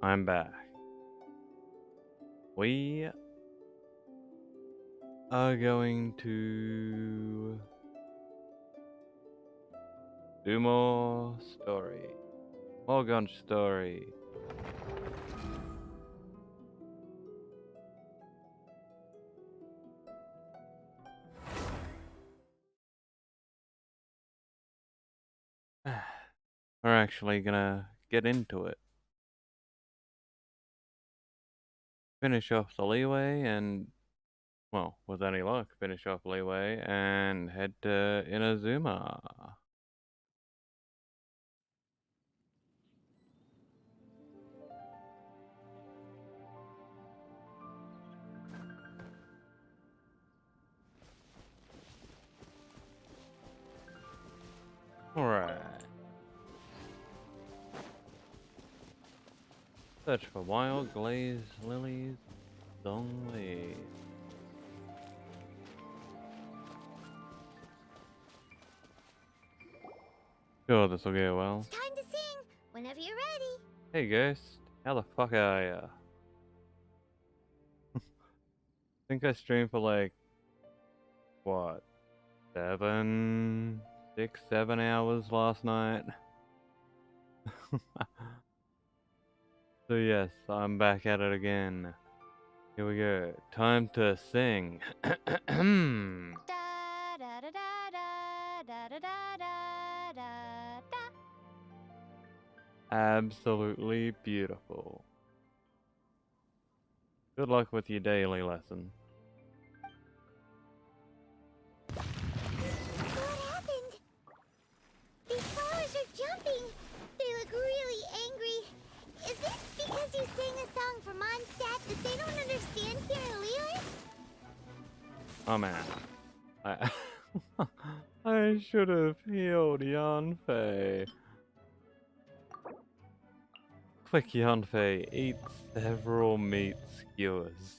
I'm back. We are going to do more story. More gun story. We're actually gonna get into it. Finish off the Liyue and, well, with any luck, finish off Liyue and head to Inazuma. Alright. Search for wild glazed lilies, Dongli. Sure, this'll go well. It's time to sing whenever you're ready. Hey, Ghost. How the fuck are ya? Think I streamed for like, what, 7 hours last night? So yes, I'm back at it again. Here we go. Time to sing. Da da da da da da da da da da da. Absolutely beautiful. Good luck with your daily lesson. What happened? These flowers are jumping. They look really angry. Is it because you sang a song for Mondstadt that they don't understand here in Liyue? Oh man. I I should have healed Yanfei. Quick Yanfei, eat several meat skewers.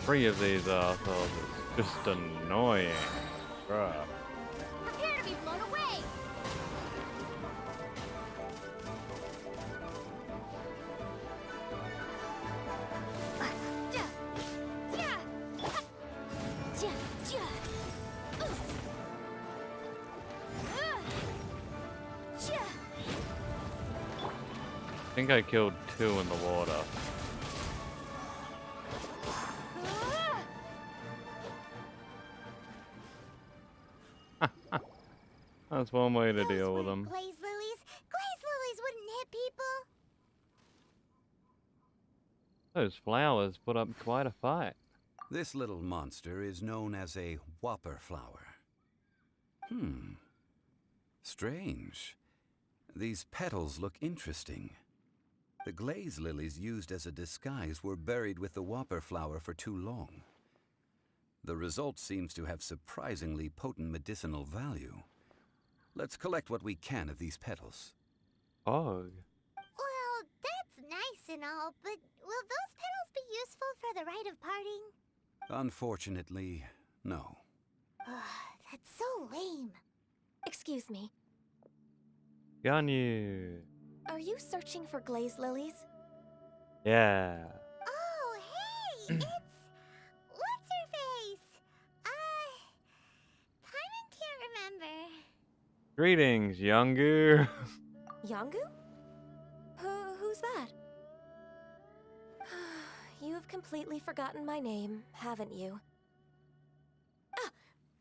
Three of these assholes is just annoying. Bruh. Prepare to be blown away. I think I killed two in the water. That's one way to deal with them. Glaze lilies. Glaze lilies wouldn't hit people. Those flowers put up quite a fight. This little monster is known as a whopper flower. Strange. These petals look interesting. The glaze lilies used as a disguise were buried with the whopper flower for too long. The result seems to have surprisingly potent medicinal value. Let's collect what we can of these petals. Oh. Well, that's nice and all, but will those petals be useful for the rite of parting? Unfortunately, no. That's so lame. Excuse me. Ganyu. Are you searching for glaze lilies? Yeah. Oh, hey! It's... What's her face? Paimon can't remember. Greetings, Youngu. Yangu? Who's that? You've completely forgotten my name, haven't you? Ah,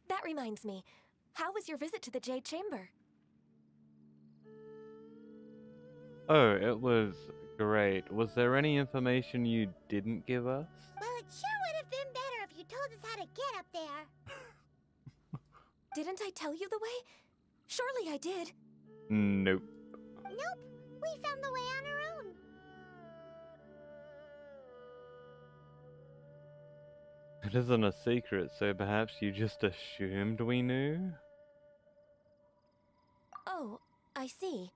that reminds me. How was your visit to the Jade Chamber? Oh, it was great. Was there any information you didn't give us? Well, it sure would have been better if you told us how to get up there. Didn't I tell you the way? Surely I did. Nope. Nope, we found the way on our own. It isn't a secret, so perhaps you just assumed we knew? Oh, I see.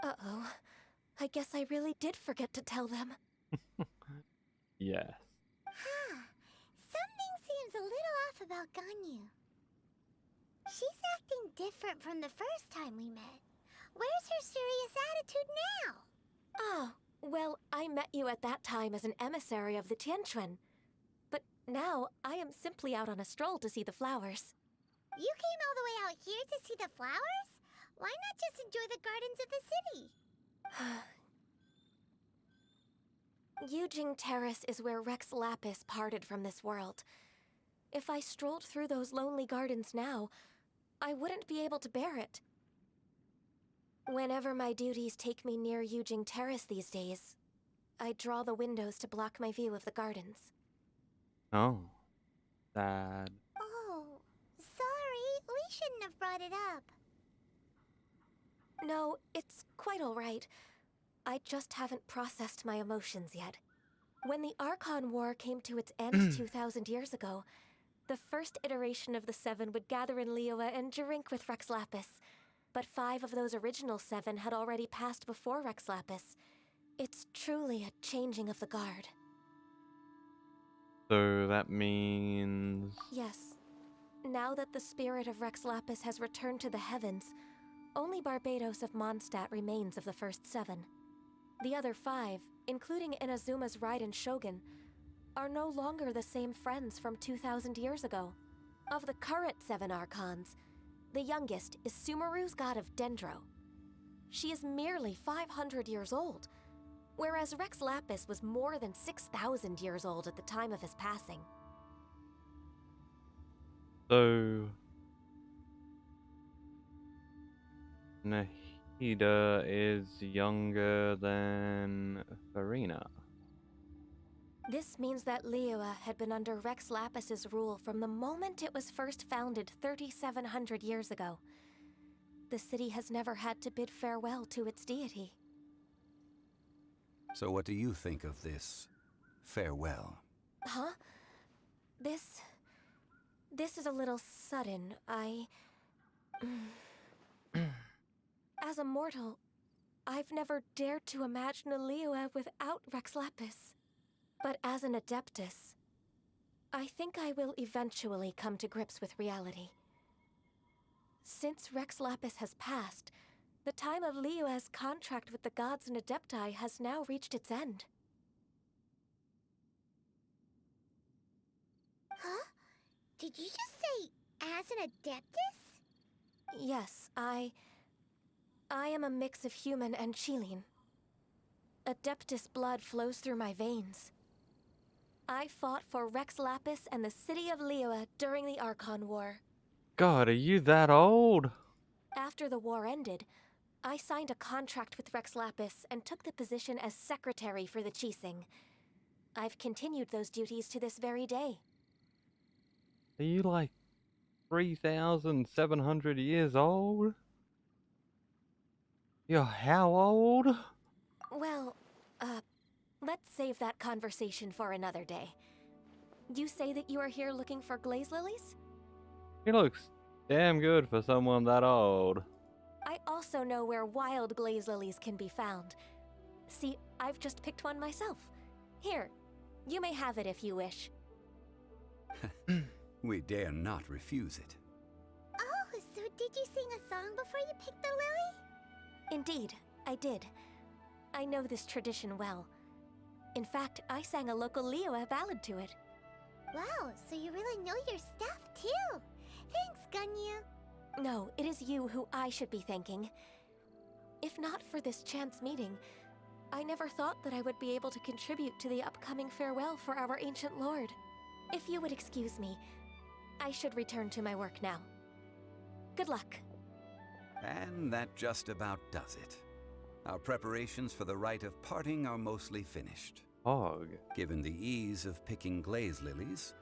Uh-oh. I guess I really did forget to tell them. Yes. Huh. Something seems a little off about Ganyu. She's acting different from the first time we met. Where's her serious attitude now? Ah, well, I met you at that time as an emissary of the Tianquan. But now, I am simply out on a stroll to see the flowers. You came all the way out here to see the flowers? Why not just enjoy the gardens of the city? Yujing Terrace is where Rex Lapis parted from this world. If I strolled through those lonely gardens now, I wouldn't be able to bear it. Whenever my duties take me near Yujing Terrace these days, I draw the windows to block my view of the gardens. Oh. Sad. Oh, sorry. We shouldn't have brought it up. No, it's quite all right. I just haven't processed my emotions yet. When the Archon War came to its end 2,000 years ago, the first iteration of the Seven would gather in Liyue and drink with Rex Lapis. But 5 of those original 7 had already passed before Rex Lapis. It's truly a changing of the guard. So that means... Yes. Now that the spirit of Rex Lapis has returned to the heavens, only Barbados of Mondstadt remains of the first 7. The other 5, including Inazuma's Raiden Shogun, are no longer the same friends from 2,000 years ago. Of the current 7 Archons, the youngest is Sumeru's god of Dendro. She is merely 500 years old, whereas Rex Lapis was more than 6,000 years old at the time of his passing. So... Nahida is younger than Farina. This means that Liyue had been under Rex Lapis's rule from the moment it was first founded 3,700 years ago. The city has never had to bid farewell to its deity. So what do you think of this farewell? Huh? This is a little sudden. As a mortal, I've never dared to imagine a Liyue without Rex Lapis. But as an Adeptus, I think I will eventually come to grips with reality. Since Rex Lapis has passed, the time of Liyue's contract with the gods and Adepti has now reached its end. Huh? Did you just say, as an Adeptus? Yes, I am a mix of human and Chilean. Adeptus blood flows through my veins. I fought for Rex Lapis and the city of Liyue during the Archon War. God, are you that old? After the war ended, I signed a contract with Rex Lapis and took the position as secretary for the Qixing. I've continued those duties to this very day. Are you like 3,700 years old? You're how old? Well, let's save that conversation for another day. You say that you are here looking for glaze lilies? He looks damn good for someone that old. I also know where wild glaze lilies can be found. See, I've just picked one myself. Here, you may have it if you wish. We dare not refuse it. Oh, so did you sing a song before you picked the lily? Indeed, I did. I know this tradition well. In fact, I sang a local Liyue ballad to it. Wow, so you really know your stuff, too. Thanks, Ganyu. No, it is you who I should be thanking. If not for this chance meeting, I never thought that I would be able to contribute to the upcoming farewell for our ancient lord. If you would excuse me, I should return to my work now. Good luck. And that just about does it. Our preparations for the rite of parting are mostly finished. Hog. Given the ease of picking glaze lilies,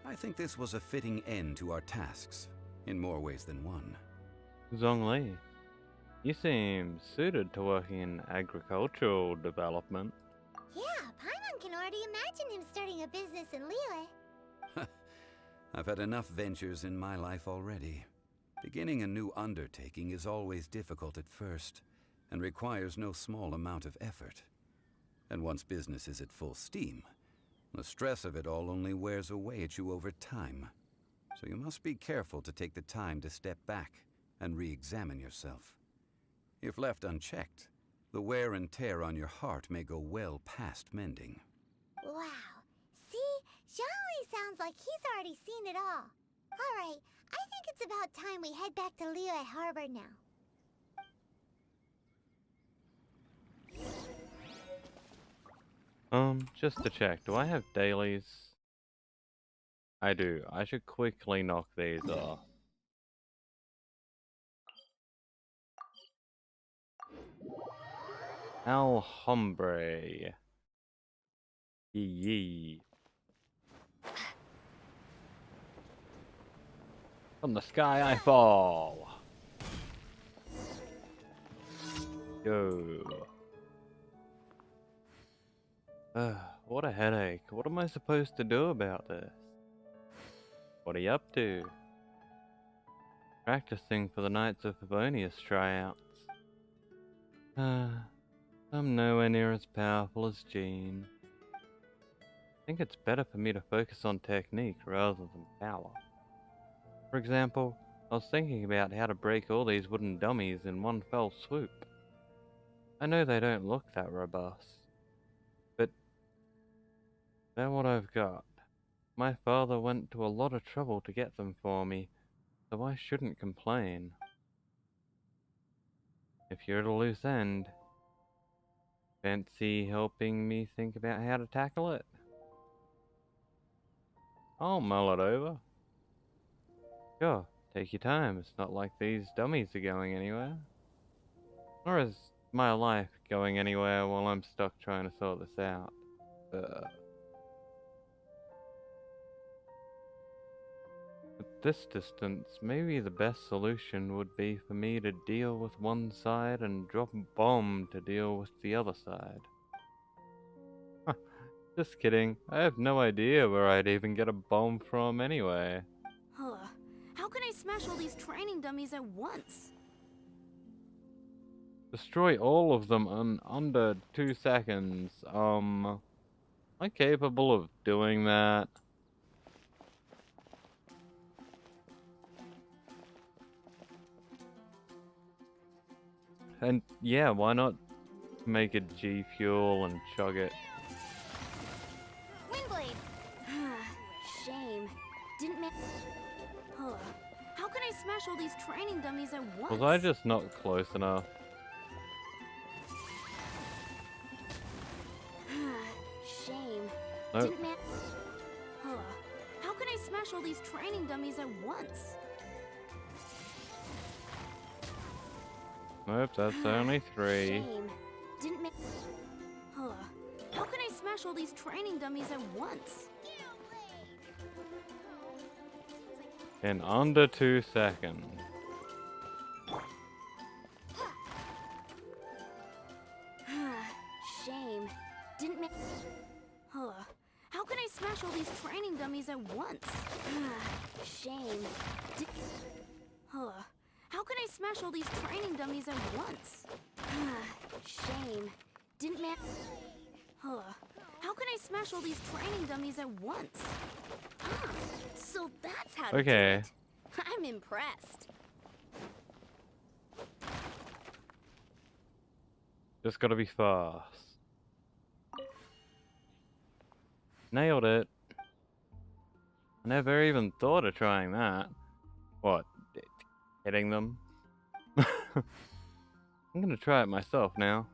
I think this was a fitting end to our tasks. in more ways than one. Zhongli, you seem suited to working in agricultural development. Yeah, Paimon can already imagine him starting a business in Liyue. I've had enough ventures in my life already. Beginning a new undertaking is always difficult at first, and requires no small amount of effort. And once business is at full steam, the stress of it all only wears away at you over time. So you must be careful to take the time to step back and re-examine yourself. If left unchecked, the wear and tear on your heart may go well past mending. Wow. See? Zhongli sounds like he's already seen it all. Alright, I think it's about time we head back to Liyue Harbor now. Just to check, do I have dailies? I do. I should quickly knock these off. Al hombre. Yee. From the sky I fall. Go. What a headache. What am I supposed to do about this? What are you up to? Practicing for the Knights of Favonius tryouts. I'm nowhere near as powerful as Jean. I think it's better for me to focus on technique rather than power. For example, I was thinking about how to break all these wooden dummies in one fell swoop. I know they don't look that robust, but they're what I've got. My father went to a lot of trouble to get them for me, so I shouldn't complain. If you're at a loose end, fancy helping me think about how to tackle it? I'll mull it over. Sure, take your time. It's not like these dummies are going anywhere. Nor is my life going anywhere while I'm stuck trying to sort this out. At this distance, maybe the best solution would be for me to deal with one side and drop a bomb to deal with the other side. Just kidding. I have no idea where I'd even get a bomb from anyway. Huh. How can I smash all these training dummies at once? Destroy all of them in under 2 seconds. Am I capable of doing that? And yeah, why not make a G Fuel and chug it? Windblade! Shame. Didn't make. Huh. How can I smash all these training dummies at once? Was I just not close enough? Shame. Nope. Didn't man. Huh. How can I smash all these training dummies at once? Nope, that's only 3. Shame. Didn't make. Huh. How can I smash all these training dummies at once? In under 2 seconds. Shame. Didn't make. Huh. How can I smash all these training dummies at once? Shame. Huh. How can I smash all these training dummies at once? Shame. Didn't man. Huh. How can I smash all these training dummies at once? So that's how to do Okay. it. I'm impressed. Just gotta be fast. Nailed it. I never even thought of trying that. What? Hitting them? I'm gonna try it myself now.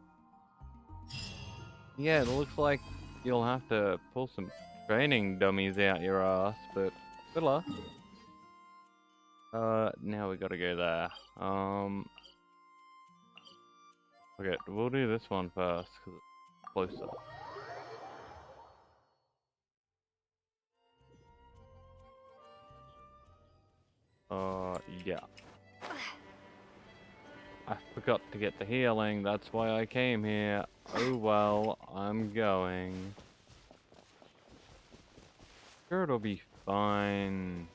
Yeah, it looks like you'll have to pull some training dummies out your ass, but good luck. Now we gotta go there. Okay, we'll do this one first, because it's closer. yeah. I forgot to get the healing, that's why I came here. Oh well, I'm going. Sure, it'll be fine.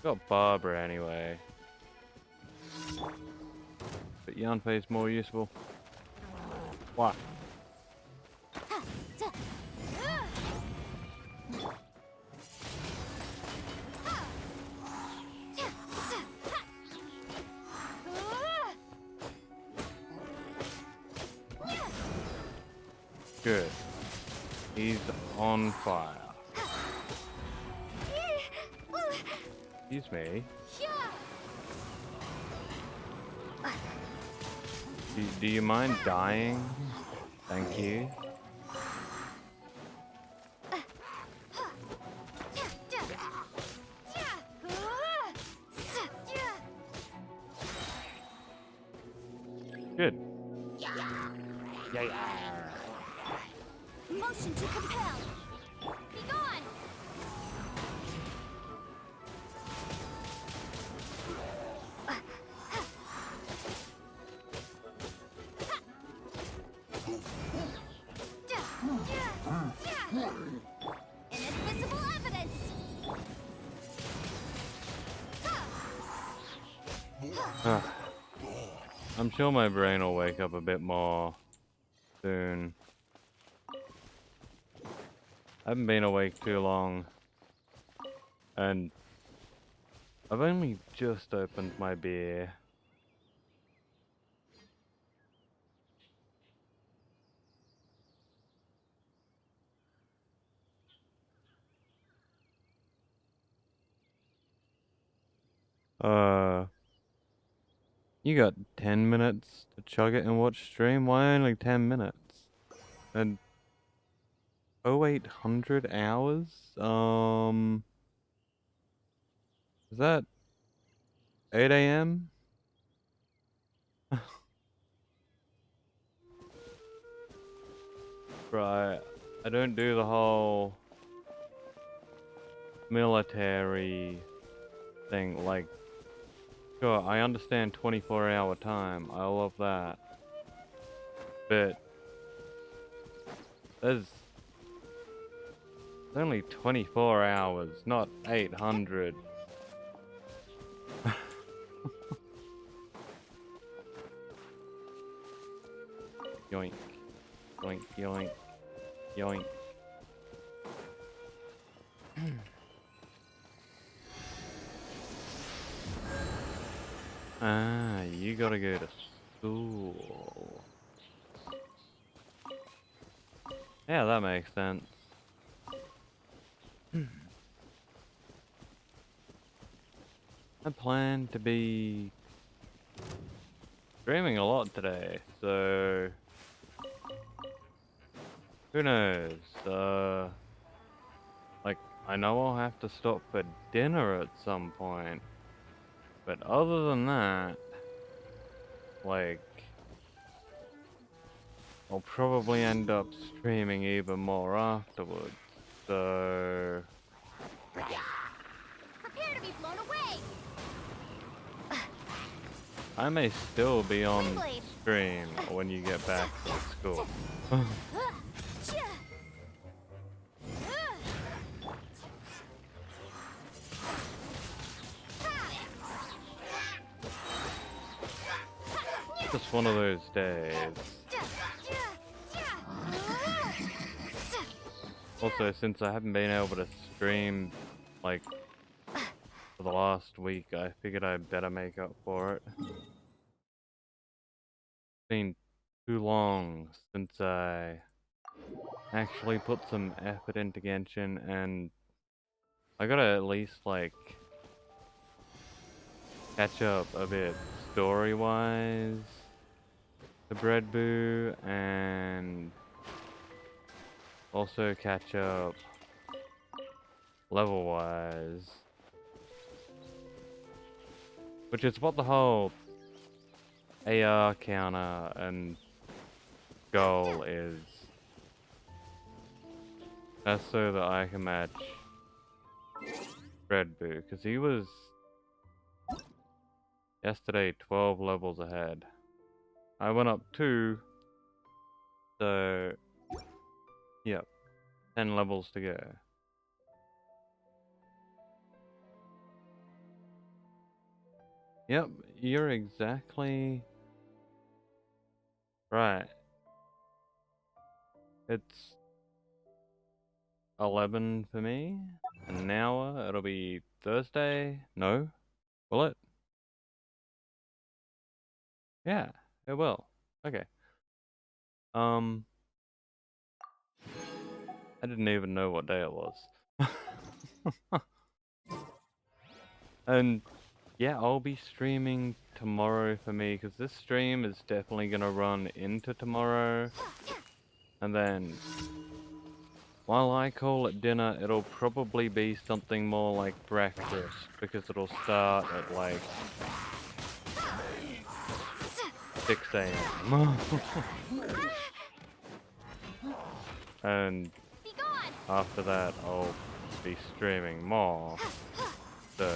Got Barbara anyway. But Yanfei's more useful. What? Good. He's on fire. Excuse me. Do you mind dying? Thank you. Good. Yeah. Motion to compel. Be gone. Inadmissible evidence. I'm sure my brain will wake up a bit more soon. I haven't been awake too long. And I've only just opened my beer. You got 10 minutes to chug it and watch stream? Why only 10 minutes? And 0800 hours? Is that 8 a.m.? Right. I don't do the whole military thing. Like, sure, I understand 24-hour time. I love that. But there's only 24 hours, not 800. Yoink. Yoink, yoink, yoink. Ah, you gotta go to school. Yeah, that makes sense. I plan to be streaming a lot today, so who knows? Like, I know I'll have to stop for dinner at some point, but other than that, like, I'll probably end up streaming even more afterwards, so Prepare to be blown away. I may still be on Blade. stream when you get back from school. Just one of those days. Also, since I haven't been able to stream, like, for the last week, I figured I'd better make up for it. It's been too long since I actually put some effort into Genshin, and I gotta at least, like, catch up a bit story-wise to Bread Boo, and also catch up level-wise. Which is what the whole AR counter and goal is. That's so that I can match Red Boo, because he was Yesterday, 12 levels ahead. I went up 2, so yep, 10 levels to go. Yep, you're exactly right. It's 11 for me. And now it'll be Thursday. No, will it? Yeah, it will. Okay. I didn't even know what day it was. And yeah, I'll be streaming tomorrow for me because this stream is definitely gonna run into tomorrow. And then while I call it dinner, it'll probably be something more like breakfast because it'll start at like 6 a.m. And Be gone! after that, I'll be streaming more. So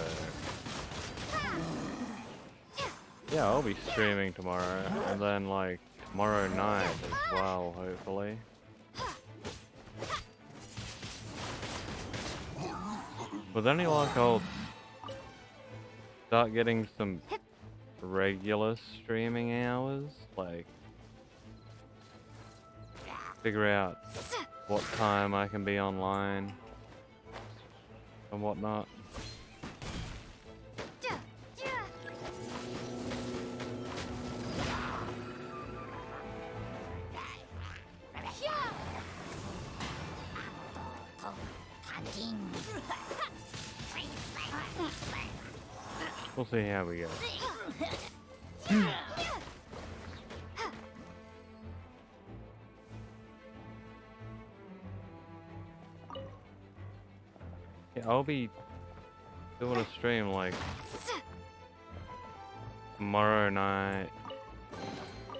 yeah, I'll be streaming tomorrow, and then like tomorrow night as well, hopefully. But then like I'll start getting some regular streaming hours, like figure out what time I can be online and whatnot. We'll see how we go. Yeah, I'll be doing a stream like tomorrow night.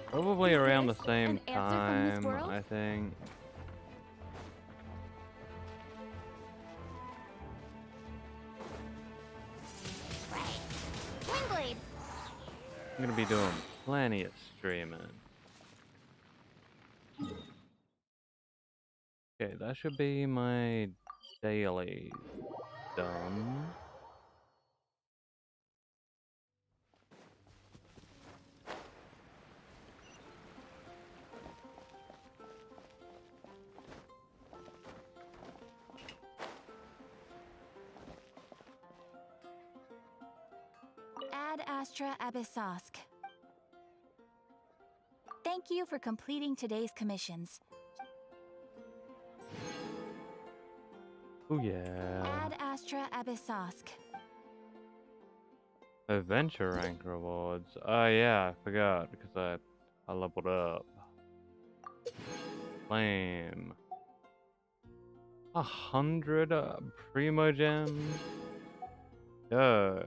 Probably Is around the this same an answer from this time, world? I think. Windblade! I'm gonna be doing plenty of streaming. Okay, that should be my daily done. Ad Astra Abyssosk. Thank you for completing today's commissions. Oh yeah. Ad Astra Abyssosk. Adventure rank rewards. Oh yeah, I forgot because I leveled up. Flame. 100 primo gems. Yo.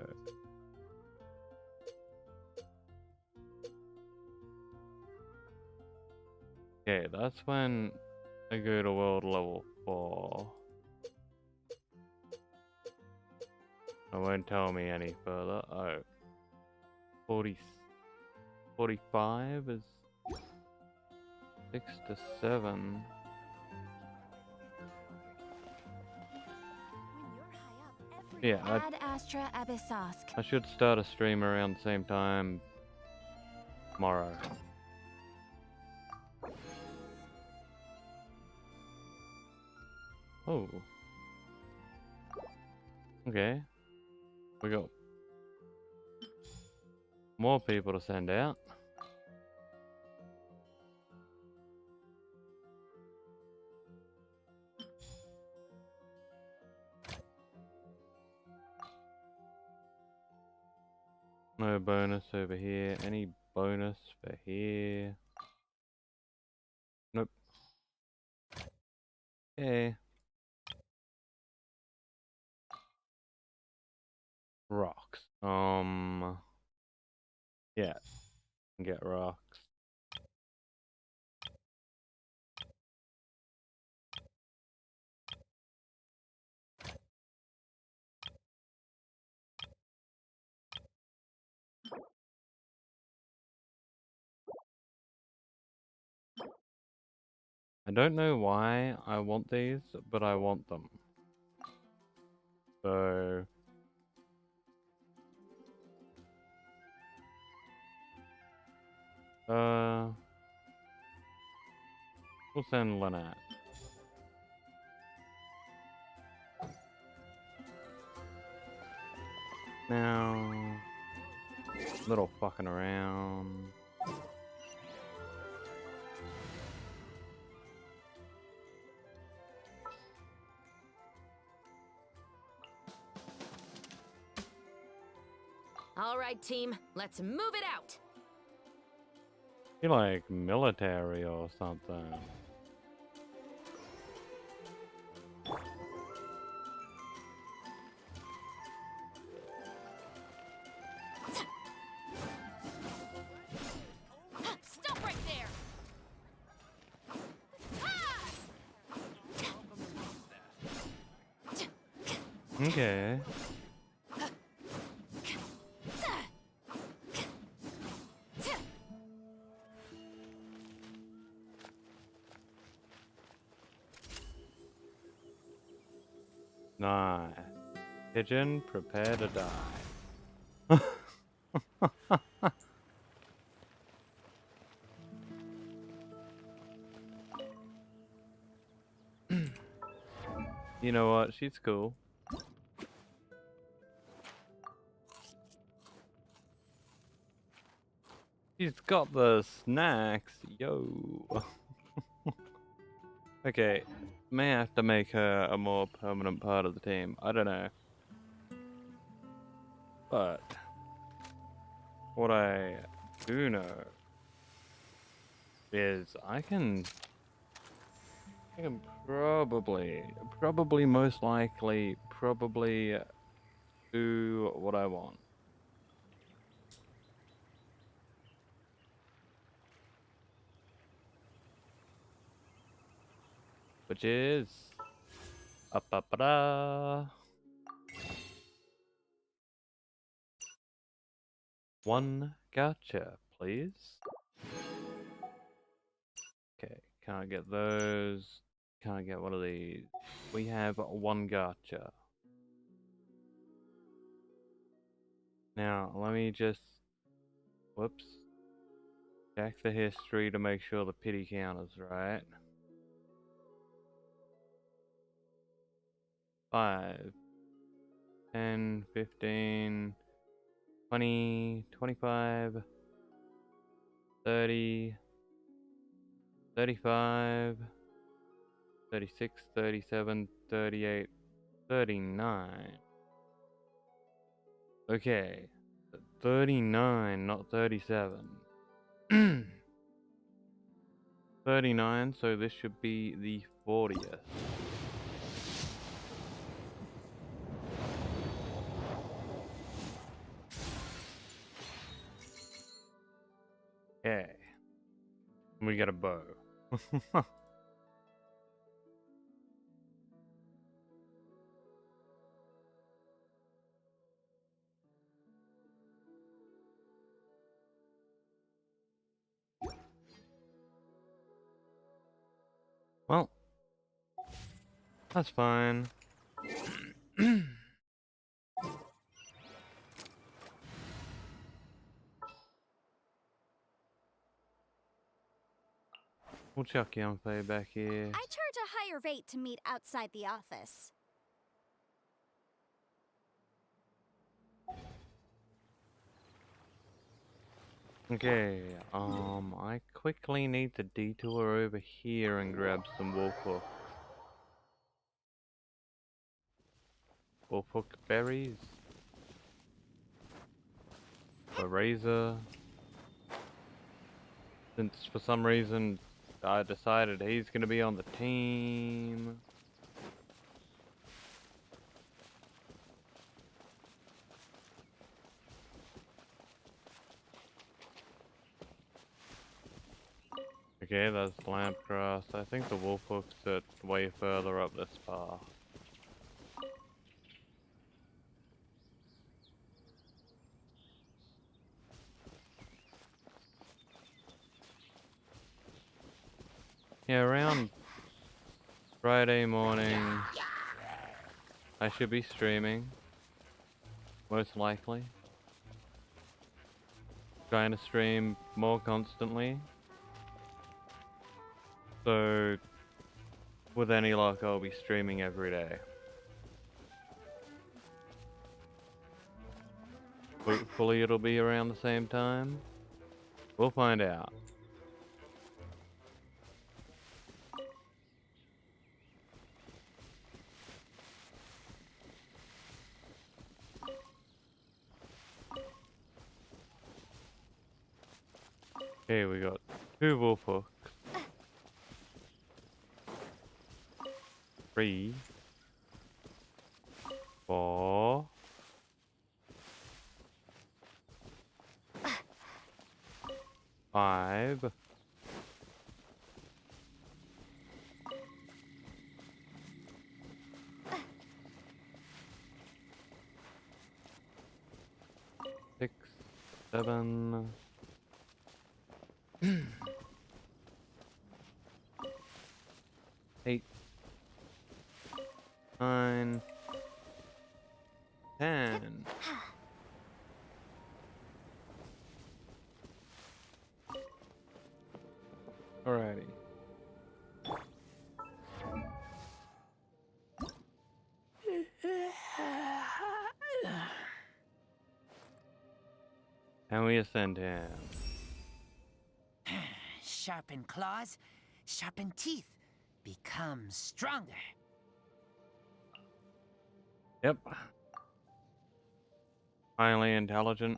Okay, that's when I go to world level 4. It won't tell me any further. Oh. 40, 45 is 6 to 7. Yeah, Ad Astra Abyssosk. I should start a stream around the same time tomorrow. Oh. Okay. We got more people to send out. No bonus over here. Any bonus for here? Nope. Okay. Rocks. Yeah. Get rocks. don't know why I want these, but I want them. So... we'll send Lynette. Now... little fucking around. All right, team, let's move it out. You're like military or something. Stop right there. Okay. Nice. Pigeon, prepare to die. You know what? She's cool. She's got the snacks, yo. Okay, may have to make her a more permanent part of the team. I don't know. But what I do know is I can probably most likely do what I want. Which is up. One gacha, please. Okay, can't get those. Can't get one of these. We have one gacha. Now, let me just... whoops. Check the history to make sure the pity count is right. 5, 10, 15, 20, 25, 30, 35, 36, 37, 38, 39. Okay. 39, not 37. 39, so this should be the 40th. Okay. We got a bow. Well, that's fine. We'll chuck Yunfei back here. I charge a higher rate to meet outside the office. Okay, I quickly need to detour over here and grab some wolfhook berries. A razor. Since for some reason I decided he's gonna be on the team. Okay, that's lampgrass. I think the wolfhook's at way further up this path. Yeah, around Friday morning, I should be streaming, most likely. Trying to stream more constantly. So, with any luck, I'll be streaming every day. Hopefully it'll be around the same time. We'll find out. Okay, we got 2 wolf hooks. 3, 4, 5, 6, 7, 8, 9, 10. Alrighty. And we ascend him. Sharpen claws, sharpen teeth, become stronger. Yep. Highly intelligent.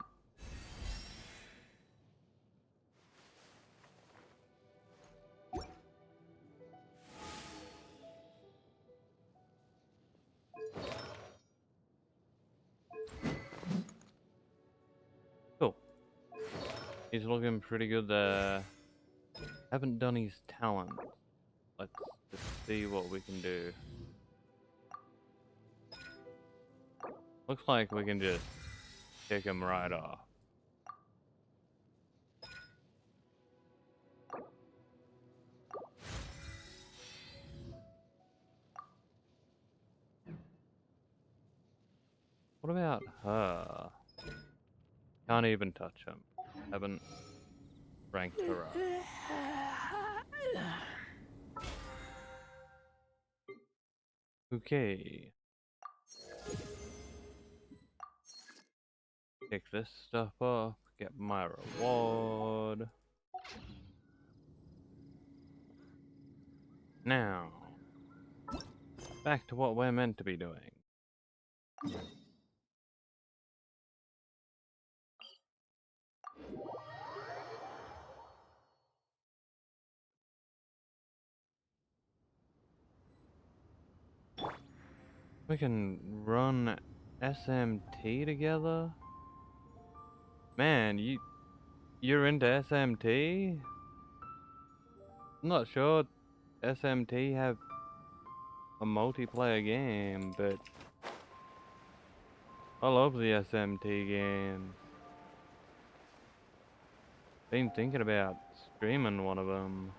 Cool. He's looking pretty good there. Haven't done his talent. Let's just see what we can do. Looks like we can just kick him right off. What about her? Can't even touch him. Haven't ranked her up. Okay. Pick this stuff up, get my reward. Now, back to what we're meant to be doing. We can run SMT together? Man, you're into SMT? I'm not sure SMT have a multiplayer game, but I love the SMT games. Been thinking about streaming one of them.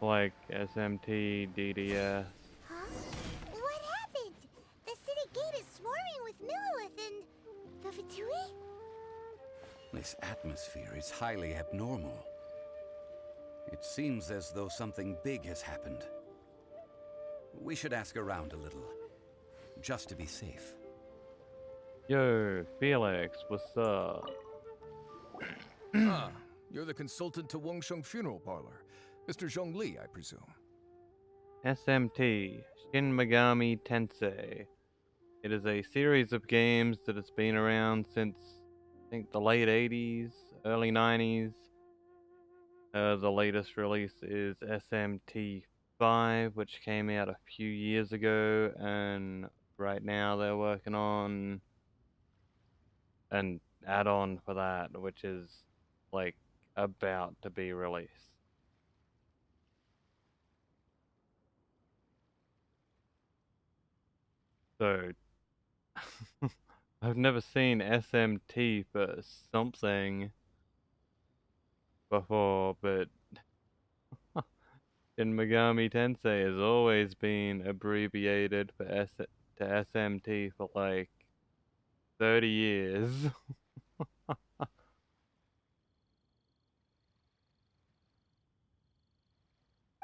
Like SMT, DDS. Huh? What happened? The city gate is swarming with Millilith and the Fatui? This atmosphere is highly abnormal. It seems as though something big has happened. We should ask around a little, just to be safe. Yo, Felix, what's up? Ah, you're the consultant to Wangsheng Funeral Parlor. Mr. Zhongli, I presume. SMT, Shin Megami Tensei. It is a series of games that has been around since, I think, the late 80s, early 90s. The latest release is SMT 5, which came out a few years ago, and right now they're working on an add-on for that, which is like about to be released. So I've never seen SMT for something before, but Shin Megami Tensei has always been abbreviated for to SMT for like 30 years.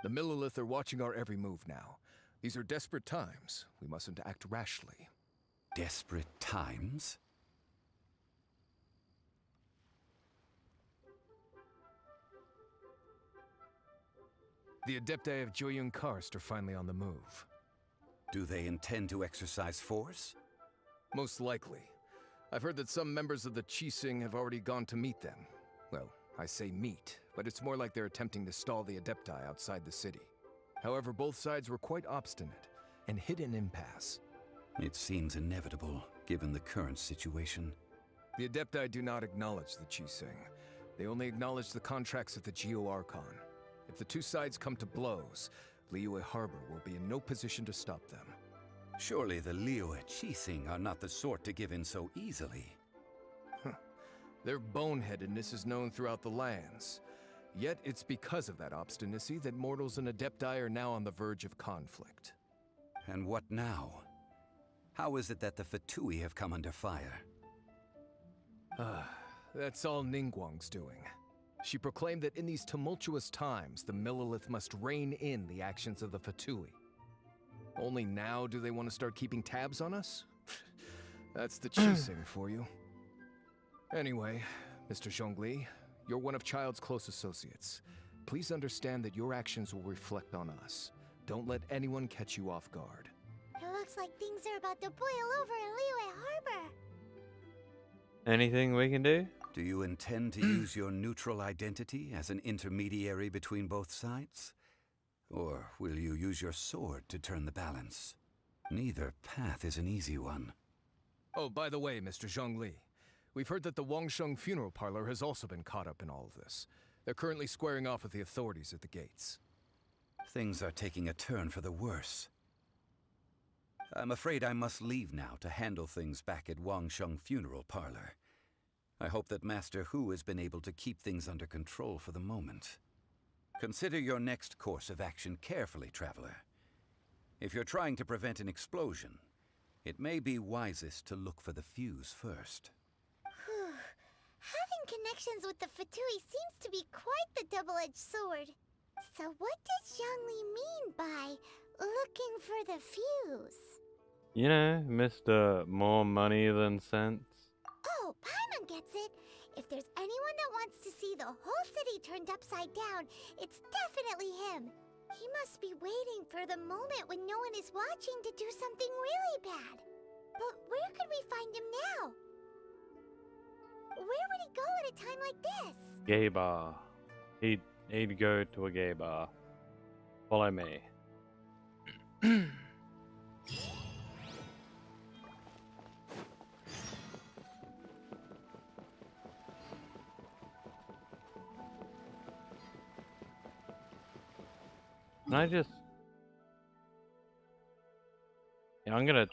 The Millilith are watching our every move now. These are desperate times. We mustn't act rashly. Desperate times? The Adepti of Joyun Karst are finally on the move. Do they intend to exercise force? Most likely. I've heard that some members of the Qixing have already gone to meet them. Well, I say meet, but it's more like they're attempting to stall the Adepti outside the city. However, both sides were quite obstinate and hit an impasse. It seems inevitable, given the current situation. The Adepti do not acknowledge the Qixing. They only acknowledge the contracts of the Geo Archon. If the two sides come to blows, Liyue Harbor will be in no position to stop them. Surely the Liyue Qixing are not the sort to give in so easily. Their boneheadedness is known throughout the lands. Yet it's because of that obstinacy that mortals and Adepti are now on the verge of conflict. And what now? How is it that the Fatui have come under fire? That's all Ningguang's doing. She proclaimed that in these tumultuous times, the Millilith must rein in the actions of the Fatui. Only now do they want to start keeping tabs on us? That's the Qixing for you. Anyway, Mr. Zhongli, you're one of Child's close associates. Please understand that your actions will reflect on us. Don't let anyone catch you off guard. It looks like things are about to boil over in Liyue Harbor. Anything we can do? Do you intend to use your neutral identity as an intermediary between both sides? Or will you use your sword to turn the balance? Neither path is an easy one. Oh, by the way, Mr. Zhongli, we've heard that the Wangsheng funeral parlor has also been caught up in all of this. They're currently squaring off with the authorities at the gates. Things are taking a turn for the worse. I'm afraid I must leave now to handle things back at Wangsheng funeral parlor. I hope that Master Hu has been able to keep things under control for the moment. Consider your next course of action carefully, Traveler. If you're trying to prevent an explosion, it may be wisest to look for the fuse first. Having connections with the Fatui seems to be quite the double-edged sword. So what does Zhongli mean by looking for the fuse? You know, Mr. More Money Than Sense. Oh, Paimon gets it. If there's anyone that wants to see the whole city turned upside down, it's definitely him. He must be waiting for the moment when no one is watching to do something really bad. But where could we find him now? Where would he go at a time like this? Gay bar. He'd go to a gay bar. Follow me. Can I just... Yeah, I'm gonna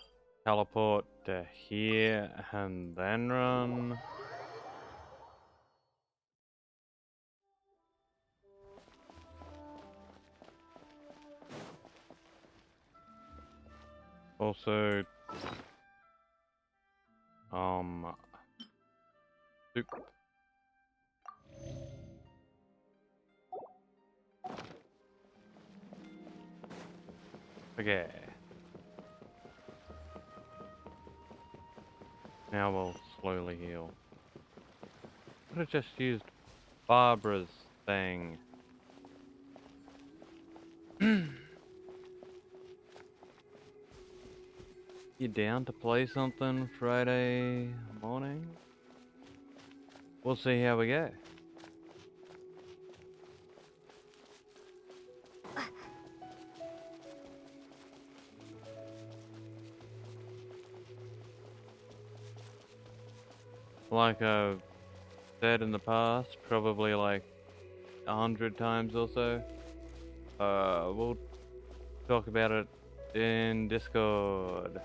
teleport to here and then run. Also, soup. Okay. Now we'll slowly heal. Could have just used Barbara's thing. You down to play something Friday morning? We'll see how we go. Like I've said in the past, probably like 100 times or so, we'll talk about it in Discord.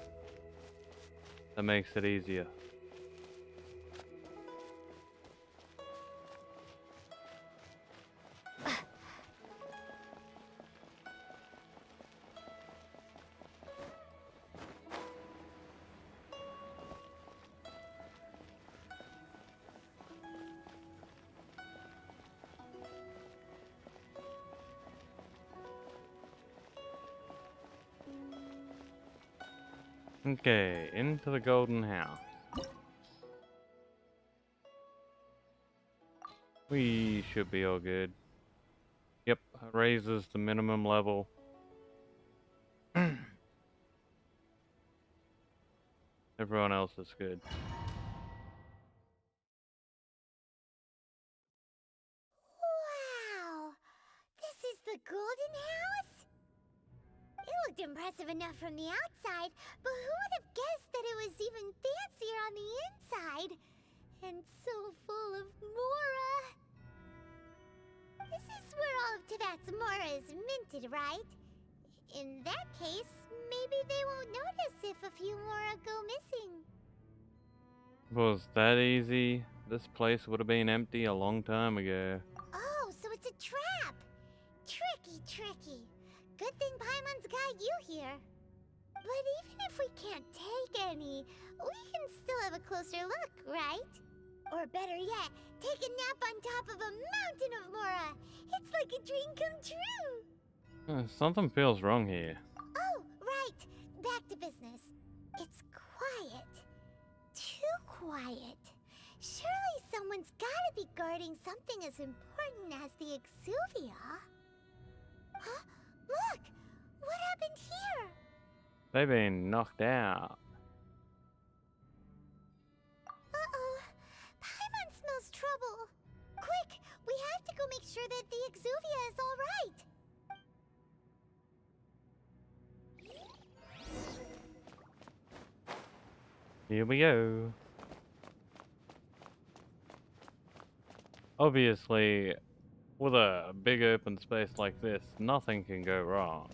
That makes it easier. Okay, into the golden house. We should be all good. Yep, raises the minimum level. Everyone else is good. Wow! This is the Golden House? It looked impressive enough from the outside, but who would have guessed that it was even fancier on the inside? And so full of Mora. This is where all of Tibet's Mora is minted, right? In that case, maybe they won't notice if a few Mora go missing. Was that easy? This place would have been empty a long time ago. Oh, so it's a trap! Tricky, tricky. Good thing Paimon's got you here. But even if we can't take any, we can still have a closer look, right? Or better yet, take a nap on top of a mountain of Mora. It's like a dream come true. Something feels wrong here. Oh, right. Back to business. It's quiet. Too quiet. Surely someone's gotta be guarding something as important as the Exuvia. Huh? Look! What happened here? They've been knocked out. Uh-oh. Paimon smells trouble. Quick! We have to go make sure that the Exuvia is all right. Here we go. Obviously, with a big open space like this, nothing can go wrong.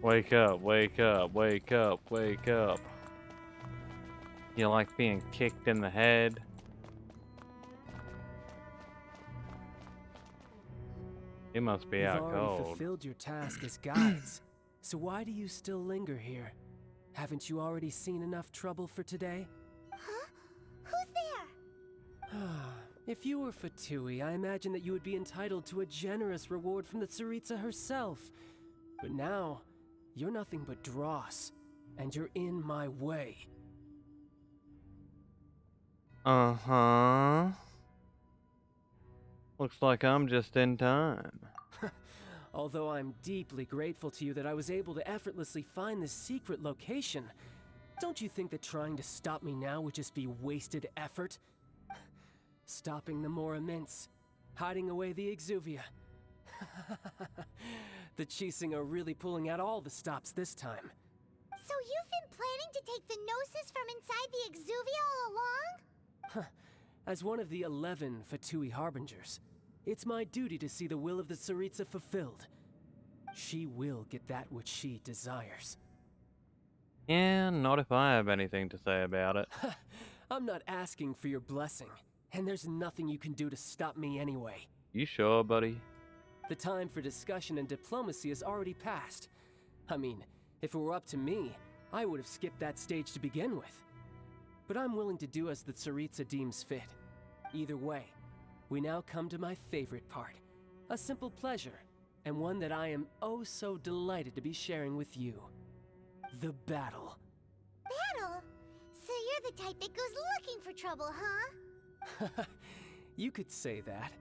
Wake up, wake up, wake up, wake up. You like being kicked in the head? He must be You've out already cold. fulfilled your task as guides, so why do you still linger here? Haven't you already seen enough trouble for today? Huh? Who's there? If you were Fatui, I imagine that you would be entitled to a generous reward from the Tsaritsa herself. But now, you're nothing but dross, and you're in my way. Uh-huh. Looks like I'm just in time. Although I'm deeply grateful to you that I was able to effortlessly find this secret location, don't you think that trying to stop me now would just be wasted effort? Stopping the Mora Mints, hiding away the Exuvia. The Chising are really pulling out all the stops this time. So you've been planning to take the Gnosis from inside the Exuvia all along? As one of the 11 Fatui Harbingers, it's my duty to see the will of the Tsaritsa fulfilled. She will get that which she desires. Yeah, not if I have anything to say about it. I'm not asking for your blessing, and there's nothing you can do to stop me anyway. You sure, buddy? The time for discussion and diplomacy has already passed. I mean, if it were up to me, I would have skipped that stage to begin with. But I'm willing to do as the Tsaritsa deems fit. Either way, we now come to my favorite part. A simple pleasure, and one that I am oh so delighted to be sharing with you. The battle. Battle? So you're the type that goes looking for trouble, huh? You could say that.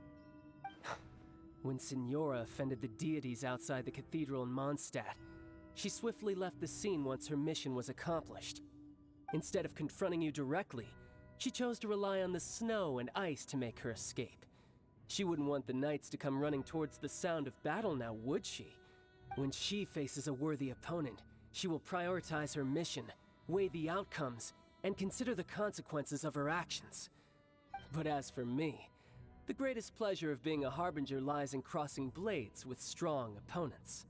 When Signora offended the deities outside the cathedral in Mondstadt, she swiftly left the scene once her mission was accomplished. Instead of confronting you directly, she chose to rely on the snow and ice to make her escape. She wouldn't want the knights to come running towards the sound of battle now, would she? When she faces a worthy opponent, she will prioritize her mission, weigh the outcomes, and consider the consequences of her actions. But as for me, the greatest pleasure of being a Harbinger lies in crossing blades with strong opponents.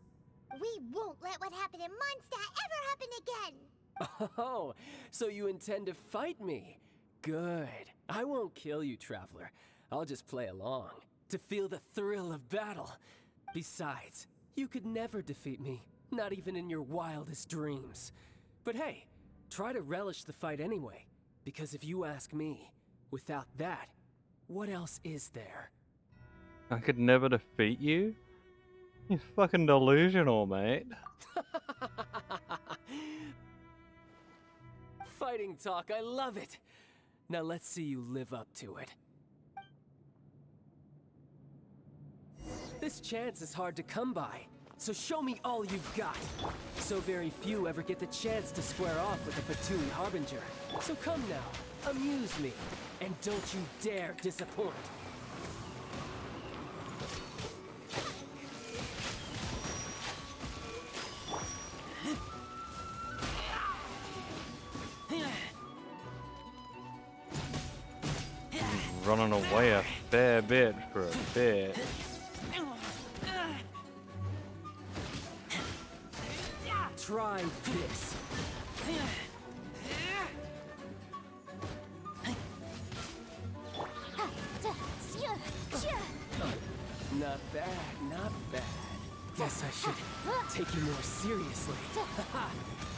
We won't let what happened in Mondstadt ever happen again! Oh, so you intend to fight me? Good. I won't kill you, Traveler. I'll just play along, to feel the thrill of battle. Besides, you could never defeat me, not even in your wildest dreams. But hey, try to relish the fight anyway. Because if you ask me, without that, what else is there? I could never defeat you? You're fucking delusional, mate. Fighting talk, I love it! Now let's see you live up to it. This chance is hard to come by, so show me all you've got. So very few ever get the chance to square off with the Fatui Harbinger. So come now, amuse me, and don't you dare disappoint. Running away a fair bit for a bit. Try this. Not bad, not bad. Guess I should take you more seriously.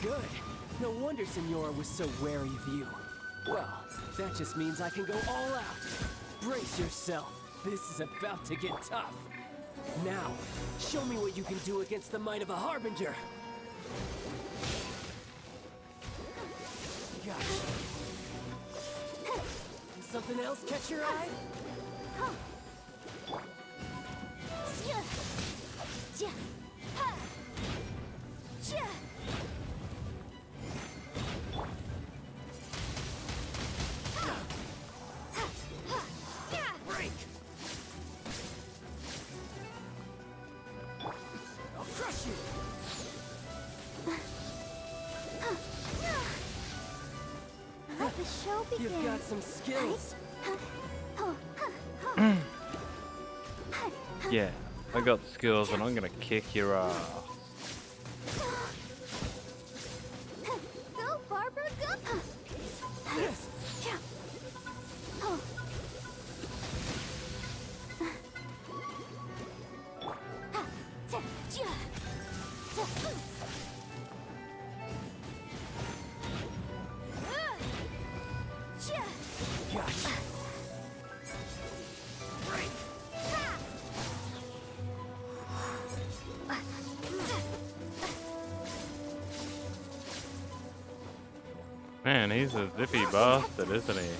Good. No wonder Senora was so wary of you. Well, that just means I can go all out. Brace yourself. This is about to get tough. Now, show me what you can do against the might of a Harbinger. Gotcha. Something else catch your eye? Break! I'll crush you! Let the show begin. You've got some skills. Yeah, I got the skills and I'm gonna kick your ass. Go, Barbara, go! Yes! Gotcha! Break! Man, he's a zippy bastard, isn't he?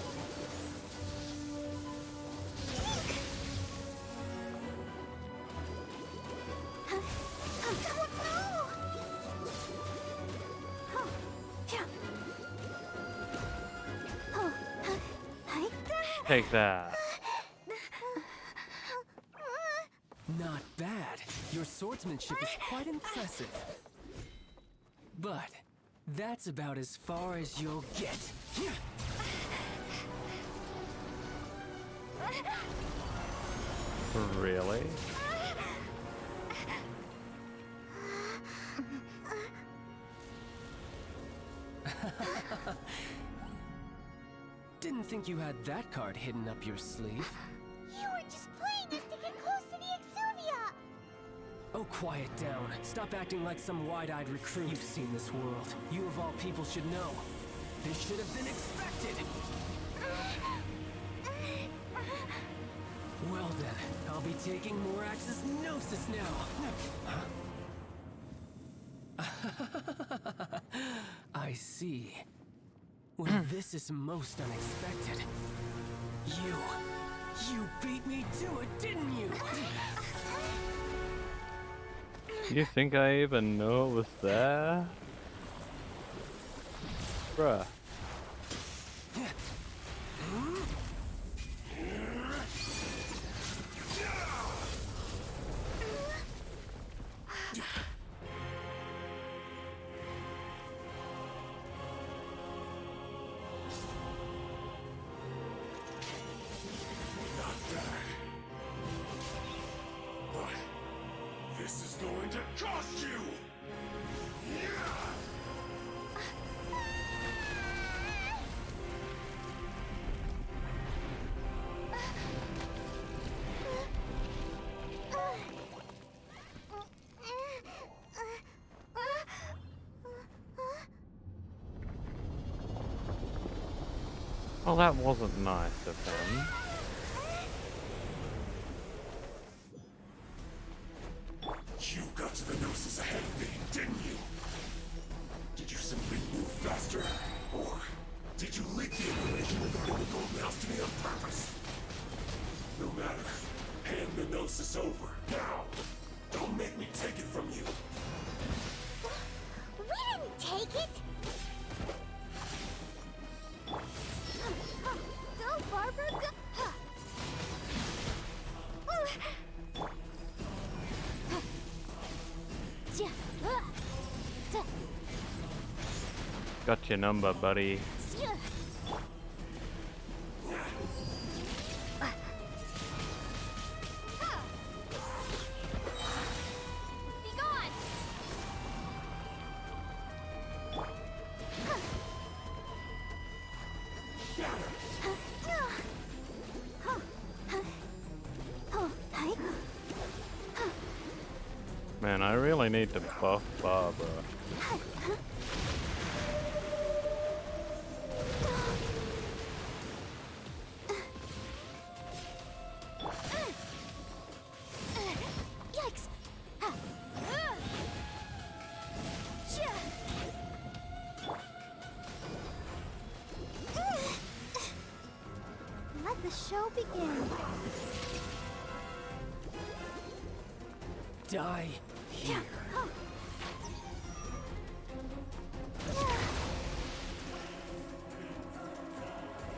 Take that. Not bad. Your swordsmanship is quite impressive. But that's about as far as you'll get. Really? Didn't think you had that card hidden up your sleeve. You were just playing this to get close to the Exuvia! Oh, quiet down. Stop acting like some wide-eyed recruit. You've seen this world. You of all people should know. This should have been expected. Well then, I'll be taking Morax's Gnosis now. I see. Well, this is most unexpected. You beat me to it, didn't you? You think I even know it was there? Bruh. This is going to cost you! Well, that wasn't nice of them. You got to the Gnosis ahead of me, didn't you? Did you simply move faster? Or did you leak the information regarding the Golden House to me on purpose? No matter. Hand the Gnosis over, now! Don't make me take it from you! We didn't take it! Go, Barbara, go! Got your number, buddy. Be gone! Man, I really need to buff Barbara. Yikes! Let the show begin. Die here.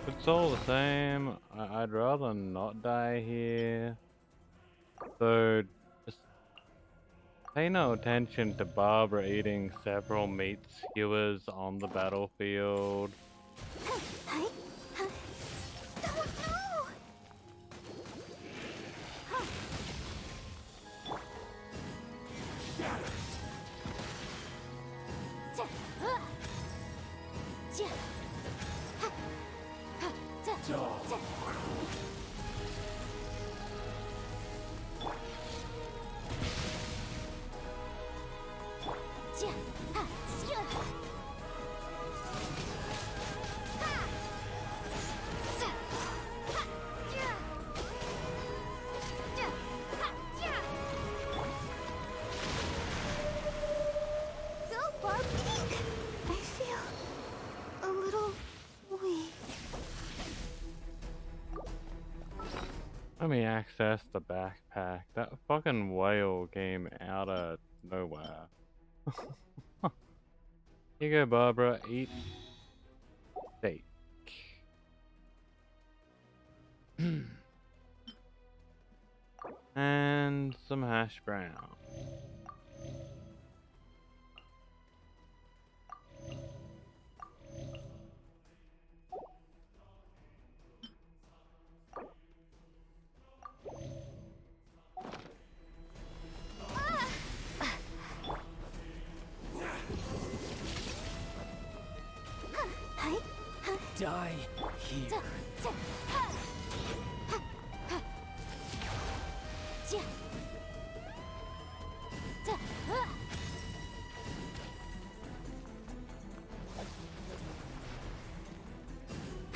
It's all the same. I'd rather not die here. So, just pay no attention to Barbara eating several meat skewers on the battlefield. Go, Barbie! I feel a little weak. Let me access the backpack. That fucking whale came out of nowhere. Here you go, Barbara. Eat steak. And some hash brown. Die here.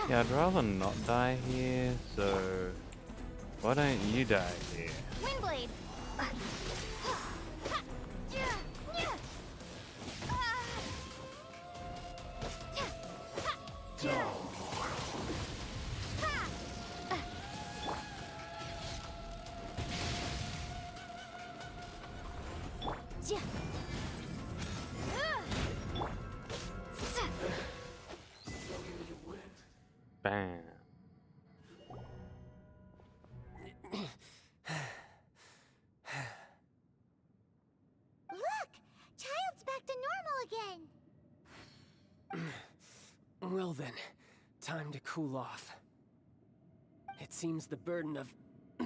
Yeah, I'd rather not die here, so why don't you die here? Windblade! Bam. Look! Child's back to normal again! Well then, time to cool off. It seems the burden of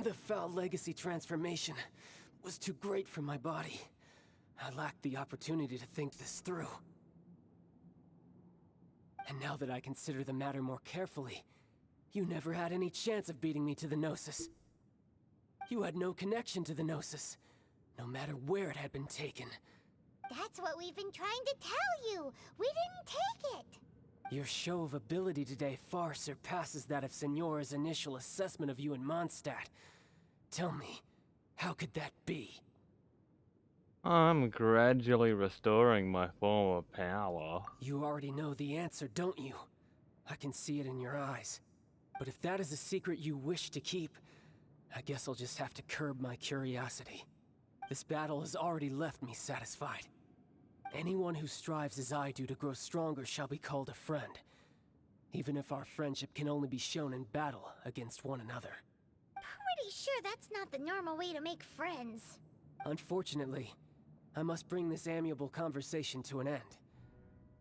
the foul legacy transformation was too great for my body. I lacked the opportunity to think this through. And now that I consider the matter more carefully, you never had any chance of beating me to the Gnosis. You had no connection to the Gnosis, no matter where it had been taken. That's what we've been trying to tell you! We didn't take it! Your show of ability today far surpasses that of Signora's initial assessment of you in Mondstadt. Tell me, how could that be? I'm gradually restoring my former power. You already know the answer, don't you? I can see it in your eyes. But if that is a secret you wish to keep, I guess I'll just have to curb my curiosity. This battle has already left me satisfied. Anyone who strives as I do to grow stronger shall be called a friend, even if our friendship can only be shown in battle against one another. Pretty sure that's not the normal way to make friends. Unfortunately, I must bring this amiable conversation to an end.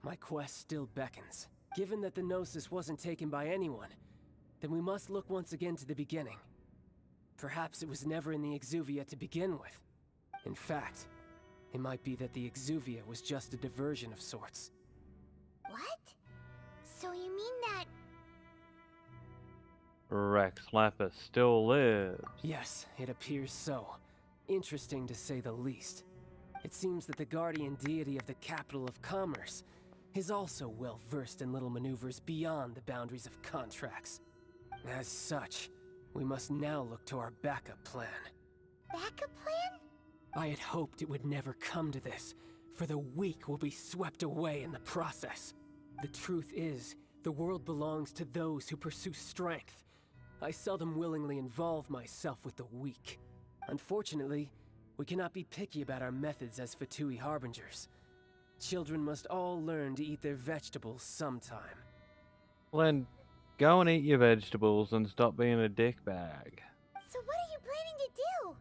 My quest still beckons. Given that the Gnosis wasn't taken by anyone, then we must look once again to the beginning. Perhaps it was never in the Exuvia to begin with. In fact, it might be that the Exuvia was just a diversion of sorts. What? So you mean that... Rex Lapis still lives. Yes, it appears so. Interesting to say the least. It seems that the guardian deity of the capital of commerce is also well versed in little maneuvers beyond the boundaries of contracts. As such, we must now look to our backup plan. backup plan? I had hoped it would never come to this, for the weak will be swept away in the process. The truth is, the world belongs to those who pursue strength. I seldom willingly involve myself with the weak. Unfortunately, we cannot be picky about our methods as Fatui Harbingers. Children must all learn to eat their vegetables sometime. Well, then, go and eat your vegetables and stop being a dickbag. So what are you planning to do?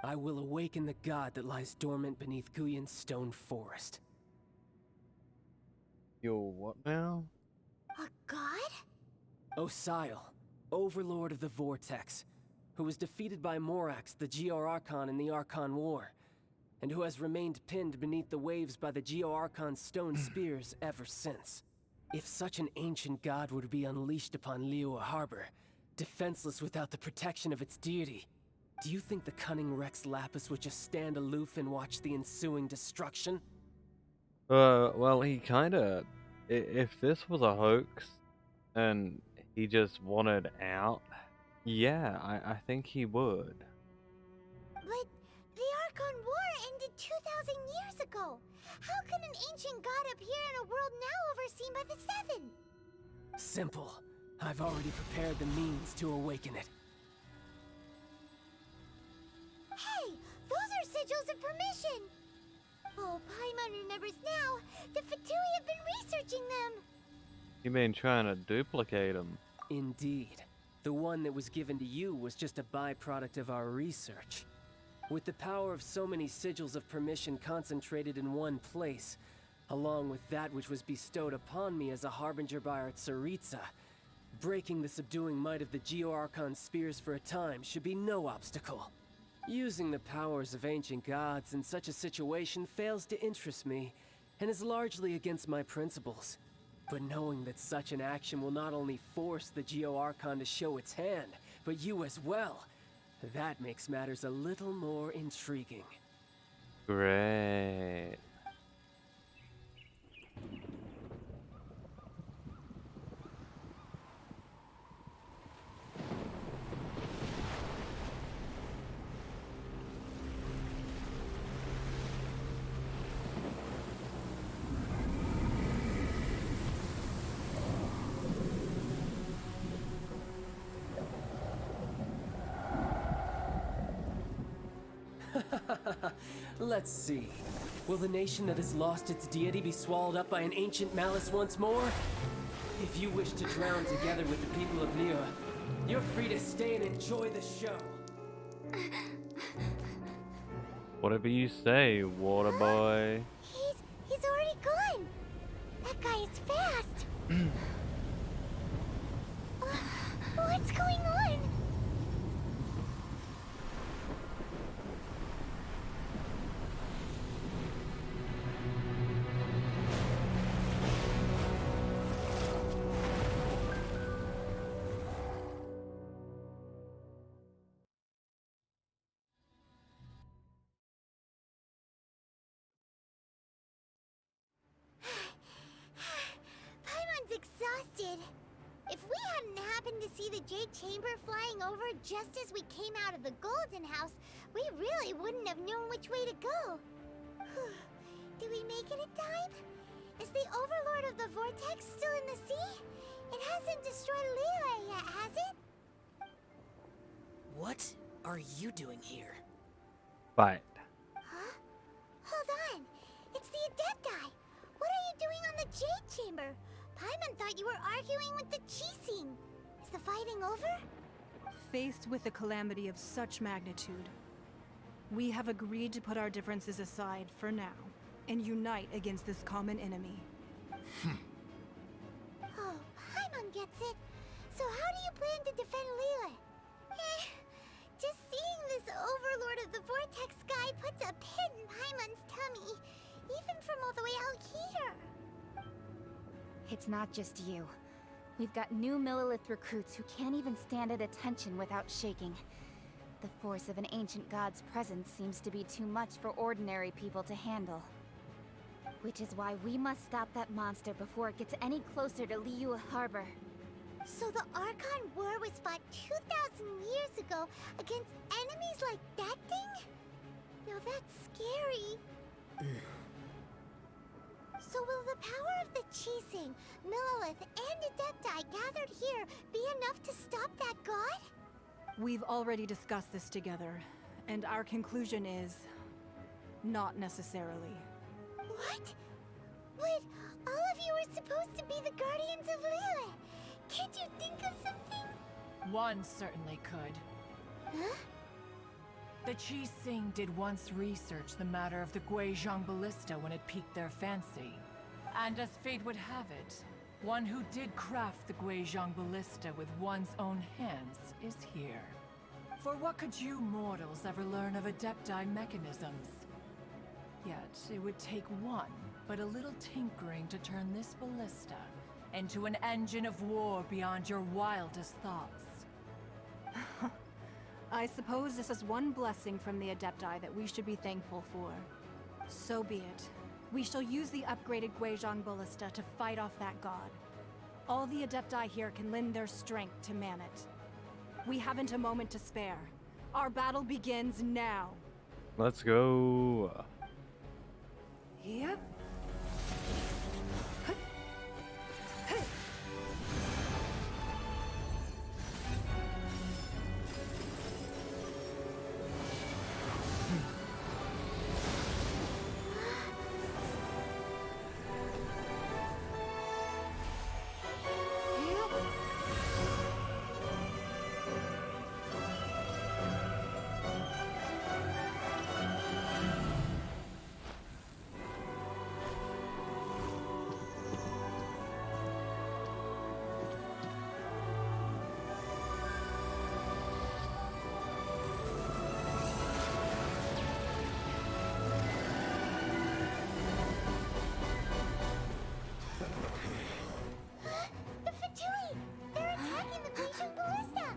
I will awaken the god that lies dormant beneath Guyan's stone forest. You're what now? A god? Osile, overlord of the Vortex, who was defeated by Morax, the Geo-Archon in the Archon War, and who has remained pinned beneath the waves by the Geo-Archon's stone spears ever since. If such an ancient god were to be unleashed upon Liyue Harbor, defenseless without the protection of its deity, do you think the cunning Rex Lapis would just stand aloof and watch the ensuing destruction? Well, he kinda... If this was a hoax, and he just wanted out, yeah, I think he would. But the Archon War ended 2,000 years ago. How can an ancient god appear in a world now overseen by the Seven? Simple. I've already prepared the means to awaken it. Hey, those are sigils of permission. Oh, Paimon remembers now. The Fatui have been researching them. You mean trying to duplicate him? Indeed. The one that was given to you was just a byproduct of our research. With the power of so many sigils of permission concentrated in one place, along with that which was bestowed upon me as a harbinger by our Tsaritsa, breaking the subduing might of the Geo-Archon spears for a time should be no obstacle. Using the powers of ancient gods in such a situation fails to interest me, and is largely against my principles. But knowing that such an action will not only force the Geo-Archon to show its hand, but you as well, that makes matters a little more intriguing. Great. Let's see. Will the nation that has lost its deity be swallowed up by an ancient malice once more? If you wish to drown together with the people of Liyue, you're free to stay and enjoy the show. Whatever you say, water boy. He's already gone. That guy is fast. What's going on? If we hadn't happened to see the Jade Chamber flying over just as we came out of the Golden House, we really wouldn't have known which way to go. Did we make it in time? Is the Overlord of the Vortex still in the sea? It hasn't destroyed Liyue yet, has it? What are you doing here? Fight. Huh? Hold on. It's the Adepti. What are you doing on the Jade Chamber? Paimon thought you were arguing with the Chising. Is the fighting over? Faced with a calamity of such magnitude, we have agreed to put our differences aside for now and unite against this common enemy. Oh, Paimon gets it. So how do you plan to defend Liyue? Just seeing this Overlord of the Vortex guy puts a pit in Paimon's tummy, even from all the way out here. It's not just you. We've got new Millilith recruits who can't even stand at attention without shaking. The force of an ancient god's presence seems to be too much for ordinary people to handle. Which is why we must stop that monster before it gets any closer to Liyue Harbor. So the Archon War was fought 2,000 years ago against enemies like that thing? Now that's scary. So will the power of the Chising, Millilith, and Adepti gathered here be enough to stop that god? We've already discussed this together, and our conclusion is not necessarily. What? But all of you were supposed to be the guardians of Liyue. Can't you think of something? One certainly could. Huh? The Chising did once research the matter of the Guizhong Ballista when it piqued their fancy. And as fate would have it, one who did craft the Guizhong Ballista with one's own hands is here. For what could you mortals ever learn of Adepti mechanisms? Yet, it would take one, but a little tinkering to turn this ballista into an engine of war beyond your wildest thoughts. I suppose this is one blessing from the Adepti that we should be thankful for. So be it. We shall use the upgraded Guizhong Ballista to fight off that god. All the Adepti here can lend their strength to man it. We haven't a moment to spare. Our battle begins now. Let's go. Yep. The Fatui! They're attacking the Guizhong Ballista!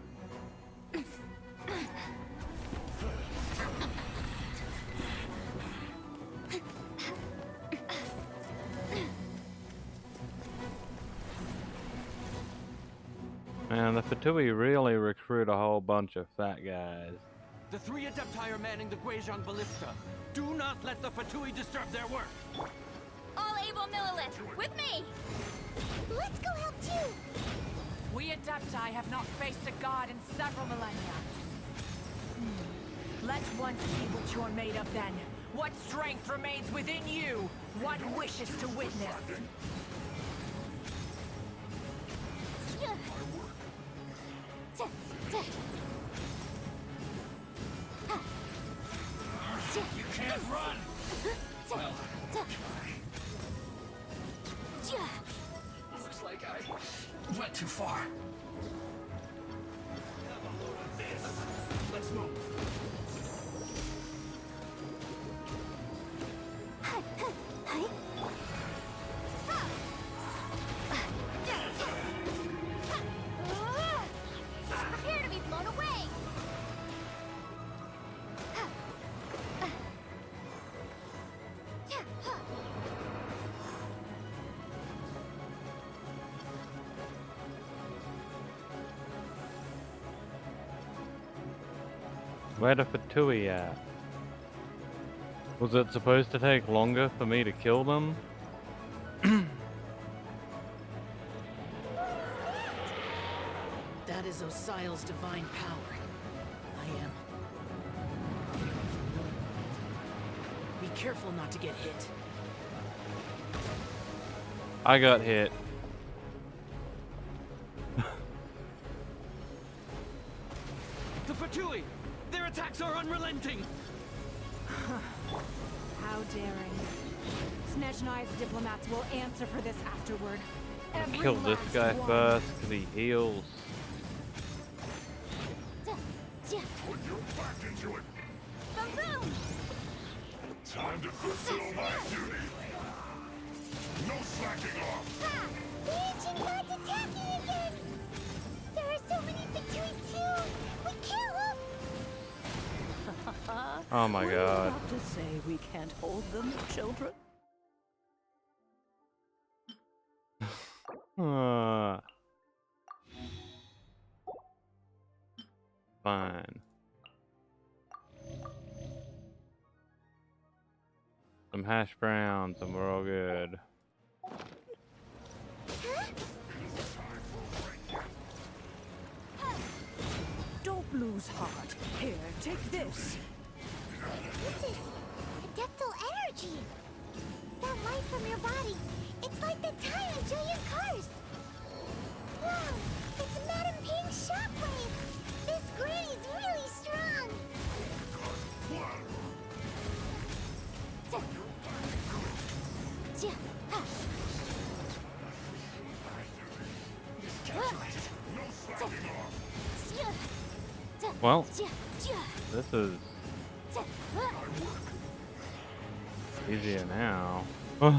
Man, the Fatui really recruit a whole bunch of fat guys. The three Adepti are manning the Guizhong Ballista. Do not let the Fatui disturb their work. All able Millilith, with me! Let's go help too! We Adepti have not faced a god in several millennia. Let one see what you're made of then. What strength remains within you? What wishes to witness? You can't run! Well, looks like I went too far. Have a load of this. Let's move. Prepare to be blown away! Where the Fatui at? Was it supposed to take longer for me to kill them? That is Osial's divine power. I am very familiar with it. Be careful not to get hit. I got hit. The Fatui! Their attacks are unrelenting! How daring. Snezhnai's diplomats will answer for this afterward. Every Kill this last guy one. first, because he heals. Put your back into it. Boom! Time to fulfill my duty. No slacking off. Ha! The ancient god's attacking again! There are so many Fatui too! We kill them! Oh my god. About to say we can't hold them, children? Fine. Some hash browns and we're all good. Don't lose heart. Here, take this. This is adeptal energy! That light from your body, it's like the time in Julian Cars! Wow! It's Madam Ping's shockwave! This granny's really strong! Well, this is easier now. With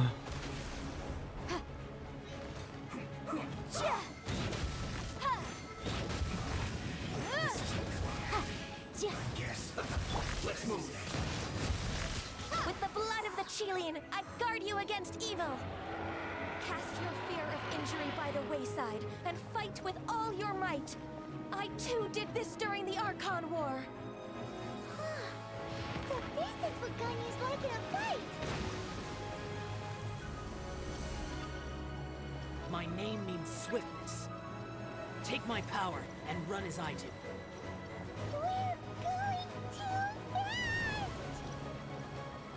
the blood of the Chilean, I guard you against evil. Cast your fear of injury by the wayside and fight with all your might. I too did this during the Archon War. So this is what Ganyu's like in a fight! My name means swiftness. Take my power and run as I do. We're going too fast!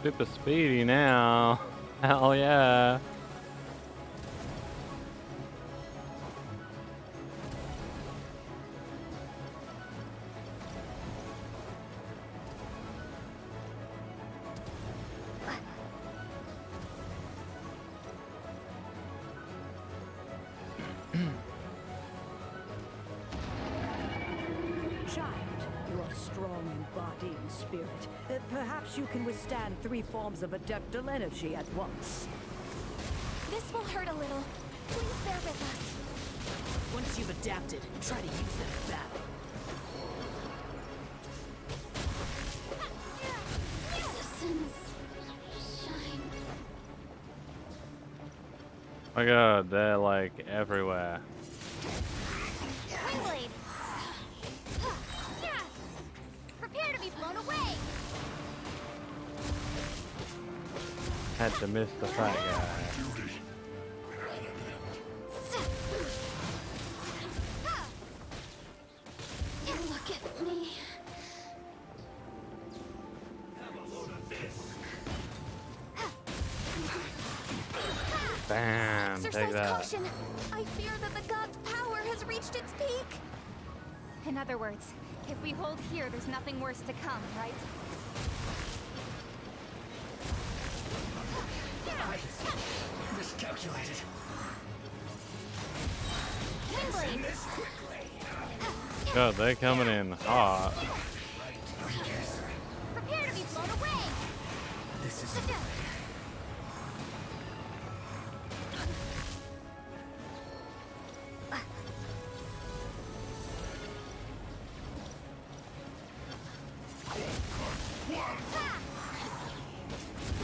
Super speedy now. Hell yeah. Child, you are strong in body and spirit. Perhaps you can withstand 3 forms of adeptal energy at once. This will hurt a little. Please bear with us. Once you've adapted, try to use them in battle. My god, they're like everywhere. Wingblade! Prepare to be blown away! Had to miss the fat guy. Look at me. Bam, take Exercise that. caution. I fear that the god's power has reached its peak. In other words, if we hold here, there's nothing worse to come, right? Miscalculated. God, they're coming in hot. Prepare to be blown away! This is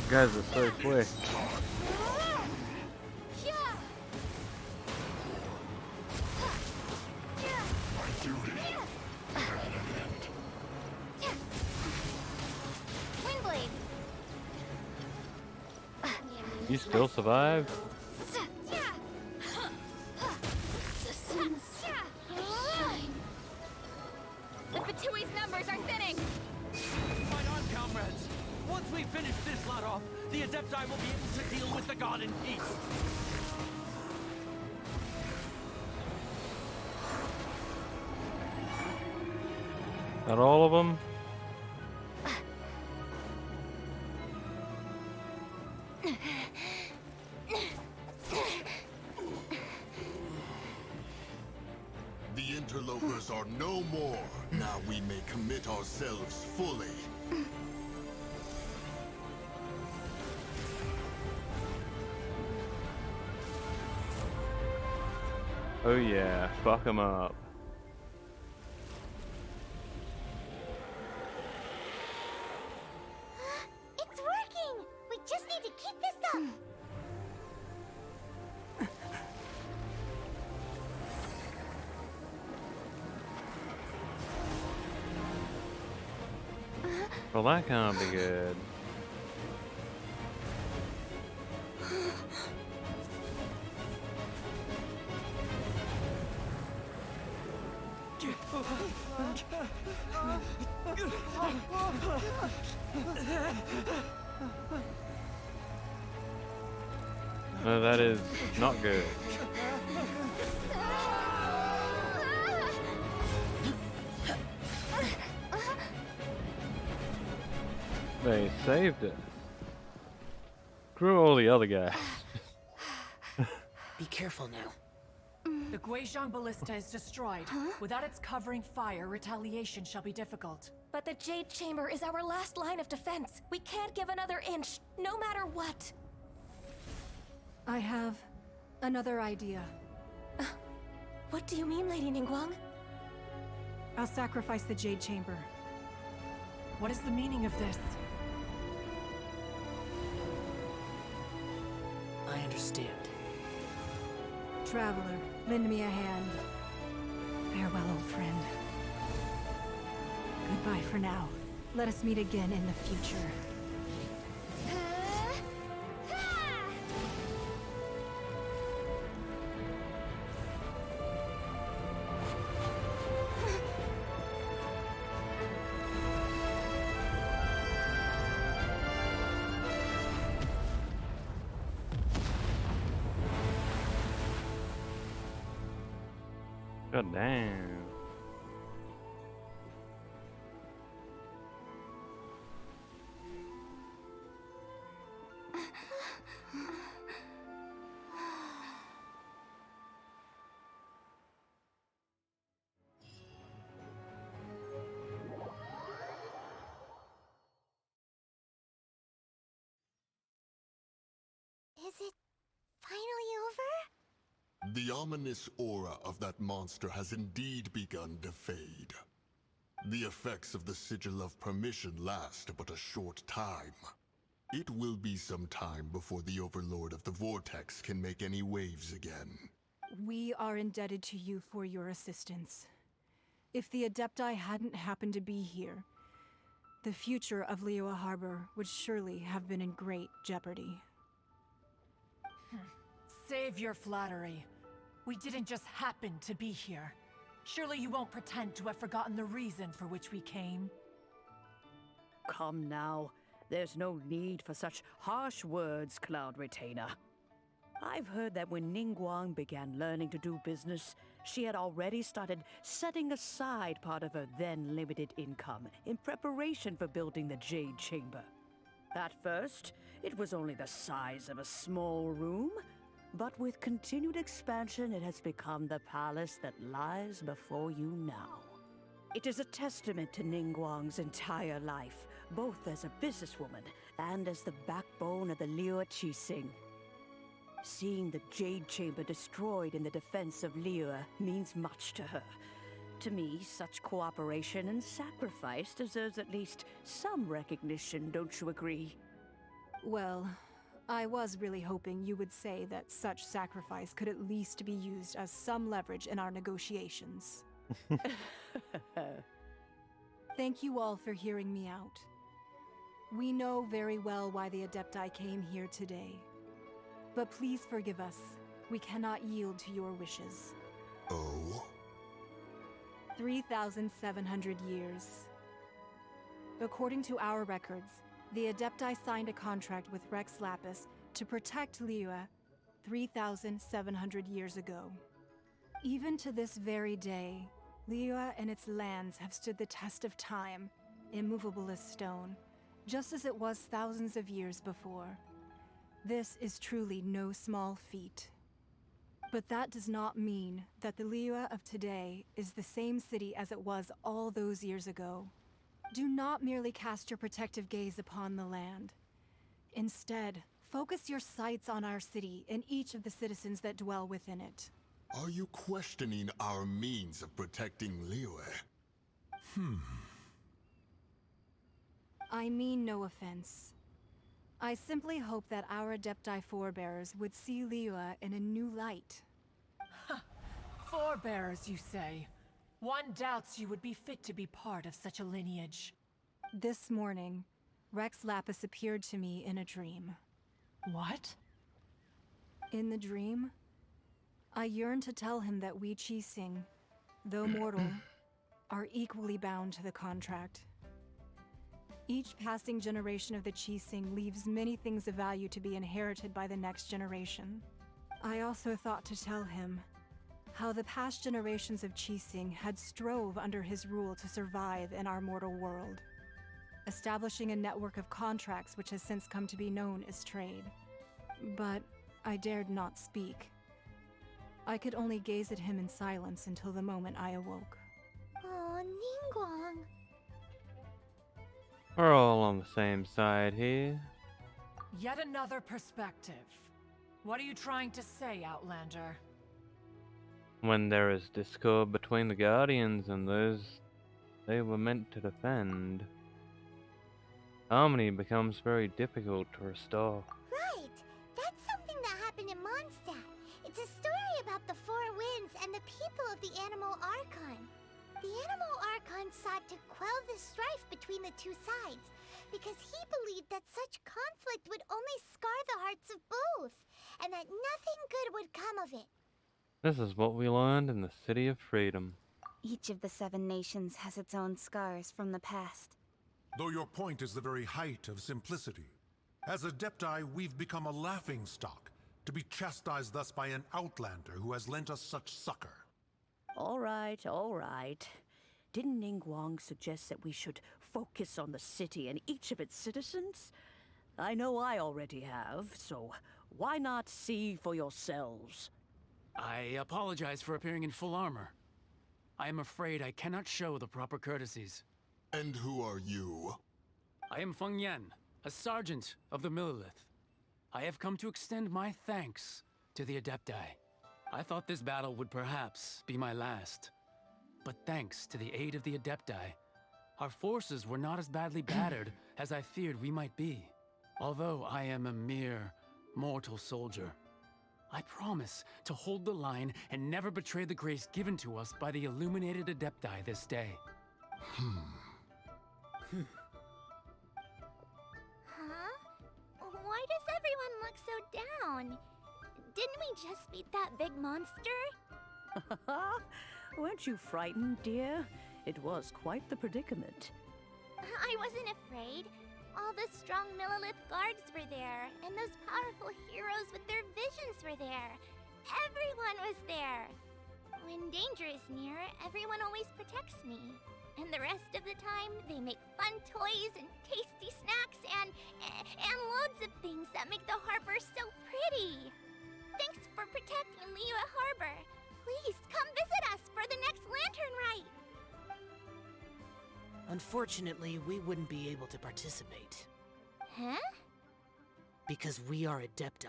You guys are so quick. You still survived? The Fatui's numbers are thinning! Fight on, comrades! Once we finish this lot off, the Adepti will be able to deal with the god in peace. Got all of them? The interlopers are no more. Now we may commit ourselves fully. Oh yeah, fuck them up. It's working! We just need to keep this up! Well, that can't be good. No, that is not good. They saved it. Screw all the other guys. Be careful now. The Guizhong Ballista is destroyed. Without its covering fire, retaliation shall be difficult. But the Jade Chamber is our last line of defense. We can't give another inch, no matter what. I have another idea. What do you mean, Lady Ningguang? I'll sacrifice the Jade Chamber. What is the meaning of this? I understand. Traveler, lend me a hand. Farewell, old friend. Goodbye for now. Let us meet again in the future. God damn. Is it finally over? The ominous aura of that monster has indeed begun to fade. The effects of the Sigil of Permission last but a short time. It will be some time before the Overlord of the Vortex can make any waves again. We are indebted to you for your assistance. If the Adepti hadn't happened to be here, the future of Liyue Harbor would surely have been in great jeopardy. Save your flattery. We didn't just happen to be here. Surely you won't pretend to have forgotten the reason for which we came. Come now. There's no need for such harsh words, Cloud Retainer. I've heard that when Ningguang began learning to do business, she had already started setting aside part of her then limited income in preparation for building the Jade Chamber. At first, it was only the size of a small room, but with continued expansion, it has become the palace that lies before you now. It is a testament to Ningguang's entire life, both as a businesswoman and as the backbone of the Liyue Qixing. Seeing the Jade Chamber destroyed in the defense of Liyue means much to her. To me, such cooperation and sacrifice deserves at least some recognition, don't you agree? Well, I was really hoping you would say that such sacrifice could at least be used as some leverage in our negotiations. Thank you all for hearing me out. We know very well why the Adepti came here today. But please forgive us. We cannot yield to your wishes. Oh? 3,700 years. According to our records, the Adepti signed a contract with Rex Lapis to protect Liyue 3,700 years ago. Even to this very day, Liyue and its lands have stood the test of time, immovable as stone, just as it was thousands of years before. This is truly no small feat. But that does not mean that the Liyue of today is the same city as it was all those years ago. Do not merely cast your protective gaze upon the land. Instead, focus your sights on our city and each of the citizens that dwell within it. Are you questioning our means of protecting Liyue? I mean no offense. I simply hope that our Adepti forebears would see Liyue in a new light. Forebearers, you say? One doubts you would be fit to be part of such a lineage. This morning, Rex Lapis appeared to me in a dream. What? In the dream, I yearned to tell him that we Qixing, though mortal, are equally bound to the contract. Each passing generation of the Qixing leaves many things of value to be inherited by the next generation. I also thought to tell him how the past generations of Qixing had strove under his rule to survive in our mortal world, establishing a network of contracts which has since come to be known as trade. But I dared not speak. I could only gaze at him in silence until the moment I awoke. Oh, Ningguang. We're all on the same side here. Yet another perspective. What are you trying to say, Outlander? When there is discord between the Guardians and those they were meant to defend, harmony becomes very difficult to restore. Right! That's something that happened in Mondstadt. It's a story about the Four Winds and the people of the Animal Archon. The Animal Archon sought to quell the strife between the two sides, because he believed that such conflict would only scar the hearts of both, and that nothing good would come of it. This is what we learned in the City of Freedom. Each of the 7 nations has its own scars from the past. Though your point is the very height of simplicity. As Adepti, we've become a laughingstock, to be chastised thus by an outlander who has lent us such succor. All right, all right. Didn't Ningguang suggest that we should focus on the city and each of its citizens? I know I already have, so why not see for yourselves? I apologize for appearing in full armor. I am afraid I cannot show the proper courtesies. And who are you? I am Feng Yan, a sergeant of the Millelith. I have come to extend my thanks to the Adepti. I thought this battle would perhaps be my last. But thanks to the aid of the Adepti, our forces were not as badly battered as I feared we might be. Although I am a mere mortal soldier, I promise to hold the line and never betray the grace given to us by the illuminated Adepti this day. Huh? Why does everyone look so down? Didn't we just beat that big monster? Weren't you frightened, dear? It was quite the predicament. I wasn't afraid. All the strong Millelith guards were there, and those powerful heroes with their visions were there. Everyone was there. When danger is near, everyone always protects me. And the rest of the time, they make fun toys and tasty snacks and loads of things that make the harbor so pretty. Thanks for protecting Liyue Harbor. Please come visit us for the next lantern rite. Unfortunately, we wouldn't be able to participate. Huh? Because we are Adepti.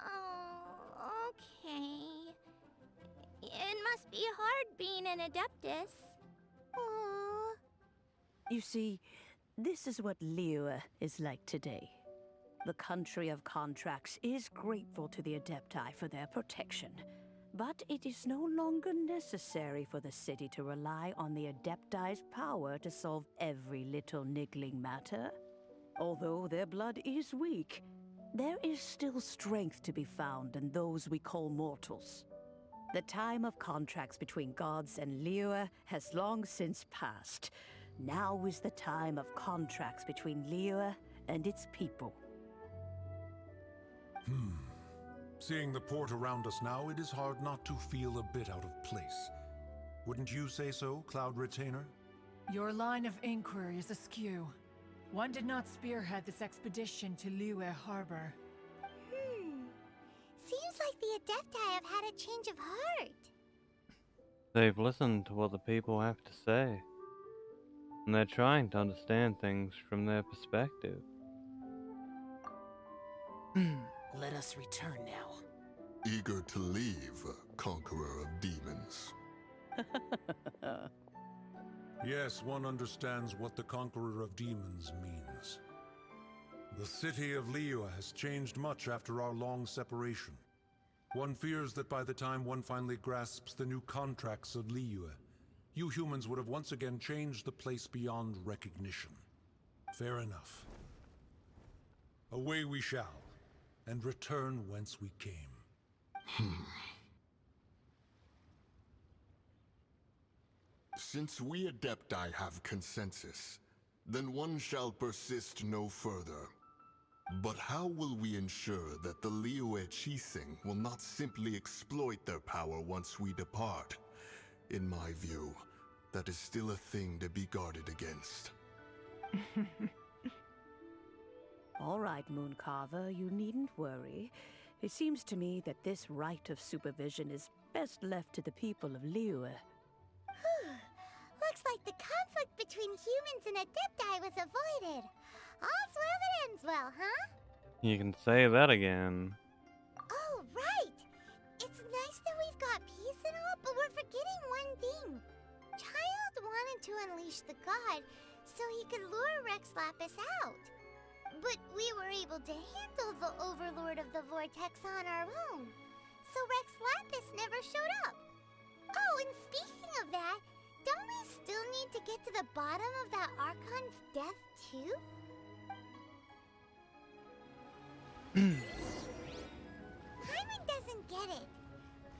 Oh, okay. It must be hard being an Adeptus. Aww. You see, this is what Liyue is like today. The country of contracts is grateful to the Adepti for their protection, but it is no longer necessary for the city to rely on the Adepti's power to solve every little niggling matter. Although their blood is weak, There is still strength to be found in those we call mortals. The time of contracts between gods and Liyue has long since passed. Now is the time of contracts between Liyue and its people. Seeing the port around us now, it is hard not to feel a bit out of place. Wouldn't you say so, Cloud Retainer? Your line of inquiry is askew. One did not spearhead this expedition to Liyue Harbor. Seems like the Adepti have had a change of heart. They've listened to what the people have to say, and they're trying to understand things from their perspective. Let us return now. Eager to leave, Conqueror of Demons. Yes, one understands what the Conqueror of Demons means. The city of Liyue has changed much after our long separation. One fears that by the time one finally grasps the new contracts of Liyue, you humans would have once again changed the place beyond recognition. Fair enough. Away we shall, and return whence we came. Since we Adepti have consensus, then one shall persist no further. But how will we ensure that the Liyue Qixing will not simply exploit their power once we depart? In my view, that is still a thing to be guarded against. All right, Mooncarver, you needn't worry. It seems to me that this right of supervision is best left to the people of Liyue. Looks like the conflict between humans and Adepti was avoided. All's well that ends well, huh? You can say that again. Oh, right! It's nice that we've got peace and all, but we're forgetting one thing. Child wanted to unleash the god so he could lure Rex Lapis out. But we were able to handle the Overlord of the Vortex on our own. So Rex Lapis never showed up. Oh, and speaking of that, don't we still need to get to the bottom of that Archon's death, too? Hyman doesn't get it.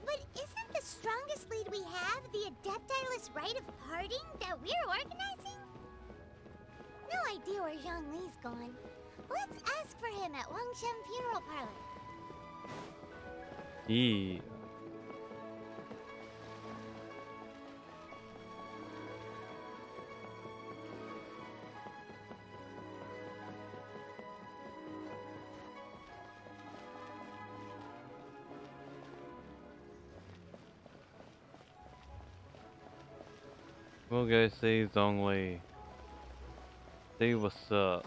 But isn't the strongest lead we have the Adeptiless rite of parting that we're organizing? No idea where Zhongli's gone. Let's ask for him at Wangshen Funeral Parlor. Yeah. We'll go see Zhongli. See what's up.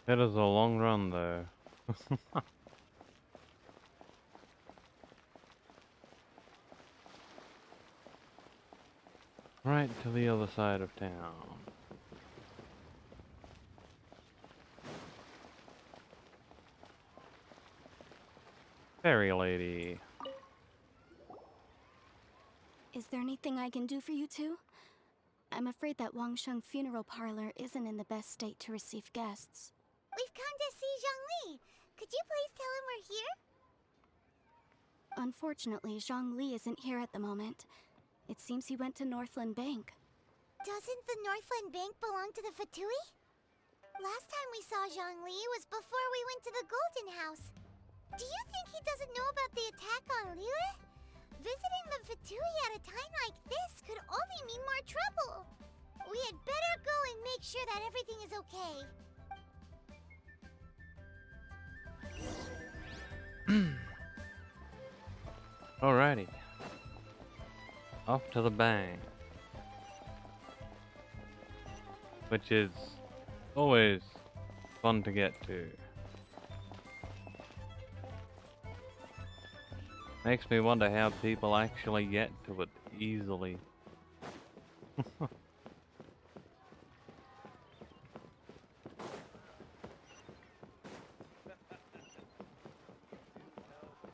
It is a long run though. Right to the other side of town. Fairy lady. Is there anything I can do for you two? I'm afraid that Wangsheng Funeral Parlor isn't in the best state to receive guests. We've come to see Zhongli. Could you please tell him we're here? Unfortunately, Zhongli isn't here at the moment. It seems he went to Northland Bank. Doesn't the Northland Bank belong to the Fatui? Last time we saw Zhongli was before we went to the Golden House. Do you think he doesn't know about the attack on Liyue? Visiting the Fatui at a time like this could only mean more trouble. We had better go and make sure that everything is okay. Alrighty. Off to the bank. Which is always fun to get to. Makes me wonder how people actually get to it easily.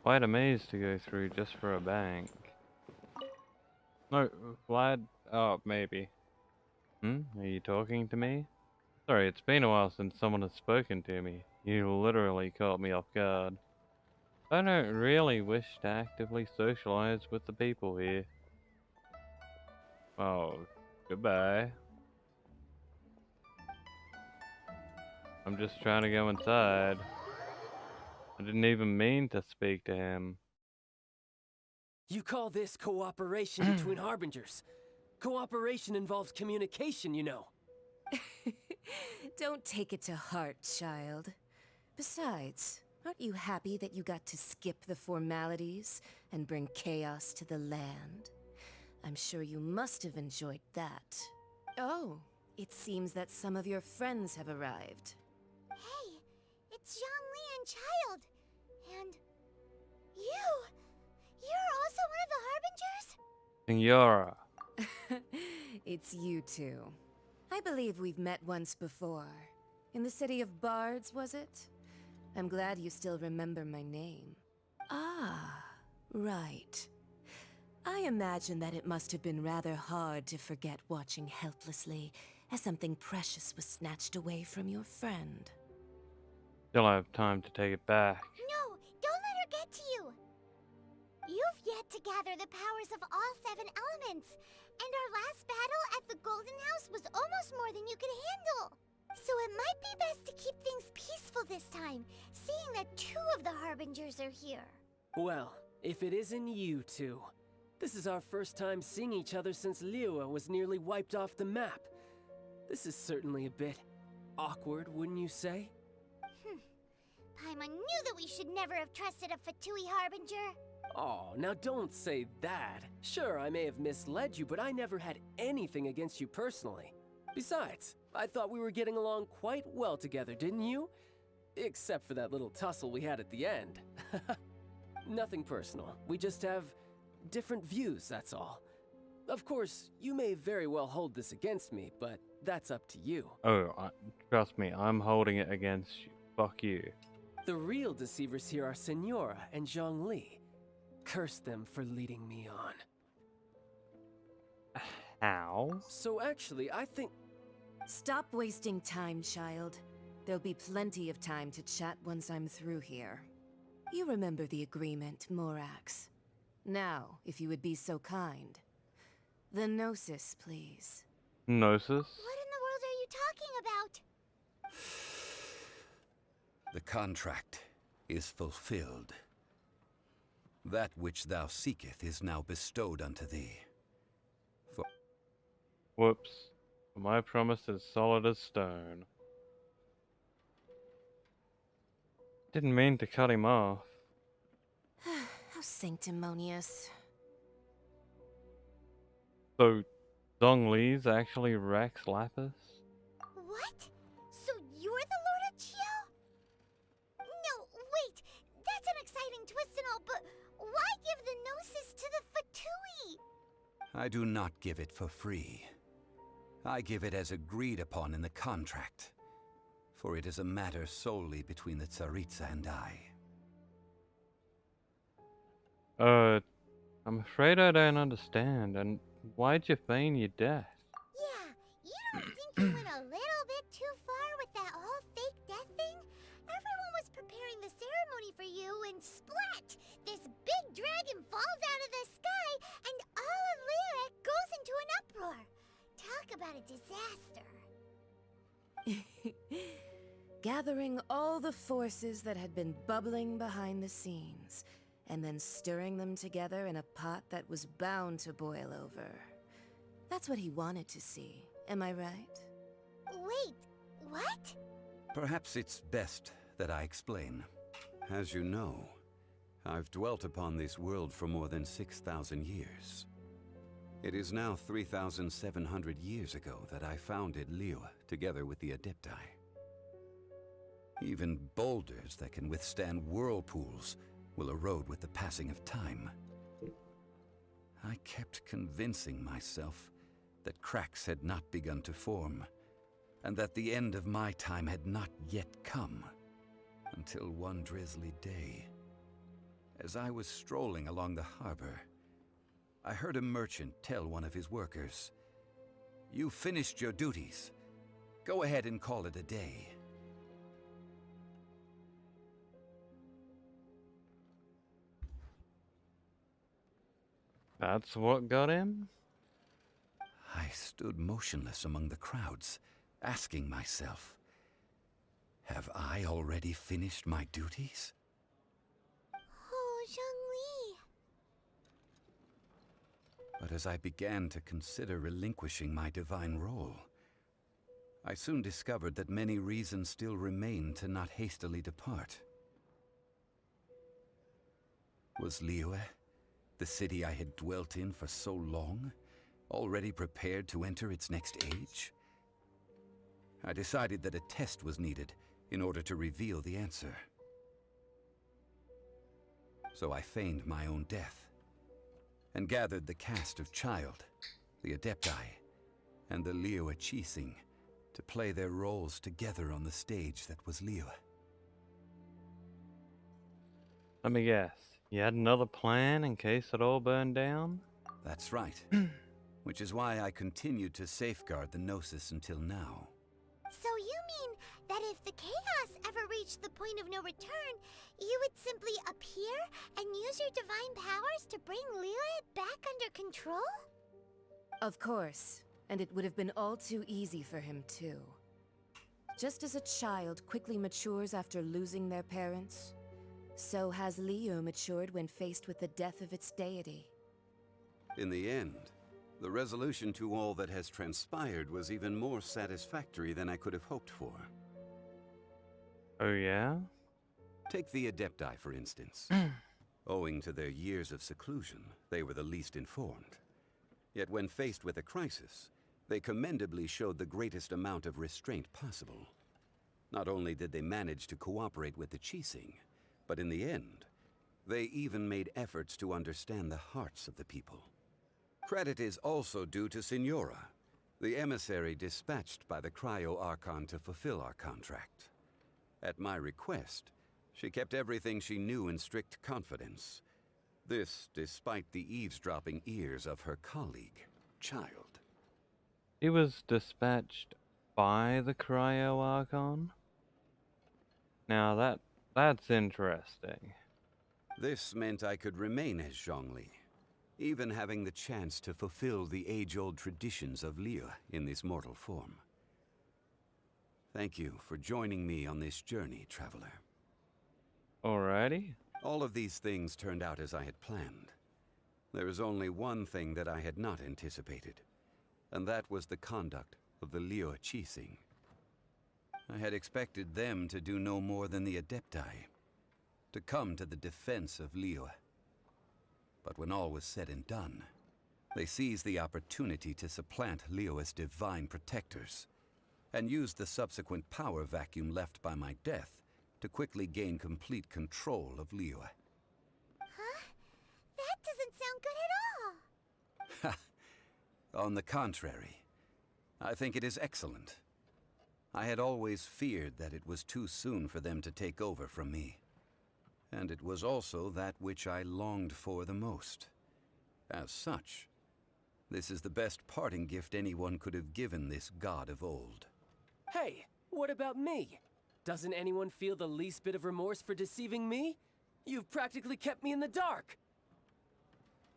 Quite a maze to go through just for a bank. No, Vlad? Oh, maybe. Are you talking to me? Sorry, it's been a while since someone has spoken to me. You literally caught me off guard. I don't really wish to actively socialize with the people here. Oh, goodbye. I'm just trying to go inside. I didn't even mean to speak to him. You call this cooperation between harbingers? Cooperation involves communication, you know. Don't take it to heart, child. Besides, aren't you happy that you got to skip the formalities and bring chaos to the land? I'm sure you must have enjoyed that. Oh, it seems that some of your friends have arrived. Hey, it's Zhongli and Child. And you! You're also one of the Harbingers? Senora. It's you two. I believe we've met once before. In the city of Bards, was it? I'm glad you still remember my name. Ah, right. I imagine that it must have been rather hard to forget watching helplessly as something precious was snatched away from your friend. Still have time to take it back. No, don't let her get to you! You've yet to gather the powers of all 7 elements, and our last battle at the Golden House was almost more than you could handle. So it might be best to keep things peaceful this time, seeing that 2 of the Harbingers are here. Well, if it isn't you two. This is our first time seeing each other since Liyue was nearly wiped off the map. This is certainly a bit awkward, wouldn't you say? Paimon knew that we should never have trusted a Fatui Harbinger. Oh, now don't say that. Sure, I may have misled you, but I never had anything against you personally. Besides, I thought we were getting along quite well together, didn't you? Except for that little tussle we had at the end. Nothing personal. We just have different views, that's all. Of course, you may very well hold this against me, but that's up to you. Oh, trust me, I'm holding it against you. Fuck you. The real deceivers here are Senora and Zhongli. Curse them for leading me on. How? So actually, I think... Stop wasting time, child. There'll be plenty of time to chat once I'm through here. You remember the agreement, Morax. Now, if you would be so kind. The Gnosis, please. Gnosis? What in the world are you talking about? The contract is fulfilled. That which thou seeketh is now bestowed unto thee. Whoops. My promise is solid as stone. Didn't mean to cut him off. How sanctimonious. So, Zhongli's actually Rex Lapis? What? So you're the Lord of Chiao? No, wait! That's an exciting twist and all, but why give the Gnosis to the Fatui? I do not give it for free. I give it as agreed upon in the contract, for it is a matter solely between the Tsaritsa and I. I'm afraid I don't understand, and why'd you feign your death? Yeah, you don't think you went a little bit too far with that whole fake death thing? Everyone was preparing the ceremony for you, and splat! This big dragon falls out of the sky, and all of Liyue goes into an uproar. Talk about a disaster. Gathering all the forces that had been bubbling behind the scenes, and then stirring them together in a pot that was bound to boil over. That's what he wanted to see, am I right? Wait, what? Perhaps it's best that I explain. As you know, I've dwelt upon this world for more than 6,000 years. It is now 3,700 years ago that I founded Liyue together with the Adepti. Even boulders that can withstand whirlpools will erode with the passing of time. I kept convincing myself that cracks had not begun to form, and that the end of my time had not yet come, until one drizzly day, As I was strolling along the harbor, I heard a merchant tell one of his workers, "You finished your duties. Go ahead and call it a day." That's what got him? I stood motionless among the crowds, asking myself, have I already finished my duties? Oh, Zhongli. But as I began to consider relinquishing my divine role, I soon discovered that many reasons still remained to not hastily depart. Was Liyue, the city I had dwelt in for so long, already prepared to enter its next age? I decided that a test was needed in order to reveal the answer. So I feigned my own death, and gathered the cast of Child, the Adepti, and the Liyue Qixing to play their roles together on the stage that was Liyue. Let me guess. You had another plan in case it all burned down? That's right. Which is why I continued to safeguard the Gnosis until now. So you mean that if the chaos ever reached the point of no return, you would simply appear and use your divine powers to bring Liyue back under control? Of course, and it would have been all too easy for him too. Just as a child quickly matures after losing their parents, so has Liyue matured when faced with the death of its deity. In the end, the resolution to all that has transpired was even more satisfactory than I could have hoped for. Oh yeah? Take the Adepti, for instance. Owing to their years of seclusion, they were the least informed. Yet when faced with a crisis, they commendably showed the greatest amount of restraint possible. Not only did they manage to cooperate with the Qixing, but in the end, they even made efforts to understand the hearts of the people. Credit is also due to Signora, the emissary dispatched by the Cryo Archon to fulfill our contract. At my request, she kept everything she knew in strict confidence. This despite the eavesdropping ears of her colleague, Child. He was dispatched by the Cryo Archon? Now that's interesting. This meant I could remain as Zhongli, even having the chance to fulfill the age-old traditions of Liyue in this mortal form. Thank you for joining me on this journey, Traveler. Alrighty. All of these things turned out as I had planned. There is only one thing that I had not anticipated, and that was the conduct of the Liyue Qixing. I had expected them to do no more than the Adepti, to come to the defense of Liyue. But when all was said and done, they seized the opportunity to supplant Liyue's divine protectors, and used the subsequent power vacuum left by my death to quickly gain complete control of Liyue. Huh? That doesn't sound good at all. On the contrary, I think it is excellent. I had always feared that it was too soon for them to take over from me. And it was also that which I longed for the most. As such, this is the best parting gift anyone could have given this god of old. Hey, what about me? Doesn't anyone feel the least bit of remorse for deceiving me? You've practically kept me in the dark.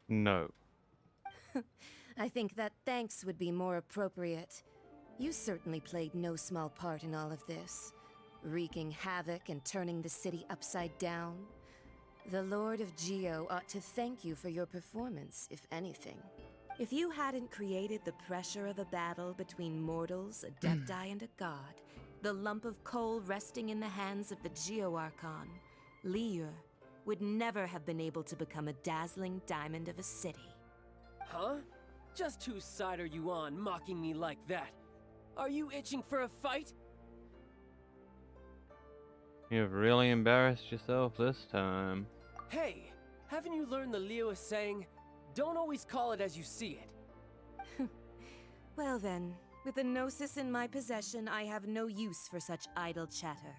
No. I think that thanks would be more appropriate. You certainly played no small part in all of this, wreaking havoc and turning the city upside down. The Lord of Geo ought to thank you for your performance, if anything. If you hadn't created the pressure of a battle between mortals, Adepti, and a god, the lump of coal resting in the hands of the Geo Archon, Liyue would never have been able to become a dazzling diamond of a city. Huh? Just whose side are you on, mocking me like that? Are you itching for a fight? You've really embarrassed yourself this time. Hey, haven't you learned the Liyue saying, don't always call it as you see it? Well then, with the Gnosis in my possession, I have no use for such idle chatter.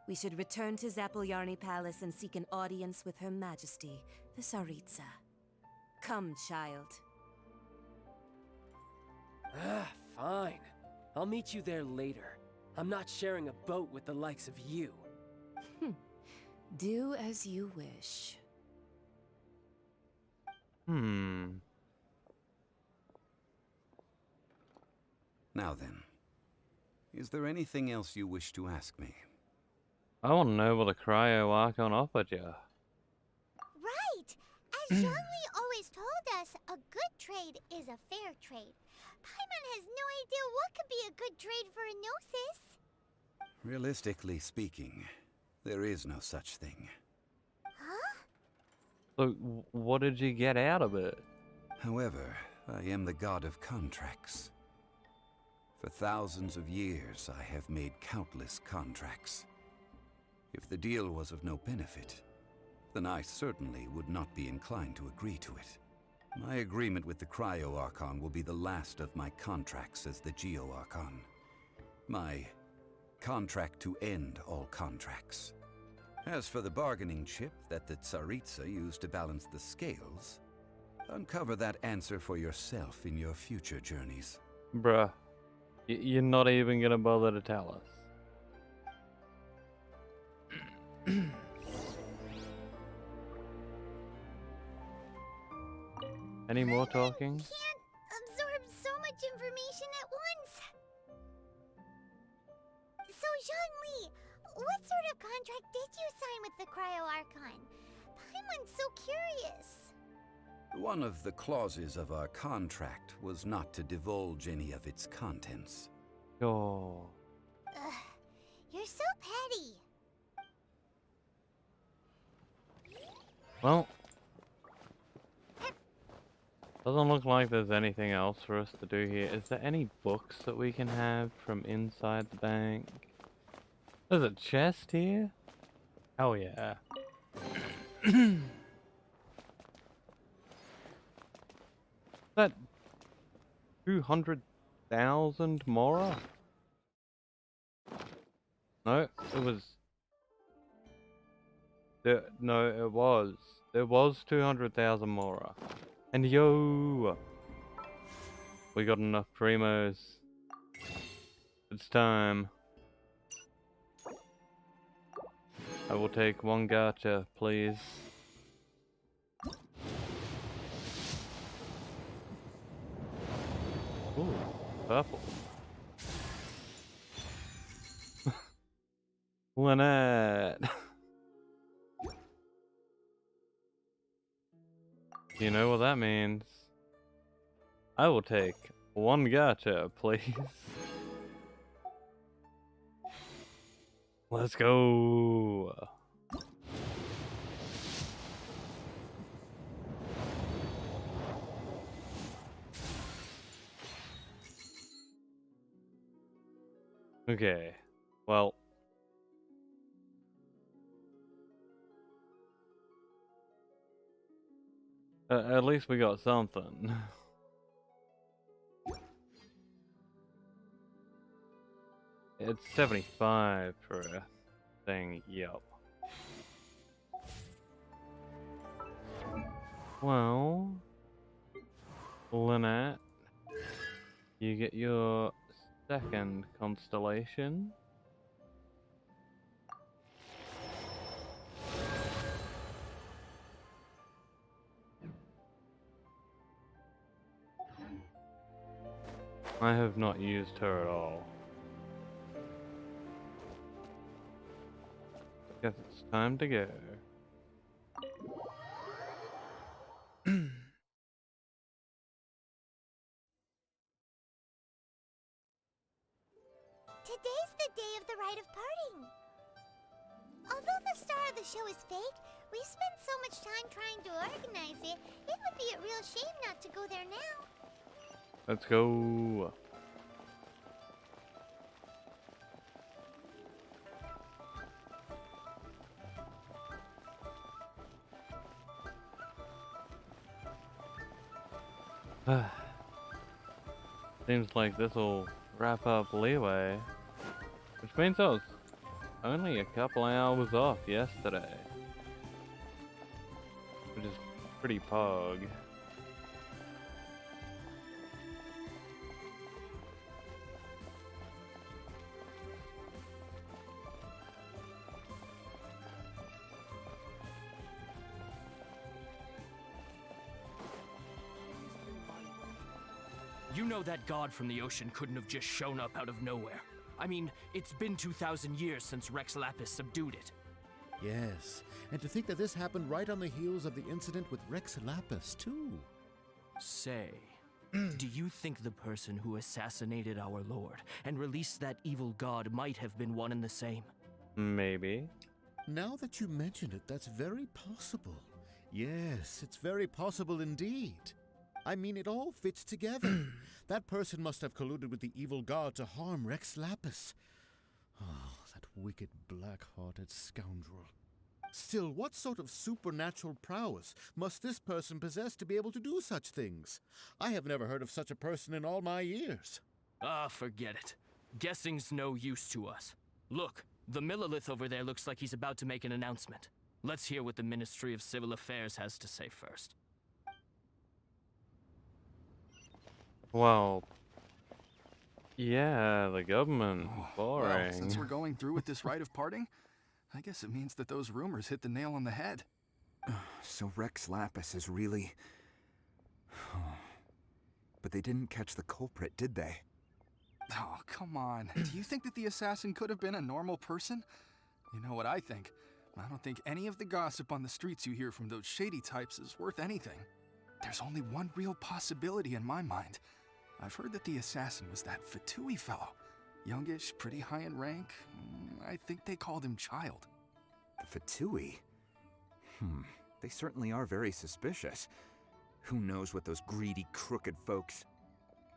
We should return to Zapolyarny Palace and seek an audience with Her Majesty, the Tsaritsa. Come, child. Ah, fine. I'll meet you there later. I'm not sharing a boat with the likes of you. Do as you wish. Now then, is there anything else you wish to ask me? I want to know what the Cryo Archon offered you. Right! As Zhongli always told us, a good trade is a fair trade. Paimon has no idea what could be a good trade for a Gnosis. Realistically speaking, there is no such thing. Huh? So, what did you get out of it? However, I am the god of contracts. For thousands of years, I have made countless contracts. If the deal was of no benefit, then I certainly would not be inclined to agree to it. My agreement with the Cryo Archon will be the last of my contracts as the Geo Archon. My contract to end all contracts. As for the bargaining chip that the Tsaritsa used to balance the scales, uncover that answer for yourself in your future journeys. Bruh, you're not even gonna bother to tell us. Any more talking? Can't absorb so much information at once. So, Zhongli, what sort of contract did you sign with the Cryo Archon? Paimon's so curious. One of the clauses of our contract was not to divulge any of its contents. Oh. Ugh, you're so petty. Well, doesn't look like there's anything else for us to do here. Is there any books that we can have from inside the bank? There's a chest here? Oh yeah. That 200,000 Mora? No, it was. No, it was. There was 200,000 Mora. And yo! We got enough primos. It's time. I will take one gacha, please. Ooh, purple. Lynette! You know what that means. I will take one gacha, please. Let's go! Okay, well. At least we got something. It's 75 for a thing, yup. Well, Lynette, you get your second constellation. I have not used her at all. Guess it's time to go. Today's the day of the rite of parting. Although the star of the show is fake, we spent so much time trying to organize it, it would be a real shame not to go there now. Let's go. Seems like this will wrap up Liyue, which means us only a couple hours off yesterday, which is pretty pog. You know that god from the ocean couldn't have just shown up out of nowhere. I mean, it's been 2,000 years since Rex Lapis subdued it. Yes, and to think that this happened right on the heels of the incident with Rex Lapis, too. Say, do you think the person who assassinated our lord and released that evil god might have been one and the same? Maybe. Now that you mention it, that's very possible. Yes, it's very possible indeed. I mean, it all fits together. That person must have colluded with the evil god to harm Rex Lapis. Oh, that wicked, black-hearted scoundrel. Still, what sort of supernatural prowess must this person possess to be able to do such things? I have never heard of such a person in all my years. Ah, forget it. Guessing's no use to us. Look, the Millilith over there looks like he's about to make an announcement. Let's hear what the Ministry of Civil Affairs has to say first. Well, yeah, the government. Boring. Well, since we're going through with this rite of parting, I guess it means that those rumors hit the nail on the head. So Rex Lapis is really... But they didn't catch the culprit, did they? Oh, come on. Do you think that the assassin could have been a normal person? You know what I think. I don't think any of the gossip on the streets you hear from those shady types is worth anything. There's only one real possibility in my mind. I've heard that the assassin was that Fatui fellow. Youngish, pretty high in rank. I think they called him Child. The Fatui? They certainly are very suspicious. Who knows what those greedy, crooked folks...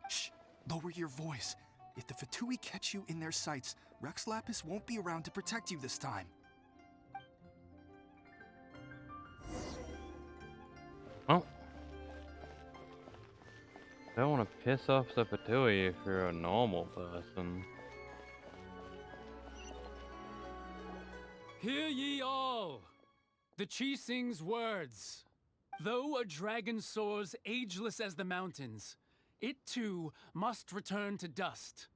Shh! Lower your voice. If the Fatui catch you in their sights, Rex Lapis won't be around to protect you this time. Oh. Don't want to piss off the Fatui if you're a normal person. Hear ye all! The Chi-Sing's words. Though a dragon soars ageless as the mountains, it too must return to dust.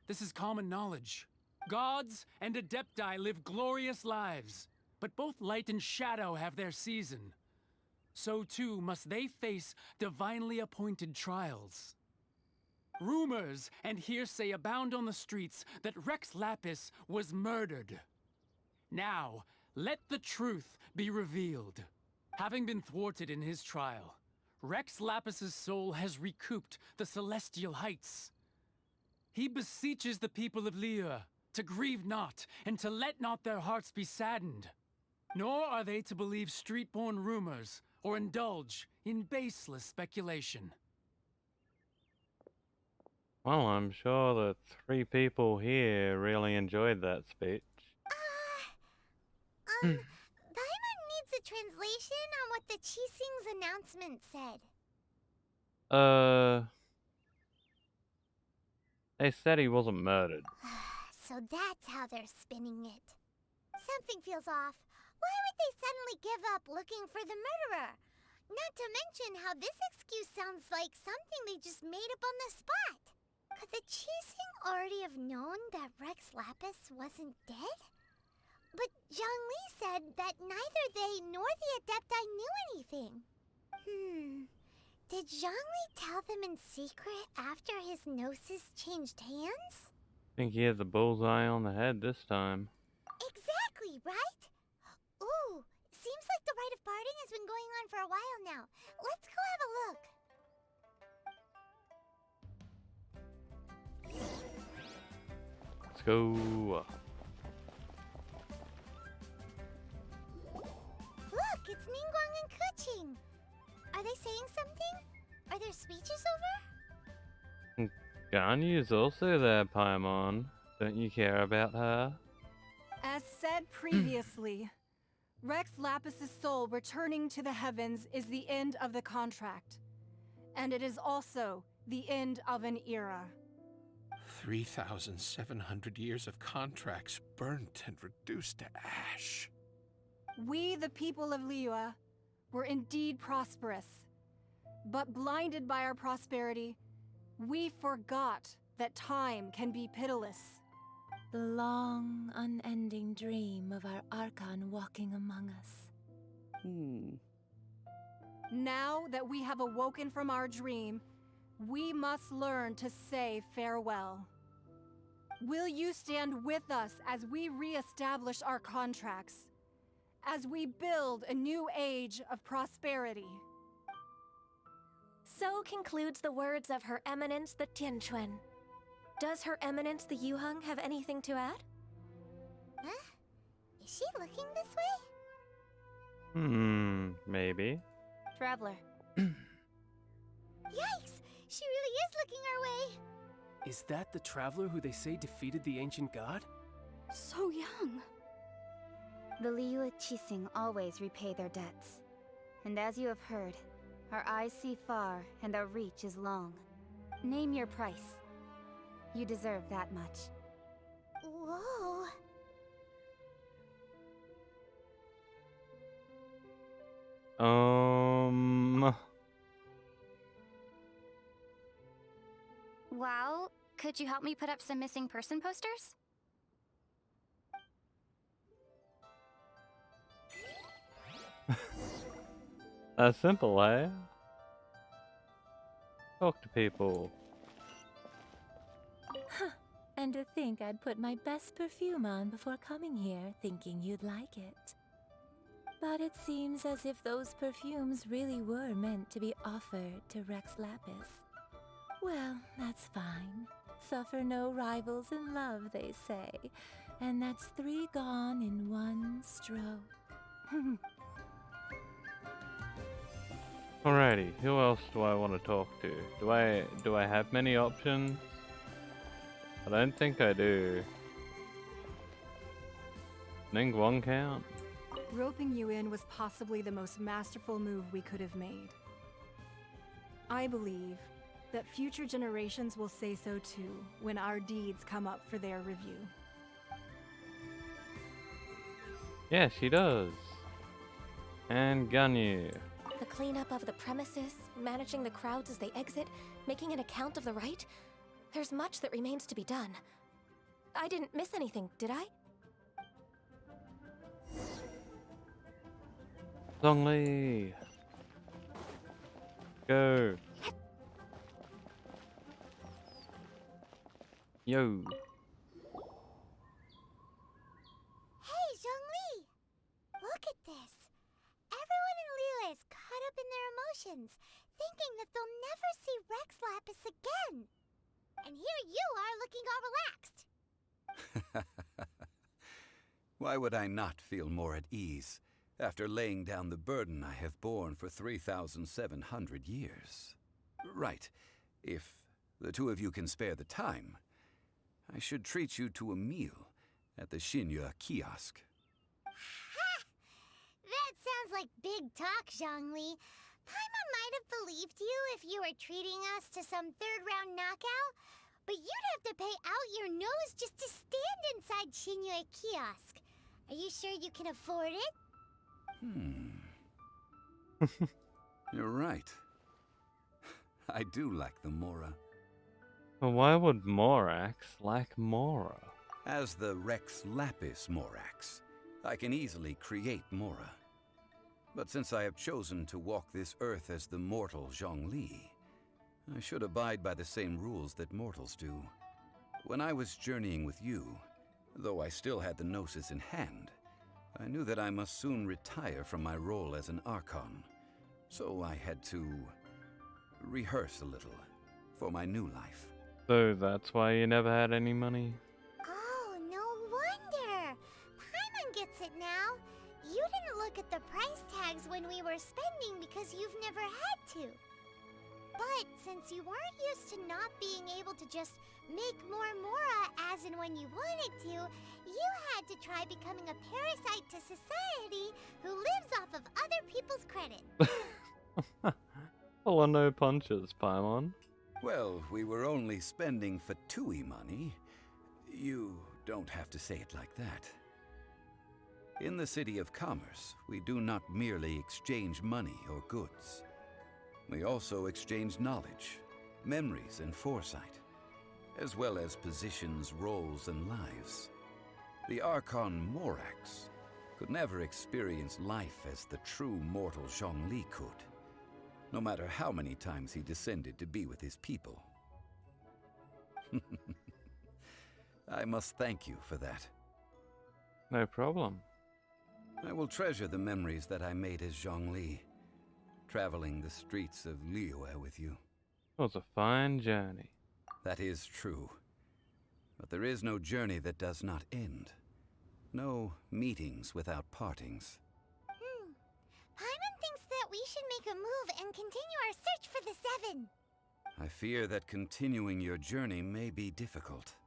This is common knowledge. Gods and Adepti live glorious lives, but both light and shadow have their season. So too must they face divinely appointed trials. Rumors and hearsay abound on the streets that Rex Lapis was murdered. Now, let the truth be revealed. Having been thwarted in his trial, Rex Lapis's soul has recouped the celestial heights. He beseeches the people of Liyue to grieve not and to let not their hearts be saddened. Nor are they to believe street-born rumors or indulge in baseless speculation. Well, I'm sure the 3 people here really enjoyed that speech. Paimon needs a translation on what the Chi-Sing's announcement said. They said he wasn't murdered. So that's how they're spinning it. Something feels off. Why would they suddenly give up looking for the murderer? Not to mention how this excuse sounds like something they just made up on the spot. Could the Chi-Sing already have known that Rex Lapis wasn't dead? But Zhongli said that neither they nor the Adepti knew anything. Did Zhongli tell them in secret after his gnosis changed hands? Think he has a bullseye on the head this time. Exactly, right? Ooh, seems like the rite of parting has been going on for a while now. Let's go have a look. Let's go. Look, it's Ningguang and Keqing. Are they saying something? Are their speeches over? Ganyu's also there, Paimon. Don't you care about her? As said previously, Rex Lapis's soul returning to the heavens is the end of the contract. And it is also the end of an era. 3,700 years of contracts burnt and reduced to ash. We, the people of Liyue, were indeed prosperous. But blinded by our prosperity, we forgot that time can be pitiless. The long, unending dream of our Archon walking among us. Now that we have awoken from our dream, we must learn to say farewell. Will you stand with us as we re-establish our contracts? As we build a new age of prosperity? So concludes the words of Her Eminence the Tianquan. Does Her Eminence the Yuheng have anything to add? Huh? Is she looking this way? Maybe. Traveler. Yikes! She really is looking our way! Is that the traveler who they say defeated the ancient god? So young. The Liyue Qixing always repay their debts. And as you have heard, our eyes see far and our reach is long. Name your price. You deserve that much. Whoa. Well, could you help me put up some missing person posters? That's simple, eh? Talk to people. And to think I'd put my best perfume on before coming here, thinking you'd like it. But it seems as if those perfumes really were meant to be offered to Rex Lapis. Well, that's fine. Suffer no rivals in love, they say. And that's 3 gone in 1 stroke. Alrighty, who else do I want to talk to? Do I have many options? I don't think I do. Ningguang count? Roping you in was possibly the most masterful move we could have made. I believe that future generations will say so too when our deeds come up for their review. Yeah, she does. And Ganyu. The cleanup of the premises, managing the crowds as they exit, making an account of the rite. There's much that remains to be done. I didn't miss anything, did I? Zhongli. Go. Yo. Hey, Zhongli! Look at this. Everyone in Liyue is caught up in their emotions, thinking that they'll never see Rex Lapis again. And here you are looking all relaxed. Why would I not feel more at ease after laying down the burden I have borne for 3,700 years? Right. If the two of you can spare the time, I should treat you to a meal at the Liyue kiosk. Ha! That sounds like big talk, Zhongli. Paimon might have believed you if you were treating us to some third-round knockout, but you'd have to pay out your nose just to stand inside Liyue kiosk. Are you sure you can afford it? You're right. I do like the Mora. Well, why would Morax like Mora? As the Rex Lapis Morax, I can easily create Mora. But since I have chosen to walk this earth as the mortal Zhongli, I should abide by the same rules that mortals do. When I was journeying with you, though I still had the Gnosis in hand, I knew that I must soon retire from my role as an Archon. So I had to rehearse a little for my new life. So that's why you never had any money? Oh, no wonder. Paimon gets it now. You didn't look at the price tags when we were spending because you've never had to. But since you weren't used to not being able to just make more Mora as and when you wanted to, you had to try becoming a parasite to society who lives off of other people's credit. Well, no punches, Paimon. Well, we were only spending Fatui money. You don't have to say it like that. In the City of Commerce, we do not merely exchange money or goods. We also exchange knowledge, memories, and foresight, as well as positions, roles, and lives. The Archon Morax could never experience life as the true mortal Zhongli could, no matter how many times he descended to be with his people. I must thank you for that. No problem. I will treasure the memories that I made as Zhongli, traveling the streets of Liyue with you. It was a fine journey. That is true. But there is no journey that does not end. No meetings without partings. Paimon thinks that we should make a move and continue our search for the Seven. I fear that continuing your journey may be difficult.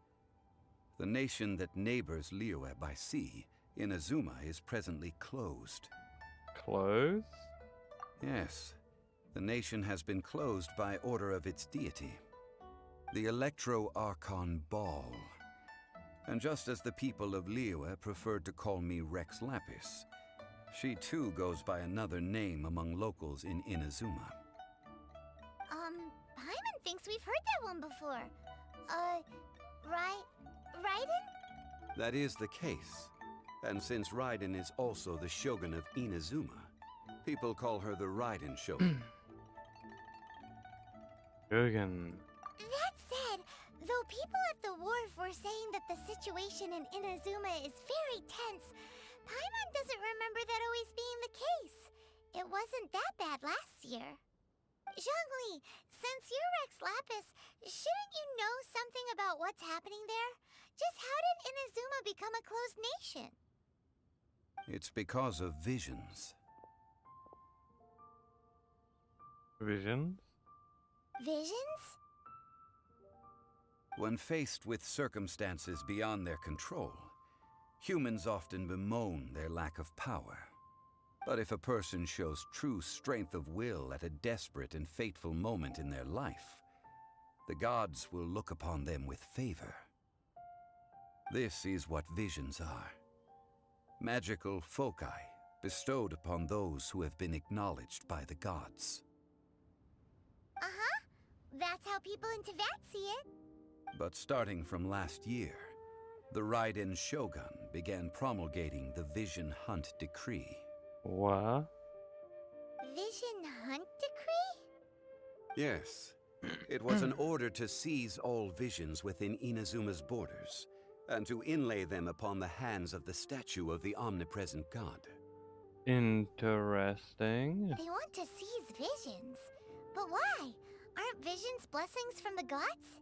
The nation that neighbors Liyue by sea, Inazuma, is presently closed. Closed? Yes. The nation has been closed by order of its deity, the Electro-Archon Ball. And just as the people of Liyue preferred to call me Rex Lapis, she too goes by another name among locals in Inazuma. Paimon thinks we've heard that one before. Raiden? That is the case. And since Raiden is also the Shogun of Inazuma, people call her the Raiden Shogun. Shogun. That said, though people at the wharf were saying that the situation in Inazuma is very tense, Paimon doesn't remember that always being the case. It wasn't that bad last year. Zhongli, since you're Rex Lapis, shouldn't you know something about what's happening there? Just how did Inazuma become a closed nation? It's because of visions. Visions? Visions? When faced with circumstances beyond their control, humans often bemoan their lack of power. But if a person shows true strength of will at a desperate and fateful moment in their life, the gods will look upon them with favor. This is what visions are. Magical foci bestowed upon those who have been acknowledged by the gods. Uh-huh. That's how people in Teyvat see it. But starting from last year, the Raiden Shogun began promulgating the Vision Hunt Decree. What? Vision Hunt Decree? Yes. It was an order to seize all visions within Inazuma's borders, and to inlay them upon the hands of the statue of the omnipresent god. Interesting. They want to seize visions. But why? Aren't visions blessings from the gods?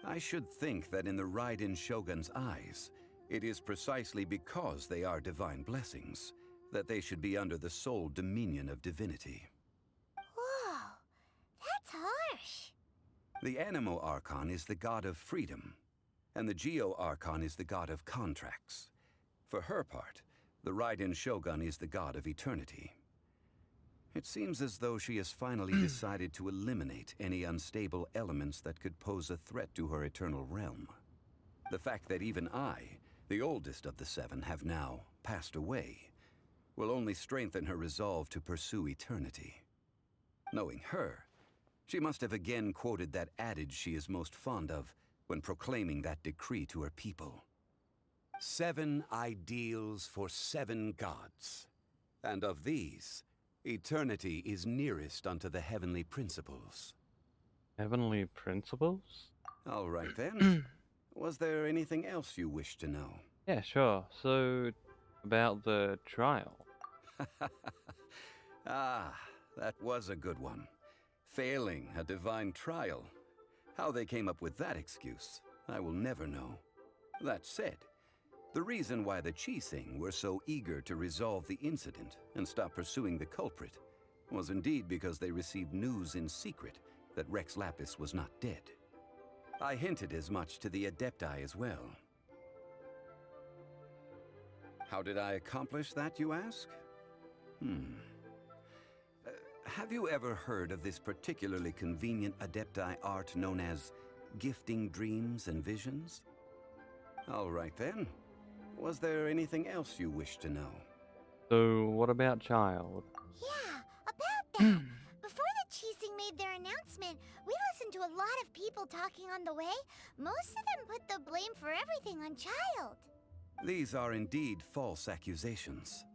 I should think that in the Raiden Shogun's eyes, it is precisely because they are divine blessings that they should be under the sole dominion of divinity. Whoa, that's harsh. The Animo Archon is the god of freedom, and the Geo Archon is the god of contracts. For her part, the Raiden Shogun is the god of eternity. It seems as though she has finally decided to eliminate any unstable elements that could pose a threat to her eternal realm. The fact that even I, the oldest of the seven, have now passed away, will only strengthen her resolve to pursue eternity. Knowing her, she must have again quoted that adage she is most fond of when proclaiming that decree to her people. 7 ideals for 7 gods, and of these, eternity is nearest unto the heavenly principles. Heavenly principles? All right then. Was there anything else you wish to know? Yeah, sure. So, about the trial. Ah, that was a good one. Failing a divine trial. How they came up with that excuse, I will never know. That said, the reason why the Qixing were so eager to resolve the incident and stop pursuing the culprit was indeed because they received news in secret that Rex Lapis was not dead. I hinted as much to the Adepti as well. How did I accomplish that, you ask? Have you ever heard of this particularly convenient Adepti art known as gifting dreams and visions? All right then. Was there anything else you wish to know? So, what about Child? Yeah, about that. Before the Cheesing made their announcement, we listened to a lot of people talking on the way. Most of them put the blame for everything on Child. These are indeed false accusations.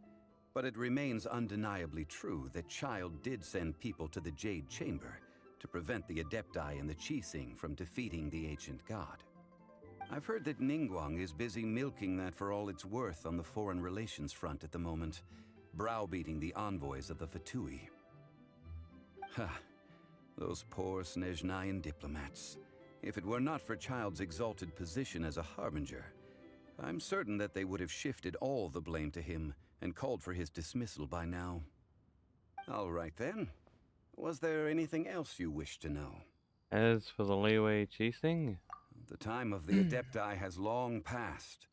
But it remains undeniably true that Child did send people to the Jade Chamber to prevent the Adepti and the Cheesing from defeating the ancient god. I've heard that Ningguang is busy milking that for all it's worth on the foreign relations front at the moment, browbeating the envoys of the Fatui. Ha! Those poor Snezhnayan diplomats. If it were not for Child's exalted position as a harbinger, I'm certain that they would have shifted all the blame to him and called for his dismissal by now. All right then. Was there anything else you wish to know? As for the Liyue Cheesing? The time of the Adepti has long passed.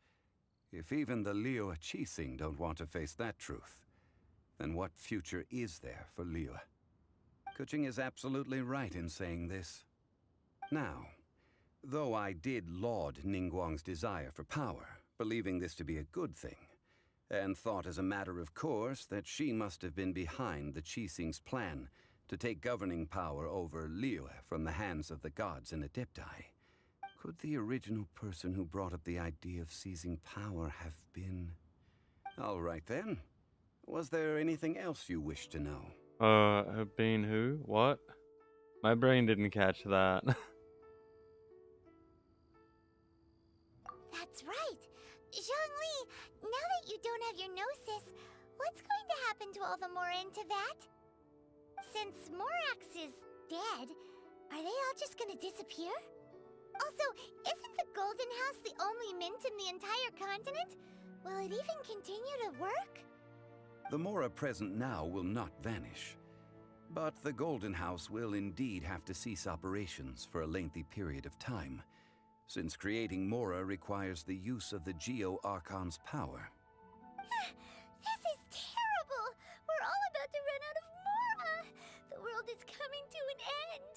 If even the Liyue Cheesing don't want to face that truth, then what future is there for Liyue? Kuching is absolutely right in saying this. Now, though I did laud Ningguang's desire for power, believing this to be a good thing, and thought as a matter of course that she must have been behind the Cheesing's plan to take governing power over Liyue from the hands of the gods and Adepti, could the original person who brought up the idea of seizing power have been... All right then. Was there anything else you wish to know? Have been who? What? My brain didn't catch that. That's right. Zhongli, now that you don't have your gnosis, what's going to happen to all the Mora in Teyvat? Since Morax is dead, are they all just gonna disappear? Also, isn't the Golden House the only mint in the entire continent? Will it even continue to work? The Mora present now will not vanish. But the Golden House will indeed have to cease operations for a lengthy period of time, since creating Mora requires the use of the Geo-Archon's power. This is terrible! We're all about to run out of Mora! The world is coming to an end!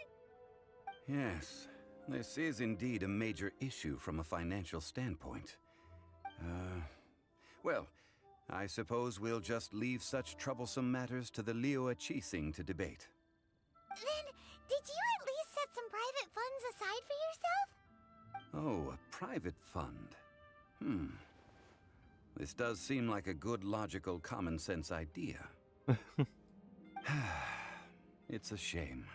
Yes, this is indeed a major issue from a financial standpoint. Well, I suppose we'll just leave such troublesome matters to the Liyue Cheesing to debate. Then, did you at least set some private funds aside for yourself? Oh, a private fund. This does seem like a good, logical, common-sense idea. It's a shame.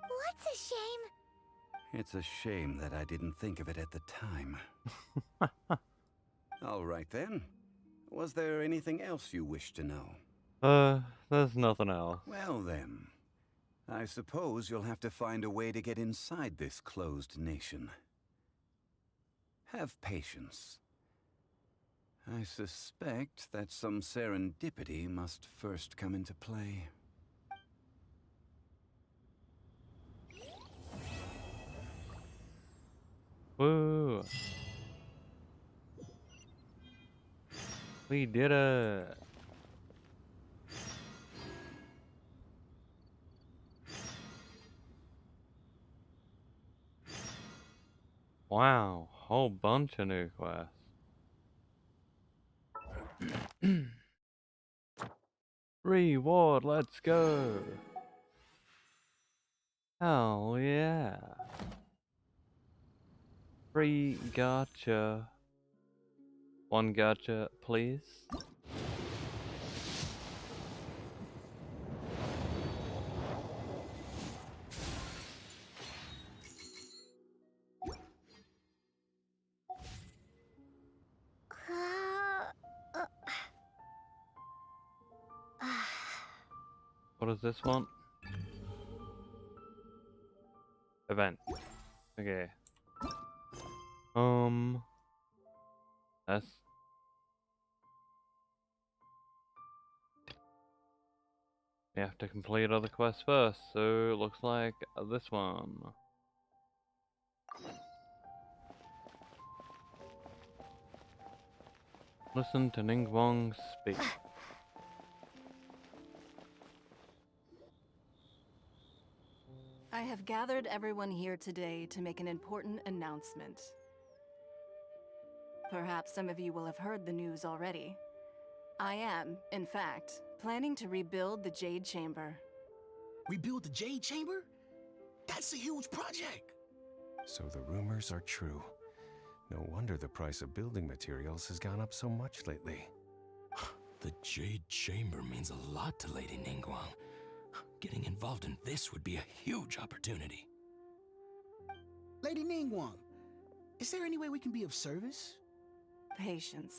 What's a shame? It's a shame that I didn't think of it at the time. All right then. Was there anything else you wish to know? There's nothing else. Well then, I suppose you'll have to find a way to get inside this closed nation. Have patience. I suspect that some serendipity must first come into play. Woo! We did it! Wow, whole bunch of new quests. Reward, let's go! Hell yeah! Free gacha. One gacha, please. What does this want? Event. Okay. That's... We have to complete other quests first, so it looks like this one. Listen to Ningguang speak. I have gathered everyone here today to make an important announcement. Perhaps some of you will have heard the news already. I am, in fact, planning to rebuild the Jade Chamber. Rebuild the Jade Chamber? That's a huge project! So the rumors are true. No wonder the price of building materials has gone up so much lately. The Jade Chamber means a lot to Lady Ningguang. Getting involved in this would be a huge opportunity. Lady Ningguang, is there any way we can be of service? Patience.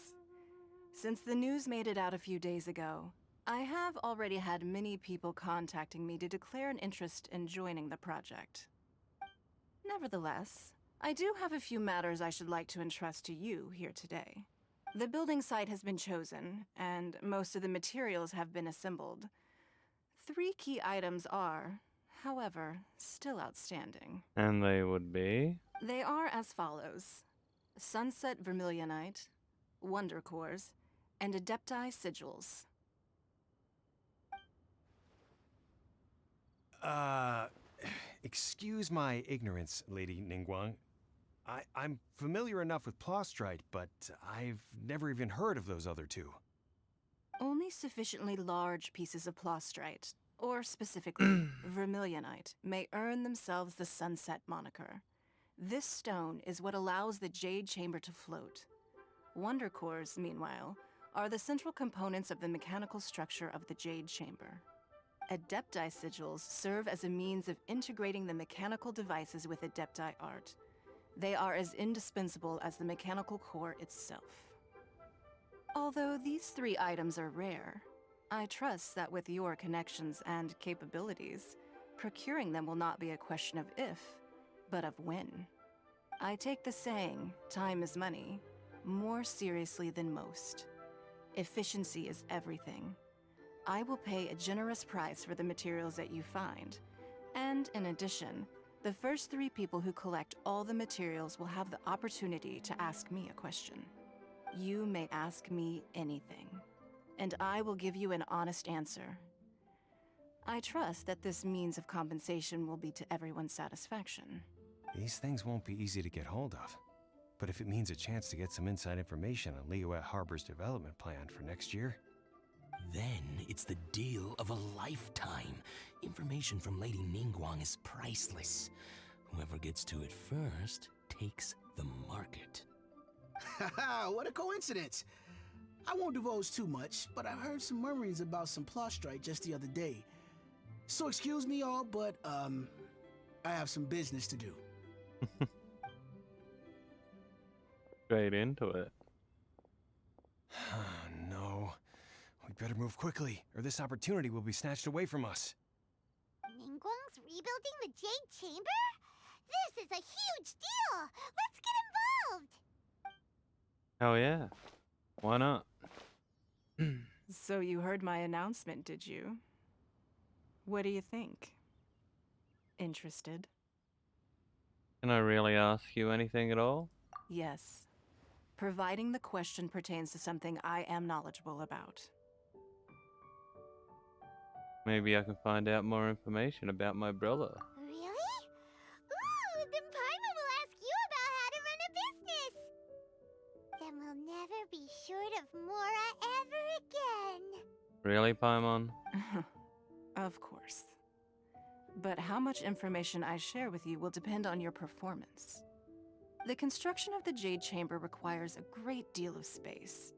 Since the news made it out a few days ago, I have already had many people contacting me to declare an interest in joining the project. Nevertheless, I do have a few matters I should like to entrust to you here today. The building site has been chosen, and most of the materials have been assembled. 3 key items are, however, still outstanding. And they would be? They are as follows: Sunset Vermilionite, Wonder Cores, and Adepti Sigils. Excuse my ignorance, Lady Ningguang. I'm familiar enough with Plostrite, but I've never even heard of those other 2. Only sufficiently large pieces of Plostrite, or specifically Vermilionite, may earn themselves the Sunset moniker. This stone is what allows the Jade Chamber to float. Wonder Cores, meanwhile, are the central components of the mechanical structure of the Jade Chamber. Adepti Sigils serve as a means of integrating the mechanical devices with Adepti art. They are as indispensable as the mechanical core itself. Although these 3 items are rare, I trust that with your connections and capabilities, procuring them will not be a question of if, but of when. I take the saying, time is money, more seriously than most. Efficiency is everything. I will pay a generous price for the materials that you find, and in addition, the first 3 people who collect all the materials will have the opportunity to ask me a question. You may ask me anything, and I will give you an honest answer. I trust that this means of compensation will be to everyone's satisfaction. These things won't be easy to get hold of. But if it means a chance to get some inside information on Liyue Harbor's development plan for next year... Then it's the deal of a lifetime. Information from Lady Ningguang is priceless. Whoever gets to it first takes the market. Haha, what a coincidence! I won't divulge too much, but I heard some murmurings about some Plostrite just the other day. So excuse me all, but I have some business to do. Straight into it. No. We better move quickly, or this opportunity will be snatched away from us. Ningguang's rebuilding the Jade Chamber? This is a huge deal! Let's get involved! Hell yeah. Why not? So you heard my announcement, did you? What do you think? Interested? Can I really ask you anything at all? Yes. Providing the question pertains to something I am knowledgeable about. Maybe I can find out more information about my brother. Really? Ooh, then Paimon will ask you about how to run a business! Then we'll never be short of Mora ever again. Really, Paimon? Of course. But how much information I share with you will depend on your performance. The construction of the Jade Chamber requires a great deal of space.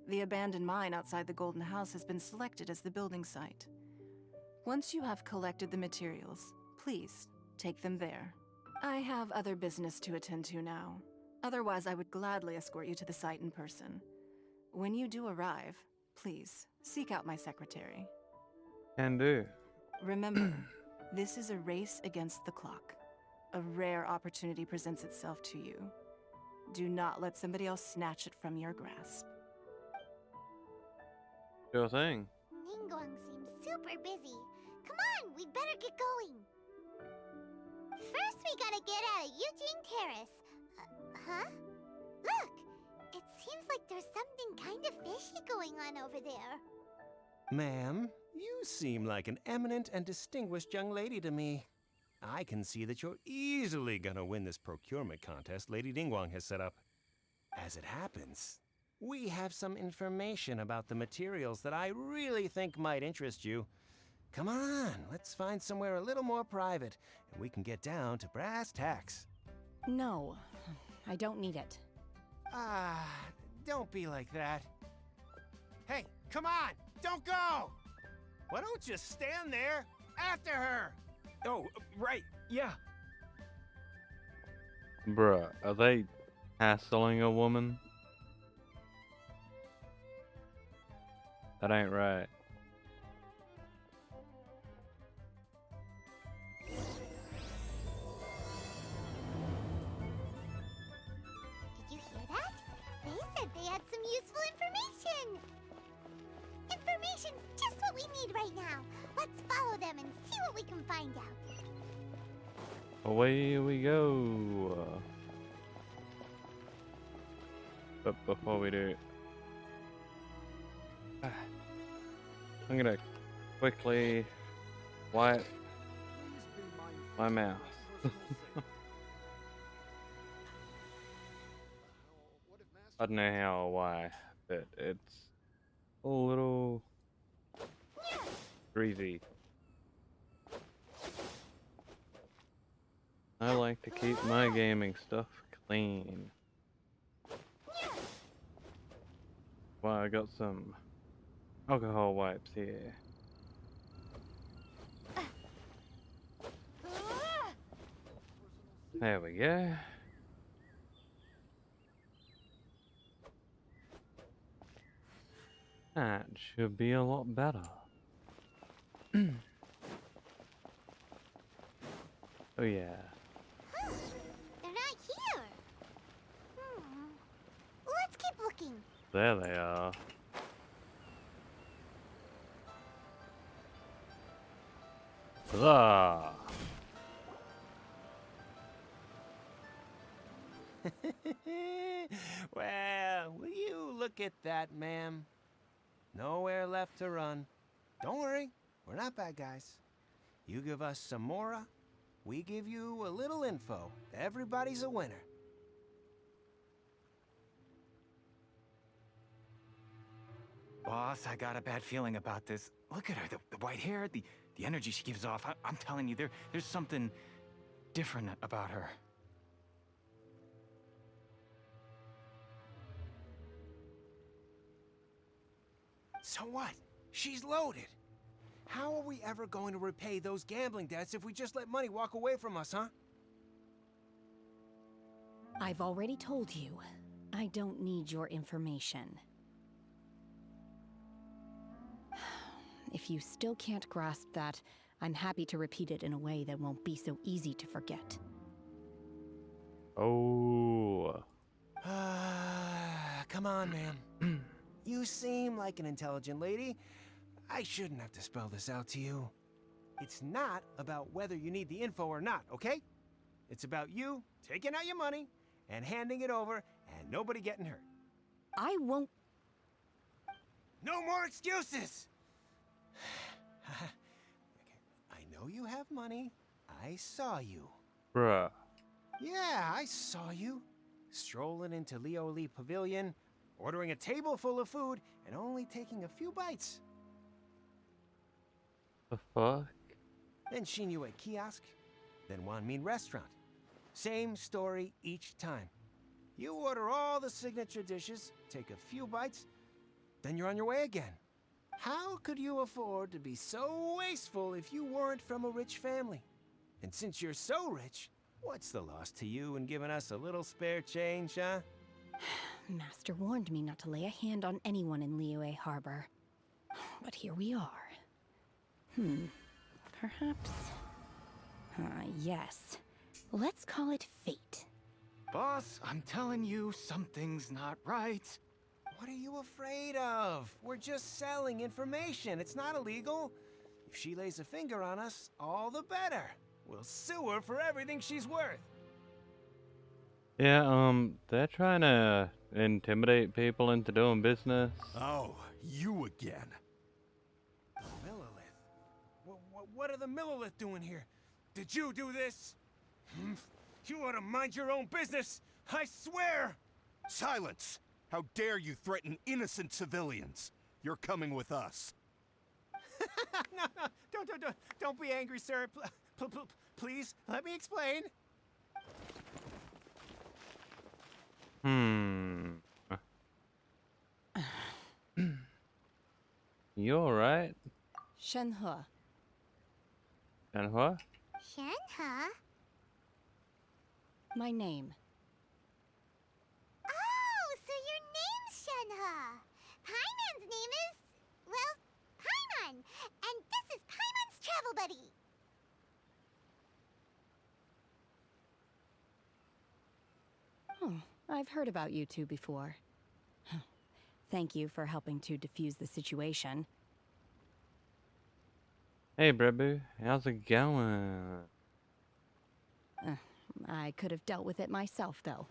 The abandoned mine outside the Golden House has been selected as the building site. Once you have collected the materials, please take them there. I have other business to attend to now. Otherwise, I would gladly escort you to the site in person. When you do arrive, please seek out my secretary. Can do. Remember, this is a race against the clock. A rare opportunity presents itself to you. Do not let somebody else snatch it from your grasp. Sure thing. Ningguang seems super busy. Come on, we'd better get going. First, we gotta get out of Eugene Terrace. Huh? Look! It seems like there's something kind of fishy going on over there. Ma'am, you seem like an eminent and distinguished young lady to me. I can see that you're easily gonna win this procurement contest Lady Ningguang has set up. As it happens, we have some information about the materials that I really think might interest you. Come on, let's find somewhere a little more private, and we can get down to brass tacks. No, I don't need it. Ah, don't be like that. Hey, come on, don't go! Why don't you stand there after her? Oh, right, yeah. Bruh, are they hassling a woman? That ain't right. Did you hear that? They said they had some useful information. Information's just what we need right now. Let's follow them and see what we can find out. Away we go. But before we do, I'm gonna quickly wipe my mouth. I don't know how or why, but it's a little greasy. I like to keep my gaming stuff clean. Well, I got some alcohol wipes here. There we go. That should be a lot better. Oh yeah. They're not here. Let's keep looking. There they are. Huzzah! Well, will you look at that, ma'am? Nowhere left to run. Don't worry, we're not bad guys. You give us some mora, we give you a little info. Everybody's a winner. Boss, I got a bad feeling about this. Look at her, the white hair, the energy she gives off. I'm telling you, there's something different about her. So what? She's loaded. How are we ever going to repay those gambling debts if we just let money walk away from us, huh? I've already told you, I don't need your information. If you still can't grasp that, I'm happy to repeat it in a way that won't be so easy to forget. Oh. Come on, ma'am. You seem like an intelligent lady. I shouldn't have to spell this out to you. It's not about whether you need the info or not, okay? It's about you taking out your money and handing it over and nobody getting hurt. I won't... No more excuses! I know you have money. I saw you. Bruh. Yeah, I saw you. Strolling into Liyue Pavilion, ordering a table full of food, and only taking a few bites. The fuck? Then Xinyu kiosk, then Wanmin restaurant. Same story each time. You order all the signature dishes, take a few bites, then you're on your way again. How could you afford to be so wasteful if you weren't from a rich family? And since you're so rich, what's the loss to you in giving us a little spare change, huh? Master warned me not to lay a hand on anyone in Liyue Harbor. But here we are. Perhaps... yes. Let's call it fate. Boss, I'm telling you, something's not right. What are you afraid of? We're just selling information. It's not illegal. If she lays a finger on us, all the better. We'll sue her for everything she's worth. Yeah, they're trying to intimidate people into doing business. Oh, you again. The Millilith. What are the Millilith doing here? Did you do this? You ought to mind your own business, I swear! Silence! How dare you threaten innocent civilians? You're coming with us. No, don't be angry, sir. Please, let me explain. You alright? Shenhe. And what? Shenhe? My name. Oh, so your name's Shenhe. Paimon's name is, well, Paimon. And this is Paimon's travel buddy. Oh, I've heard about you two before. Thank you for helping to defuse the situation. Hey, Brebu, how's it going? I could have dealt with it myself, though.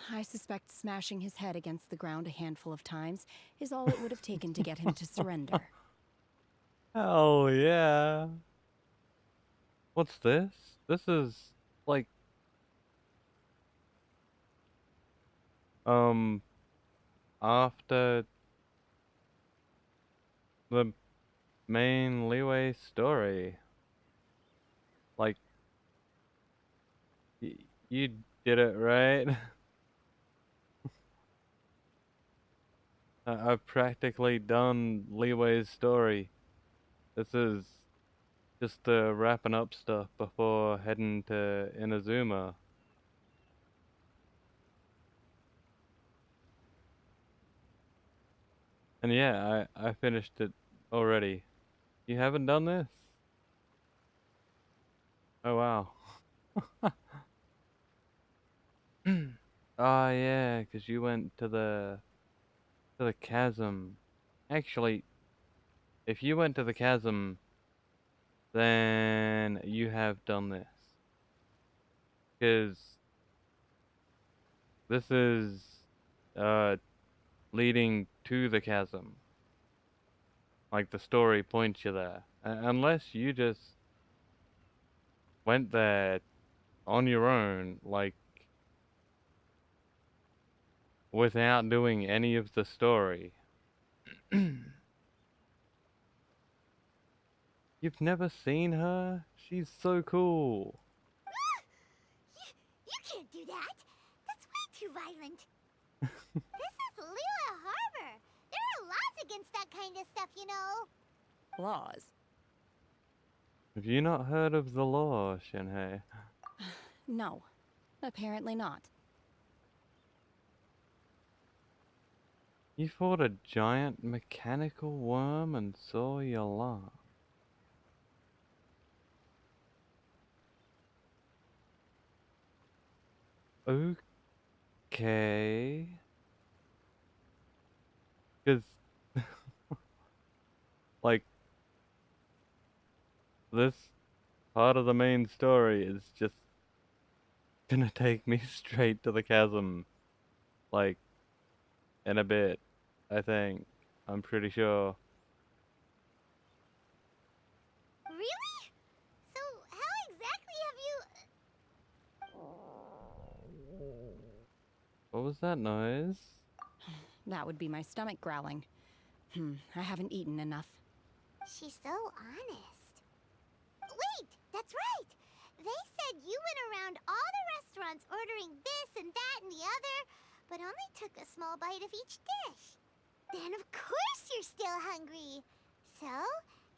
I suspect smashing his head against the ground a handful of times is all it would have taken to get him to surrender. Oh, yeah. What's this? This is, like... After... the main Liyue story. Like... you did it, right? I've practically done Liyue's story. This is just the wrapping up stuff before heading to Inazuma. And yeah, I finished it already. You haven't done this? Oh wow. Oh yeah, 'cause you went to the chasm. Actually, if you went to the chasm, then you have done this. 'Cause this is leading to the chasm. Like the story points you there. Unless you just went there on your own, like without doing any of the story. You've never seen her? She's so cool. You can't do that. That's way too violent. This is Liyue Harbor. There are laws against that kind of stuff, you know. Laws? Have you not heard of the law, Shenhe? No, apparently not. You fought a giant mechanical worm and saw your laugh. Okay. Because, like, this part of the main story is just gonna take me straight to the chasm. Like, in a bit, I think. I'm pretty sure. Really? So how exactly have you... What was that noise? That would be my stomach growling. I haven't eaten enough. She's so honest. Wait, that's right. They said you went around all the restaurants ordering this and that and the other, but only took a small bite of each dish. Then of course you're still hungry. So,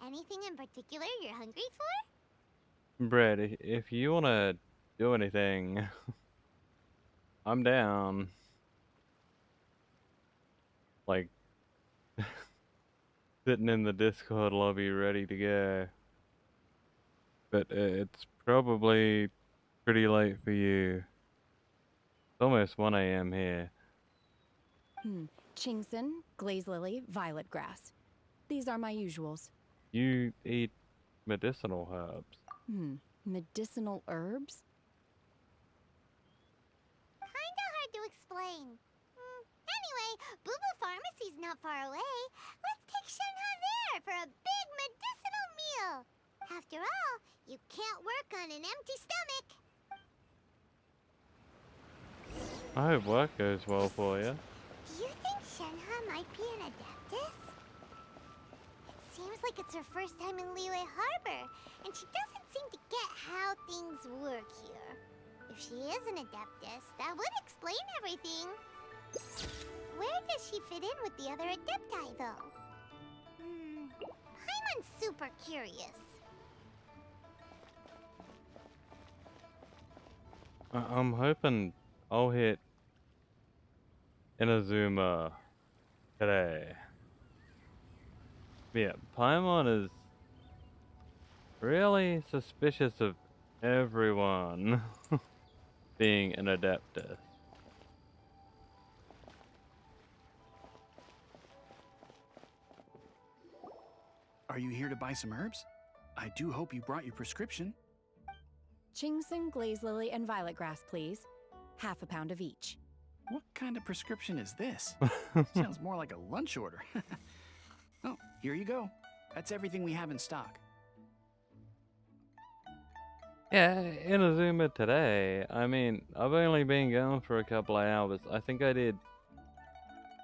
anything in particular you're hungry for? Brett, if you wanna do anything, I'm down. Like, sitting in the Discord lobby ready to go. But it's probably pretty late for you. It's almost 1 AM here. Chingson, glaze lily, violet grass. These are my usuals. You eat medicinal herbs. Medicinal herbs? Kinda hard to explain. Anyway, Boo Boo Pharmacy's not far away. Let's take Shenhe there for a big medicinal meal. After all, You can't work on an empty stomach. I hope work goes well for you. Do you think Shenhe might be an Adeptus? It seems like it's her first time in Liyue Harbor, and she doesn't seem to get how things work here. If she is an Adeptus, that would explain everything. Where does she fit in with the other Adepti, though? Paimon's super curious. I'm hoping I'll hit Inazuma today. Yeah, Paimon is really suspicious of everyone being an Adeptus. Are you here to buy some herbs? I do hope you brought your prescription. Chingsung, glaze lily, and violet grass, please. Half a pound of each. What kind of prescription is this? Sounds more like a lunch order. Oh, here you go. That's everything we have in stock. Yeah, Inazuma today. I mean, I've only been going for a couple of hours. I think I did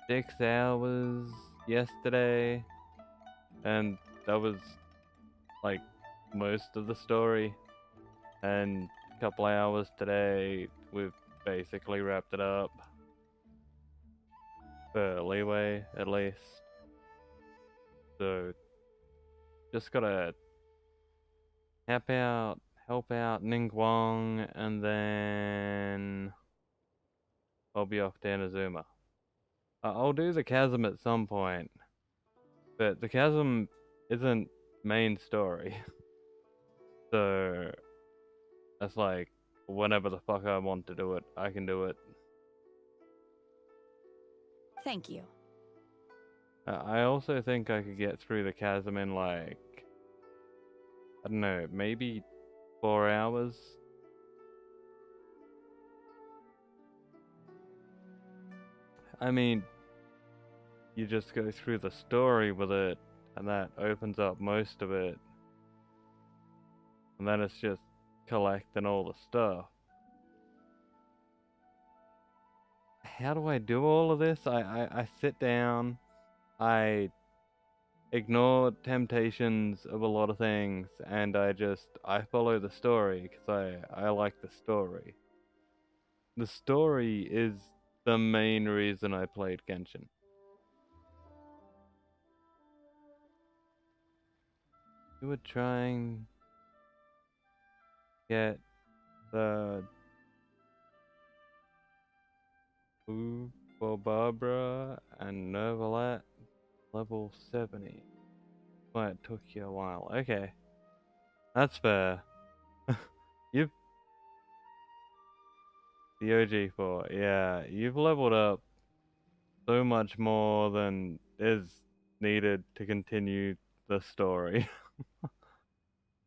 6 hours yesterday, and that was like most of the story. And a couple of hours today, we've basically wrapped it up. For Liyue, at least. So, just gotta help out Ningguang, and then I'll be off to Inazuma. I'll do the chasm at some point, but the chasm isn't main story. So, that's like, whenever the fuck I want to do it, I can do it. Thank you. I also think I could get through the chasm in like, I don't know, maybe 4 hours. I mean, you just go through the story with it, and that opens up most of it. And then it's just collecting all the stuff. How do I do all of this? I sit down, I ignore temptations of a lot of things, and I follow the story because I like the story. The story is the main reason I played Genshin. You were trying to get the food for Barbara and Nervalet level 70. Why it took you a while. Okay. That's fair. You've the OG4, yeah, you've leveled up so much more than is needed to continue the story.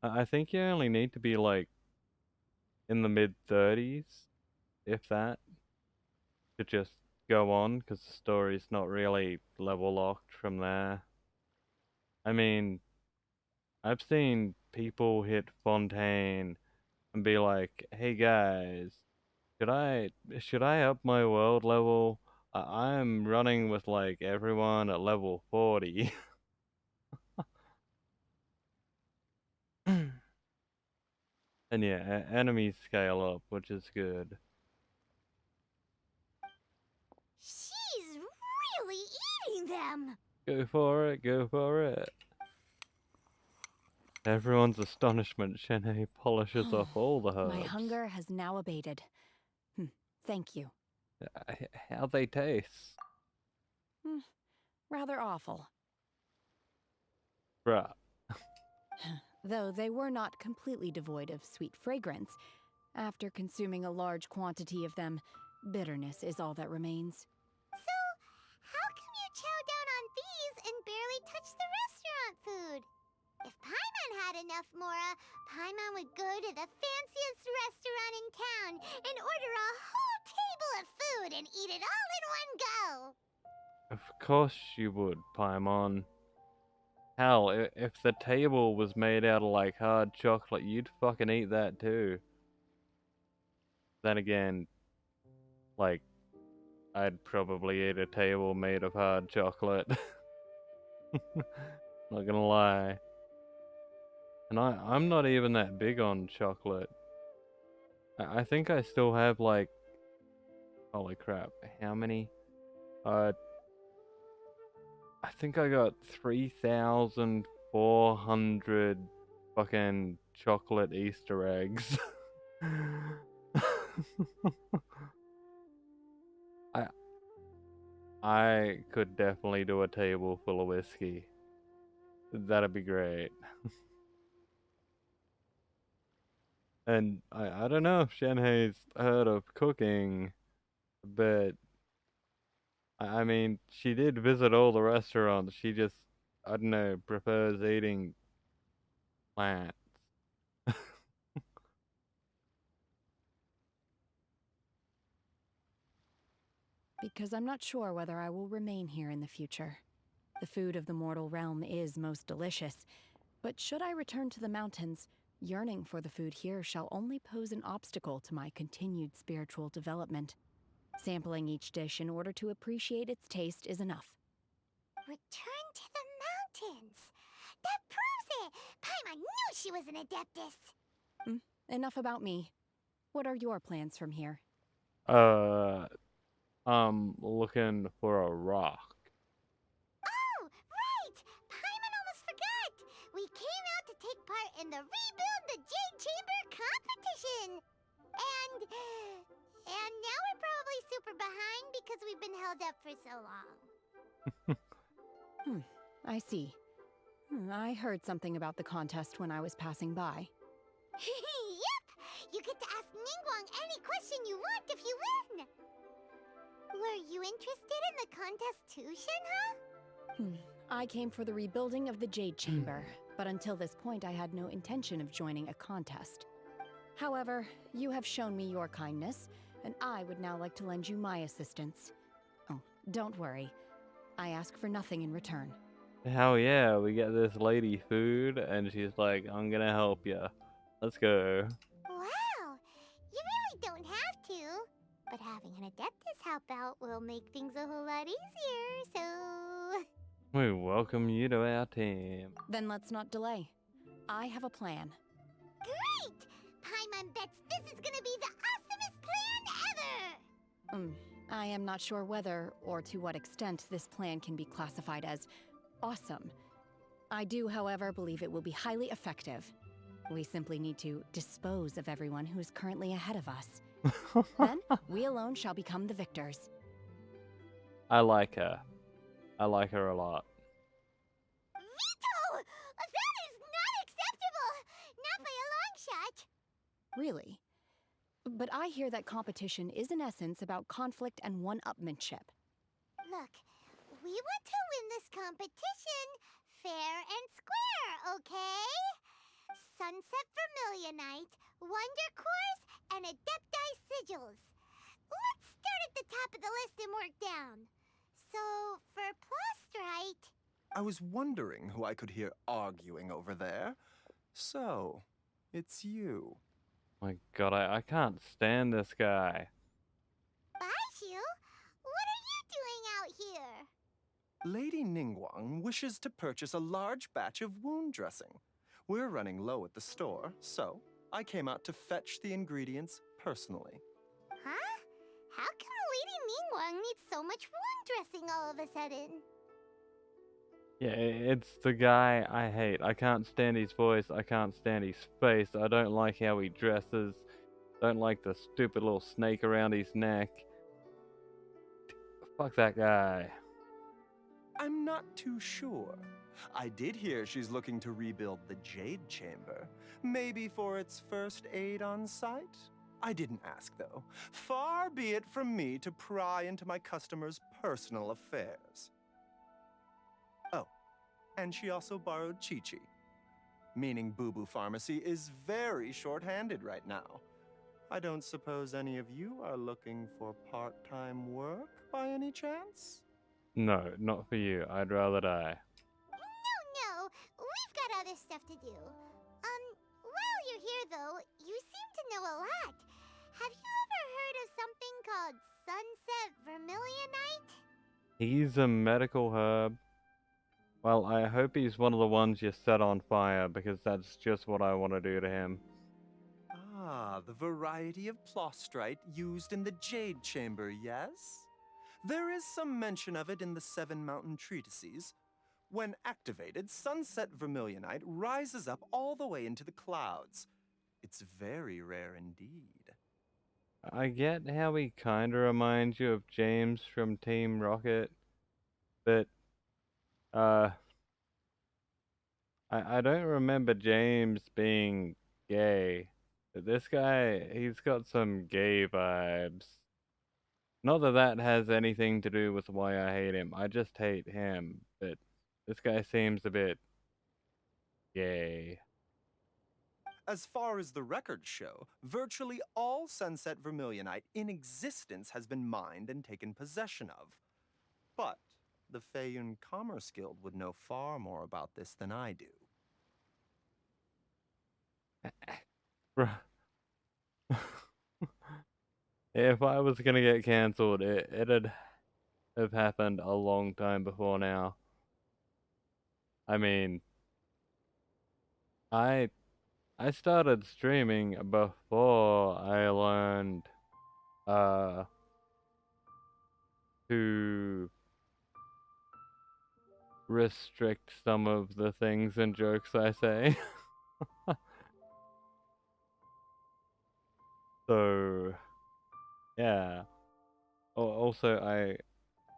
I think you only need to be like in the mid 30s, if that, to just go on, because the story's not really level locked from there. I mean, I've seen people hit Fontaine and be like, hey guys, should I up my world level? I'm running with like everyone at level 40. And yeah, enemies scale up, which is good. She's really eating them. Go for it, go for it. Everyone's astonishment, Shene polishes off all the herbs. My hunger has now abated. Thank you. How they taste? Rather awful. Bruh. Though they were not completely devoid of sweet fragrance. After consuming a large quantity of them, bitterness is all that remains. So, how come you chow down on these and barely touch the restaurant food? If Paimon had enough Mora, Paimon would go to the fanciest restaurant in town and order a whole table of food and eat it all in one go. Of course you would, Paimon. Hell, if the table was made out of like hard chocolate, you'd fucking eat that too. Then again, like, I'd probably eat a table made of hard chocolate. Not gonna lie. And I'm not even that big on chocolate. I think I still have like, holy crap, how many? I think I got 3,400 fucking chocolate Easter eggs. I I could definitely do a table full of whiskey. That'd be great. And I don't know if Shenhei's heard of cooking, but I mean, she did visit all the restaurants. She just, I don't know, prefers eating plants. Because I'm not sure whether I will remain here in the future. The food of the mortal realm is most delicious, but should I return to the mountains, yearning for the food here shall only pose an obstacle to my continued spiritual development. Sampling each dish in order to appreciate its taste is enough. Return to the mountains. That proves it. Paimon knew she was an adeptus. Enough about me. What are your plans from here? I'm looking for a rock. Oh, right! Paimon almost forgot. We came out to take part in the Rebuild the Jade Chamber competition. And now we're probably super behind because we've been held up for so long. I see. I heard something about the contest when I was passing by. Yep! You get to ask Ningguang any question you want if you win! Were you interested in the contest too, Shenhe? I came for the rebuilding of the Jade Chamber, but until this point I had no intention of joining a contest. However, you have shown me your kindness, and I would now like to lend you my assistance. Oh, don't worry. I ask for nothing in return. Hell yeah, we get this lady food, and she's like, I'm gonna help ya. Let's go. Wow! You really don't have to. But having an Adeptus help out will make things a whole lot easier, so... We welcome you to our team. Then let's not delay. I have a plan. Great! Paimon bets this is gonna be the awesomest plan ever! I am not sure whether or to what extent this plan can be classified as awesome. I do, however, believe it will be highly effective. We simply need to dispose of everyone who is currently ahead of us. Then, we alone shall become the victors. I like her. I like her a lot. Veto! That is not acceptable! Not by a long shot! Really? But I hear that competition is in essence about conflict and one-upmanship. Look, we want to win this competition fair and square, okay? Sunset Vermilionite, Wonder Cores, and Adepti Sigils. Let's start at the top of the list and work down. So, for Plustrite... I was wondering who I could hear arguing over there. So, it's you. My god, I can't stand this guy. Baishu, what are you doing out here? Lady Ningguang wishes to purchase a large batch of wound dressing. We're running low at the store, so I came out to fetch the ingredients personally. Huh? How come Lady Ningguang needs so much wound dressing all of a sudden? Yeah, it's the guy I hate. I can't stand his voice. I can't stand his face. I don't like how he dresses. Don't like the stupid little snake around his neck. Fuck that guy. I'm not too sure. I did hear she's looking to rebuild the Jade Chamber. Maybe for its first aid on site? I didn't ask, though. Far be it from me to pry into my customers' personal affairs. Oh, and she also borrowed Chi-Chi. Meaning Boo Boo Pharmacy is very short-handed right now. I don't suppose any of you are looking for part-time work by any chance? No, not for you. I'd rather die. No, other stuff to do. While you're here though, you seem to know a lot. Have you ever heard of something called Sunset Vermilionite? He's a medical herb. Well, I hope he's one of the ones you set on fire, because that's just what I want to do to him. Ah, the variety of plostrite used in the Jade Chamber, yes? There is some mention of it in the Seven Mountain Treatises. When activated, Sunset Vermilionite rises up all the way into the clouds. It's very rare indeed. I get how he kinda reminds you of James from Team Rocket, but, I don't remember James being gay. But this guy, he's got some gay vibes. Not that that has anything to do with why I hate him, I just hate him, but this guy seems a bit gay. As far as the records show, virtually all Sunset Vermilionite in existence has been mined and taken possession of. But the Feiyun Commerce Guild would know far more about this than I do. If I was gonna get cancelled, it'd have happened a long time before now. I mean, I started streaming before I learned to restrict some of the things and jokes I say. So, yeah. Also, I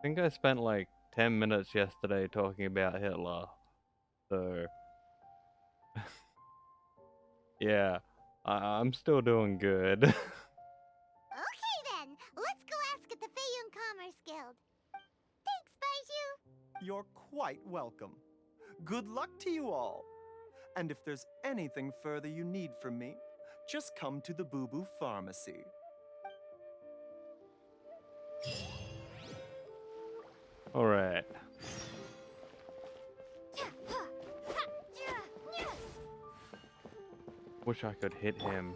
think I spent like 10 minutes yesterday talking about Hitler. So, yeah, I'm still doing good. Okay then, let's go ask at the Feiyun Commerce Guild. Thanks, Baiju. You're quite welcome. Good luck to you all. And if there's anything further you need from me, just come to the Boo Boo Pharmacy. Alright. Wish I could hit him.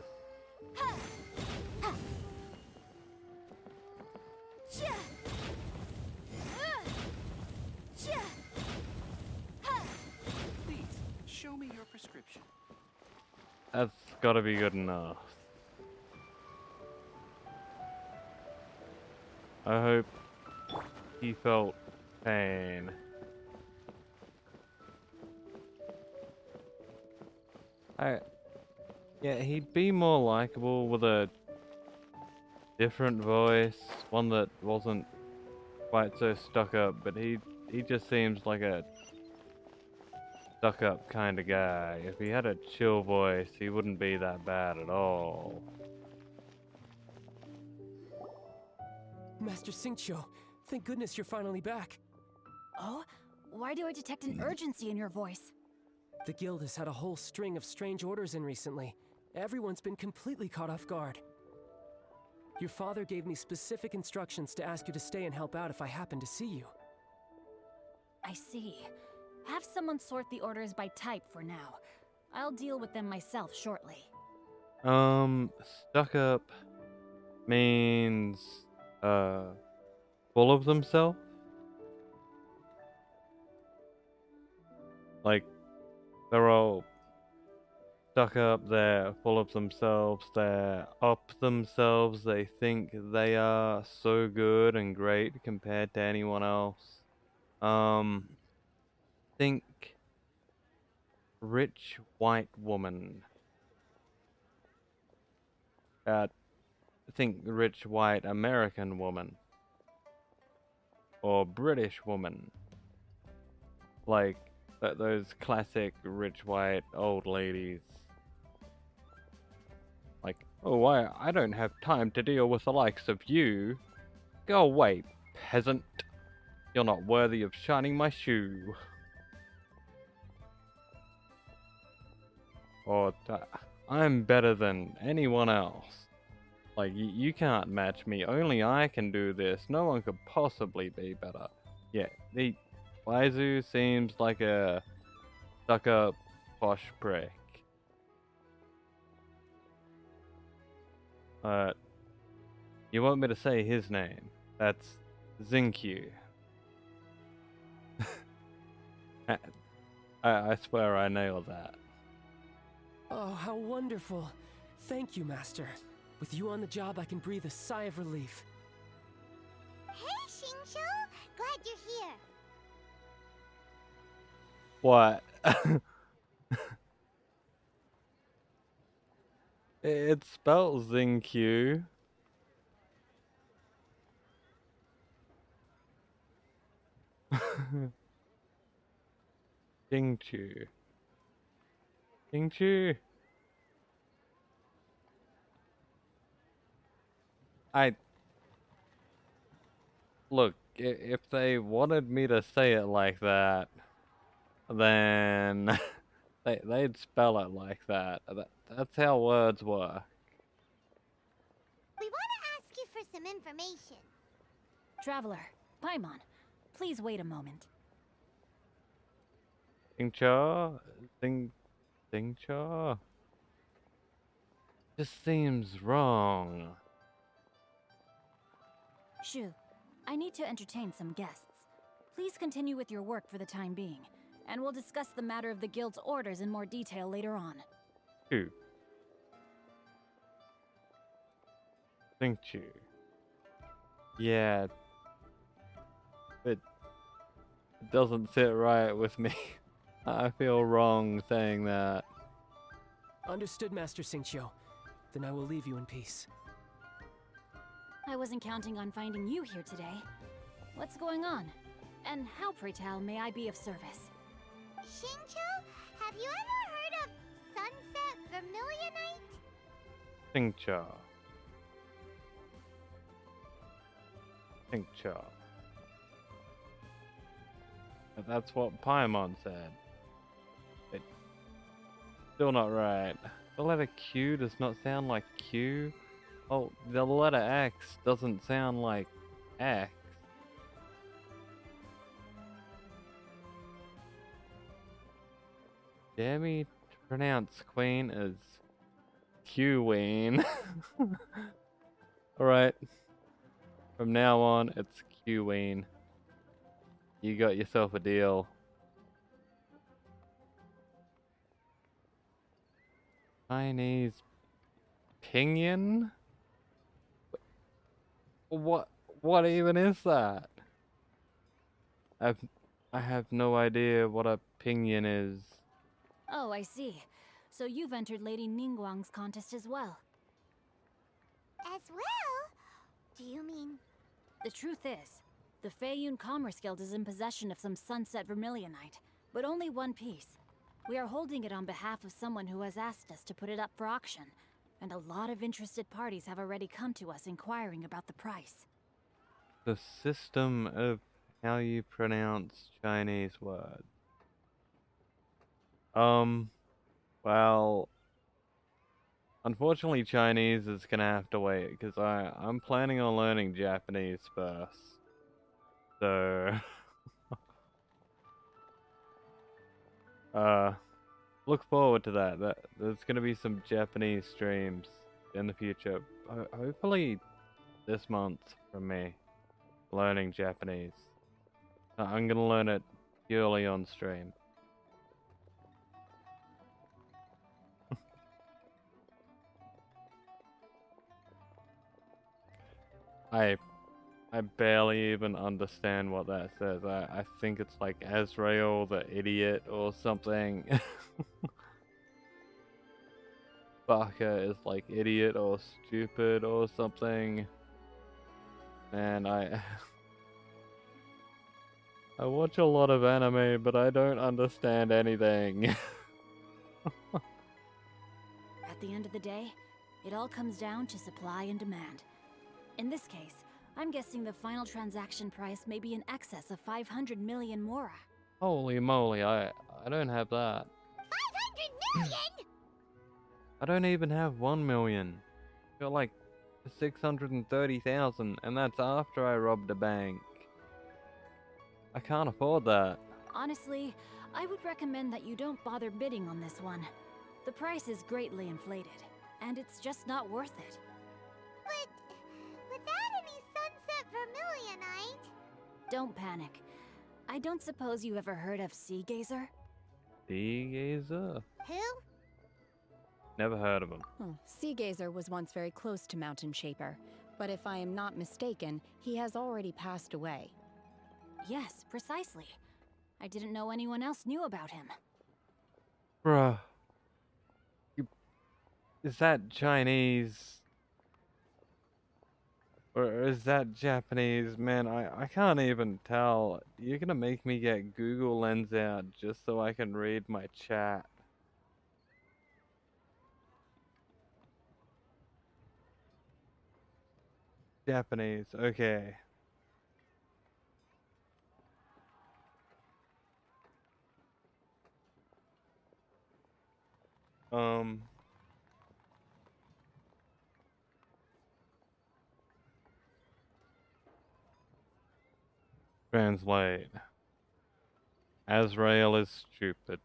Please, show me your prescription. That's gotta be good enough. I hope he felt pain. Yeah, he'd be more likable with a different voice, one that wasn't quite so stuck up, but he just seems like a stuck up kind of guy. If he had a chill voice, he wouldn't be that bad at all. Master Xingqiu, thank goodness you're finally back. Oh? Why do I detect an urgency in your voice? The guild has had a whole string of strange orders in recently. Everyone's been completely caught off guard. Your father gave me specific instructions to ask you to stay and help out if I happen to see you. I see. Have someone sort the orders by type for now. I'll deal with them myself shortly. Stuck up means, full of themselves? Like, they're all stuck up, they're full of themselves, they're up themselves, they think they are so good and great compared to anyone else. Think rich white woman. Think rich white American woman. Or British woman. Like, those classic rich white old ladies. Like, oh, I don't have time to deal with the likes of you. Go away, peasant. You're not worthy of shining my shoe. Or, I'm better than anyone else. Like, you can't match me. Only I can do this. No one could possibly be better. Yeah, the Liyue seems like a stuck-up posh prick. You want me to say his name? That's Zinkyu. I swear I nailed that. Oh, how wonderful. Thank you, Master. With you on the job, I can breathe a sigh of relief. Hey, Xingqiu! Glad you're here. What? It's spelled Zinkyu. Jingchu. Jingchu. Look, if they wanted me to say it like that, then they'd spell it like that. That's how words work. We want to ask you for some information. Traveler, Paimon, please wait a moment. Jingcha? Jingcha? Just seems wrong. Shu, I need to entertain some guests. Please continue with your work for the time being, and we'll discuss the matter of the guild's orders in more detail later on. Chu. Jingchu. Yeah. It doesn't sit right with me. I feel wrong saying that. Understood, Master Xingqiu. Then I will leave you in peace. I wasn't counting on finding you here today. What's going on? And how, pray tell, may I be of service? Xingqiu, have you ever heard of Sunset Vermilionite? Jingcha. Jingcha. That's what Paimon said. It's still not right. The letter Q does not sound like Q. Oh, the letter X doesn't sound like X. Dare me to pronounce Queen as Q-Ween. Alright. From now on, it's Q-Ween. You got yourself a deal. Chinese pinyin? What even is that? I have no idea what a pinyin is. Oh, I see. So you've entered Lady Ningguang's contest as well. As well? Do you mean... The truth is, the Feiyun Commerce Guild is in possession of some Sunset Vermilionite, but only one piece. We are holding it on behalf of someone who has asked us to put it up for auction, and a lot of interested parties have already come to us inquiring about the price. The system of how you pronounce Chinese words. Well, unfortunately Chinese is gonna have to wait, because I'm planning on learning Japanese first. So... look forward to that. There's gonna be some Japanese streams in the future. Hopefully this month from me, learning Japanese. I'm gonna learn it purely on stream. I barely even understand what that says. I think it's like Azrael the idiot or something. Baka is like idiot or stupid or something. Man, I watch a lot of anime, but I don't understand anything. At the end of the day, it all comes down to supply and demand. In this case, I'm guessing the final transaction price may be in excess of 500 million mora. Holy moly, I don't have that. 500 million?! I don't even have 1 million. I got like 630,000, and that's after I robbed a bank. I can't afford that. Honestly, I would recommend that you don't bother bidding on this one. The price is greatly inflated, and it's just not worth it. But without any sunset vermilionite... Don't panic. I don't suppose you ever heard of Sea Gazer? Sea Gazer? Who? Never heard of him. Sea Gazer was once very close to Mountain Shaper, but if I am not mistaken, he has already passed away. Yes, precisely. I didn't know anyone else knew about him. Bruh. Is that Chinese? Or is that Japanese? Man, I can't even tell. You're gonna make me get Google Lens out just so I can read my chat. Japanese, okay. Um. Translate. Azrael is stupid.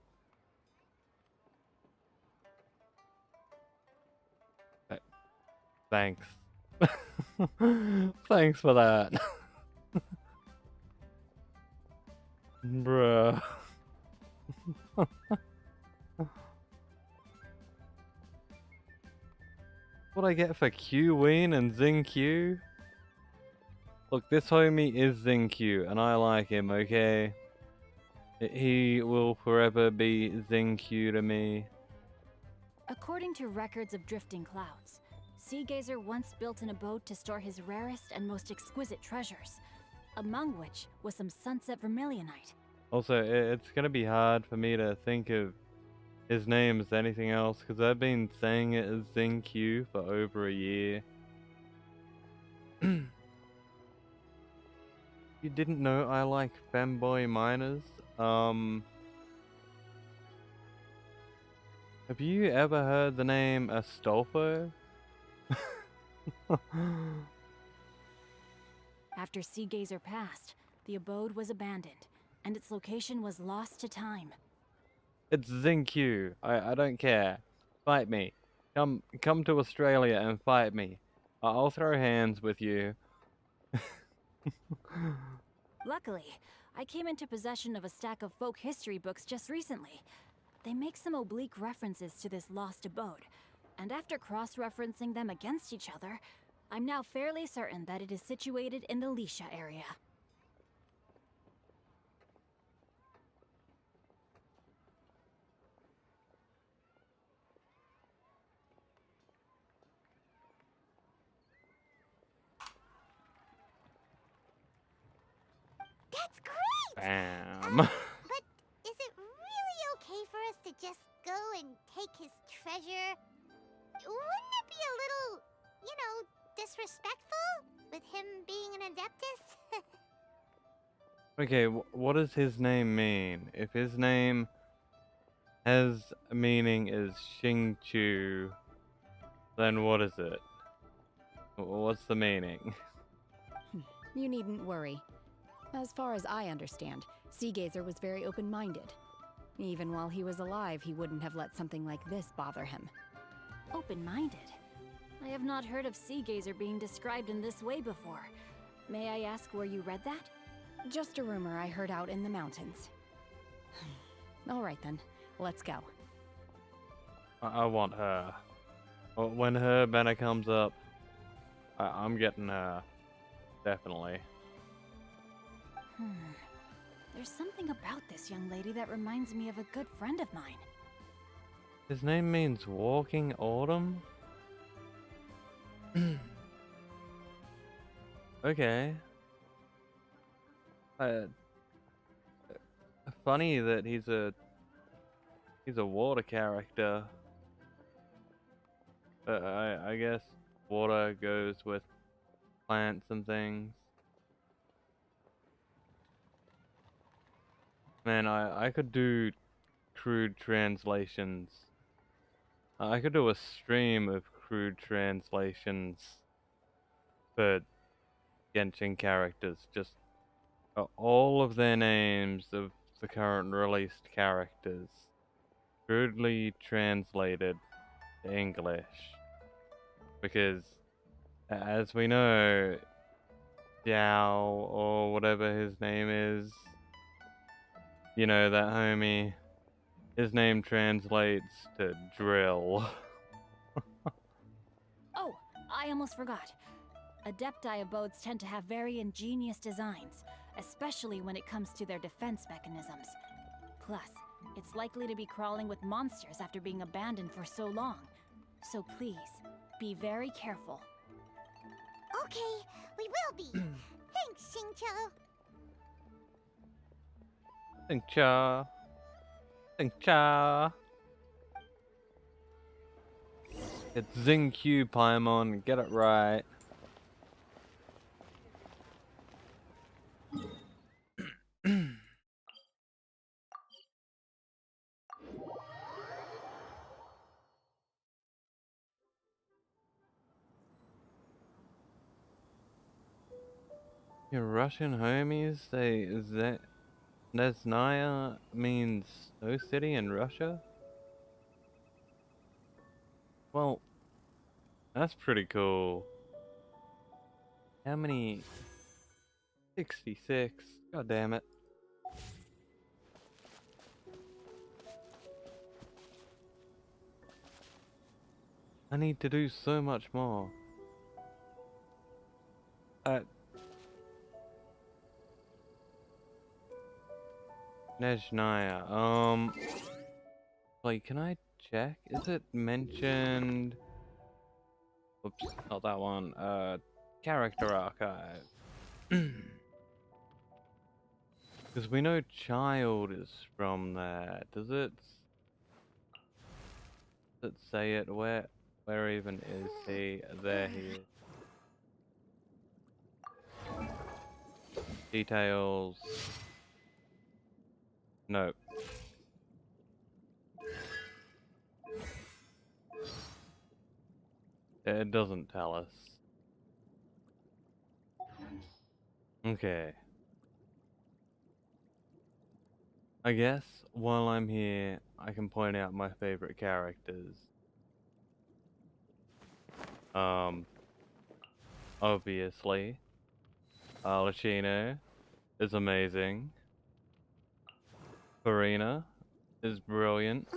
Thanks. Thanks for that. Bruh. What I get for Q-Ween and Zing Q? Look, this homie is Zing Q, and I like him, okay? He will forever be Zing Q to me. According to records of drifting clouds, Sea Gazer once built an abode to store his rarest and most exquisite treasures, among which was some sunset vermilionite. Also, it's gonna be hard for me to think of his name as anything else, because I've been saying it as Zing Q for over a year. You didn't know I like femboy miners? Have you ever heard the name Astolfo? After Sea Gazer passed, the abode was abandoned, and its location was lost to time. It's Zing Q. I don't care. Fight me. Come to Australia and fight me. I'll throw hands with you. Luckily, I came into possession of a stack of folk history books just recently. They make some oblique references to this lost abode, and after cross-referencing them against each other, I'm now fairly certain that it is situated in the Liyue area. That's great! Bam. But is it really okay for us to just go and take his treasure? Wouldn't it be a little, you know, disrespectful with him being an Adeptus? Okay, what does his name mean? If his name has a meaning as Xing Chu, then what is it? What's the meaning? You needn't worry. As far as I understand, Sea Gazer was very open-minded. Even while he was alive, he wouldn't have let something like this bother him. Open-minded? I have not heard of Sea Gazer being described in this way before. May I ask where you read that? Just a rumor I heard out in the mountains. All right then, let's go. I want her. When her banner comes up, I'm getting her. Definitely. There's something about this young lady that reminds me of a good friend of mine. His name means Walking Autumn? Okay. Funny that he's a water character. I guess water goes with plants and things. Man, I could do crude translations. I could do a stream of crude translations for Genshin characters. Just all of their names of the current released characters, crudely translated to English. Because, as we know, Xiao, or whatever his name is, you know, that homie, his name translates to drill. Oh, I almost forgot. Adepti abodes tend to have very ingenious designs, especially when it comes to their defense mechanisms. Plus, it's likely to be crawling with monsters after being abandoned for so long. So please, be very careful. Okay, we will be. Thanks, Xingqiu. Think cha. Think cha. It's Xingqiu, Paimon. Get it right. Your Russian homies say that Nesnaya means Snow City in Russia? Well, that's pretty cool. How many? 66. God damn it. I need to do so much more. Nejnaya, like, can I check? Is it mentioned? Oops, not that one. Character archive. Because we know child is from there. Does it say it? Where even is he? There he is. Details. Nope. It doesn't tell us. Okay. I guess while I'm here, I can point out my favorite characters. Obviously, Arlecchino is amazing. Farina is brilliant.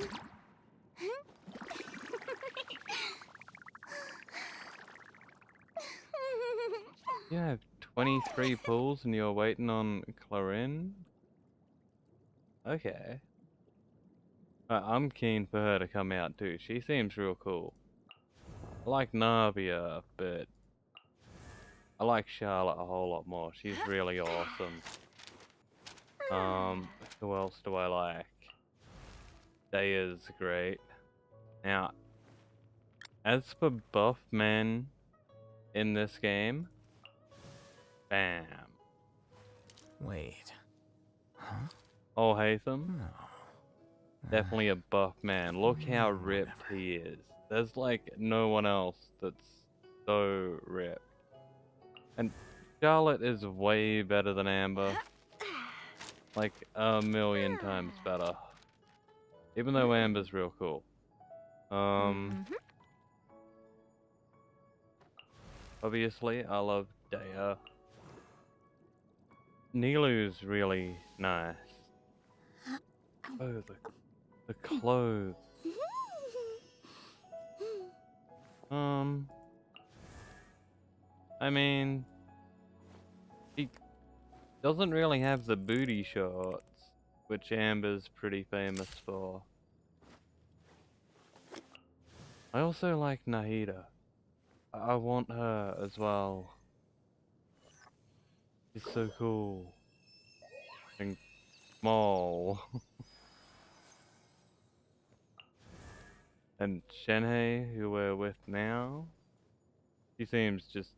You have 23 pulls and you're waiting on Clarin? Okay. I'm keen for her to come out too. She seems real cool. I like Navia, but I like Charlotte a whole lot more. She's really awesome. Who else do I like? Daya's great. Now, as for buff men in this game, bam. Wait. Huh? Oh, Hatham? Definitely a buff man. Look how ripped he is. There's like no one else that's so ripped. And Charlotte is way better than Amber. Like a million times better. Even though Amber's real cool. Obviously, I love Daya. Nilu's really nice. Oh, the clothes. I mean, he doesn't really have the booty shorts, which Amber's pretty famous for. I also like Nahida. I want her as well. She's so cool. And small. And Shenhei, who we're with now, she seems just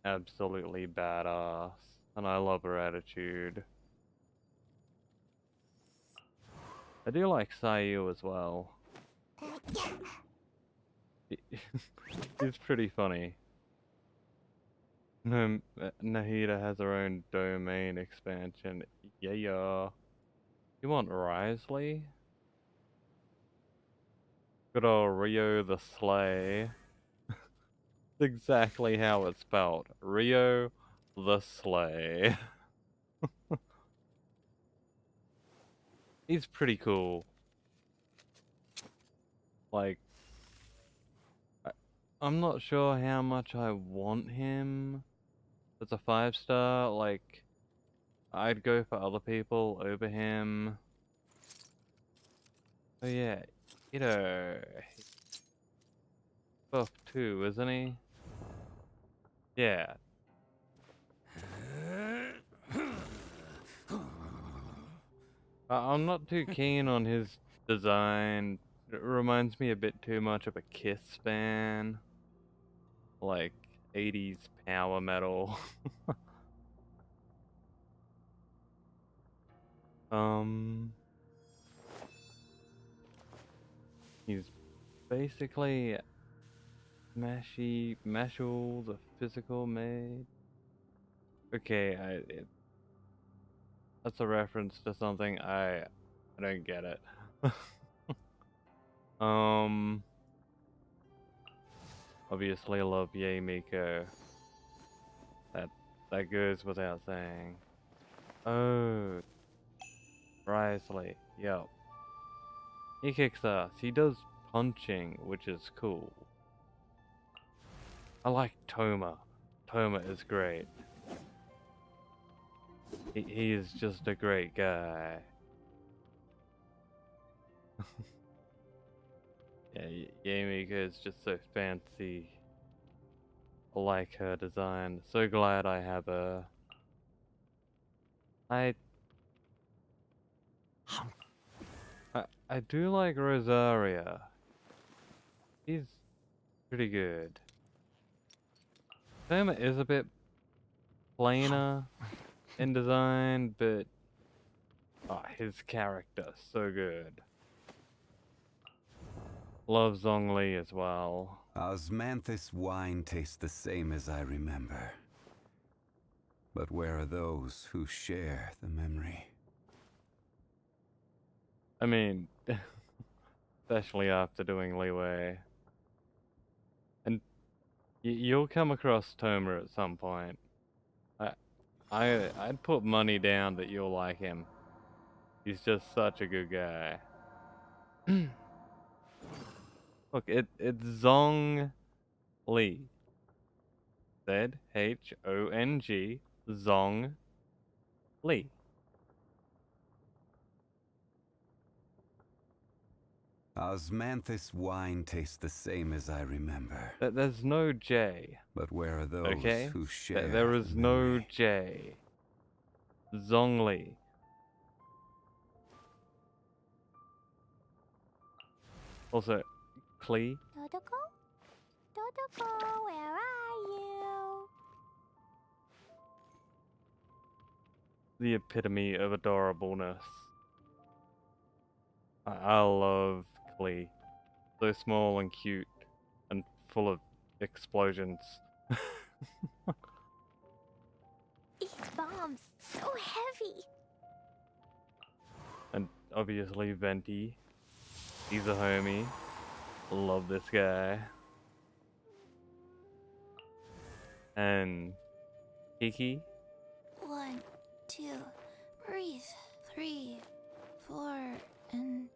absolutely badass. And I love her attitude. I do like Sayu as well. He's pretty funny. Nahida has her own domain expansion. Yeah. You want Risley? Good old Rio the Slay. Exactly how it's spelled. Rio the Slay. He's pretty cool. Like, I'm not sure how much I want him as a 5-star. Like, I'd go for other people over him. Oh yeah, he's buff too, isn't he? Yeah. I'm not too keen on his design. It reminds me a bit too much of a Kiss fan. Like 80s power metal. um he's basically Mashal the physical maid. Okay, that's a reference to something I don't get it. um Obviously I love Yay Miko. That goes without saying. Oh, Risley. Yep. He kicks ass. He does punching, which is cool. I like Toma. Toma is great. He is just a great guy. Yeah, Yamika is just so fancy. I like her design. So glad I have her. I I do like Rosaria. He's pretty good. Toma is a bit plainer in design, but his character so good. Love Zhongli as well. Osmanthus wine tastes the same as I remember. But where are those who share the memory? I mean, especially after doing Liyue. And you'll come across Toma at some point. I'd put money down that you'll like him. He's just such a good guy. Look, it's Zong Li. Zhong, Zong Li. Osmanthus wine tastes the same as I remember. There's no J. But where are those Okay? who share There is the no memory? J. Zhongli. Also, Klee. Dodoko? Dodoko, where are you? The epitome of adorableness. I love Klee. So small and cute and full of explosions. These bombs, so heavy. And obviously Venti. He's a homie. Love this guy. And Kiki. 1, 2, breathe. 3, 4, and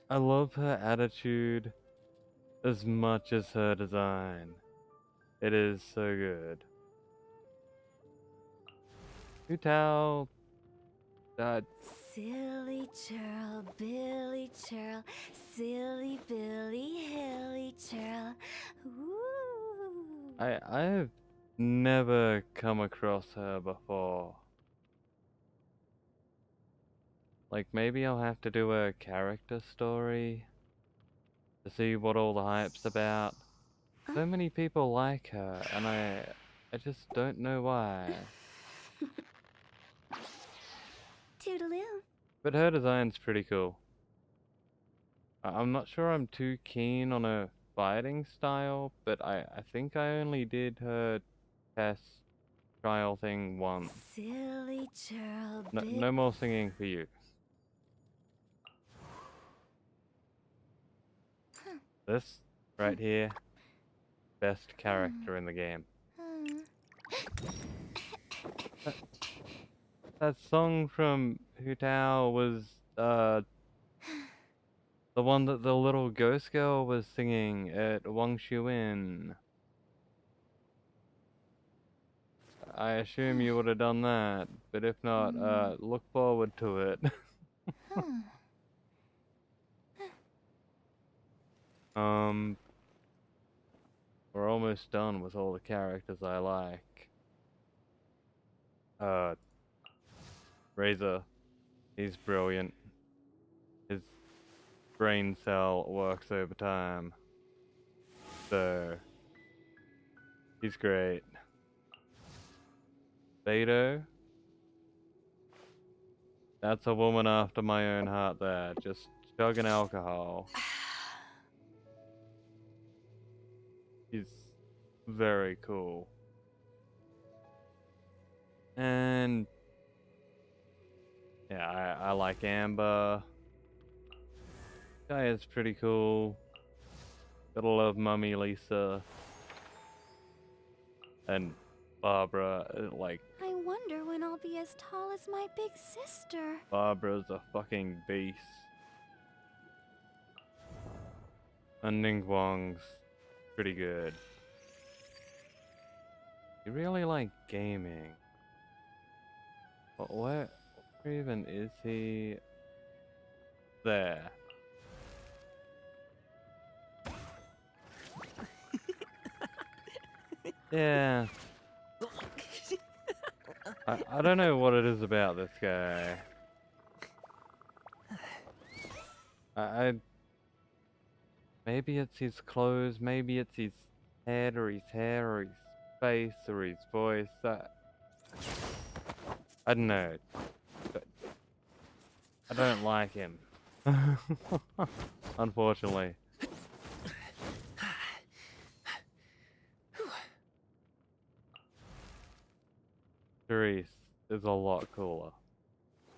I love her attitude as much as her design. It is so good. Hu Tao. Silly churl, Billy churl, silly Billy, hilly churl. Ooh. I've never come across her before. Like, maybe I'll have to do a character story to see what all the hype's about. So many people like her, and I just don't know why. Toodaloo. But her design's pretty cool. I'm not sure I'm too keen on her fighting style, but I think I only did her test trial thing once. Silly churl No, bit. no more singing for you. This right here, best character in the game. That song from Hu Tao was the one that the little ghost girl was singing at Wang Shuin. I assume you would have done that, but if not, look forward to it. We're almost done with all the characters I like. Razor, he's brilliant. His brain cell works overtime. So, he's great. Beto, that's a woman after my own heart there, just chugging alcohol. He's very cool. And yeah, I like Amber. Guy is pretty cool. Gotta love Mummy Lisa. And Barbara, like, I wonder when I'll be as tall as my big sister. Barbara's a fucking beast. And Ningguang's pretty good. You really like gaming. But where even is he? There. Yeah. I don't know what it is about this guy. I maybe it's his clothes, maybe it's his head or his hair or his face or his voice. I don't know. But I don't like him. Unfortunately. Therese is a lot cooler.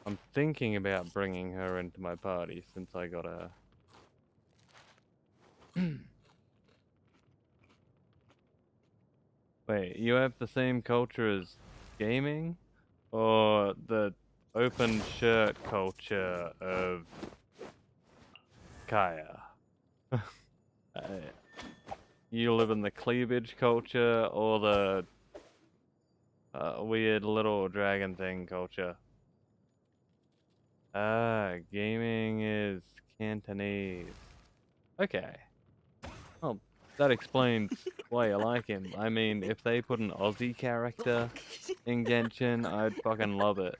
I'm thinking about bringing her into my party since I got her. Wait, you have the same culture as gaming? Or the open shirt culture of Kaya? You live in the cleavage culture or the weird little dragon thing culture? Ah, gaming is Cantonese. Okay. Well, that explains why you like him. I mean, if they put an Aussie character in Genshin, I'd fucking love it.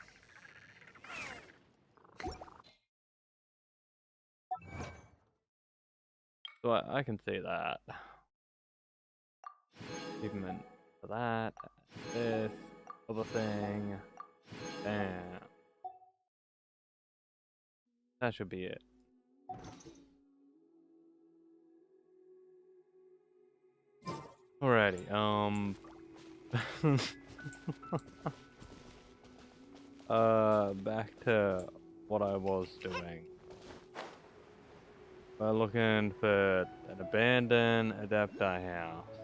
So I can see that. Achievement for that. This other thing. Bam. That should be it. Alrighty, back to what I was doing. We're looking for an abandoned Adepti house.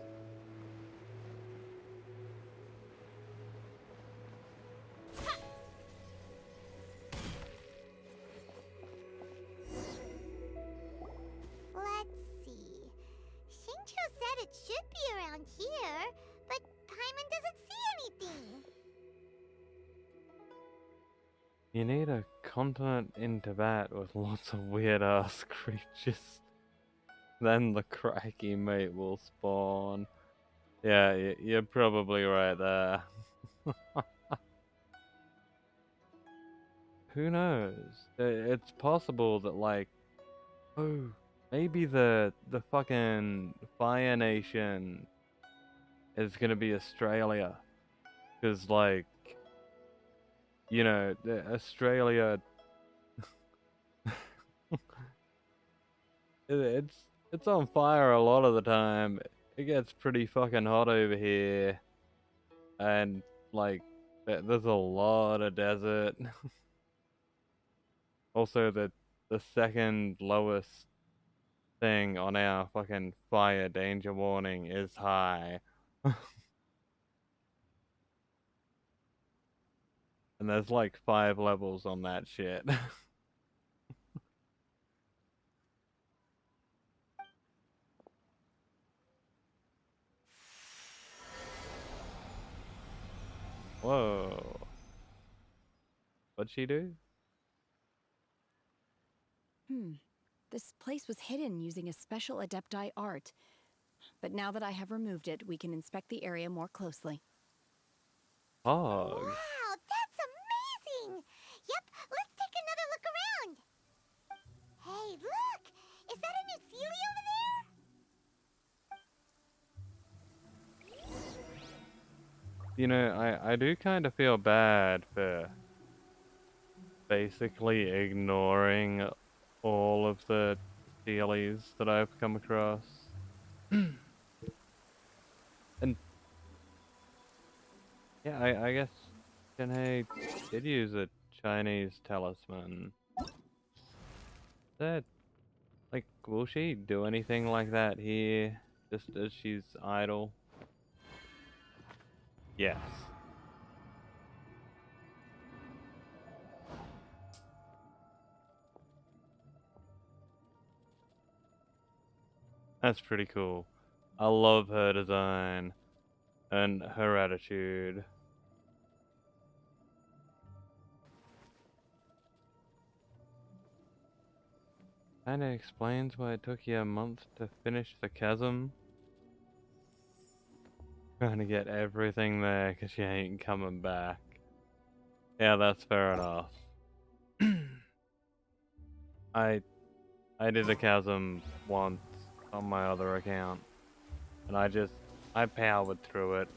Let's see. Shincho said it should be around here, but Paimon doesn't see anything. You need a continent in Tibet with lots of weird ass creatures. Then the cracky mate will spawn. Yeah, you're probably right there. Who knows? It's possible that, like, oh, maybe the fucking Fire Nation is gonna be Australia, cause like, you know, Australia, it's on fire a lot of the time. It gets pretty fucking hot over here, and like, there's a lot of desert. Also, the second lowest thing on our fucking fire danger warning is high. And there's like 5 levels on that shit. Whoa. What'd she do? This place was hidden using a special Adepti art. But now that I have removed it, we can inspect the area more closely. Hog. Wow, that's amazing! Yep, let's take another look around. Hey, look! Is that a new Sealy over there? You know, I do kind of feel bad for basically ignoring all of the Sealies that I've come across. And yeah, I guess Shenhei did use a Chinese talisman. That, like, will she do anything like that here, just as she's idle? Yes. That's pretty cool. I love her design and her attitude. Kinda explains why it took you a month to finish the chasm. Trying to get everything there because you ain't coming back. Yeah, that's fair enough. I did the chasm once on my other account, and I powered through it.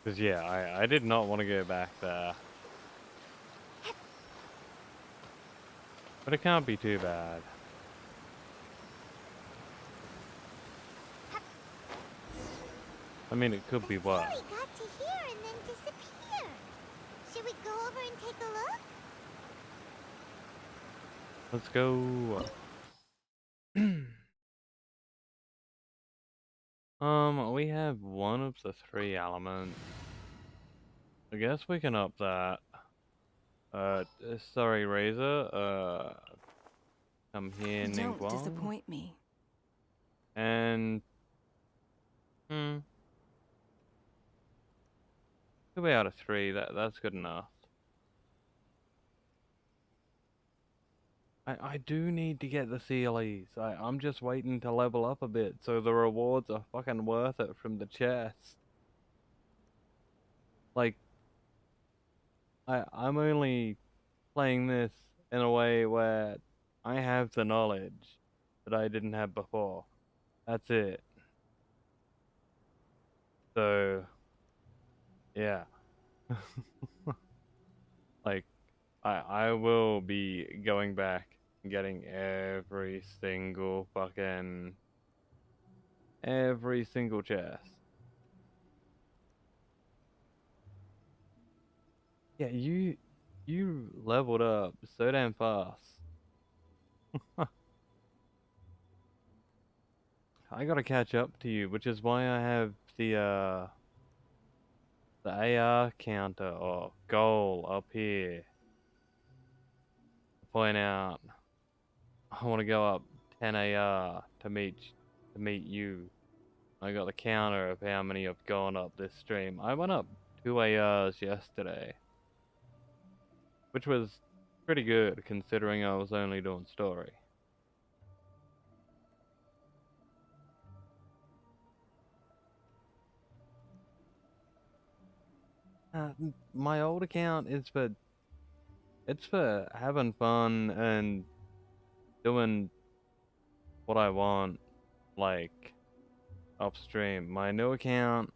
Cause yeah, I did not want to go back there. But it can't be too bad. I mean, it could be worse. Sealy got to here and then disappeared. Should we go over and take a look? Let's go. We have one of the 3 elements. I guess we can up that. Sorry, Razor. Come here, Don't Ningguang. disappoint me. And 2 out of 3. That's good enough. I do need to get the CLEs. I'm just waiting to level up a bit so the rewards are fucking worth it from the chest. Like, I'm only playing this in a way where I have the knowledge that I didn't have before. That's it. So, yeah. Like, I will be going back and getting every single chest. Yeah, you leveled up so damn fast. I gotta catch up to you, which is why I have the AR counter or goal up here. To point out, I want to go up 10 AR to meet you. I got the counter of how many have gone up this stream. I went up 2 ARs yesterday, which was pretty good considering I was only doing story. My old account is for having fun and doing what I want, like upstream. My new account,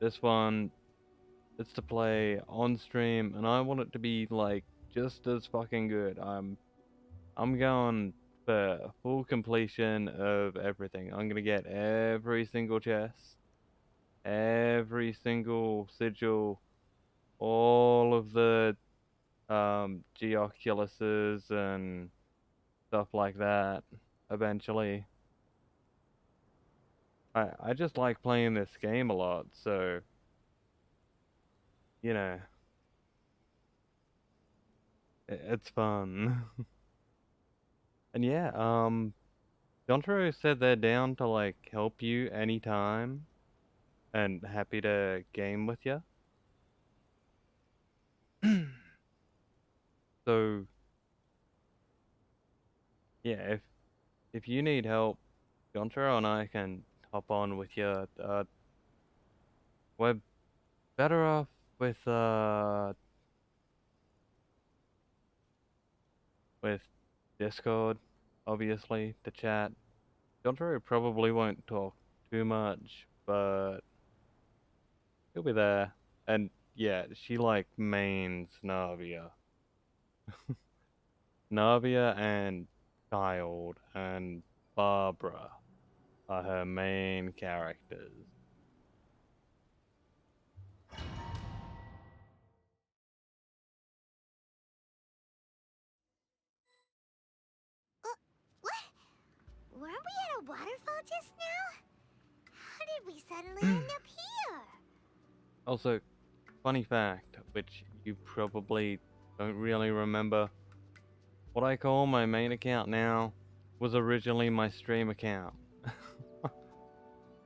this one, it's to play on stream, and I want it to be like just as fucking good. I'm going for full completion of everything. I'm gonna get every single chest, every single sigil, all of the Geoculuses and stuff like that eventually. I just like playing this game a lot, so you know, it's fun. And yeah, Jontaro said they're down to like help you anytime and happy to game with you. So yeah, if you need help, Jontaro and I can hop on with you. We're better off with Discord, obviously, to chat. Jontaro probably won't talk too much, but he'll be there. And yeah, she like mains Navia. Navia and Child and Barbara are her main characters. What? Weren't we at a waterfall just now? How did we suddenly end up here? Also, funny fact, which you probably don't really remember, what I call my main account now was originally my stream account.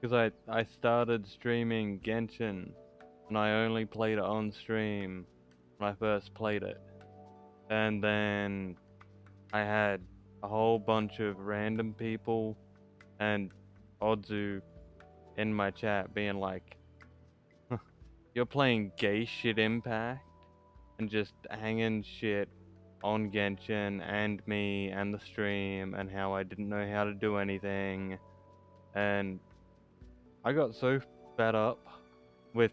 Because I started streaming Genshin and I only played it on stream when I first played it. And then I had a whole bunch of random people and Odzu in my chat being like, you're playing gay shit Impact and just hanging shit on Genshin and me and the stream and how I didn't know how to do anything. And I got so fed up with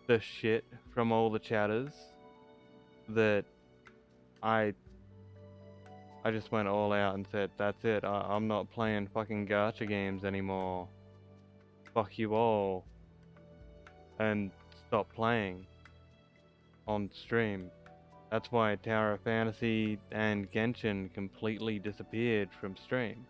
the shit from all the chatters that I just went all out and said, that's it, I'm not playing fucking gacha games anymore. Fuck you all. And stopped playing on stream. That's why Tower of Fantasy and Genshin completely disappeared from stream.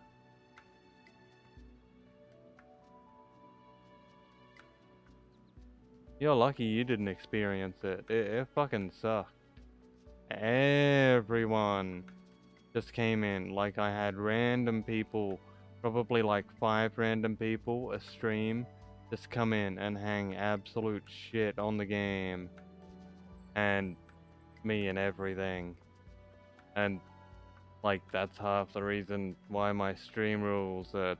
You're lucky you didn't experience it. It fucking sucked. Everyone just came in. Like I had random people, probably like 5 random people a stream, just come in and hang absolute shit on the game. And me and everything. And like that's half the reason why my stream rules are,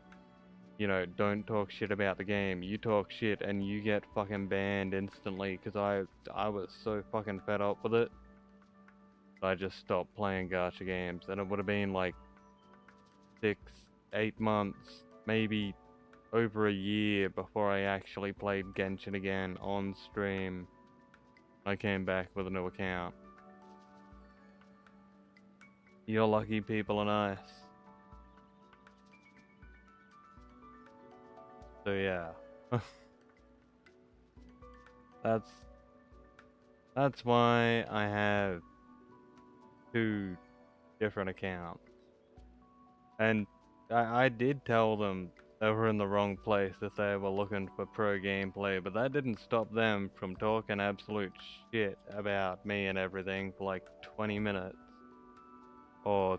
you know, don't talk shit about the game. You talk shit and you get fucking banned instantly because I was so fucking fed up with it. I just stopped playing gacha games and it would have been like 6, 8 months, maybe over a year before I actually played Genshin again on stream. I came back with a new account. You're lucky people are nice. So yeah. That's why I have 2 different accounts. And I did tell them they were in the wrong place if they were looking for pro gameplay, but that didn't stop them from talking absolute shit about me and everything for like 20 minutes. Or,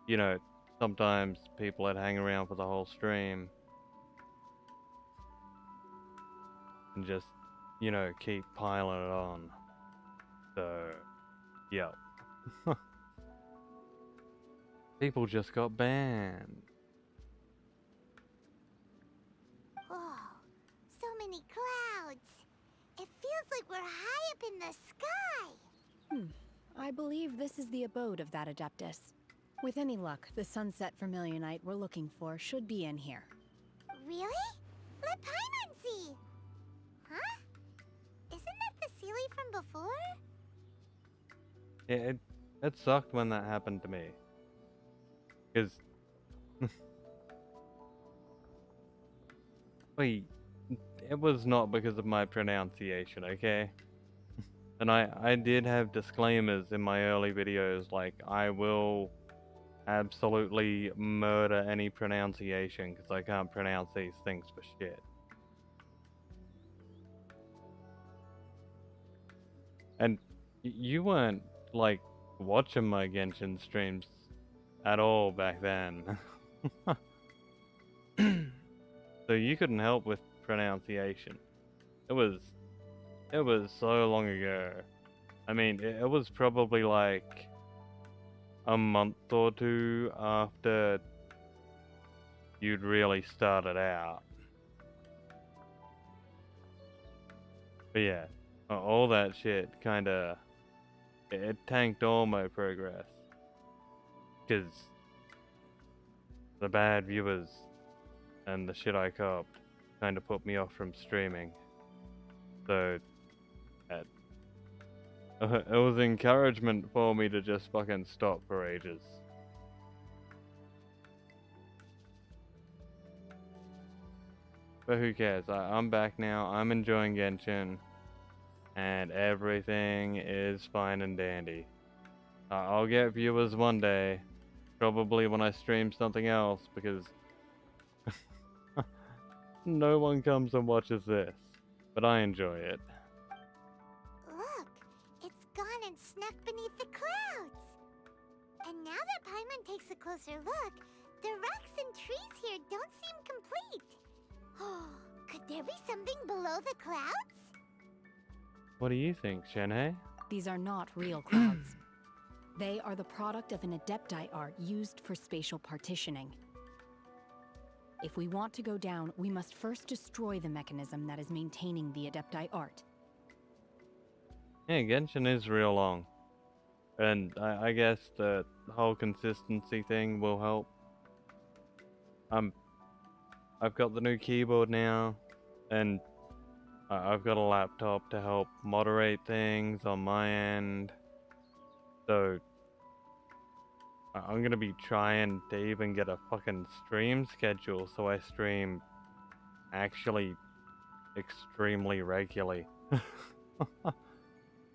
you know, sometimes people would hang around for the whole stream. And just, you know, keep piling it on. So, yeah. People just got banned. Whoa, so many clouds. It feels like we're high up in the sky. I believe this is the abode of that Adeptus. With any luck, the sunset Vermilionite we're looking for should be in here. Really? Let Paimon see. Huh? Isn't that the Sealy from before? Yeah, it sucked when that happened to me. Because Wait, it was not because of my pronunciation, okay? And I did have disclaimers in my early videos, like I will absolutely murder any pronunciation because I can't pronounce these things for shit. And you weren't like watching my Genshin streams at all back then. So you couldn't help with pronunciation. It was so long ago. I mean, it was probably like a month or two after you'd really started out. But yeah, all that shit kinda, it tanked all my progress. Cause the bad viewers and the shit I copped kinda put me off from streaming. So, it was encouragement for me to just fucking stop for ages. But who cares? I'm back now, I'm enjoying Genshin, and everything is fine and dandy. I'll get viewers one day, probably when I stream something else, because no one comes and watches this, but I enjoy it. Look, it's gone and snuck beneath the clouds. And now that Paimon takes a closer look, the rocks and trees here don't seem complete. Oh, could there be something below the clouds? What do you think, Shenhei? These are not real clouds. They are the product of an Adepti art used for spatial partitioning. If we want to go down, we must first destroy the mechanism that is maintaining the Adepti art. Yeah, Genshin is real long. And I guess the whole consistency thing will help. I've got the new keyboard now, and I've got a laptop to help moderate things on my end. So I'm gonna be trying to even get a fucking stream schedule so I stream actually extremely regularly.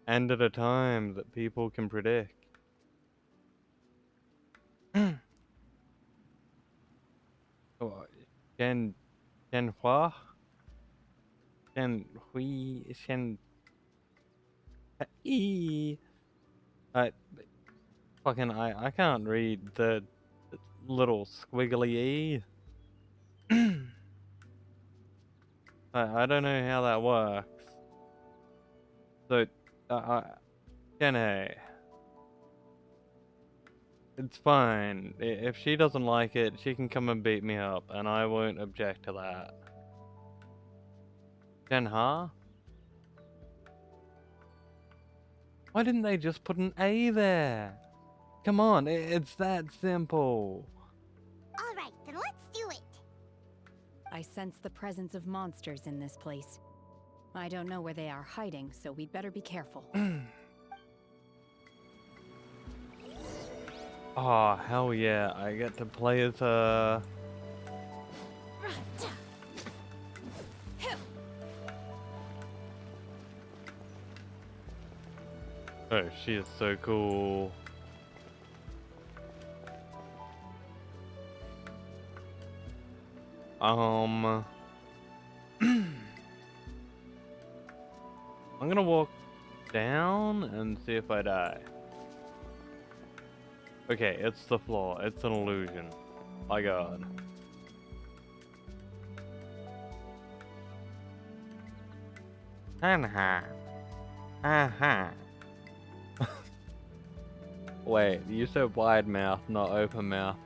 And at a time that people can predict. Oh, Shen Hua? Shen Hui? Shen E? I can't read the little squiggly E. I don't know how that works. So, Shenhei. It's fine. If she doesn't like it, she can come and beat me up, and I won't object to that. Shenha? Why didn't they just put an A there? Come on, it's that simple. Alright, then let's do it. I sense the presence of monsters in this place. I don't know where they are hiding, so we'd better be careful. Oh, hell yeah, I get to play as her. Oh, she is so cool. I'm gonna walk down and see if I die. Okay, it's the floor. It's an illusion. My god. Hanha. Aha. Wait, you said wide mouth, not open mouth.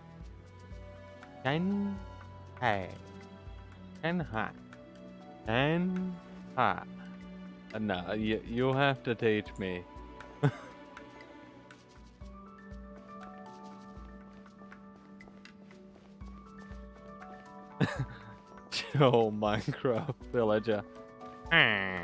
Hey. Hanha. Hanha. No, you'll have to teach me. Oh, Minecraft villager. Unleash!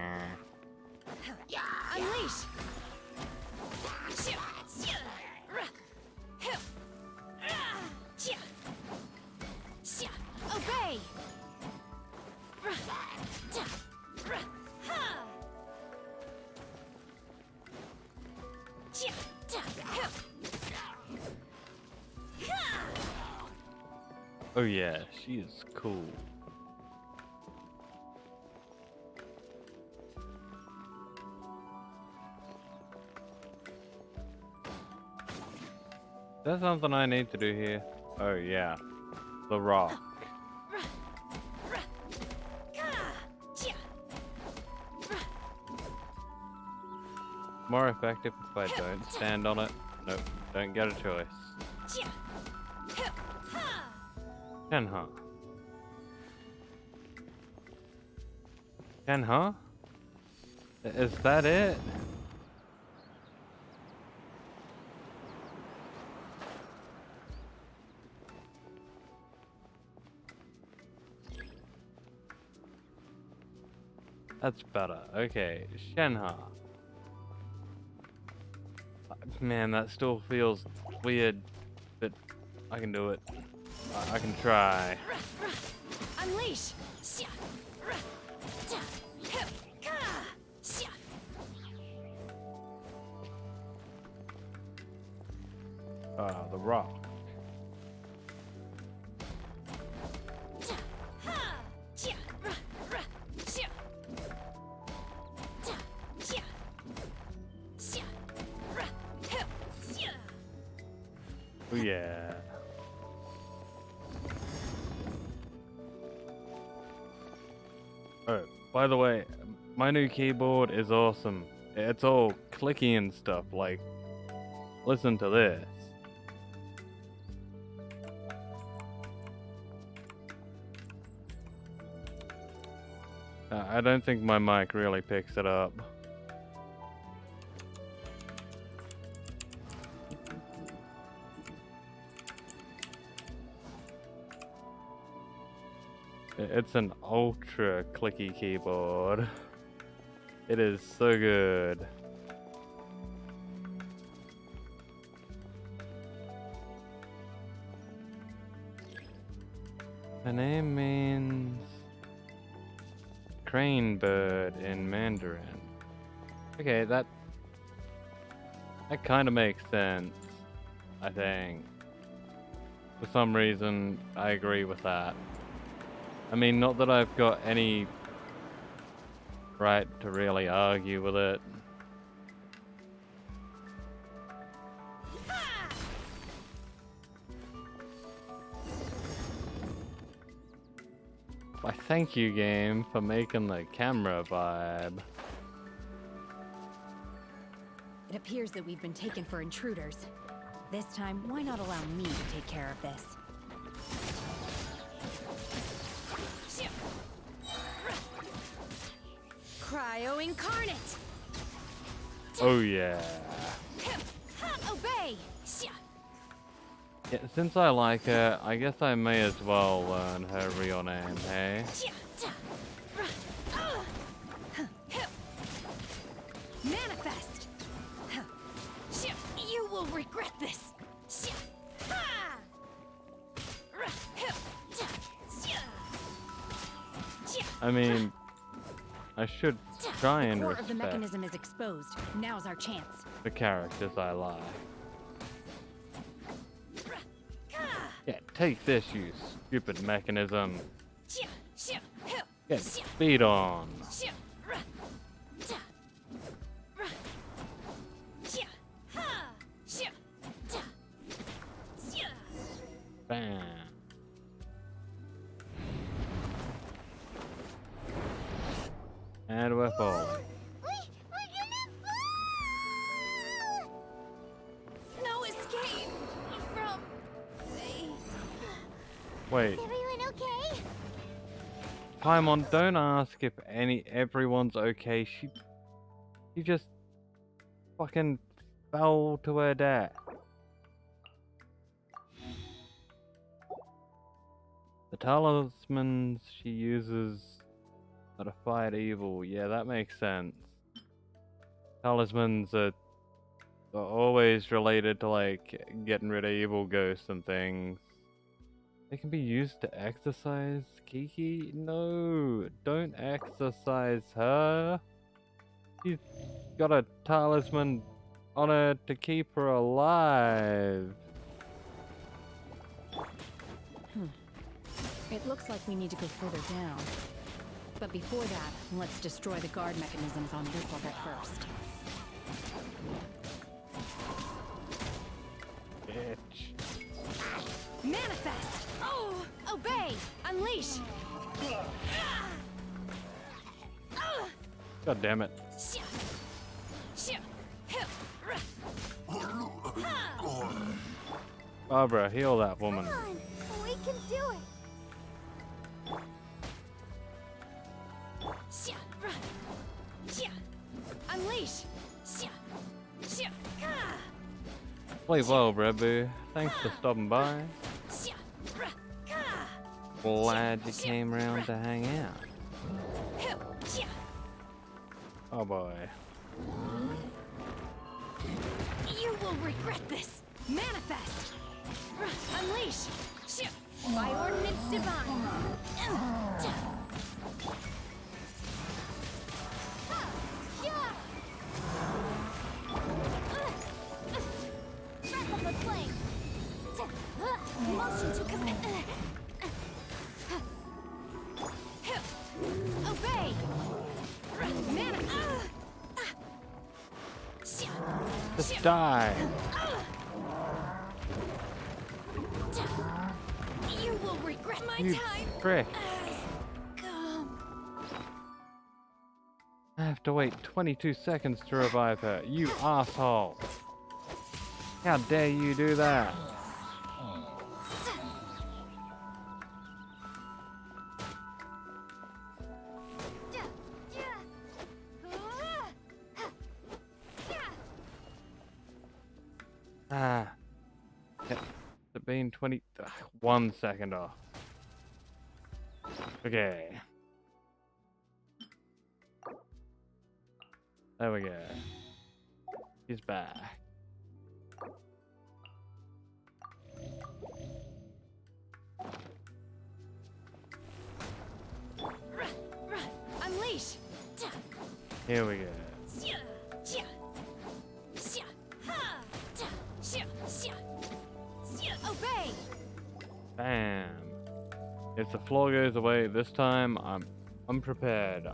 Oh yeah, she is cool. Is there something I need to do here? Oh yeah, the rock. More effective if I don't stand on it. Nope, don't get a choice. Kenha. Kenha? Is that it? That's better. Okay, Shenha. Man, that still feels weird, but I can do it. I can try. Unleash! The rock. Oh yeah. Oh, by the way, my new keyboard is awesome. It's all clicky and stuff, like, listen to this. I don't think my mic really picks it up. It's an ultra clicky keyboard. It is so good. The name means crane bird in Mandarin. Okay, that kind of makes sense, I think. For some reason, I agree with that. I mean, not that I've got any right to really argue with it. Why, thank you, game, for making the camera vibe. It appears that we've been taken for intruders. This time, why not allow me to take care of this? Cryo incarnate! Oh yeah. Obey! Yeah, since I like her, I guess I may as well learn her real name, hey? Manifest! You will regret this! I mean, I should try and The core of the respect mechanism is exposed. Now's our chance. the characters I like. Yeah, take this, you stupid mechanism. Get speed on. Bam. And we're falling. No escape from me. Wait, Is everyone okay? Paimon, don't ask if everyone's okay. She just fucking fell to her death. The talismans she uses are to fight evil. Yeah, that makes sense. Talismans are always related to, like, getting rid of evil ghosts and things. They can be used to exercise Kiki? No, don't exercise her. She's got a talisman on her to keep her alive. It looks like we need to go further down. But before that, let's destroy the guard mechanisms on this level first. Bitch. Manifest! Oh! Obey! Unleash! God damn it. Barbara, heal that woman. Come on, we can do it. Unleash! Play well, Brebu. Thanks for stopping by. Glad you came around to hang out. Oh boy. You will regret this! Manifest! Unleash! By ordinance divine! Breath of the flame. Motion to commit. Obey! Just die. You will regret my You time! prick. Come. I have to wait 22 seconds to revive her. You asshole. How dare you do that? Ah. It been 1 second off. Okay. There we go. He's back. Unleash! Here we go. Obey! Bam. If the floor goes away this time, I'm unprepared.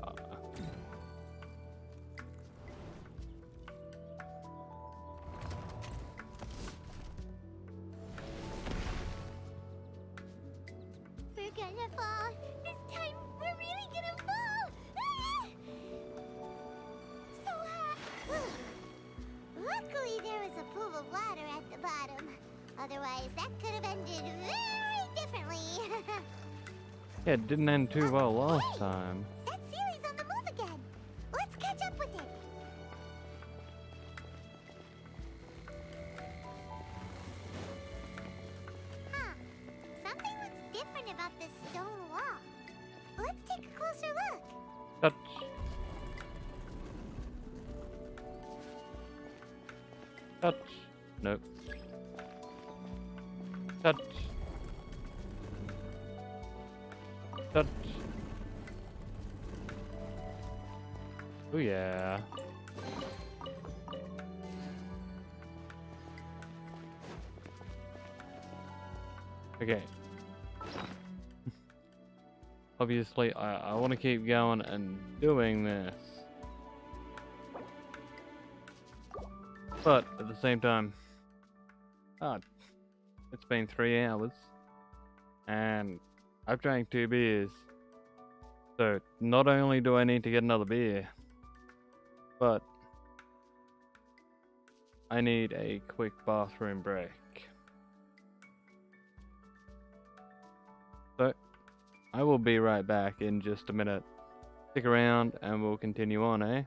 We're gonna fall. This time, we're really gonna fall. Ah! So hot. Luckily, there was a pool of water at the bottom. Otherwise, that could have ended very differently. Yeah, it didn't end too well last time. That Sealy's on the move again. Let's catch up with it. Huh. Something looks different about this stone wall. Let's take a closer look. Touch. Touch. Nope. Touch. Touch. Oh yeah. Okay. Obviously, I want to keep going and doing this. But at the same time, it's been 3 hours and I've drank 2 beers. So not only do I need to get another beer, but I need a quick bathroom break. So I will be right back in just a minute. Stick around and we'll continue on, eh?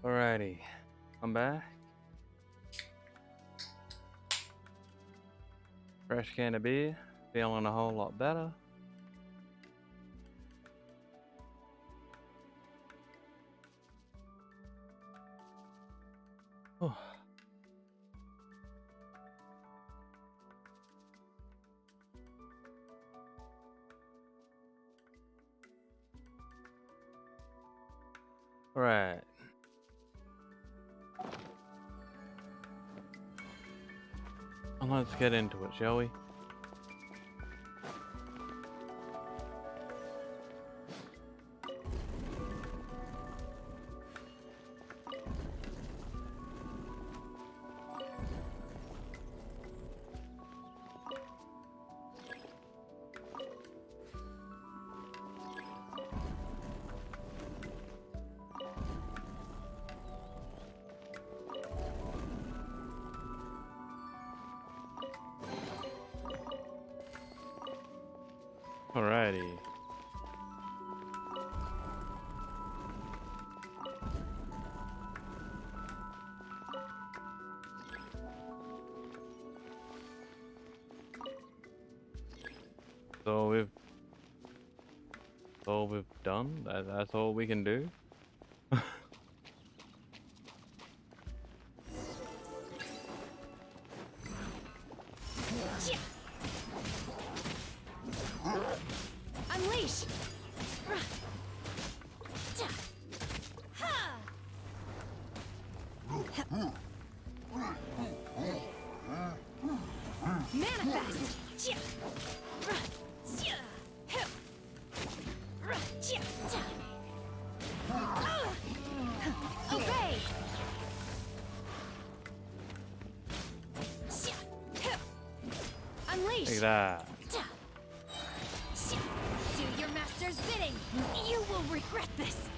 Alrighty, I'm back. Fresh can of beer, feeling a whole lot better. Oh. Right. Well, let's get into it, shall we? Alrighty. So we've done. That's all we can do. Unleash! Manifest! Obey! Unleash! Like that. Do your master's bidding! You will regret this!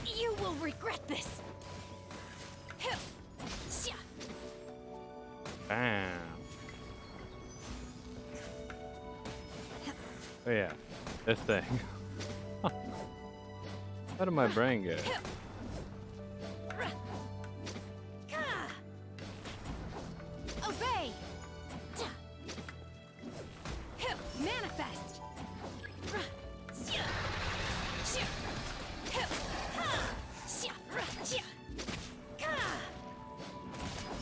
You will regret this! Bam. Oh yeah, this thing. How did my brain go? Obey! Manifest!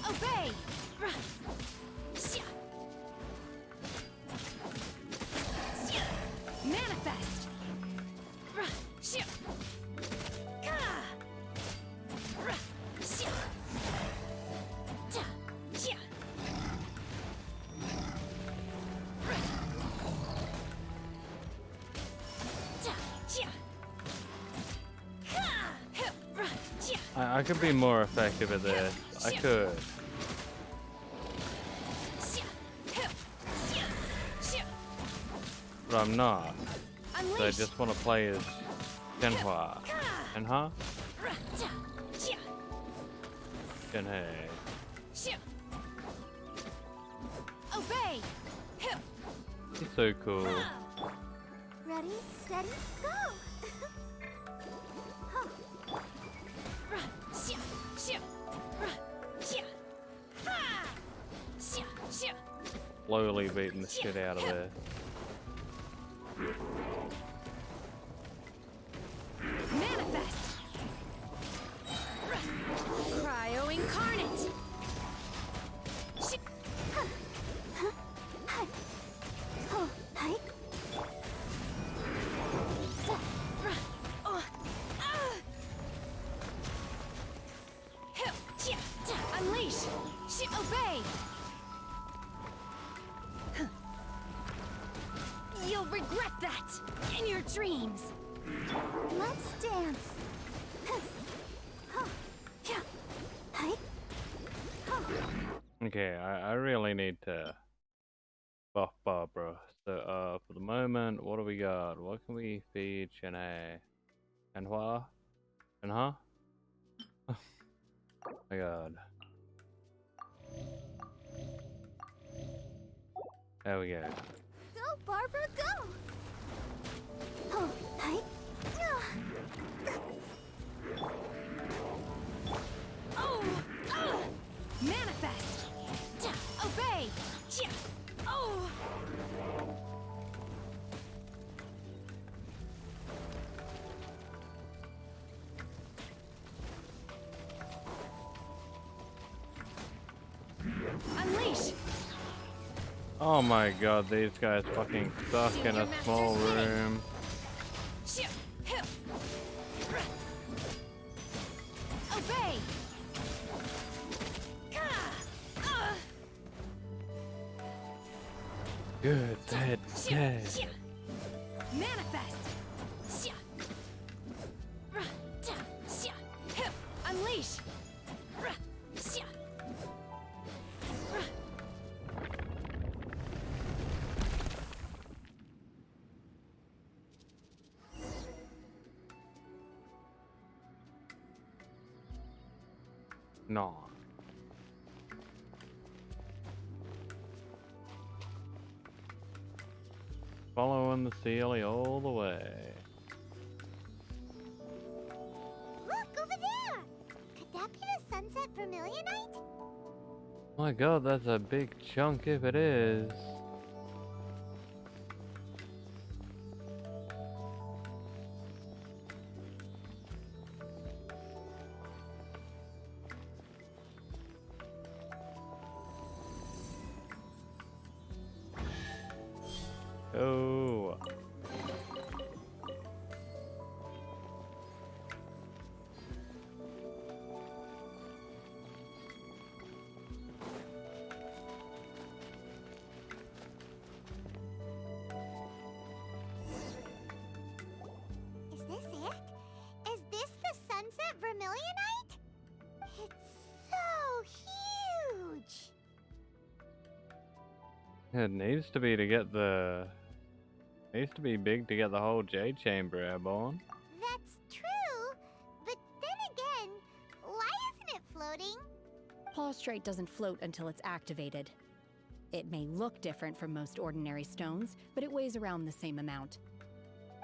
Obey! Manifest! I could be more effective at this. I could. But I'm not. So I just want to play as Shenhua. Shenhua? Shenhei. Obey! He's so cool. Ready, steady, go! Slowly beating the shit out of this. Manifest! Cryo incarnate! Unleash! Obey! You'll regret that in your dreams! Let's dance. Okay, I really need to buff Barbara. So for the moment, what do we got? What can we feed Shenhei? Shenhua? Shenhua? Oh my god. There we go. Go, Barbara, go! Oh! Manifest! Obey! Oh! Unleash! Oh my god, these guys fucking stuck in a small room. Obey! Good, dead, dead. Manifest! Unleash! No. Following the Sealy all the way. Look, over there! Could that be the Sunset Vermilionite? My god, that's a big chunk if it is. Oh. Is this it? Is this the Sunset Vermilionite? It's so huge! It needs to be to get the... Needs to be big to get the whole Jade Chamber airborne. That's true, but then again, why isn't it floating? Plaustrite doesn't float until it's activated. It may look different from most ordinary stones, but it weighs around the same amount.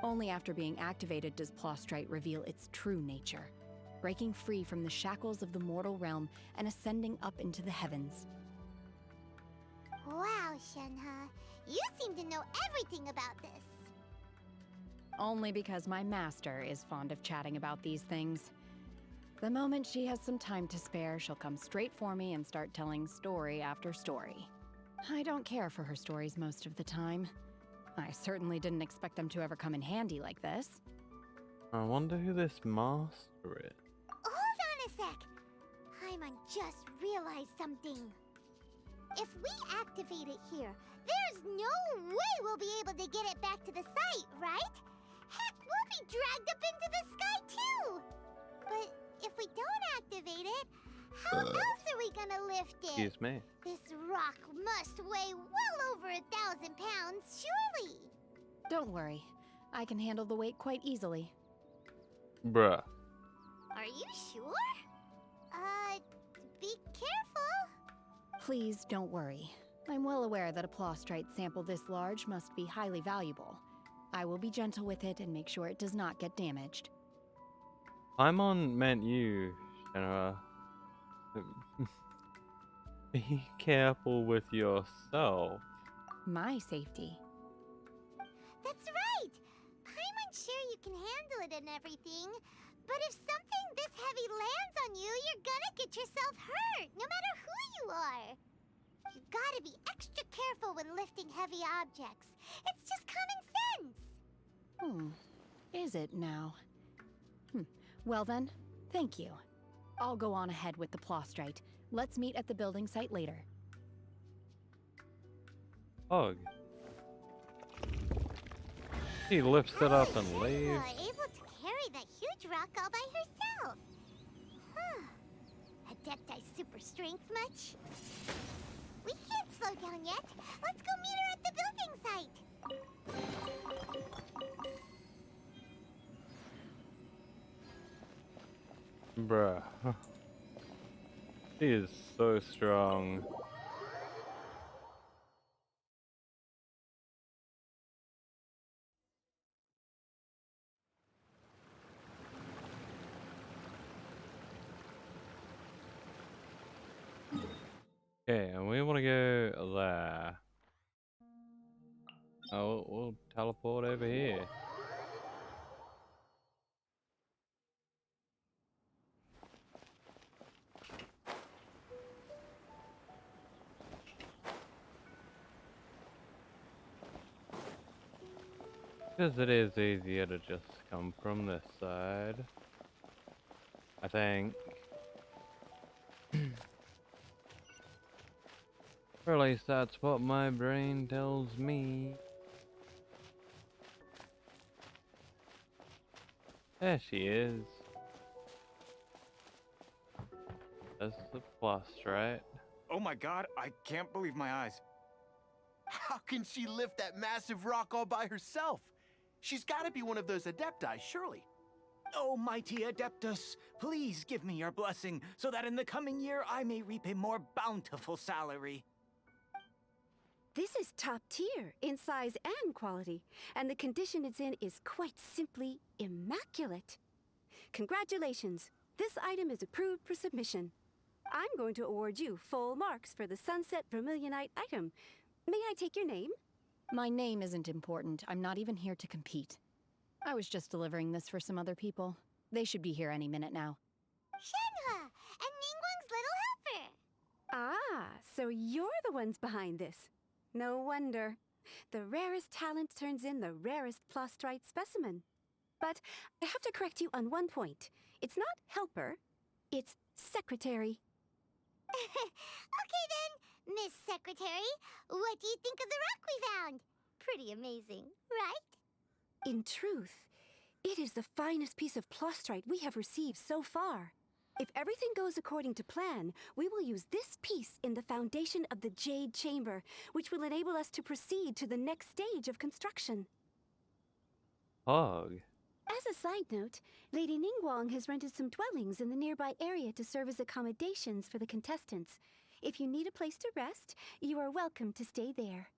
Only after being activated does Plaustrite reveal its true nature, breaking free from the shackles of the mortal realm and ascending up into the heavens. Wow, Shenhe, you seem to know everything about this. Only because my master is fond of chatting about these things. The moment she has some time to spare, she'll come straight for me and start telling story after story. I don't care for her stories most of the time. I certainly didn't expect them to ever come in handy like this. I wonder who this master is. Hold on a sec. Paimon just realized something. If we activate it here, there's no way we'll be able to get it back to the site, right? Heck, we'll be dragged up into the sky too! But if we don't activate it, how else are we gonna lift it? Excuse me. This rock must weigh well over 1,000 pounds, surely! Don't worry. I can handle the weight quite easily. Bruh. Are you sure? Be careful! Please don't worry. I'm well aware that a Plaustrite sample this large must be highly valuable. I will be gentle with it and make sure it does not get damaged. Paimon meant you, Shenhe. Be careful with yourself. My safety. That's right! Paimon's sure you can handle it and everything, but if something this heavy lands on you, you're gonna get yourself hurt, no matter who you are. You gotta be extra careful when lifting heavy objects. It's just common sense. Is it now? Well then, thank you. I'll go on ahead with the Plaustrite. Let's meet at the building site later. Ugh. He lifts it up and leaves. Able to carry that huge rock all by herself. Huh. Adepti super strength much? We can't slow down yet. Let's go meet her at the building site. Bruh. He is so strong. Okay, and we want to go there. Oh, we'll teleport over here. Because it is easier to just come from this side. I think. Or at least that's what my brain tells me. There she is. That's the plus, right? Oh my god, I can't believe my eyes. How can she lift that massive rock all by herself? She's got to be one of those adepti, surely. Oh, mighty Adeptus, please give me your blessing so that in the coming year I may reap a more bountiful salary. This is top tier in size and quality, and the condition it's in is quite simply immaculate. Congratulations! This item is approved for submission. I'm going to award you full marks for the Sunset Vermilionite item. May I take your name? My name isn't important. I'm not even here to compete. I was just delivering this for some other people. They should be here any minute now. Shenhe and Ningguang's little helper. Ah, so you're the ones behind this. No wonder. The rarest talent turns in the rarest plostrite specimen. But I have to correct you on one point. It's not helper, it's secretary. Okay then, Miss Secretary, what do you think of the rock we found? Pretty amazing, right? In truth, it is the finest piece of plostrite we have received so far. If everything goes according to plan, we will use this piece in the foundation of the Jade Chamber, which will enable us to proceed to the next stage of construction. Hog. As a side note, Lady Ningguang has rented some dwellings in the nearby area to serve as accommodations for the contestants. If you need a place to rest, you are welcome to stay there.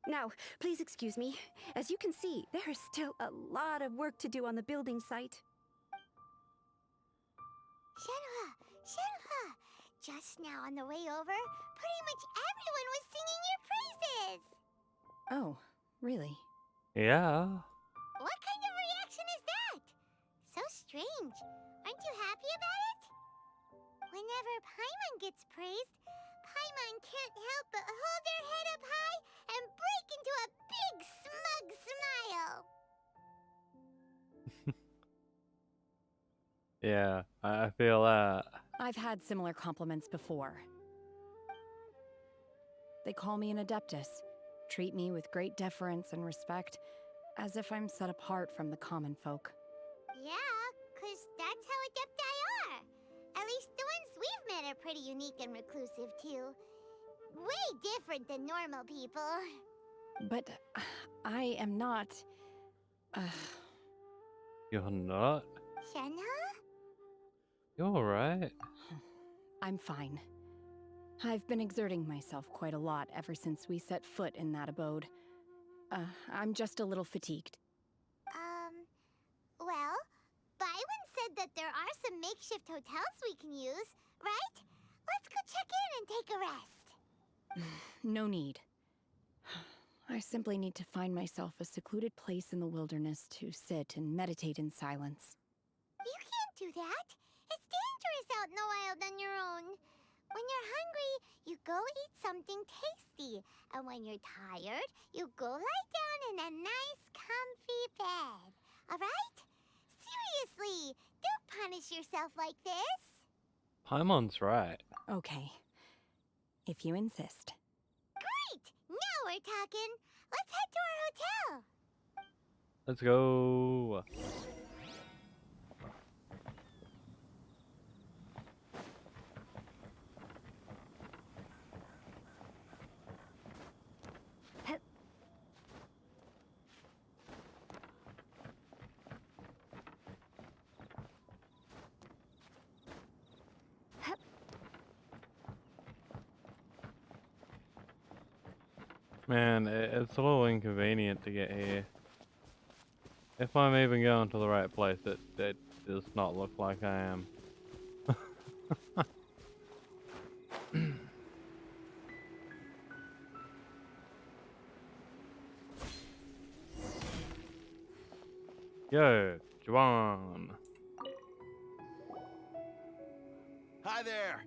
Now, please excuse me. As you can see, there is still a lot of work to do on the building site. Shenhe, just now on the way over, pretty much everyone was singing your praises. Oh, really? Yeah. What kind of reaction is that? So strange. Aren't you happy about it? Whenever Paimon gets praised, Paimon can't help but hold her head up high and break into a big smug smile. Yeah, I feel that. I've had similar compliments before. They call me an adeptus, treat me with great deference and respect, as if I'm set apart from the common folk. Yeah, 'cause that's how adepti are. At least the ones we've met are pretty unique and reclusive, too. Way different than normal people. But I am not... You're not? Shenhe? You're alright. I'm fine. I've been exerting myself quite a lot ever since we set foot in that abode. I'm just a little fatigued. Well, Byron said that there are some makeshift hotels we can use, right? Let's go check in and take a rest. No need. I simply need to find myself a secluded place in the wilderness to sit and meditate in silence. You can't do that. It's dangerous out in the wild on your own. When you're hungry, you go eat something tasty. And when you're tired, you go lie down in a nice, comfy bed. Alright? Seriously, don't punish yourself like this. Paimon's right. Okay. If you insist. Great! Now we're talking. Let's head to our hotel. Let's go. Man, it's a little inconvenient to get here. If I'm even going to the right place, it does not look like I am. Yo, Juan. Hi there!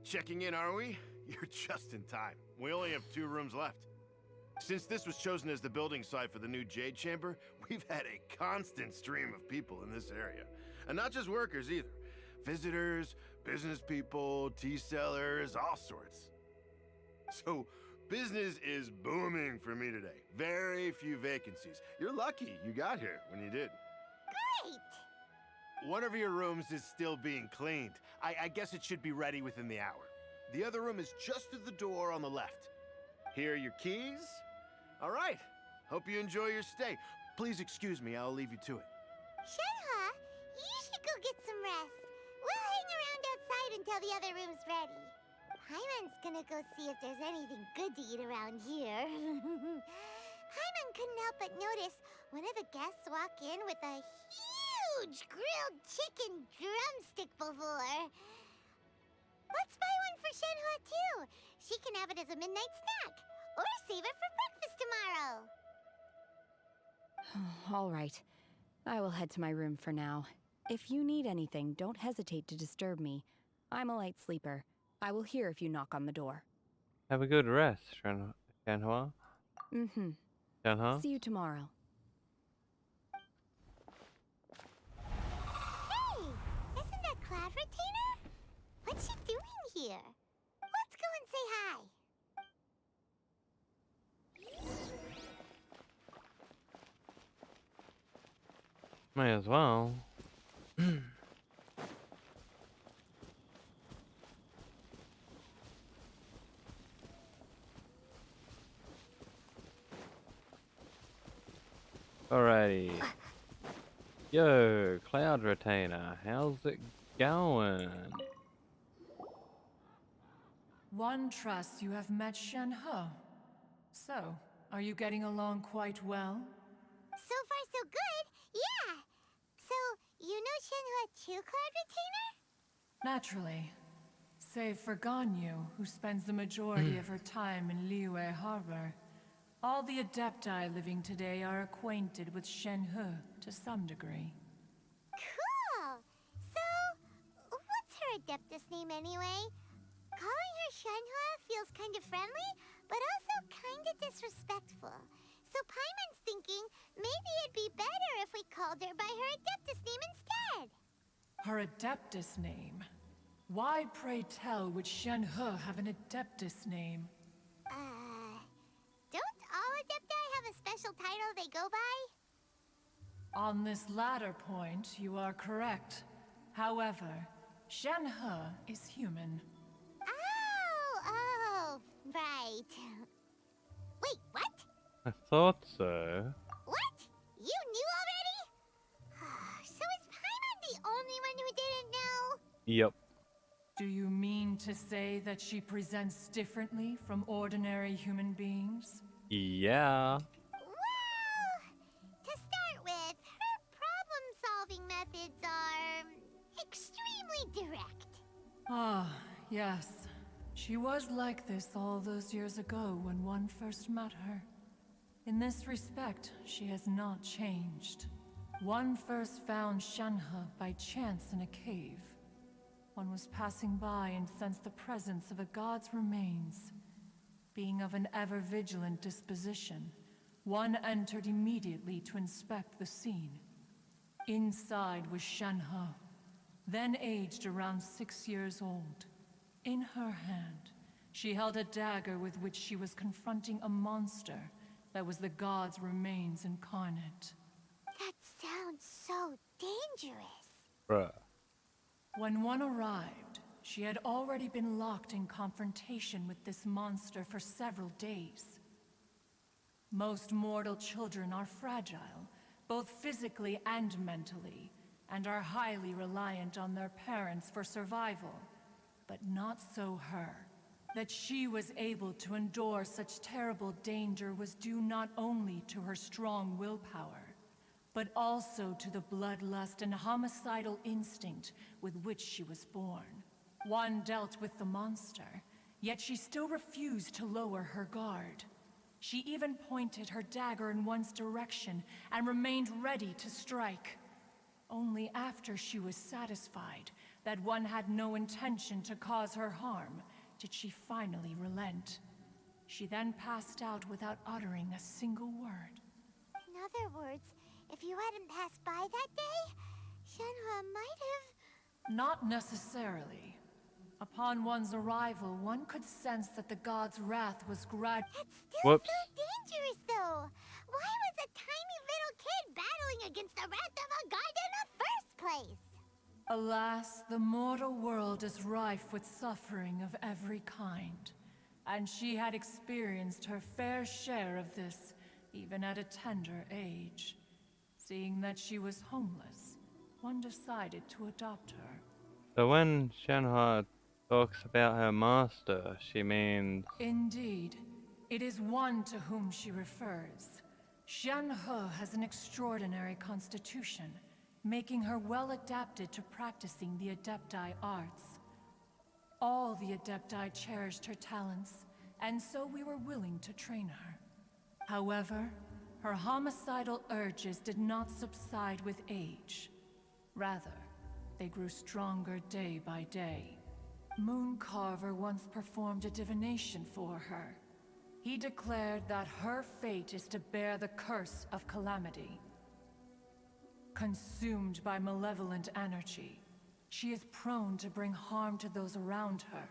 Checking in, are we? You're just in time. We only have 2 rooms left. Since this was chosen as the building site for the new Jade Chamber, we've had a constant stream of people in this area. And not just workers either. Visitors, business people, tea sellers, all sorts. So, business is booming for me today. Very few vacancies. You're lucky you got here when you did. Great! One of your rooms is still being cleaned. I guess it should be ready within the hour. The other room is just through the door on the left. Here are your keys. All right. Hope you enjoy your stay. Please excuse me, I'll leave you to it. Shenhe, you should go get some rest. We'll hang around outside until the other room's ready. Paimon's gonna go see if there's anything good to eat around here. Paimon couldn't help but notice one of the guests walk in with a huge grilled chicken drumstick before. Let's buy one for Shenhe too. She can have it as a midnight snack, or save it for breakfast tomorrow. All right. I will head to my room for now. If you need anything, don't hesitate to disturb me. I'm a light sleeper. I will hear if you knock on the door. Have a good rest, Shenhua. Mm-hmm. Shenhe? See you tomorrow. Hey, isn't that Cloud Retainer? What's she doing here? Let's go and say hi. May as well. Alrighty. Yo, Cloud Retainer, how's it going? One trusts you have met Shenhe. So, are you getting along quite well? So far, so good. Yeah. So, you know Shenhe too, Cloud Retainer? Naturally. Save for Ganyu, who spends the majority of her time in Liyue Harbor. All the Adepti living today are acquainted with Shenhe to some degree. Cool. So, what's her Adeptus name anyway? Calling her Shenhe feels kind of friendly, but also kind of disrespectful. So Paimon's thinking maybe it'd be better if we called her by her Adeptus name instead. Her Adeptus name? Why, pray tell, would Shenhe have an Adeptus name? Don't all Adepti have a special title they go by? On this latter point, you are correct. However, Shenhe is human. Oh, right. Wait, what? I thought so. What? You knew already? So is Paimon the only one who didn't know? Yep. Do you mean to say that she presents differently from ordinary human beings? Yeah. Well, to start with, her problem-solving methods are extremely direct. Ah, yes. She was like this all those years ago when one first met her. In this respect, she has not changed. One first found Shenhe by chance in a cave. One was passing by and sensed the presence of a god's remains. Being of an ever-vigilant disposition, one entered immediately to inspect the scene. Inside was Shenhe, then aged around 6 years old. In her hand, she held a dagger with which she was confronting a monster that was the god's remains incarnate. That sounds so dangerous. Bruh. When one arrived, she had already been locked in confrontation with this monster for several days. Most mortal children are fragile, both physically and mentally, and are highly reliant on their parents for survival. But not so her. That she was able to endure such terrible danger was due not only to her strong willpower, but also to the bloodlust and homicidal instinct with which she was born. One dealt with the monster, yet she still refused to lower her guard. She even pointed her dagger in one's direction and remained ready to strike. Only after she was satisfied that one had no intention to cause her harm did she finally relent. She then passed out without uttering a single word. In other words, if you hadn't passed by that day, Shenhe might have... Not necessarily. Upon one's arrival, one could sense that the god's wrath was That's still Whoops. so dangerous, though. Why was a tiny little kid battling against the wrath of a god in the first place? Alas, the mortal world is rife with suffering of every kind, and she had experienced her fair share of this, even at a tender age. Seeing that she was homeless, one decided to adopt her. So when Shenhe talks about her master, she means... Indeed, it is one to whom she refers. Shenhe has an extraordinary constitution, making her well adapted to practicing the Adepti arts. All the Adepti cherished her talents, and so we were willing to train her. However, her homicidal urges did not subside with age. Rather, they grew stronger day by day. Mooncarver once performed a divination for her. He declared that her fate is to bear the curse of calamity. Consumed by malevolent energy, she is prone to bring harm to those around her.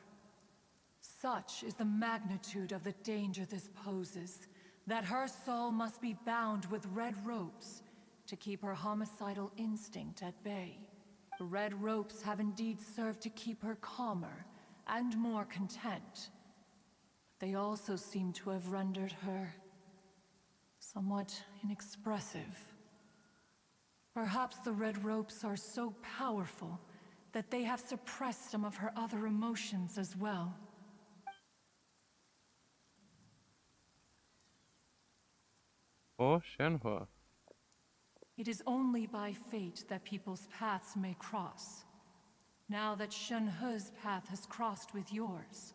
Such is the magnitude of the danger this poses, that her soul must be bound with red ropes to keep her homicidal instinct at bay. The red ropes have indeed served to keep her calmer and more content. But they also seem to have rendered her somewhat inexpressive. Perhaps the red ropes are so powerful that they have suppressed some of her other emotions as well. Poor Shenhe. It is only by fate that people's paths may cross. Now that Shenhe's path has crossed with yours,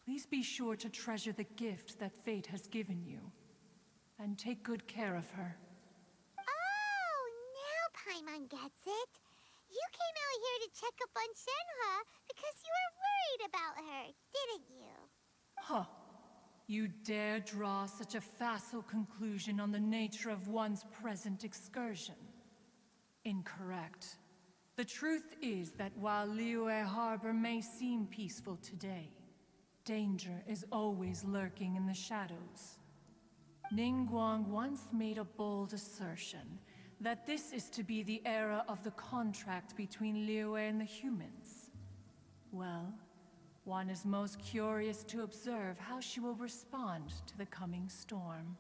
please be sure to treasure the gift that fate has given you, and take good care of her. Oh, now Paimon gets it. You came out here to check up on Shenhe because you were worried about her, didn't you? Huh. You dare draw such a facile conclusion on the nature of one's present excursion? Incorrect. The truth is that while Liyue Harbor may seem peaceful today, danger is always lurking in the shadows. Ningguang once made a bold assertion that this is to be the era of the contract between Liyue and the humans. Well, one is most curious to observe how she will respond to the coming storm.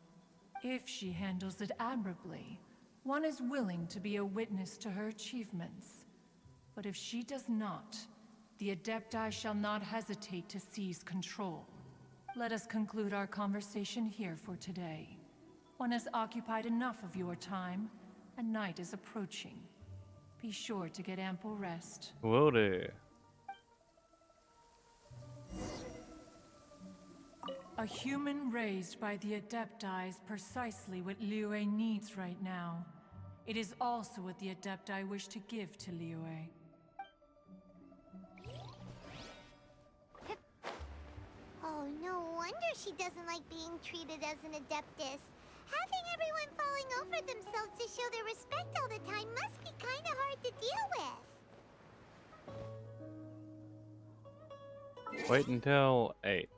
If she handles it admirably, one is willing to be a witness to her achievements. But if she does not, the Adepti shall not hesitate to seize control. Let us conclude our conversation here for today. One has occupied enough of your time, and night is approaching. Be sure to get ample rest. Will do. A human raised by the Adepti is precisely what Liyue needs right now. It is also what the Adepti wish to give to Liyue. Oh, no wonder she doesn't like being treated as an Adeptus. Having everyone falling over themselves to show their respect all the time must be kinda hard to deal with. Wait until 8.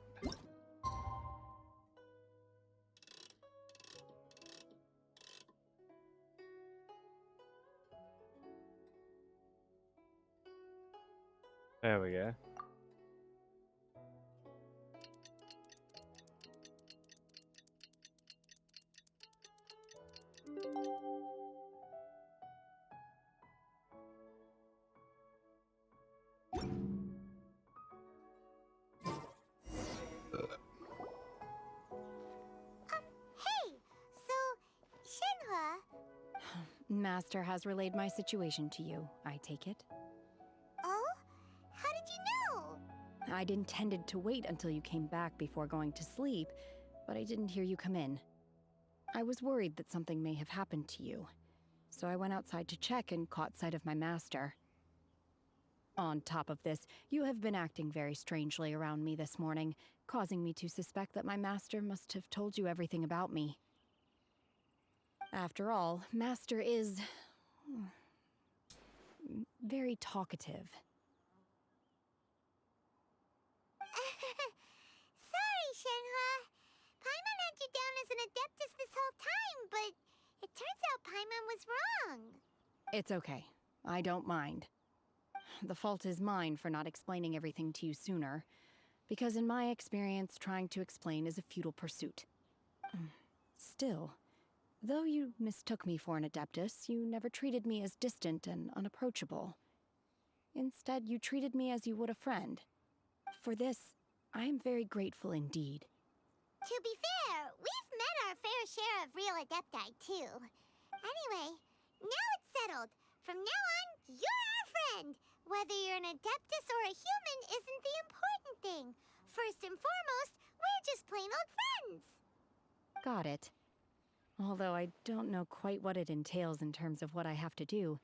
There we go. Hey, so Shenhe. Master has relayed my situation to you, I take it. Oh? How did you know? I'd intended to wait until you came back before going to sleep, but I didn't hear you come in. I was worried that something may have happened to you, so I went outside to check and caught sight of my master. On top of this, you have been acting very strangely around me this morning, causing me to suspect that my master must have told you everything about me. After all, Master is very talkative. Sorry, Shenhua. Paimon had you down as an Adeptus this whole time, but it turns out Paimon was wrong. It's okay. I don't mind. The fault is mine for not explaining everything to you sooner, because in my experience, trying to explain is a futile pursuit. Still, though you mistook me for an Adeptus, you never treated me as distant and unapproachable. Instead, you treated me as you would a friend. For this, I am very grateful indeed. To be fair, we've met our fair share of real Adepti, too. Anyway, now it's settled. From now on, you're our friend. Whether you're an Adeptus or a human isn't the important thing. First and foremost, we're just plain old friends. Got it. Although I don't know quite what it entails in terms of what I have to do,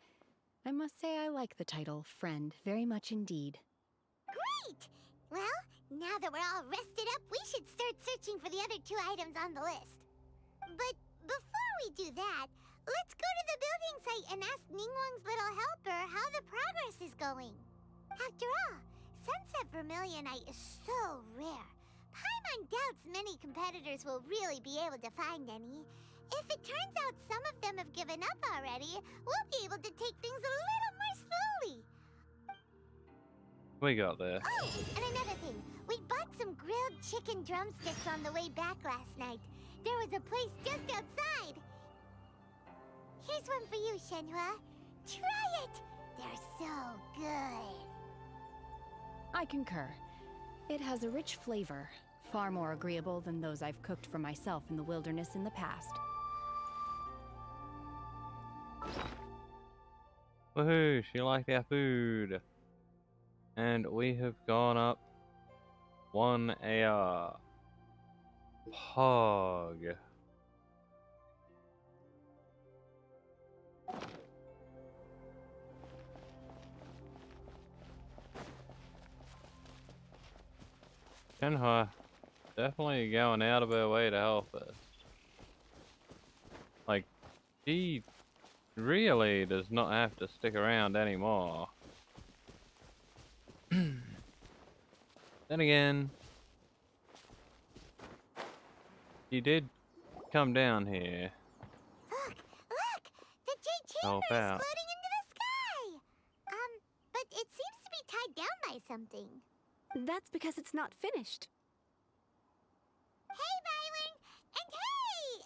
I must say I like the title Friend very much indeed. Great! Well, now that we're all rested up, we should start searching for the other 2 items on the list. But before we do that, let's go to the building site and ask Ningguang's little helper how the progress is going. After all, Sunset Vermilionite is so rare. Paimon doubts many competitors will really be able to find any. If it turns out some of them have given up already, we'll be able to take things a little more slowly. We got there. Oh, and another thing. We bought some grilled chicken drumsticks on the way back last night. There was a place just outside. Here's one for you, Shenhua. Try it! They're so good. I concur. It has a rich flavor, far more agreeable than those I've cooked for myself in the wilderness in the past. Woohoo, she liked our food. And we have gone up 1 AR. Pog. Shenhua definitely going out of her way to help us. Like, she really does not have to stick around anymore. Then again, she did come down here. Look! The Jade Help Chamber is out. floating into the sky! But it seems to be tied down by something. That's because it's not finished. Hey, Byron! And hey!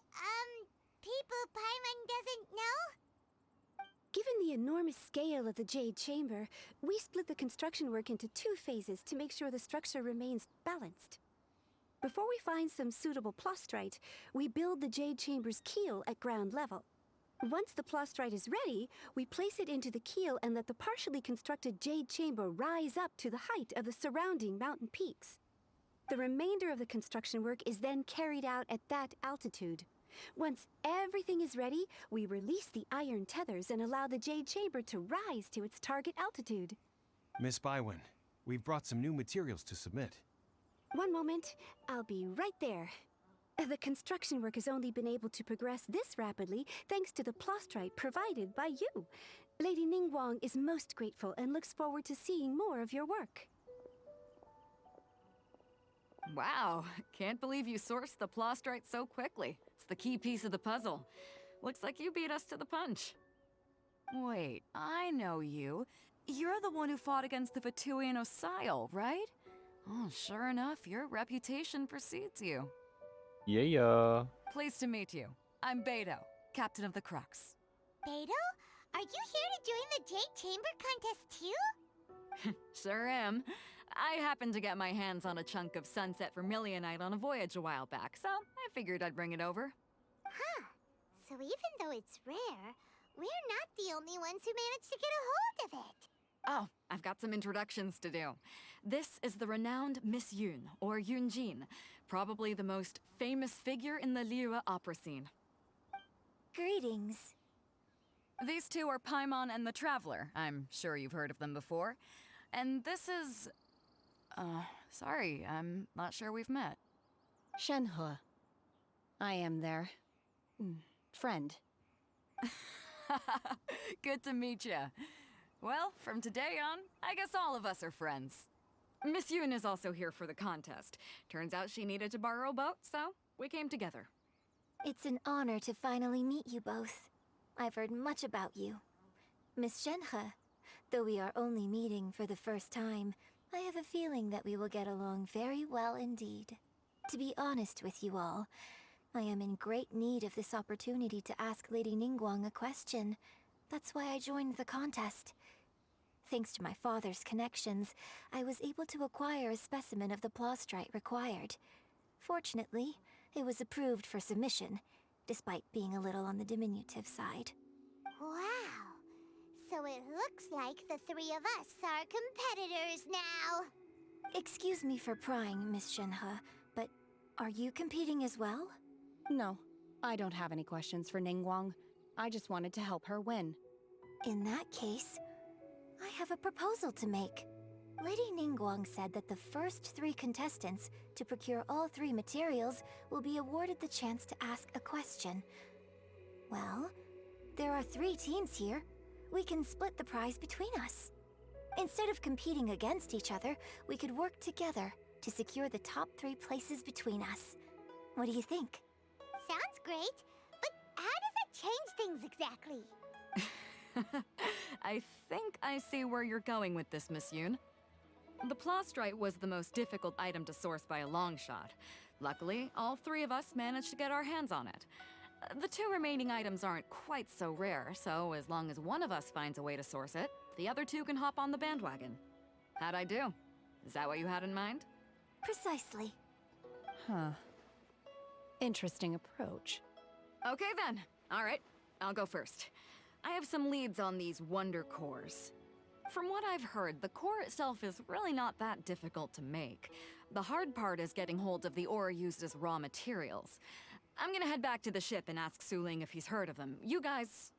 People Paimon doesn't know? Given the enormous scale of the Jade Chamber, we split the construction work into 2 phases to make sure the structure remains balanced. Before we find some suitable plastrite, we build the Jade Chamber's keel at ground level. Once the plastrite is ready, we place it into the keel and let the partially constructed Jade Chamber rise up to the height of the surrounding mountain peaks. The remainder of the construction work is then carried out at that altitude. Once everything is ready, we release the iron tethers and allow the Jade Chamber to rise to its target altitude. Miss Bywin, we've brought some new materials to submit. One moment, I'll be right there. The construction work has only been able to progress this rapidly thanks to the plastrite provided by you. Lady Ningguang is most grateful and looks forward to seeing more of your work. Wow, can't believe you sourced the plastrite so quickly. It's the key piece of the puzzle. Looks like you beat us to the punch. Wait, I know you. You're the one who fought against the Fatuian Osile, right? Oh, sure enough, your reputation precedes you. Yeah. Pleased to meet you. I'm Beto, captain of the Crux. Beto? Are you here to join the Jade Chamber contest too? Sure am. I happened to get my hands on a chunk of Sunset Vermilionite on a voyage a while back, so I figured I'd bring it over. Huh. So even though it's rare, we're not the only ones who managed to get a hold of it. Oh, I've got some introductions to do. This is the renowned Miss Yun, or Yunjin, probably the most famous figure in the Liyue opera scene. Greetings. These two are Paimon and the Traveler. I'm sure you've heard of them before. And this is... sorry, I'm not sure we've met. Shenhe. I am their... friend. Good to meet you. Well, from today on, I guess all of us are friends. Miss Yun is also here for the contest. Turns out she needed to borrow a boat, so we came together. It's an honor to finally meet you both. I've heard much about you. Miss Shenhe, though we are only meeting for the first time, I have a feeling that we will get along very well indeed. To be honest with you all, I am in great need of this opportunity to ask Lady Ningguang a question. That's why I joined the contest. Thanks to my father's connections, I was able to acquire a specimen of the plaustrite required. Fortunately, it was approved for submission, despite being a little on the diminutive side. Wow. So it looks like the three of us are competitors now. Excuse me for prying, Miss Shenhe, but are you competing as well? No, I don't have any questions for Ningguang. I just wanted to help her win. In that case, I have a proposal to make. Lady Ningguang said that the first 3 contestants to procure all 3 materials will be awarded the chance to ask a question. Well, there are 3 teams here. We can split the prize between us. Instead of competing against each other, we could work together to secure the top 3 places between us. What do you think? Sounds great, but how does it change things exactly? I think I see where you're going with this, Miss Yun. The plaustrite was the most difficult item to source by a long shot. Luckily, all 3 of us managed to get our hands on it. The 2 remaining items aren't quite so rare, so as long as one of us finds a way to source it, the other 2 can hop on the bandwagon. How'd I do? Is that what you had in mind? Precisely. Huh. Interesting approach. Okay then. All right, I'll go first. I have some leads on these wonder cores. From what I've heard, the core itself is really not that difficult to make. The hard part is getting hold of the ore used as raw materials. I'm gonna head back to the ship and ask Suling if he's heard of them. You guys...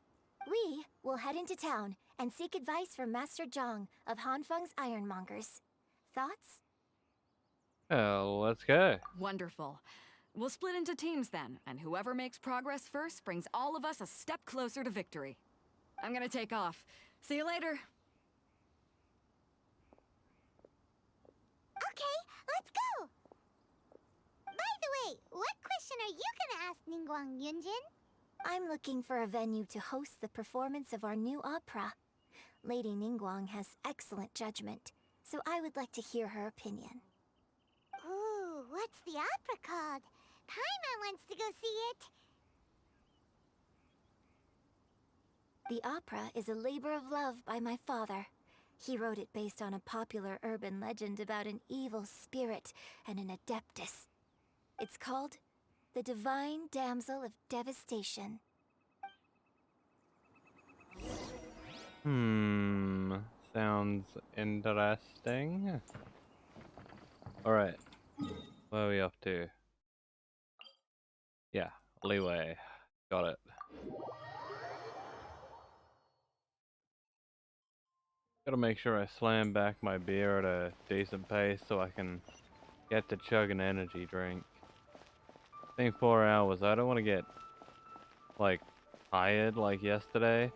We will head into town and seek advice from Master Zhang of Hanfeng's Ironmongers. Thoughts? Let's go. Wonderful. We'll split into teams then, and whoever makes progress first brings all of us a step closer to victory. I'm gonna take off. See you later. Okay, let's go! By the way, what question are you gonna ask Ningguang, Yunjin? I'm looking for a venue to host the performance of our new opera. Lady Ningguang has excellent judgment, so I would like to hear her opinion. Ooh, what's the opera called? Paimon wants to go see it. The opera is a labor of love by my father. He wrote it based on a popular urban legend about an evil spirit and an adeptus. It's called The Divine Damsel of Devastation. Sounds interesting. Alright. Where are we off to? Yeah, Liyue. Got it. Gotta make sure I slam back my beer at a decent pace so I can get to chug an energy drink. I think 4 hours. I don't want to get, like, tired like yesterday.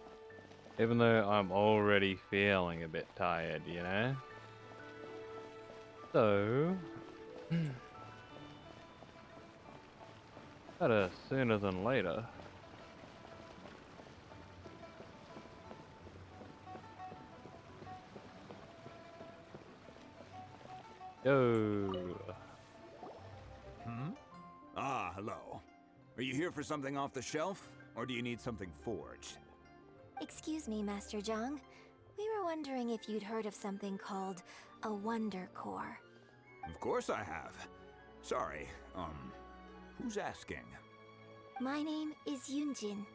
Even though I'm already feeling a bit tired, you know? So... better sooner than later. Yo. Ah, hello. Are you here for something off the shelf, or do you need something forged? Excuse me, Master Zhang. We were wondering if you'd heard of something called a Wonder Core. Of course I have. Sorry, who's asking? My name is Yunjin.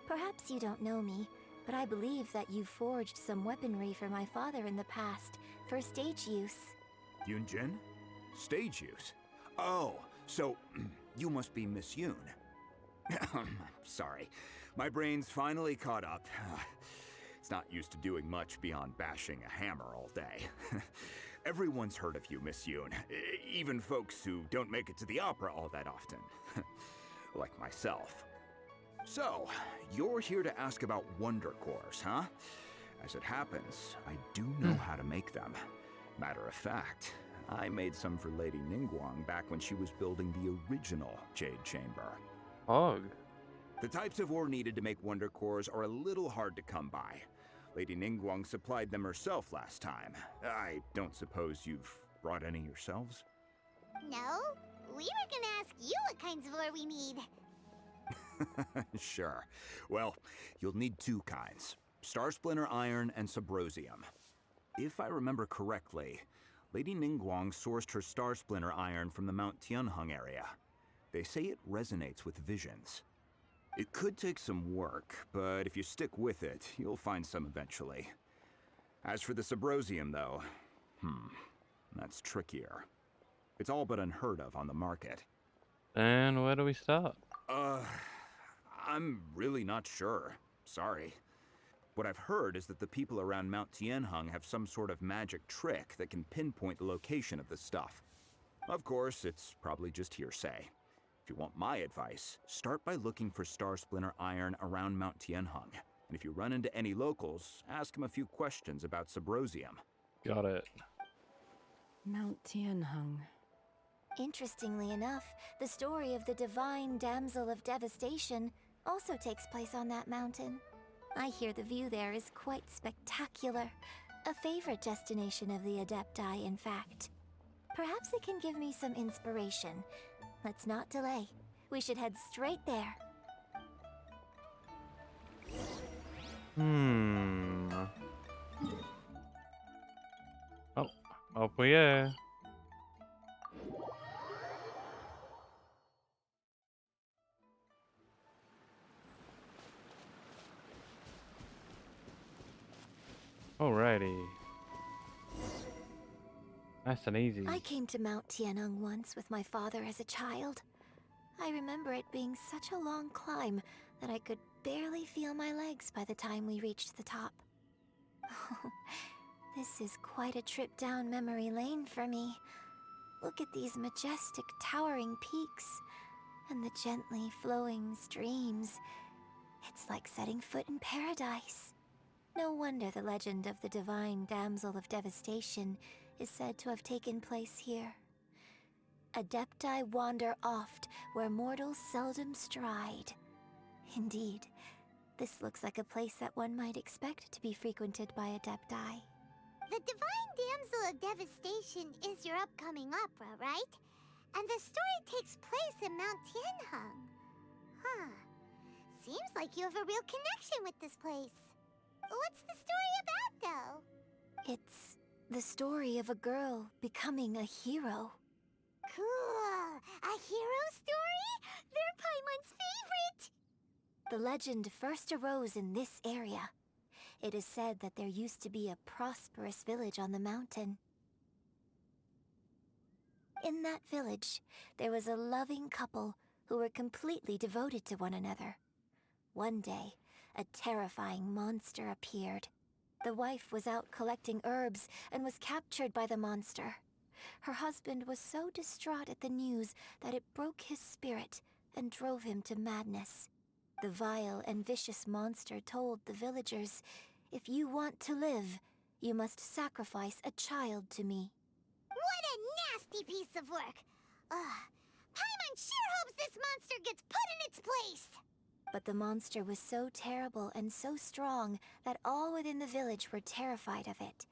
Perhaps you don't know me, but I believe that you forged some weaponry for my father in the past, for stage use. Yunjin? Stage use? Oh, so you must be Miss Yoon. Sorry, my brain's finally caught up. It's not used to doing much beyond bashing a hammer all day. Everyone's heard of you, Miss Yoon, even folks who don't make it to the opera all that often. Like myself. So, you're here to ask about Wonder Cores, huh? As it happens, I do know how to make them. Matter of fact, I made some for Lady Ningguang back when she was building the original Jade Chamber. Hog. The types of ore needed to make Wonder Cores are a little hard to come by. Lady Ningguang supplied them herself last time. I don't suppose you've brought any yourselves? No, we were gonna ask you what kinds of ore we need. Sure. Well, you'll need two kinds. Star Splinter Iron and Subrosium. If I remember correctly, Lady Ningguang sourced her Star Splinter Iron from the Mount Tianheng area. They say it resonates with visions. It could take some work, but if you stick with it, you'll find some eventually. As for the Subrosium, though, that's trickier. It's all but unheard of on the market. And where do we start? I'm really not sure. Sorry. What I've heard is that the people around Mount Tianheng have some sort of magic trick that can pinpoint the location of the stuff. Of course, it's probably just hearsay. If you want my advice, start by looking for Star Splinter Iron around Mount Tianheng. And if you run into any locals, ask them a few questions about Subrosium. Got it. Mount Tianheng. Interestingly enough, the story of the divine damsel of devastation also takes place on that mountain. I hear the view there is quite spectacular. A favorite destination of the Adepti, in fact. Perhaps it can give me some inspiration. Let's not delay. We should head straight there. Oh, up we go. Alrighty. Nice and easy. I came to Mount Tianheng once with my father as a child. I remember it being such a long climb that I could barely feel my legs by the time we reached the top. Oh, this is quite a trip down memory lane for me. Look at these majestic, towering peaks, and the gently flowing streams. It's like setting foot in paradise. No wonder the legend of the divine damsel of devastation is said to have taken place here. Adepti wander oft where mortals seldom stride. Indeed, this looks like a place that one might expect to be frequented by Adepti. The Divine Damsel of Devastation is your upcoming opera, right? And the story takes place in Mount Tianheng. Huh. Seems like you have a real connection with this place. What's the story about, though? It's the story of a girl becoming a hero. Cool! A hero story? They're Paimon's favorite! The legend first arose in this area. It is said that there used to be a prosperous village on the mountain. In that village, there was a loving couple who were completely devoted to one another. One day, a terrifying monster appeared. The wife was out collecting herbs and was captured by the monster. Her husband was so distraught at the news that it broke his spirit and drove him to madness. The vile and vicious monster told the villagers, "If you want to live, you must sacrifice a child to me." What a nasty piece of work! Ugh. Paimon sure hopes this monster gets put in its place! But the monster was so terrible and so strong that all within the village were terrified of it.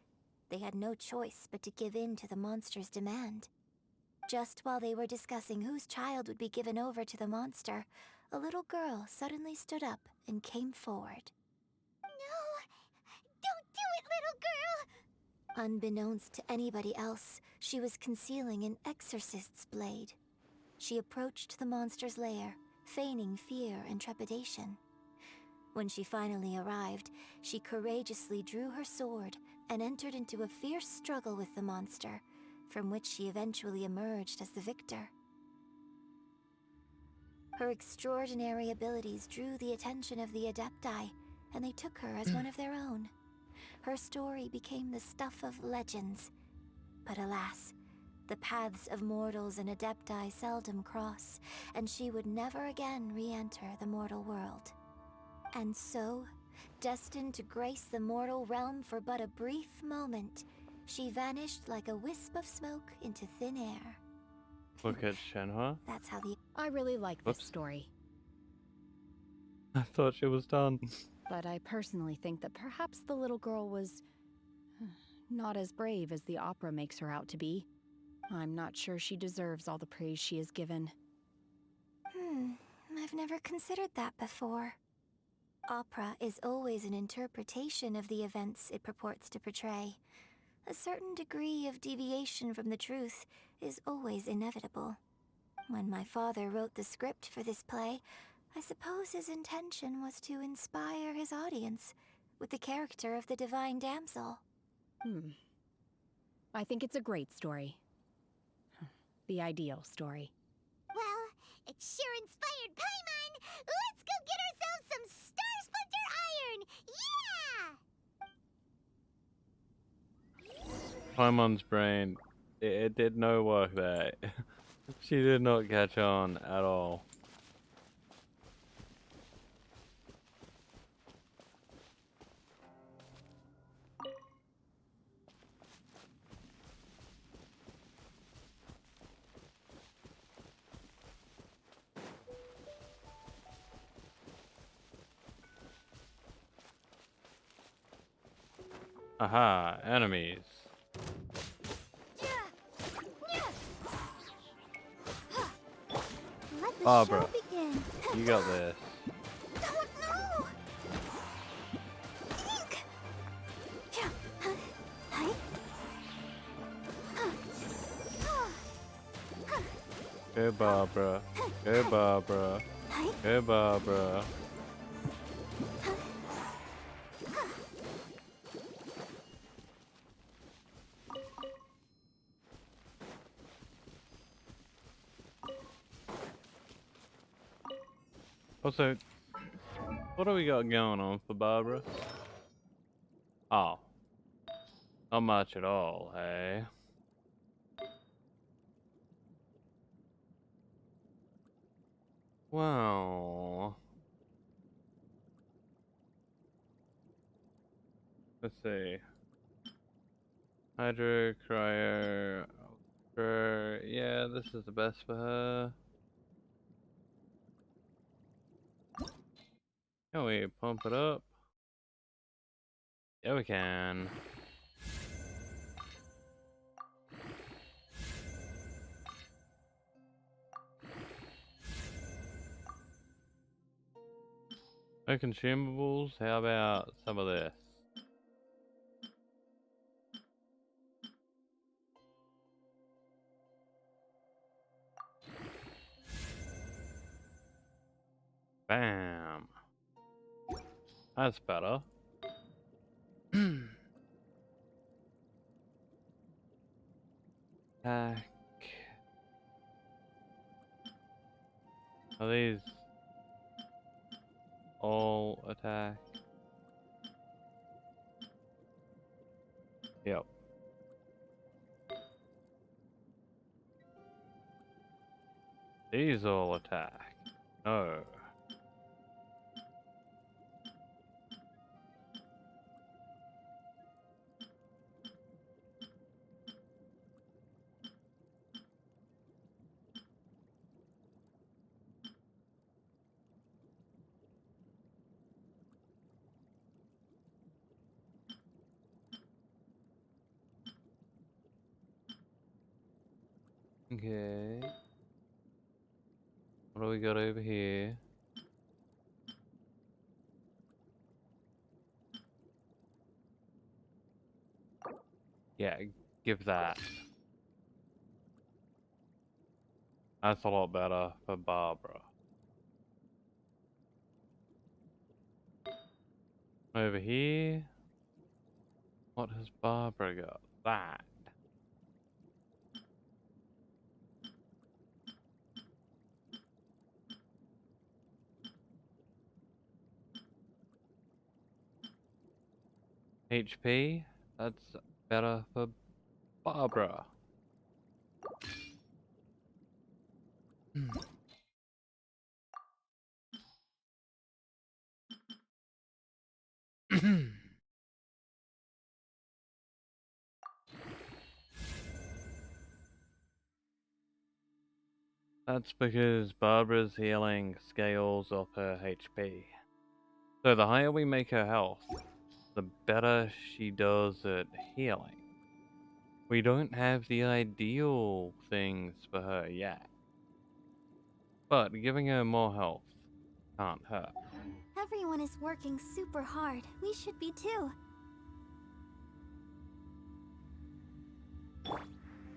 They had no choice but to give in to the monster's demand. Just while they were discussing whose child would be given over to the monster, a little girl suddenly stood up and came forward. No! Don't do it, little girl! Unbeknownst to anybody else, she was concealing an exorcist's blade. She approached the monster's lair, feigning fear and trepidation. When she finally arrived, she courageously drew her sword and entered into a fierce struggle with the monster, from which she eventually emerged as the victor. Her extraordinary abilities drew the attention of the Adepti, and they took her as one of their own. Her story became the stuff of legends. But alas, the paths of mortals and Adepti seldom cross, and she would never again re-enter the mortal world. And so, destined to grace the mortal realm for but a brief moment, she vanished like a wisp of smoke into thin air. Look at Shenhua. That's how the... I really like this Whoops. story. I thought she was done. But I personally think that perhaps the little girl was not as brave as the opera makes her out to be. I'm not sure she deserves all the praise she is given. I've never considered that before. Opera is always an interpretation of the events it purports to portray. A certain degree of deviation from the truth is always inevitable. When my father wrote the script for this play, I suppose his intention was to inspire his audience with the character of the divine damsel. I think it's a great story. The ideal story. Well, it sure inspired Paimon! Let's go get ourselves some Star Splinter Iron! Yeah! Paimon's brain, it did no work there. She did not catch on at all. Aha, enemies. Let the Barbara, show begin. you got this. Oh no! Go Barbara. Go Barbara. Go Barbara. Also, what do we got going on for Barbara? Oh. Not much at all, hey? Well... Let's see. Hydro, Cryo... Yeah, this is the best for her. Can we pump it up? Yeah, we can. No consumables? How about some of this? Bam! That's better. Attack. Are these all attack? Yep. These all attack. No. Okay. What do we got over here? Yeah, give that. That's a lot better for Barbara. Over here. What has Barbara got? That. HP. That's better for Barbara. That's because Barbara's healing scales off her HP. So the higher we make her health, the better she does at healing. We don't have the ideal things for her yet. But giving her more health can't hurt. Everyone is working super hard. We should be too.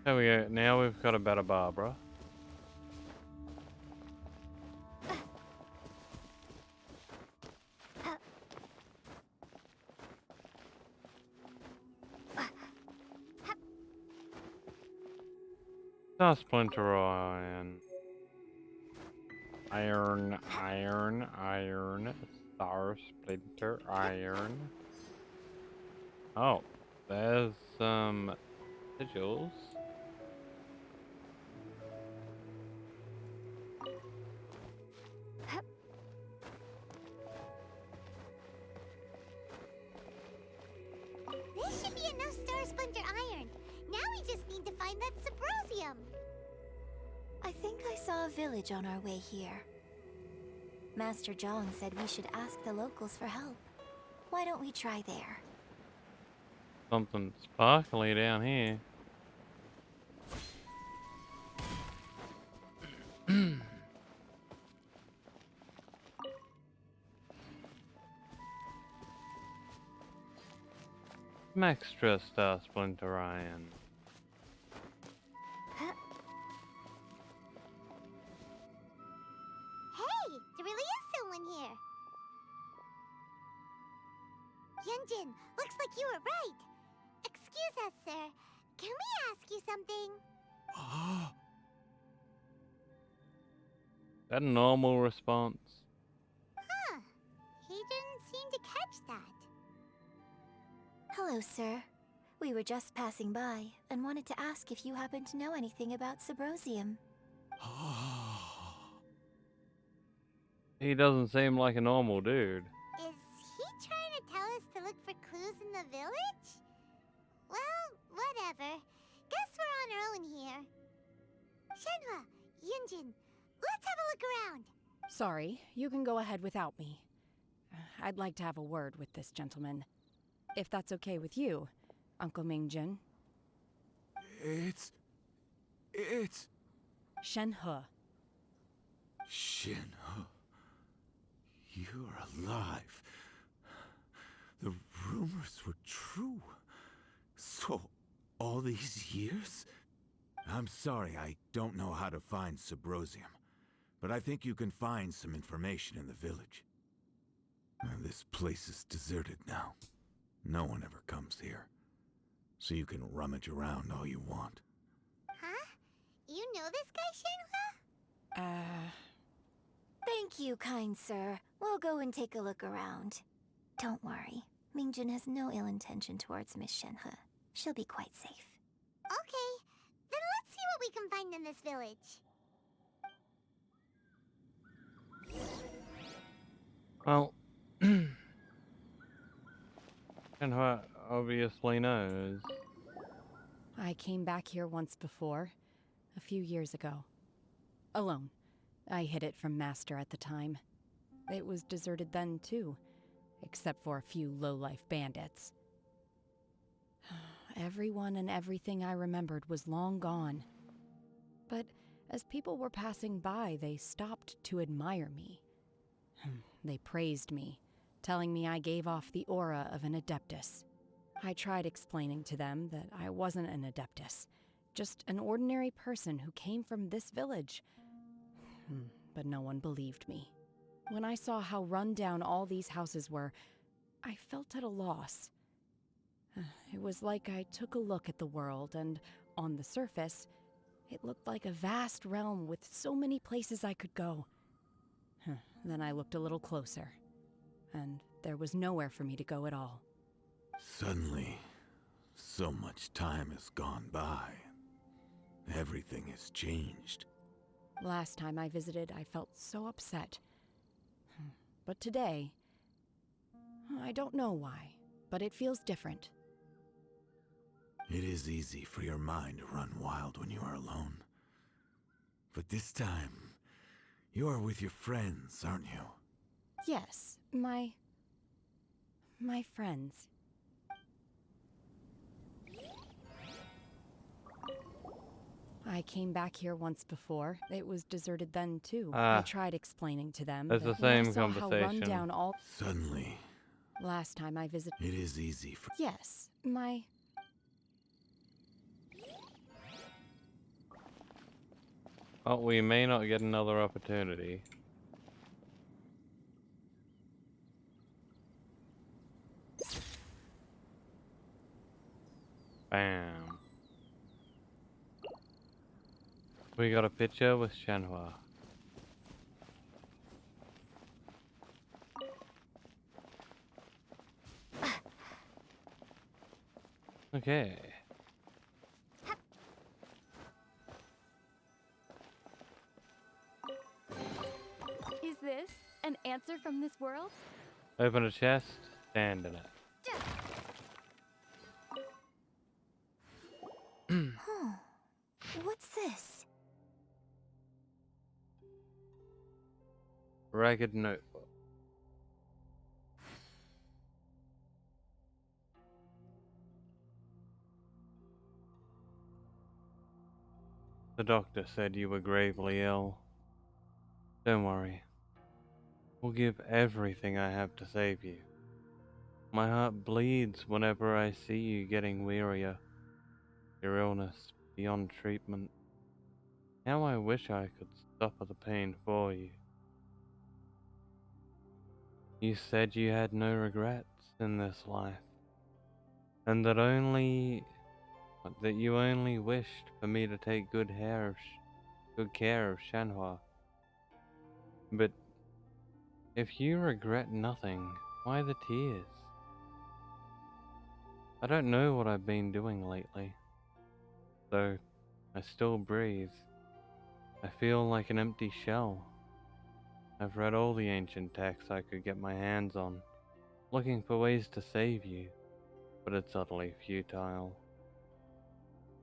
There we go, now we've got a better Barbara. Star Splinter Iron. Iron. Star Splinter Iron. Oh, there's some sigils. This should be enough Star Splinter Iron. Now we just need to find that Subrosium. I think I saw a village on our way here. Master Zhang said we should ask the locals for help. Why don't we try there? Something sparkly down here. Some extra Star Splinter Iron. Hey, there really is someone here. Yunjin, looks like you were right. Excuse us, sir. Can we ask you something? That a normal response? Huh. He didn't seem to catch that. Hello, sir. We were just passing by and wanted to ask if you happen to know anything about Subrosium. He doesn't seem like a normal dude. Is he trying to tell us to look for clues in the village? Well, whatever. Guess we're on our own here. Shenhua, Yunjin, let's have a look around. Sorry, you can go ahead without me. I'd like to have a word with this gentleman. If that's okay with you, Uncle Mingjin. It's... Shenhe. Shenhe. You're alive. The rumors were true. So, all these years? I'm sorry, I don't know how to find Subrosium, but I think you can find some information in the village. This place is deserted now. No one ever comes here. So you can rummage around all you want. Huh? You know this guy, Shenhua? Thank you, kind sir. We'll go and take a look around. Don't worry. Mingjin has no ill intention towards Miss Shenhe. She'll be quite safe. Okay, then let's see what we can find in this village. Well, Shenhua obviously knows. I came back here once before, a few years ago. Alone. I hid it from Master at the time. It was deserted then, too, except for a few low-life bandits. Everyone and everything I remembered was long gone. But as people were passing by, they stopped to admire me. They praised me, telling me I gave off the aura of an Adeptus. I tried explaining to them that I wasn't an Adeptus, just an ordinary person who came from this village. But no one believed me. When I saw how run down all these houses were, I felt at a loss. It was like I took a look at the world, and on the surface, it looked like a vast realm with so many places I could go. Then I looked a little closer, and there was nowhere for me to go at all. Suddenly, so much time has gone by. Everything has changed. Last time I visited, I felt so upset. But today, I don't know why, but it feels different. It is easy for your mind to run wild when you are alone. But this time, you are with your friends, aren't you? Yes, my friends. I came back here once before. It was deserted then, too. I tried explaining to them It's that the same when I saw how conversation. run down all... Suddenly, Last time I visited... it is easy for... Yes, my... Well, we may not get another opportunity. Bam. We got a picture with Shenhua. Okay. Is this an answer from this world? Open a chest, stand in it. Huh. What's this? Ragged notebook. The doctor said you were gravely ill. Don't worry. We'll give everything I have to save you. My heart bleeds whenever I see you getting wearier. Your illness beyond treatment. How I wish I could suffer the pain for you. You said you had no regrets in this life, and that you only wished for me to take good care of Shanhua. But if you regret nothing, why the tears? I don't know what I've been doing lately, though I still breathe. I feel like an empty shell. I've read all the ancient texts I could get my hands on, looking for ways to save you, but it's utterly futile.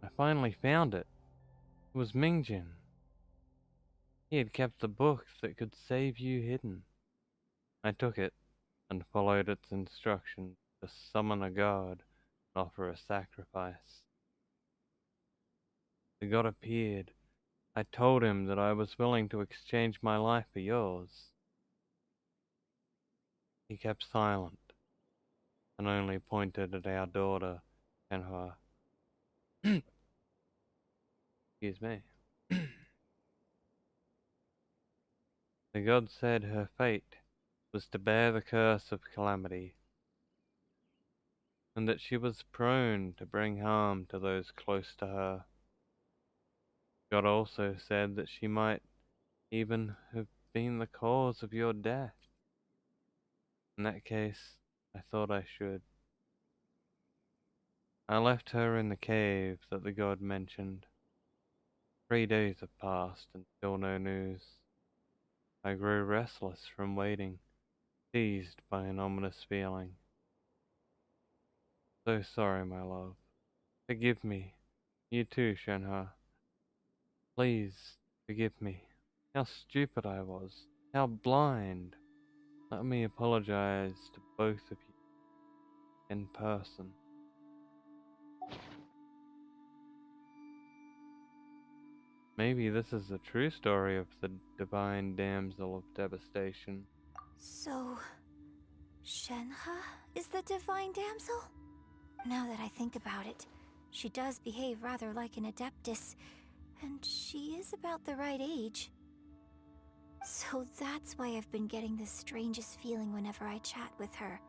I finally found it. It was Mingjin. He had kept the book that could save you hidden. I took it and followed its instructions to summon a god and offer a sacrifice. The god appeared. I told him that I was willing to exchange my life for yours. He kept silent and only pointed at our daughter and her. Excuse me. The god said her fate was to bear the curse of calamity, and that she was prone to bring harm to those close to her. God also said that she might even have been the cause of your death. In that case, I thought I should. I left her in the cave that the god mentioned. 3 days have passed and still no news. I grew restless from waiting, seized by an ominous feeling. So sorry, my love. Forgive me. You too, Shenhe. Please, forgive me. How stupid I was. How blind. Let me apologize to both of you in person. Maybe this is the true story of the divine damsel of devastation. So, Shenhe is the divine damsel? Now that I think about it, she does behave rather like an adeptus, and she is about the right age. So that's why I've been getting the strangest feeling whenever I chat with her.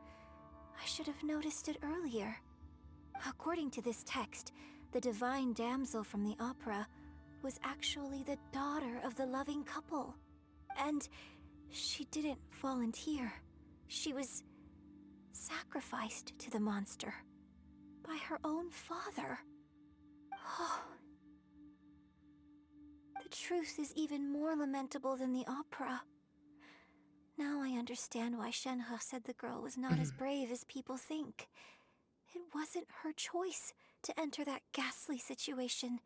I should have noticed it earlier. According to this text, the divine damsel from the opera was actually the daughter of the loving couple. And she didn't volunteer. She was sacrificed to the monster by her own father. Oh. The truth is even more lamentable than the opera. Now I understand why Shenhe said the girl was not as brave as people think. It wasn't her choice to enter that ghastly situation.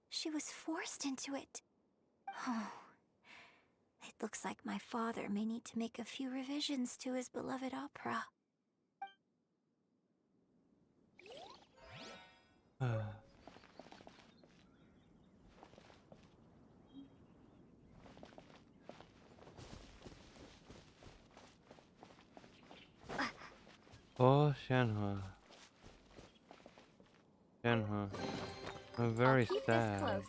She was forced into it. Oh. It looks like my father may need to make a few revisions to his beloved opera. Poor Shenhe. Shenhe. I'm very Keep sad. this close.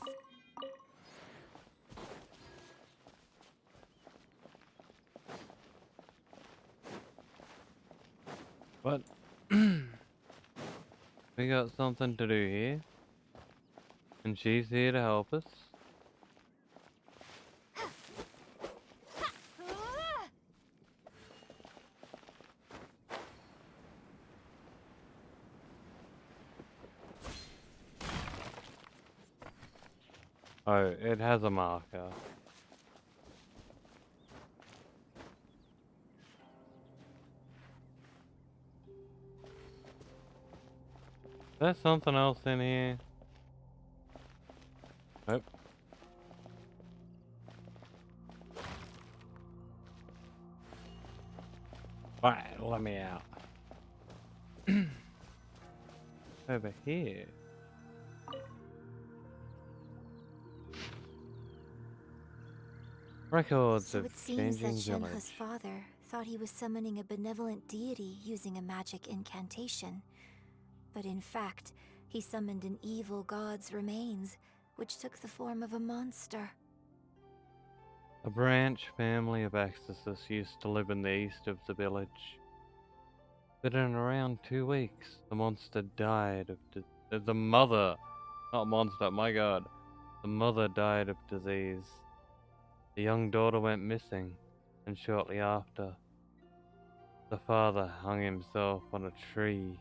What? We got something to do here. And she's here to help us. Oh, it has a marker. There's something else in here. Nope. Alright, let me out. Over here. Records So of it seems that changing Shenhe's village. father thought he was summoning a benevolent deity using a magic incantation. But in fact, he summoned an evil god's remains, which took the form of a monster. A branch family of exorcists used to live in the east of the village. But in around 2 weeks, the monster died of the mother, not monster, my god. The mother died of disease. The young daughter went missing, and shortly after, the father hung himself on a tree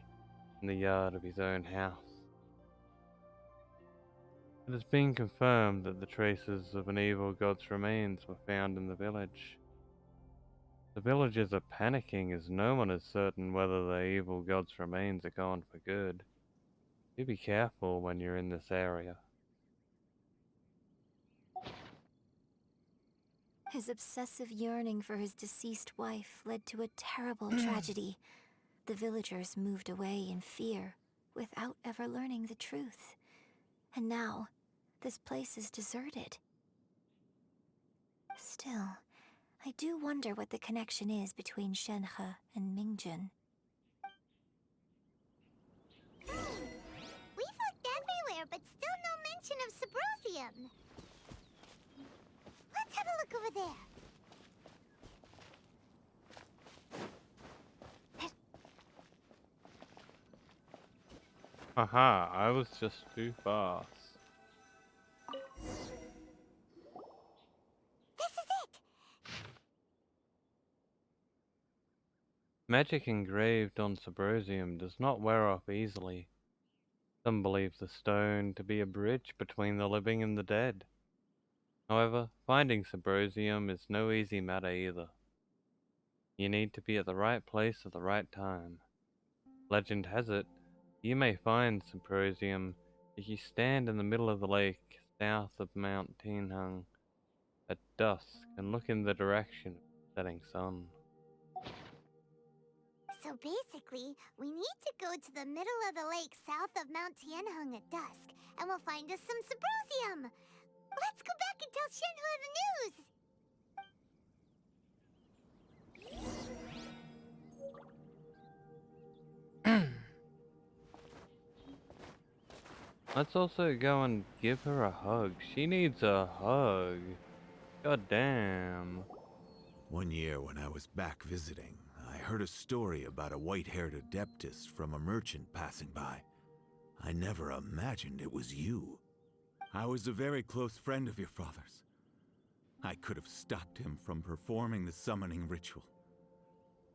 in the yard of his own house. It has been confirmed that the traces of an evil god's remains were found in the village. The villagers are panicking as no one is certain whether the evil god's remains are gone for good. Do be careful when you're in this area. His obsessive yearning for his deceased wife led to a terrible tragedy. The villagers moved away in fear, without ever learning the truth. And now, this place is deserted. Still, I do wonder what the connection is between Shenhe and Mingjun. We've looked everywhere, but still no mention of Sabrosium. Let's have a look over there. Haha, I was just too fast. This is it! Magic engraved on Sabrosium does not wear off easily. Some believe the stone to be a bridge between the living and the dead. However, finding Sabrosium is no easy matter either. You need to be at the right place at the right time. Legend has it, you may find Sabrosium if you stand in the middle of the lake south of Mount Tianheng at dusk and look in the direction of the setting sun. So basically, we need to go to the middle of the lake south of Mount Tianheng at dusk, and we'll find us some Sabrosium! Let's go back and tell Shenhe the news! Let's also go and give her a hug. She needs a hug. God damn. One year when I was back visiting, I heard a story about a white-haired adeptus from a merchant passing by. I never imagined it was you. I was a very close friend of your father's. I could have stopped him from performing the summoning ritual.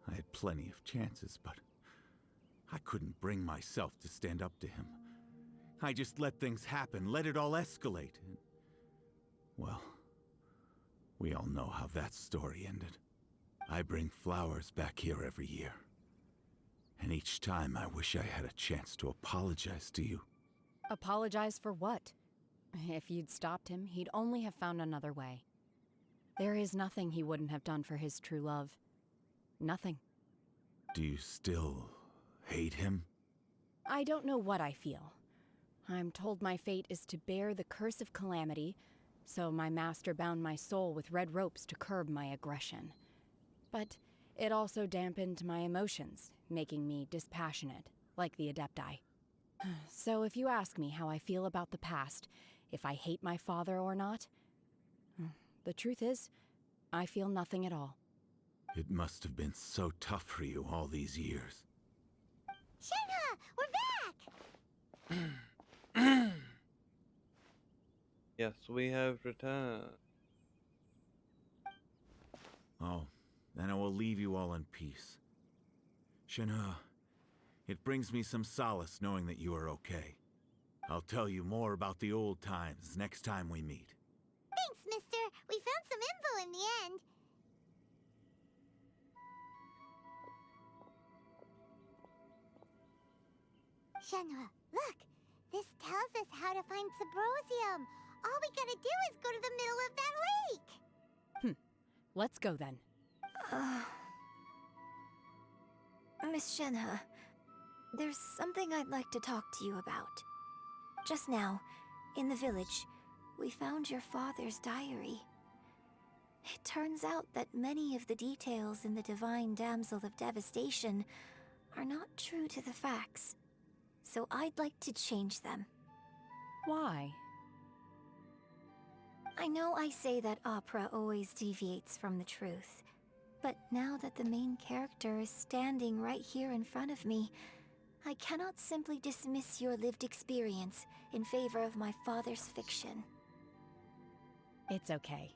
I had plenty of chances, but I couldn't bring myself to stand up to him. I just let things happen, let it all escalate. And, well, we all know how that story ended. I bring flowers back here every year. And each time I wish I had a chance to apologize to you. Apologize for what? If you'd stopped him, he'd only have found another way. There is nothing he wouldn't have done for his true love. Nothing. Do you still hate him? I don't know what I feel. I'm told my fate is to bear the curse of calamity, so my master bound my soul with red ropes to curb my aggression. But it also dampened my emotions, making me dispassionate, like the Adepti. So if you ask me how I feel about the past, if I hate my father or not, the truth is, I feel nothing at all. It must have been so tough for you all these years. Shenhe, we're back! Yes, we have returned. Oh, then I will leave you all in peace. Shenhe, it brings me some solace knowing that you are okay. I'll tell you more about the old times next time we meet. Thanks, mister. We found some info in the end. Shenhe, look! This tells us how to find Subrosium. All we gotta do is go to the middle of that lake! Let's go then. Miss Shenhe, there's something I'd like to talk to you about. Just now, in the village, we found your father's diary. It turns out that many of the details in the Divine Damsel of Devastation are not true to the facts. So I'd like to change them. Why? I know I say that opera always deviates from the truth, but now that the main character is standing right here in front of me, I cannot simply dismiss your lived experience in favor of my father's fiction. It's okay.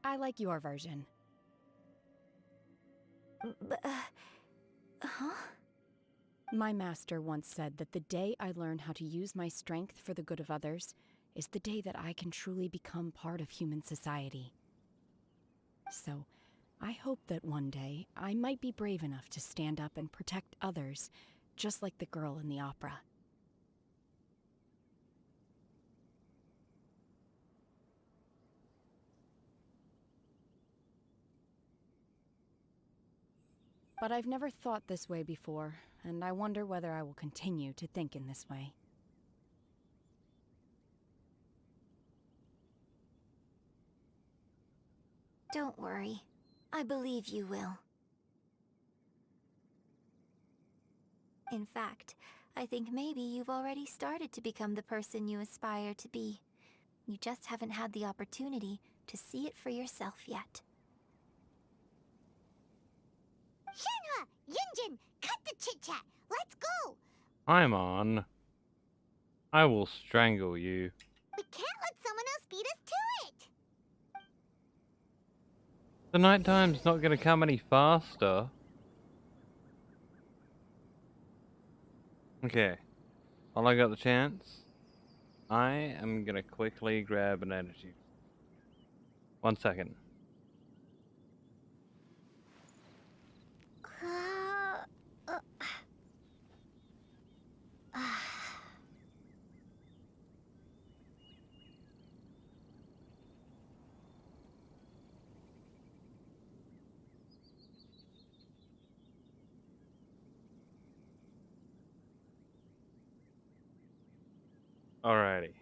I like your version. But, huh? My master once said that the day I learn how to use my strength for the good of others is the day that I can truly become part of human society. So, I hope that one day I might be brave enough to stand up and protect others, just like the girl in the opera. But I've never thought this way before, and I wonder whether I will continue to think in this way. Don't worry. I believe you will. In fact, I think maybe you've already started to become the person you aspire to be. You just haven't had the opportunity to see it for yourself yet. Shenhe! Yunjin! Cut the chit-chat! Let's go! I'm on. I will strangle you. We can't let someone else beat us to it! The nighttime's not gonna come any faster. Okay. While I got the chance, I am gonna quickly grab an energy. 1 second. Alrighty.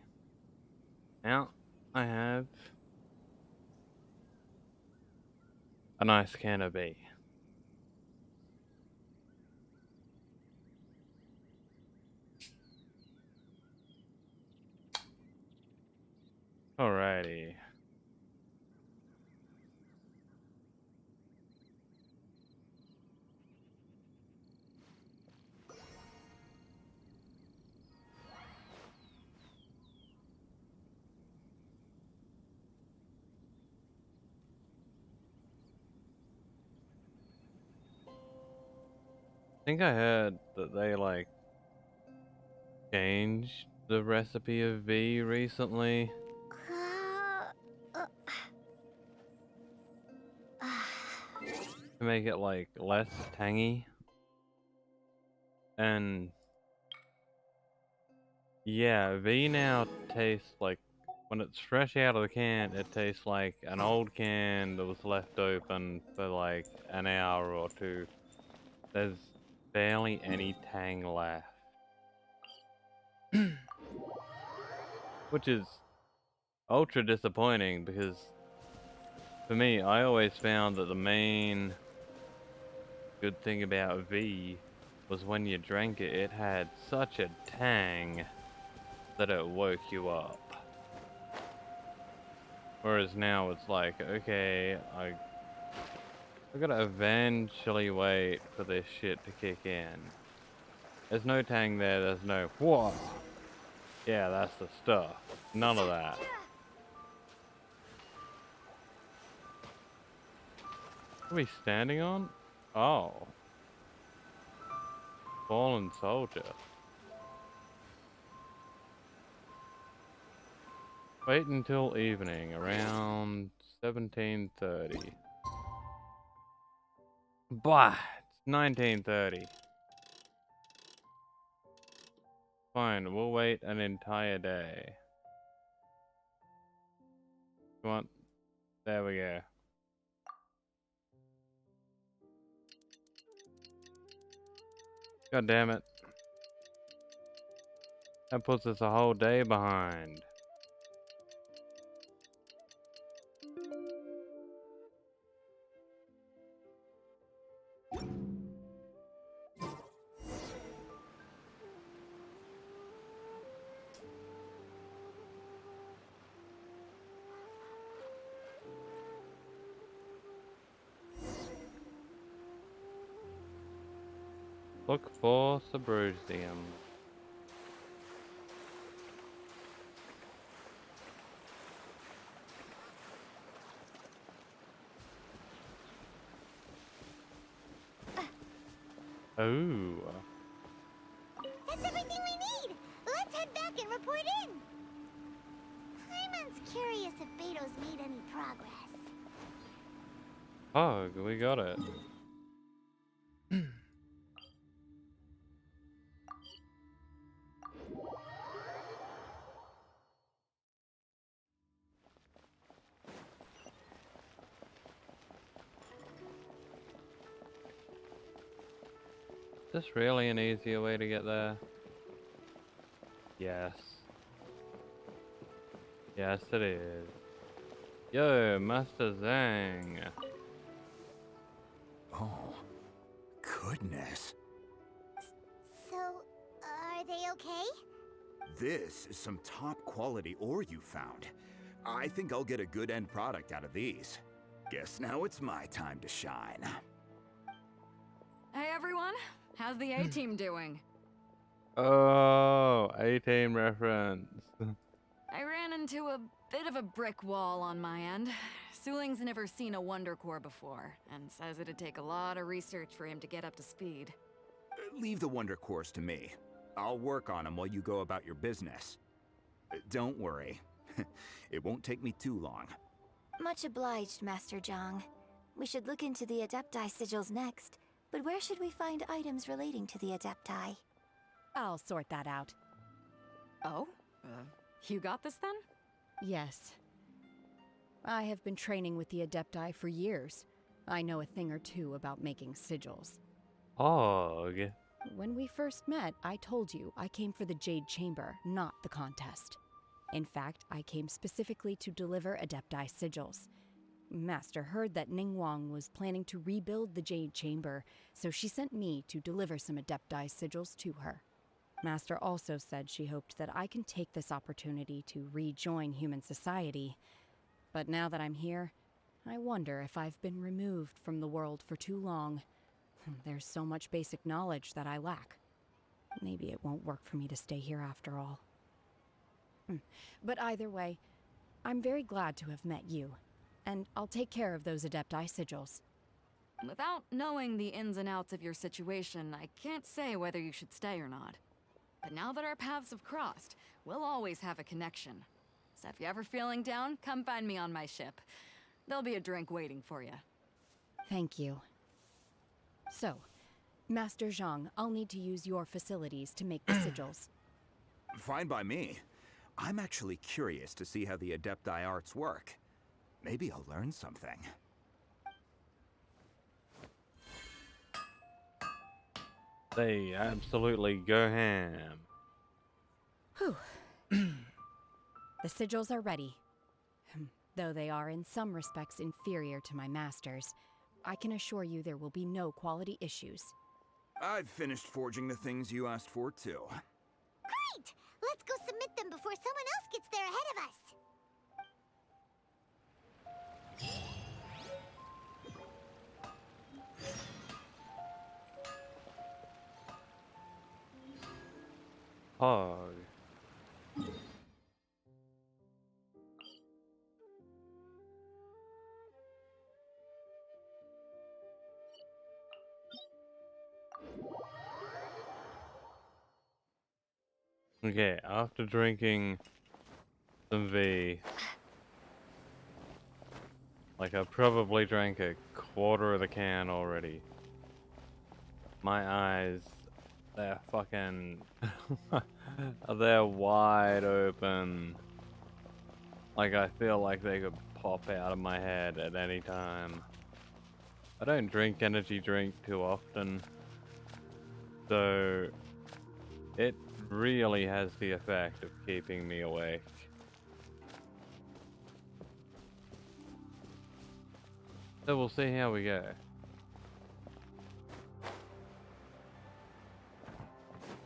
Now, I have a nice can of beer. Alrighty. think I heard that they like changed the recipe of V recently to make it like less tangy. And yeah, V now tastes like, when it's fresh out of the can, it tastes like an old can that was left open for like an hour or two. There's barely any tang left. Which is ultra disappointing because for me, I always found that the main good thing about V was when you drank it, it had such a tang that it woke you up. Whereas now it's like, okay, I gotta eventually wait for this shit to kick in. There's no tang there, there's no, whoa, yeah, that's the stuff. None of that. What are we standing on? Oh. Fallen soldier. Wait until evening, around 17:30. Bah, it's 19:30. Fine, we'll wait an entire day. Come on. There we go. God damn it. That puts us a whole day behind. Look for Subrosium. Oh. That's everything we need! Let's head back and report in! Hyman's curious if Beto's made any progress. Hug, we got it. Is this really an easier way to get there? Yes. Yes, it is. Yo, Master Zhang. Oh, goodness. So, are they okay? This is some top quality ore you found. I think I'll get a good end product out of these. Guess now it's my time to shine. Hey everyone, how's the A-team doing? Oh, 18 reference. I ran into a bit of a brick wall on my end. Suling's never seen a Wonder Core before, and says it'd take a lot of research for him to get up to speed. Leave the Wonder Cores to me. I'll work on them while you go about your business. Don't worry. It won't take me too long. Much obliged, Master Zhang. We should look into the Adepti sigils next, but where should we find items relating to the Adepti? I'll sort that out. Oh? You got this then? Yes. I have been training with the Adepti for years. I know a thing or two about making sigils. Hog. When we first met, I told you I came for the Jade Chamber, not the contest. In fact, I came specifically to deliver Adepti sigils. Master heard that Ningguang was planning to rebuild the Jade Chamber, so she sent me to deliver some Adepti sigils to her. Master also said she hoped that I can take this opportunity to rejoin human society. But now that I'm here, I wonder if I've been removed from the world for too long. There's so much basic knowledge that I lack. Maybe it won't work for me to stay here after all. But either way, I'm very glad to have met you. And I'll take care of those Adepti sigils. Without knowing the ins and outs of your situation, I can't say whether you should stay or not. But now that our paths have crossed, we'll always have a connection. So if you're ever feeling down, come find me on my ship. There'll be a drink waiting for you. Thank you. So, Master Zhang, I'll need to use your facilities to make the sigils. Fine by me. I'm actually curious to see how the Adepti arts work. Maybe I'll learn something. They absolutely go ham. Whew. The sigils are ready. Though they are in some respects inferior to my master's, I can assure you there will be no quality issues. I've finished forging the things you asked for, too. Great! Let's go submit them before someone else gets there ahead of us. Pog. Okay, after drinking some V, like I probably drank a quarter of the can already. My eyes, they're fucking, they're wide open. Like I feel like they could pop out of my head at any time. I don't drink energy drink too often, so it really has the effect of keeping me awake. So we'll see how we go.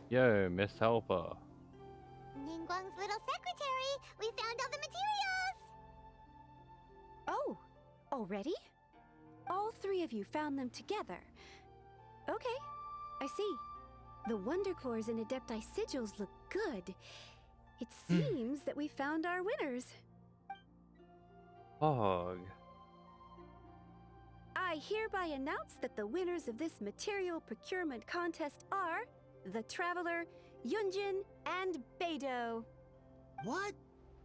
Yo, Miss Helper. Ningguang's little secretary! We found all the materials! Oh, already? All three of you found them together. Okay, I see. The Wonder Cores and Adepti sigils look good. It seems that we found our winners. Pog. I hereby announce that the winners of this material procurement contest are the Traveler, Yunjin, and Beidou. What?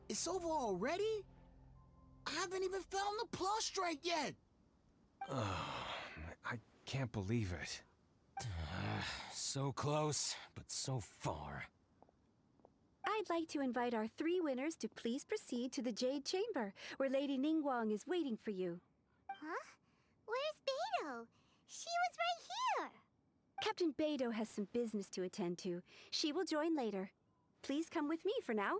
It's over already? I haven't even found the prostrate yet! I can't believe it. So close, but so far. I'd like to invite our three winners to please proceed to the Jade Chamber, where Lady Ningguang is waiting for you. Huh? Where's Beidou? She was right here! Captain Beidou has some business to attend to. She will join later. Please come with me for now.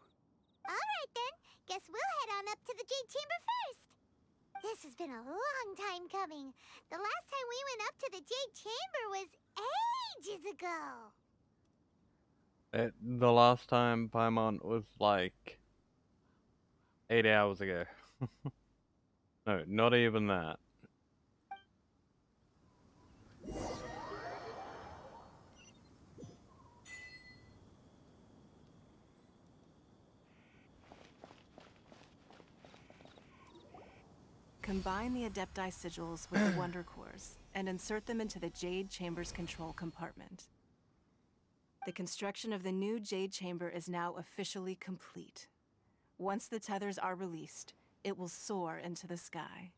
Alright then, guess we'll head on up to the Jade Chamber first. This has been a long time coming. The last time we went up to the Jade Chamber was ages ago. The last time Paimon was like 8 hours ago. No, not even that. Combine the Adepti sigils with the Wonder Cores and insert them into the Jade Chamber's control compartment. The construction of the new Jade Chamber is now officially complete. Once the tethers are released, it will soar into the sky.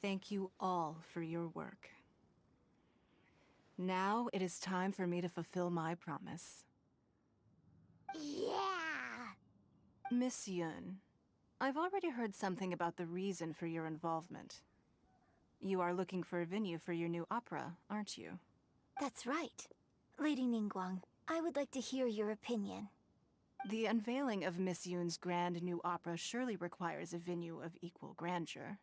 Thank you all for your work. Now it is time for me to fulfill my promise. Yeah! Miss Yun, I've already heard something about the reason for your involvement. You are looking for a venue for your new opera, aren't you? That's right. Lady Ningguang, I would like to hear your opinion. The unveiling of Miss Yun's grand new opera surely requires a venue of equal grandeur.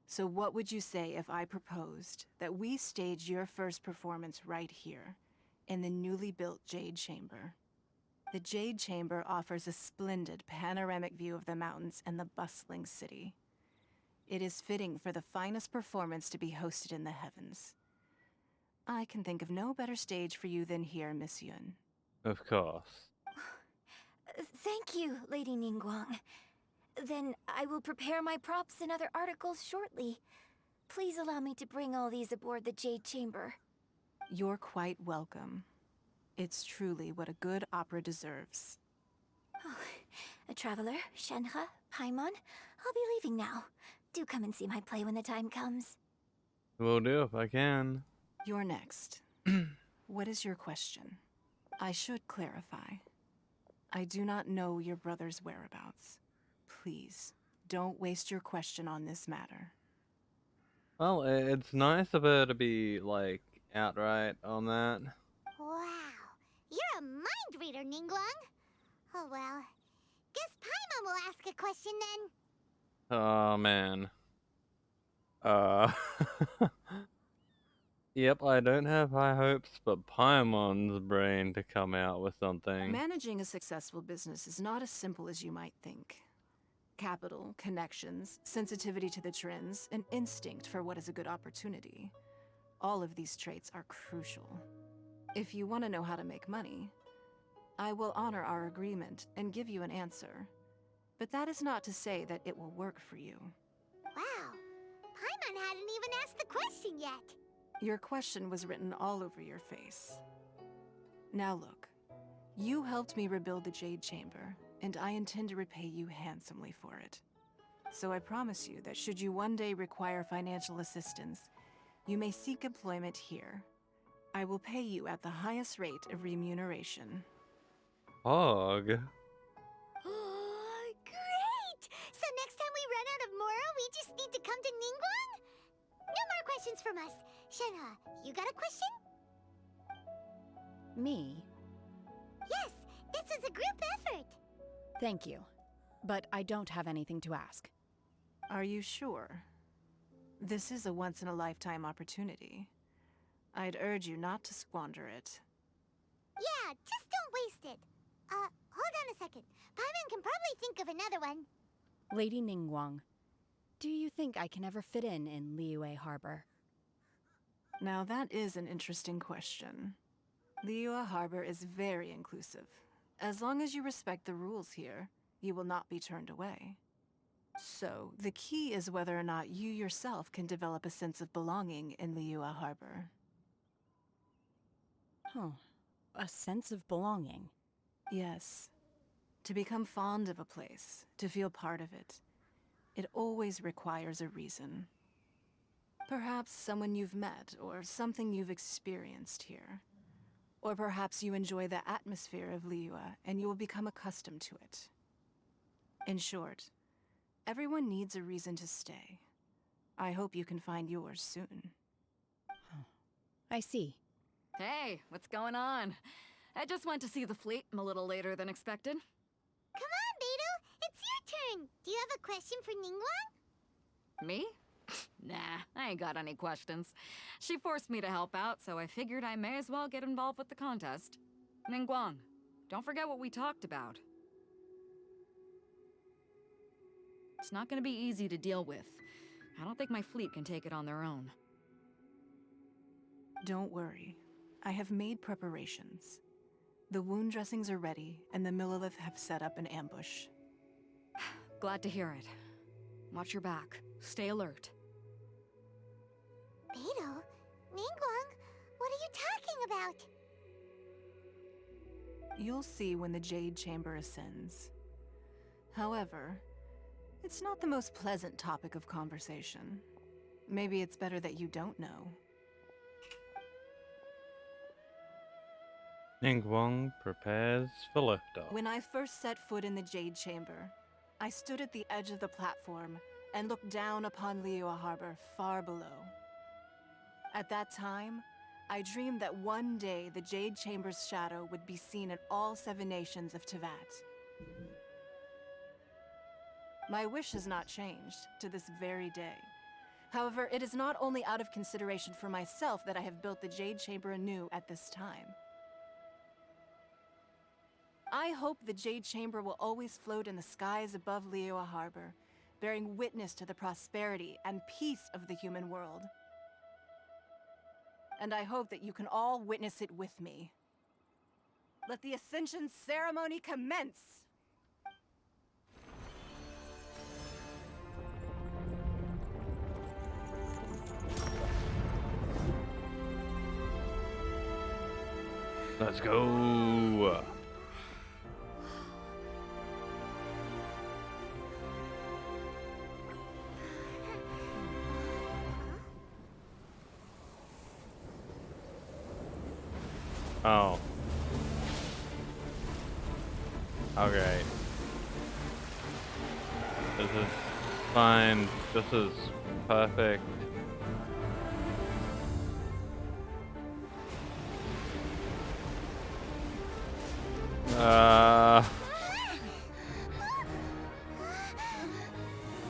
So what would you say if I proposed that we stage your first performance right here, in the newly built Jade Chamber? The Jade Chamber offers a splendid panoramic view of the mountains and the bustling city. It is fitting for the finest performance to be hosted in the heavens. I can think of no better stage for you than here, Miss Yun. Of course. Thank you, Lady Ningguang. Then I will prepare my props and other articles shortly. Please allow me to bring all these aboard the Jade Chamber. You're quite welcome. It's truly what a good opera deserves. Oh, a traveler, Shenhe, Paimon, I'll be leaving now. Do come and see my play when the time comes. Will do if I can. You're next. What is your question? I should clarify. I do not know your brother's whereabouts. Please, don't waste your question on this matter. Well, it's nice of her to be, like, outright on that. Wow, you're a mind reader, Ningguang. Oh well, guess Paimon will ask a question then. Oh, man. Yep, I don't have high hopes for Paimon's brain to come out with something. Managing a successful business is not as simple as you might think. Capital, connections, sensitivity to the trends, and instinct for what is a good opportunity. All of these traits are crucial. If you want to know how to make money, I will honor our agreement and give you an answer. But that is not to say that it will work for you. Wow, Paimon hadn't even asked the question yet. Your question was written all over your face. Now look, you helped me rebuild the Jade Chamber, and I intend to repay you handsomely for it. So I promise you that should you one day require financial assistance, you may seek employment here. I will pay you at the highest rate of remuneration. Hog. Great! So next time we run out of Moro, we just need to come to Ningguang? No more questions from us. Shenhe, you got a question? Me? Yes, this is a group effort. Thank you. But I don't have anything to ask. Are you sure? This is a once-in-a-lifetime opportunity. I'd urge you not to squander it. Yeah, just don't waste it. Hold on a second. Paimon can probably think of another one. Lady Ningguang, do you think I can ever fit in Liyue Harbor? Now that is an interesting question. Liyue Harbor is very inclusive. As long as you respect the rules here, you will not be turned away. So, the key is whether or not you yourself can develop a sense of belonging in Liyue Harbor. Huh. A sense of belonging. Yes. To become fond of a place, to feel part of it, it always requires a reason. Perhaps someone you've met, or something you've experienced here. Or perhaps you enjoy the atmosphere of Liyue, and you will become accustomed to it. In short, everyone needs a reason to stay. I hope you can find yours soon. I see. Hey, what's going on? I just went to see the fleet. I'm a little later than expected. Come on, Beidou, it's your turn. Do you have a question for Ningguang? Me? Nah, I ain't got any questions. She forced me to help out, so I figured I may as well get involved with the contest. Ningguang, don't forget what we talked about. It's not gonna be easy to deal with. I don't think my fleet can take it on their own. Don't worry. I have made preparations. The wound dressings are ready, and the Millilith have set up an ambush. Glad to hear it. Watch your back. Stay alert. Beidou, Ningguang, what are you talking about? You'll see when the Jade Chamber ascends. However, it's not the most pleasant topic of conversation. Maybe it's better that you don't know. Ningguang prepares for liftoff. When I first set foot in the Jade Chamber, I stood at the edge of the platform and looked down upon Liyue Harbor far below. At that time, I dreamed that one day the Jade Chamber's shadow would be seen in all 7 nations of Teyvat. My wish has not changed to this very day. However, it is not only out of consideration for myself that I have built the Jade Chamber anew at this time. I hope the Jade Chamber will always float in the skies above Liyue Harbor, bearing witness to the prosperity and peace of the human world. And I hope that you can all witness it with me. Let the Ascension ceremony commence! Let's go. Oh. Okay. This is fine. This is perfect.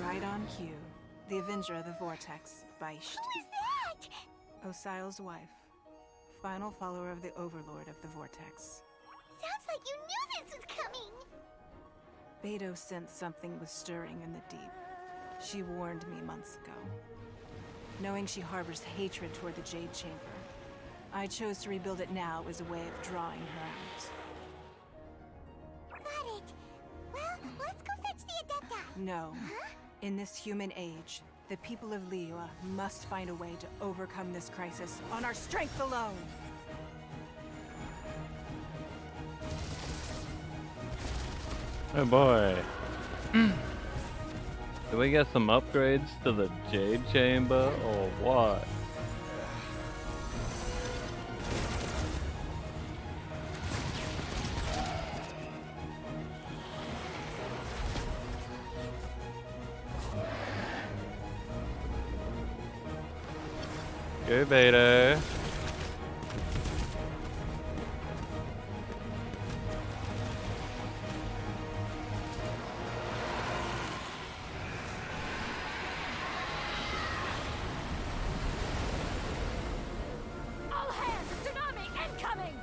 Right on cue. The Avenger of the Vortex, Beisht. Who is that? Osial's wife. Final follower of the Overlord of the Vortex. Sounds like you knew this was coming. Beidou sensed something was stirring in the deep. She warned me months ago. Knowing she harbors hatred toward the Jade Chamber, I chose to rebuild it now as a way of drawing her out. Got it. Well, let's go fetch the Adepti. No. In this human age, the people of Liyue must find a way to overcome this crisis on our strength alone. Oh boy. Do we get some upgrades to the Jade Chamber or what? Go Beidou. All hands! Tsunami incoming!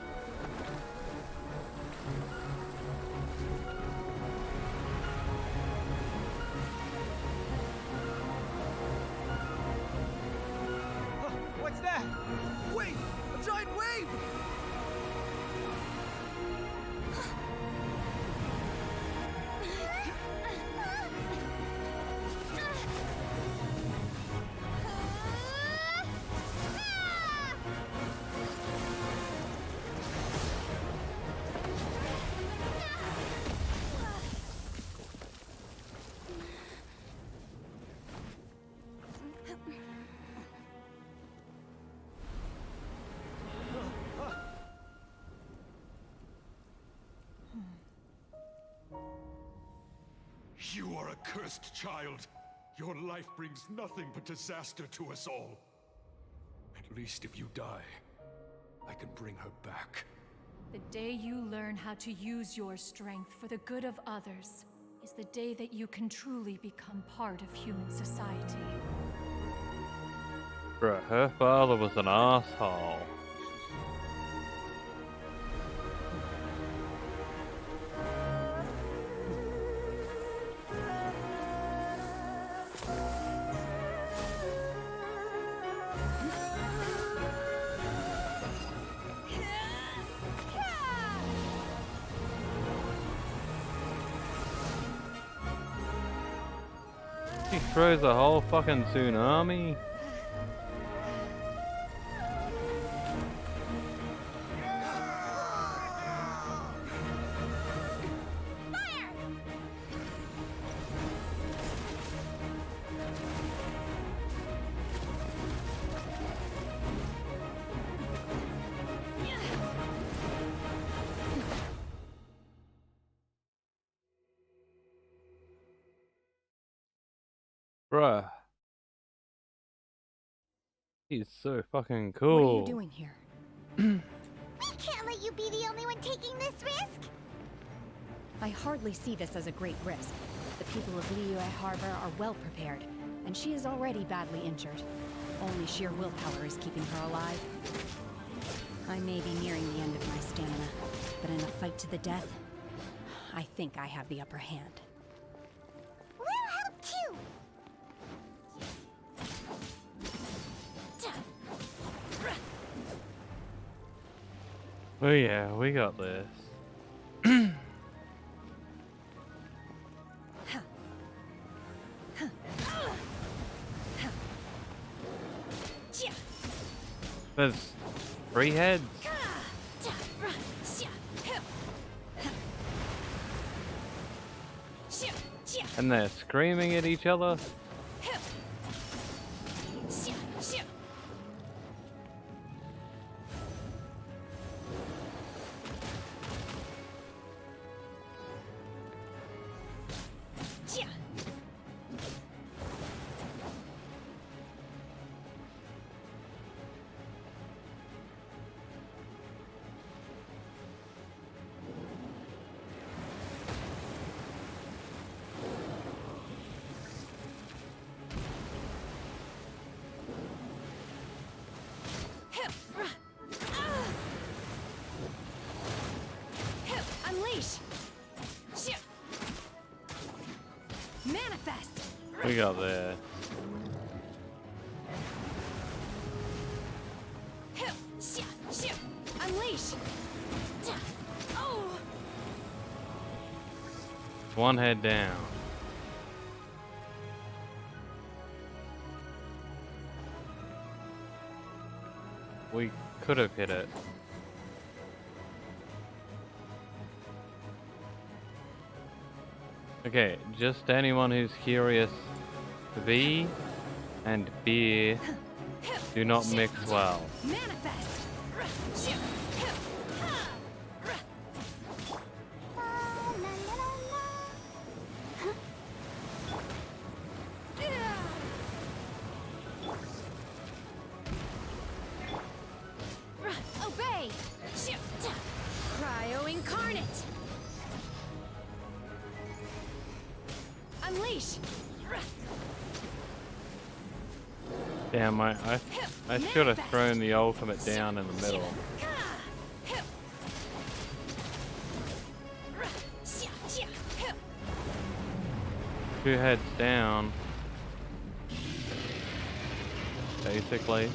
What's that? Wait! A giant wave! You are a cursed child. Your life brings nothing but disaster to us all. At least if you die, I can bring her back. The day you learn how to use your strength for the good of others is the day that you can truly become part of human society. Bruh, her father was an asshole. He throws a whole fucking tsunami. Bruh. He's so fucking cool. What are you doing here? We can't let you be the only one taking this risk. I hardly see this as a great risk. The people of Liyue Harbor are well prepared, and she is already badly injured. Only sheer willpower is keeping her alive. I may be nearing the end of my stamina, but in a fight to the death, I think I have the upper hand. We'll help too. Oh yeah, we got this. There's 3 heads. And they're screaming at each other. Unleash! Manifest! We got there. Unleash! Oh! One head down. We could have hit it. Okay, just anyone who's curious, V and beer do not mix well. Manifest! Obey! Cryo incarnate! Unleash! Damn, I should have thrown the ultimate down in the middle. 2 heads down. Basically.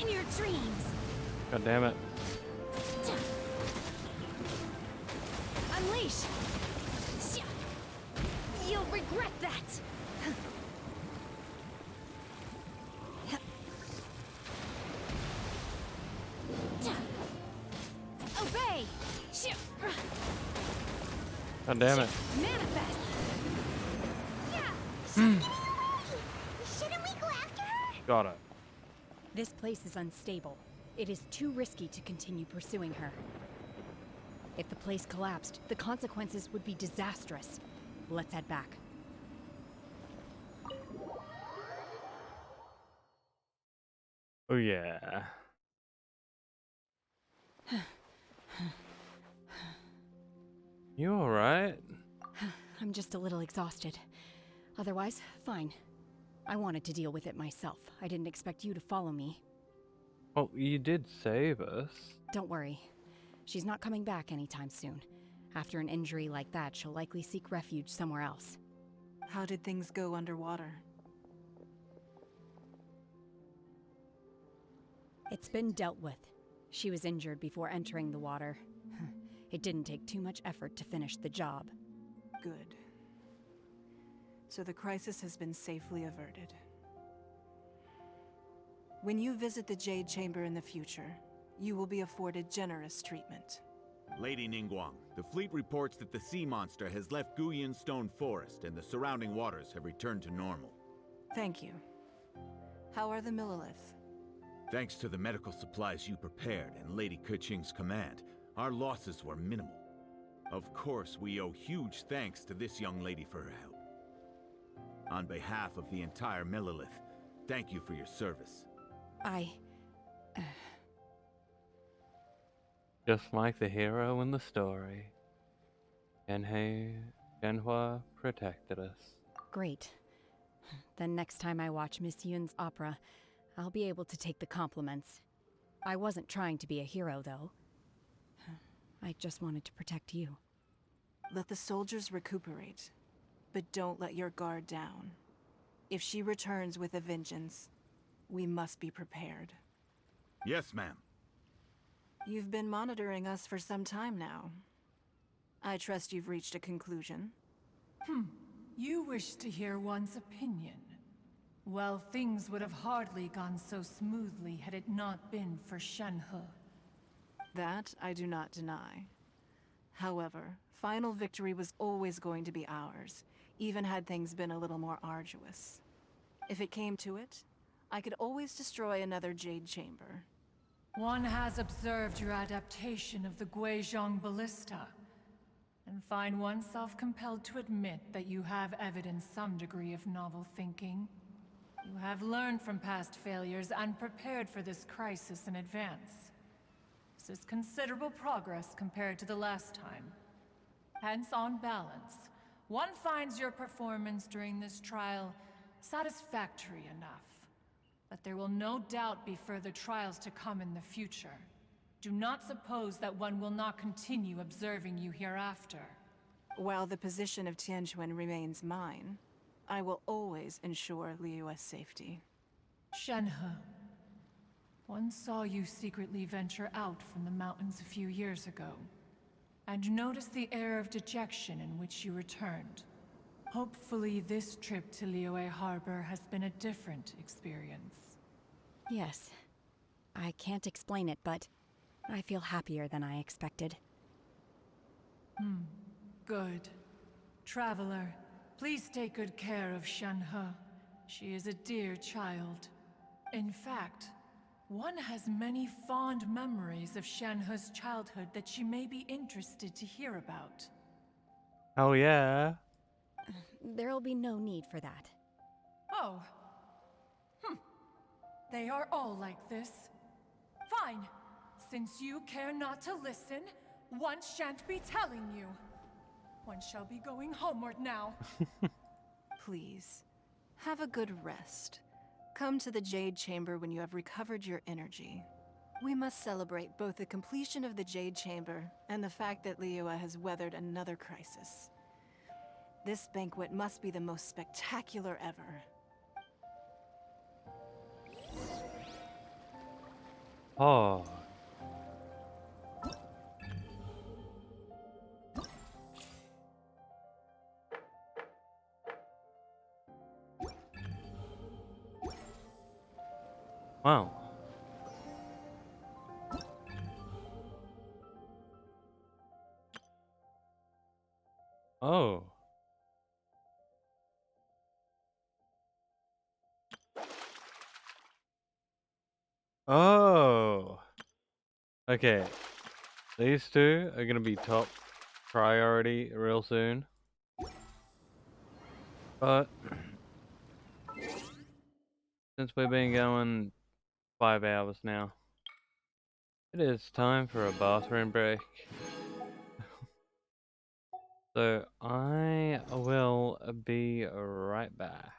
In your dreams! God damn it. Unleash! You'll regret that! Obey! God damn it. Manifest! Shouldn't we go after her? Got it. This place is unstable. It is too risky to continue pursuing her. If the place collapsed, the consequences would be disastrous. Let's head back. Oh yeah. You alright? I'm just a little exhausted. Otherwise, fine. I wanted to deal with it myself. I didn't expect you to follow me. Well, you did save us. Don't worry. She's not coming back anytime soon. After an injury like that, she'll likely seek refuge somewhere else. How did things go underwater? It's been dealt with. She was injured before entering the water. It didn't take too much effort to finish the job. Good. So the crisis has been safely averted. When you visit the Jade Chamber in the future, you will be afforded generous treatment. Lady Ningguang, the fleet reports that the sea monster has left Guyan Stone Forest and the surrounding waters have returned to normal. Thank you. How are the Millilith? Thanks to the medical supplies you prepared and Lady Keqing's command, our losses were minimal. Of course, we owe huge thanks to this young lady for her help. On behalf of the entire Millilith, thank you for your service. Just like the hero in the story. Shenhua protected us. Great. Then next time I watch Miss Yun's opera, I'll be able to take the compliments. I wasn't trying to be a hero, though. I just wanted to protect you. Let the soldiers recuperate, but don't let your guard down. If she returns with a vengeance, we must be prepared. Yes, ma'am. You've been monitoring us for some time now. I trust you've reached a conclusion. You wish to hear one's opinion. Well, things would have hardly gone so smoothly had it not been for Shenhe. That I do not deny. However, final victory was always going to be ours, even had things been a little more arduous. If it came to it, I could always destroy another Jade Chamber. One has observed your adaptation of the Guizhong Ballista, and find oneself compelled to admit that you have evidenced some degree of novel thinking. You have learned from past failures and prepared for this crisis in advance. This is considerable progress compared to the last time. Hence, on balance, one finds your performance during this trial satisfactory enough. But there will no doubt be further trials to come in the future. Do not suppose that one will not continue observing you hereafter. While the position of Tianquan remains mine, I will always ensure Liyue's safety. Shenhe, one saw you secretly venture out from the mountains a few years ago, and noticed the air of dejection in which you returned. Hopefully this trip to Liyue Harbor has been a different experience. Yes. I can't explain it, but I feel happier than I expected. Good. Traveler, please take good care of Shenhe. She is a dear child. In fact, one has many fond memories of Shenhe's childhood that she may be interested to hear about. Oh yeah. There'll be no need for that. Oh. They are all like this. Fine. Since you care not to listen, one shan't be telling you. One shall be going homeward now. Please, have a good rest. Come to the Jade Chamber when you have recovered your energy. We must celebrate both the completion of the Jade Chamber and the fact that Liyue has weathered another crisis. This banquet must be the most spectacular ever. Oh. Wow. Oh. Oh. Okay. These two are gonna be top priority real soon. But since we've been going 5 hours now, it is time for a bathroom break. So I will be right back.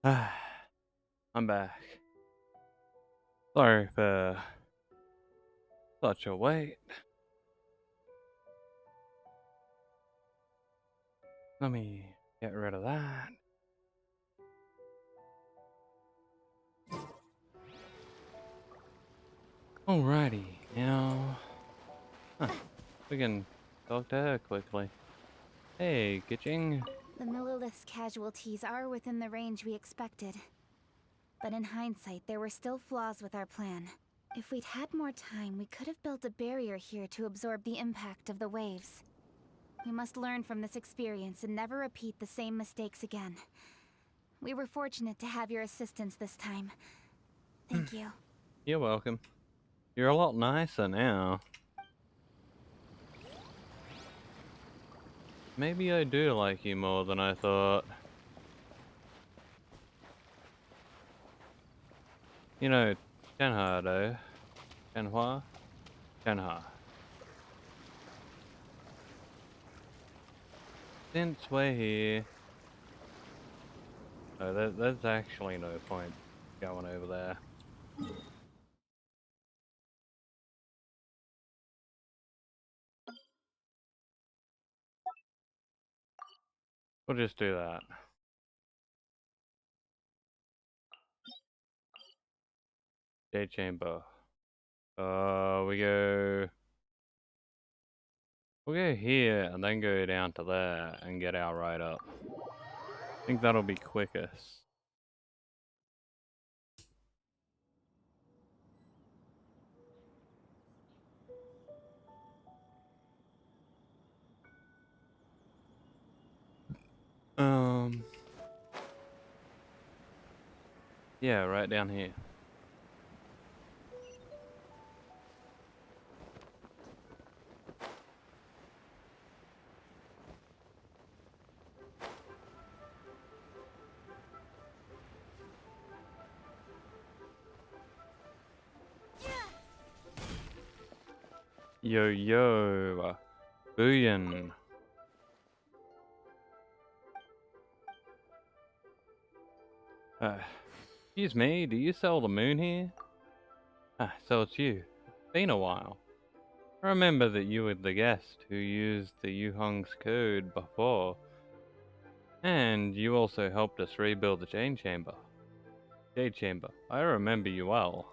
I'm back. Sorry for such a wait. Let me get rid of that. Alrighty, now we can talk to her quickly. Hey, Kitching. The Millilith's casualties are within the range we expected. But in hindsight, there were still flaws with our plan. If we'd had more time, we could have built a barrier here to absorb the impact of the waves. We must learn from this experience and never repeat the same mistakes again. We were fortunate to have your assistance this time. Thank you. You're welcome. You're a lot nicer now. Maybe I do like you more than I thought. You know, Shenhe though. Shenhua? Shenhe. Since we're here... Oh, there's actually no point going over there. We'll just do that. Day chamber. We'll go here and then go down to there and get our ride up. I think that'll be quickest. Yeah, right down here. Yo yo, Booyan. Excuse me, do you sell the moon here? So it's you. Been a while. I remember that you were the guest who used the Yuhong's code before. And you also helped us rebuild the Jade Chamber. I remember you well.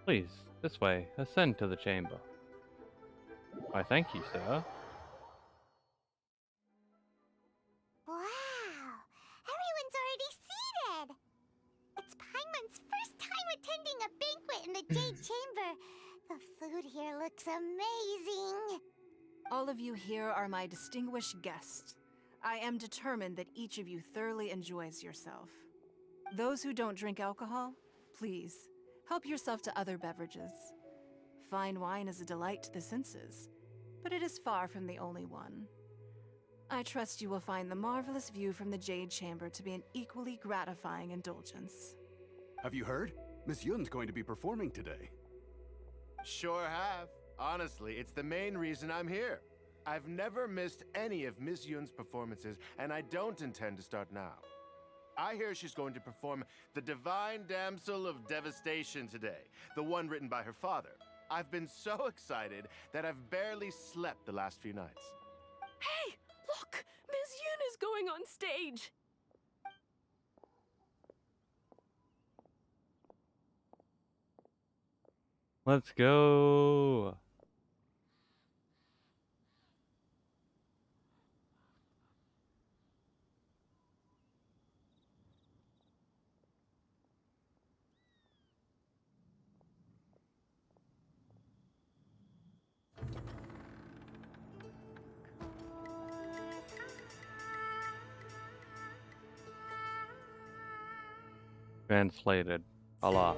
Please, this way, ascend to the chamber. Why, thank you, sir. Wow! Everyone's already seated! It's Paimon's first time attending a banquet in the Jade Chamber. The food here looks amazing. All of you here are my distinguished guests. I am determined that each of you thoroughly enjoys yourself. Those who don't drink alcohol, please, help yourself to other beverages. Fine wine is a delight to the senses, but it is far from the only one. I trust you will find the marvelous view from the Jade Chamber to be an equally gratifying indulgence. Have you heard? Miss Yun's going to be performing today. Sure have. Honestly, it's the main reason I'm here. I've never missed any of Miss Yun's performances, and I don't intend to start now. I hear she's going to perform The Divine Damsel of Devastation today, the one written by her father. I've been so excited that I've barely slept the last few nights. Hey, look! Miss Yun is going on stage! Let's go! Translated. Alas.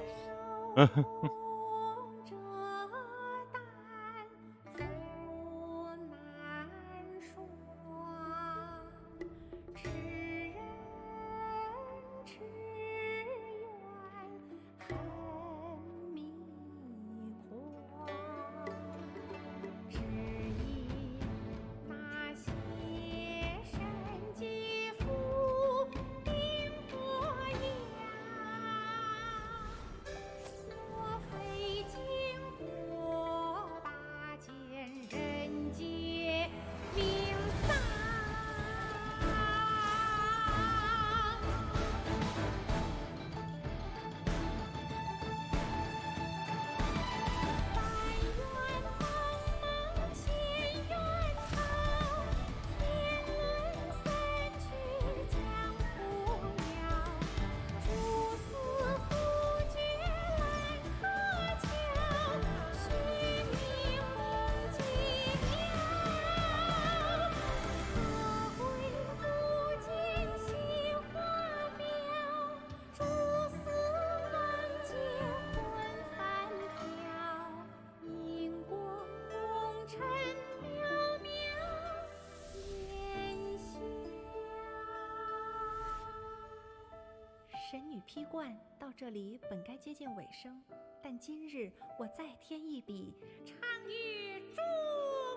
披冠到这里本该接近尾声，但今日我再添一笔，唱与诸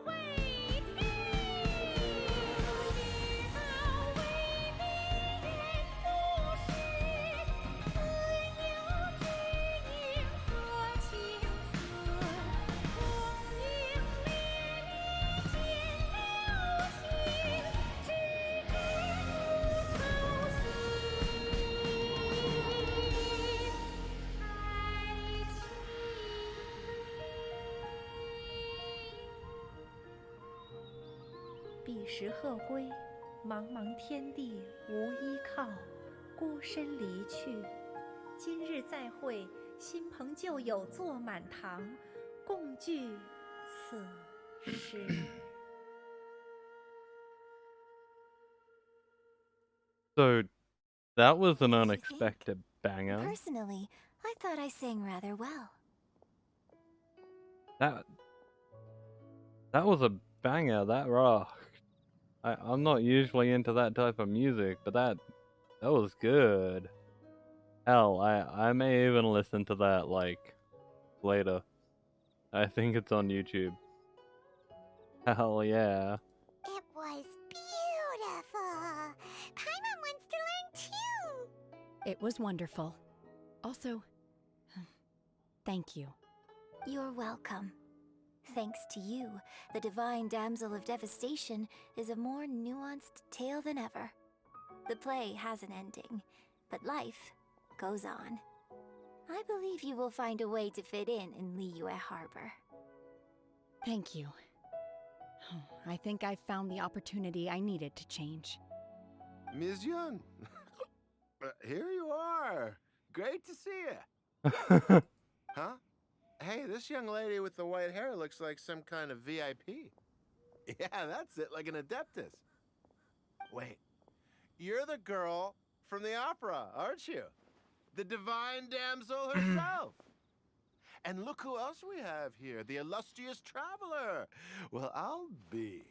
位听。彼时鹤归，茫茫天地无依靠，孤身离去。今日再会，新朋旧友坐满堂，共聚此时。So that was an unexpected banger. Personally, I thought I sang rather well. That was a banger. That rocked. I'm not usually into that type of music, but that was good. Hell, I may even listen to that like later. I think it's on YouTube. Hell yeah. It was beautiful. Paimon wants to learn too. It was wonderful. Also, thank you. You're welcome. Thanks to you, the Divine Damsel of Devastation is a more nuanced tale than ever. The play has an ending, but life goes on. I believe you will find a way to fit in Liyue Harbor. Thank you. I think I've found the opportunity I needed to change. Ms. Yun, here you are. Great to see you. Huh? Hey, this young lady with the white hair looks like some kind of VIP. Yeah, that's it, like an adeptus. Wait, you're the girl from the opera, aren't you? The divine damsel herself. And look who else we have here, the illustrious traveler. Well, I'll be.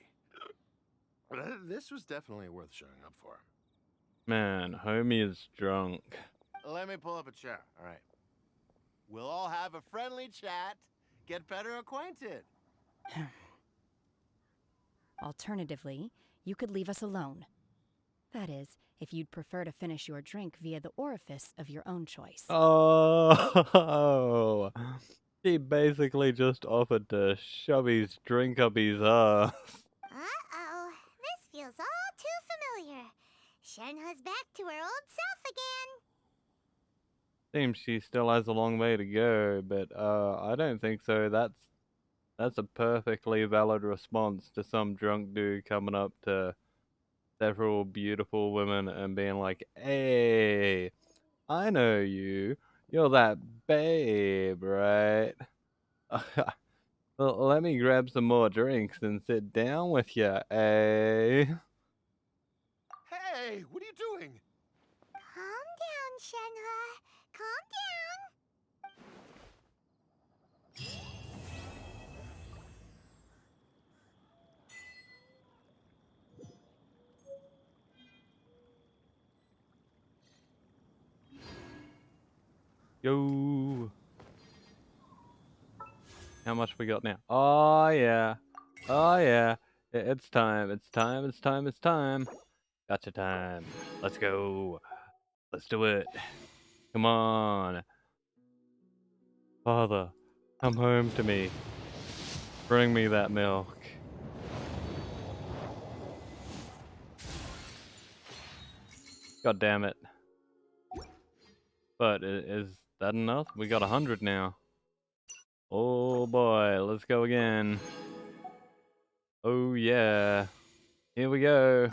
This was definitely worth showing up for. Man, homie is drunk. Let me pull up a chair, all right. We'll all have a friendly chat, get better acquainted. Alternatively, you could leave us alone. That is, if you'd prefer to finish your drink via the orifice of your own choice. Oh, he basically just offered to shove his drink up his ass. Uh-oh. This feels all too familiar. Shenhe's back to her old self again. Seems she still has a long way to go, but I don't think so. That's a perfectly valid response to some drunk dude coming up to several beautiful women and being like, "Hey, I know you. You're that babe, right? Well, let me grab some more drinks and sit down with you, eh?" Hey, what are you doing? Calm down, Shenhe. Calm down. Yo. How much we got now? Oh yeah. Oh yeah. It's time. It's time. It's time. It's time. Gotcha time. Let's go. Let's do it. Come on. Father, come home to me. Bring me that milk. God damn it. But is that enough? We got 100 now. Oh boy, let's go again. Oh yeah. Here we go.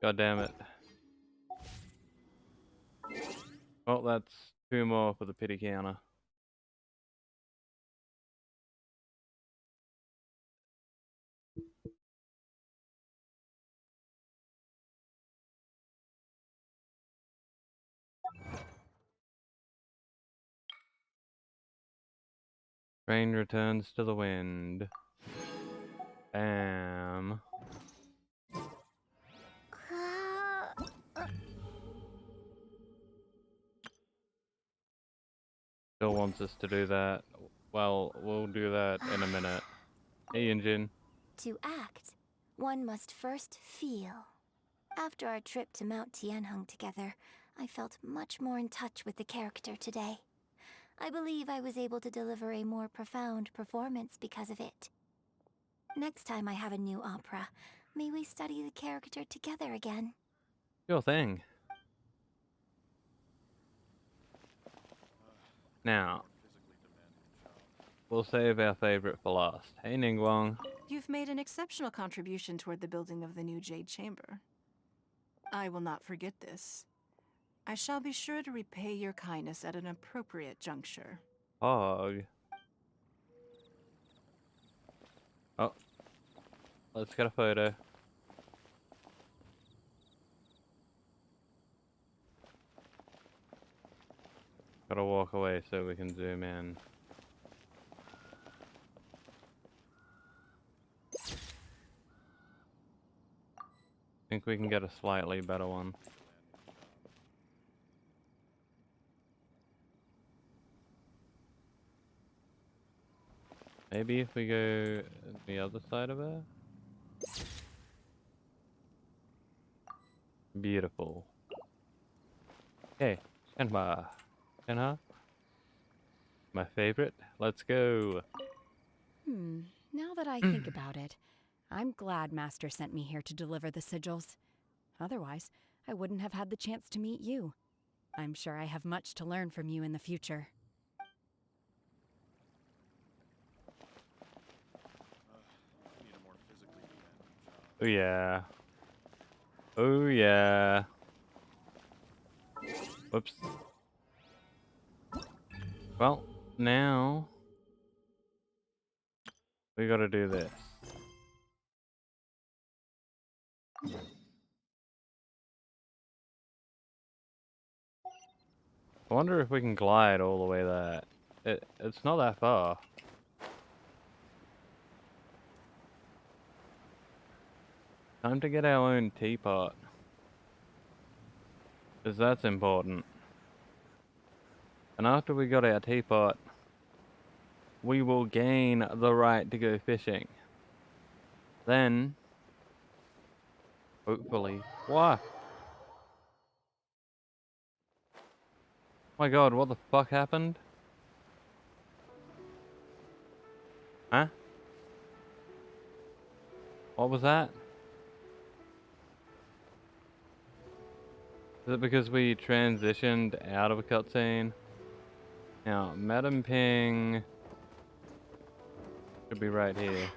God damn it. Well, that's 2 more for the pity counter. Rain returns to the wind. Bam. Still wants us to do that. Well, we'll do that in a minute. Hey, Injin. To act, one must first feel. After our trip to Mount Tianheng together, I felt much more in touch with the character today. I believe I was able to deliver a more profound performance because of it. Next time I have a new opera, may we study the character together again? Sure thing. Now, we'll save our favorite for last. Hey, Ningguang. You've made an exceptional contribution toward the building of the new Jade Chamber. I will not forget this. I shall be sure to repay your kindness at an appropriate juncture. Hog. Oh, let's get a photo. Gotta walk away so we can zoom in. Think we can get a slightly better one. Maybe if we go the other side of it? Beautiful. Okay, Shenhua. Shenhua? My favorite. Let's go. Now that I think about it, I'm glad Master sent me here to deliver the sigils. Otherwise, I wouldn't have had the chance to meet you. I'm sure I have much to learn from you in the future. Oh yeah. Oh yeah. Whoops. Well, now we gotta do this. I wonder if we can glide all the way there. It's not that far. Time to get our own teapot. Because that's important. And after we got our teapot, we will gain the right to go fishing. Then, hopefully... What? My god, what the fuck happened? Huh? What was that? Is it because we transitioned out of a cutscene? Now, Madam Ping should be right here.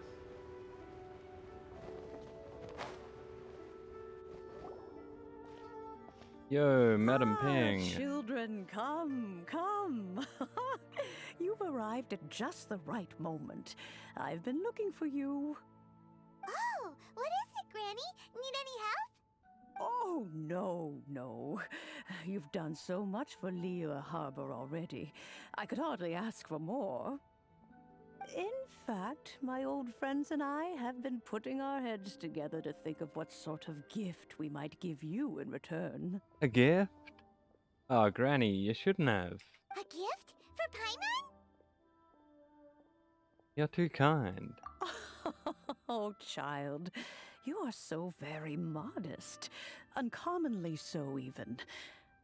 Yo, Madam Ping. Children, come, come. You've arrived at just the right moment. I've been looking for you. Oh, what is it, Granny? Need any help? Oh, no. You've done so much for Liyue Harbor already. I could hardly ask for more. In fact, my old friends and I have been putting our heads together to think of what sort of gift we might give you in return. A gift? Oh, Granny, you shouldn't have. A gift? For Paimon? You're too kind. Oh, child, you are so very modest. Uncommonly so, even.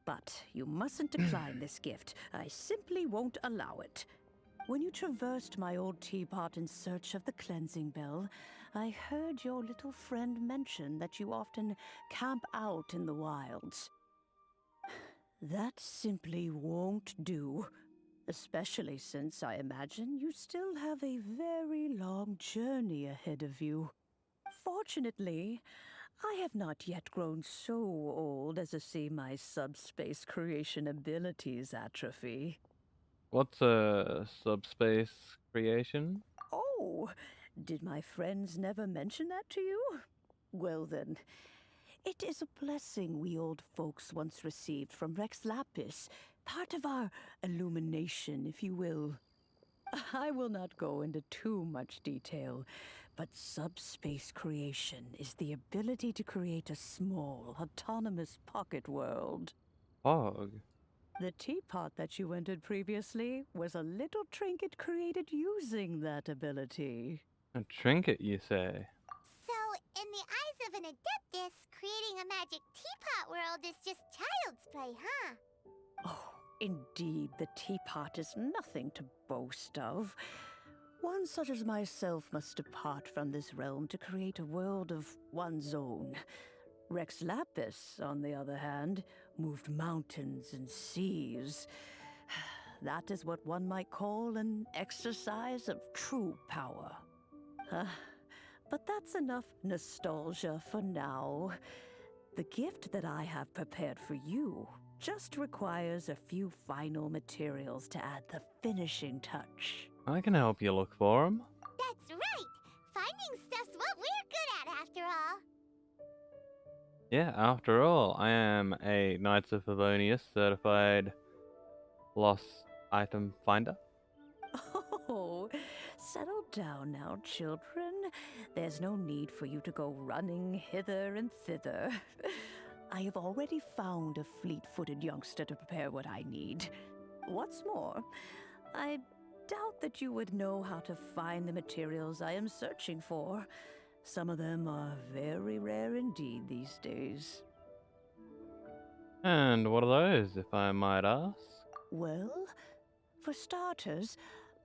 But you mustn't decline this gift. I simply won't allow it. When you traversed my old teapot in search of the cleansing bell, I heard your little friend mention that you often camp out in the wilds. That simply won't do. Especially since I imagine you still have a very long journey ahead of you. Fortunately, I have not yet grown so old as to see my subspace creation abilities atrophy. What's a subspace creation? Oh, did my friends never mention that to you? Well then, it is a blessing we old folks once received from Rex Lapis, part of our illumination, if you will. I will not go into too much detail, but subspace creation is the ability to create a small, autonomous pocket world. Fog. The teapot that you entered previously was a little trinket created using that ability. A trinket, you say? So, in the eyes of an Adeptus, creating a magic teapot world is just child's play, huh? Oh, indeed, the teapot is nothing to boast of. One such as myself must depart from this realm to create a world of one's own. Rex Lapis, on the other hand, moved mountains and seas. That is what one might call an exercise of true power. But that's enough nostalgia for now. The gift that I have prepared for you just requires a few final materials to add the finishing touch. I can help you look for them. That's right! Finding stuff's what we're good at, after all. Yeah, after all, I am a Knights of Favonius certified lost item finder. Oh, settle down now, children. There's no need for you to go running hither and thither. I have already found a fleet-footed youngster to prepare what I need. What's more, I doubt that you would know how to find the materials I am searching for. Some of them are very rare indeed these days. And what are those, if I might ask? Well, for starters,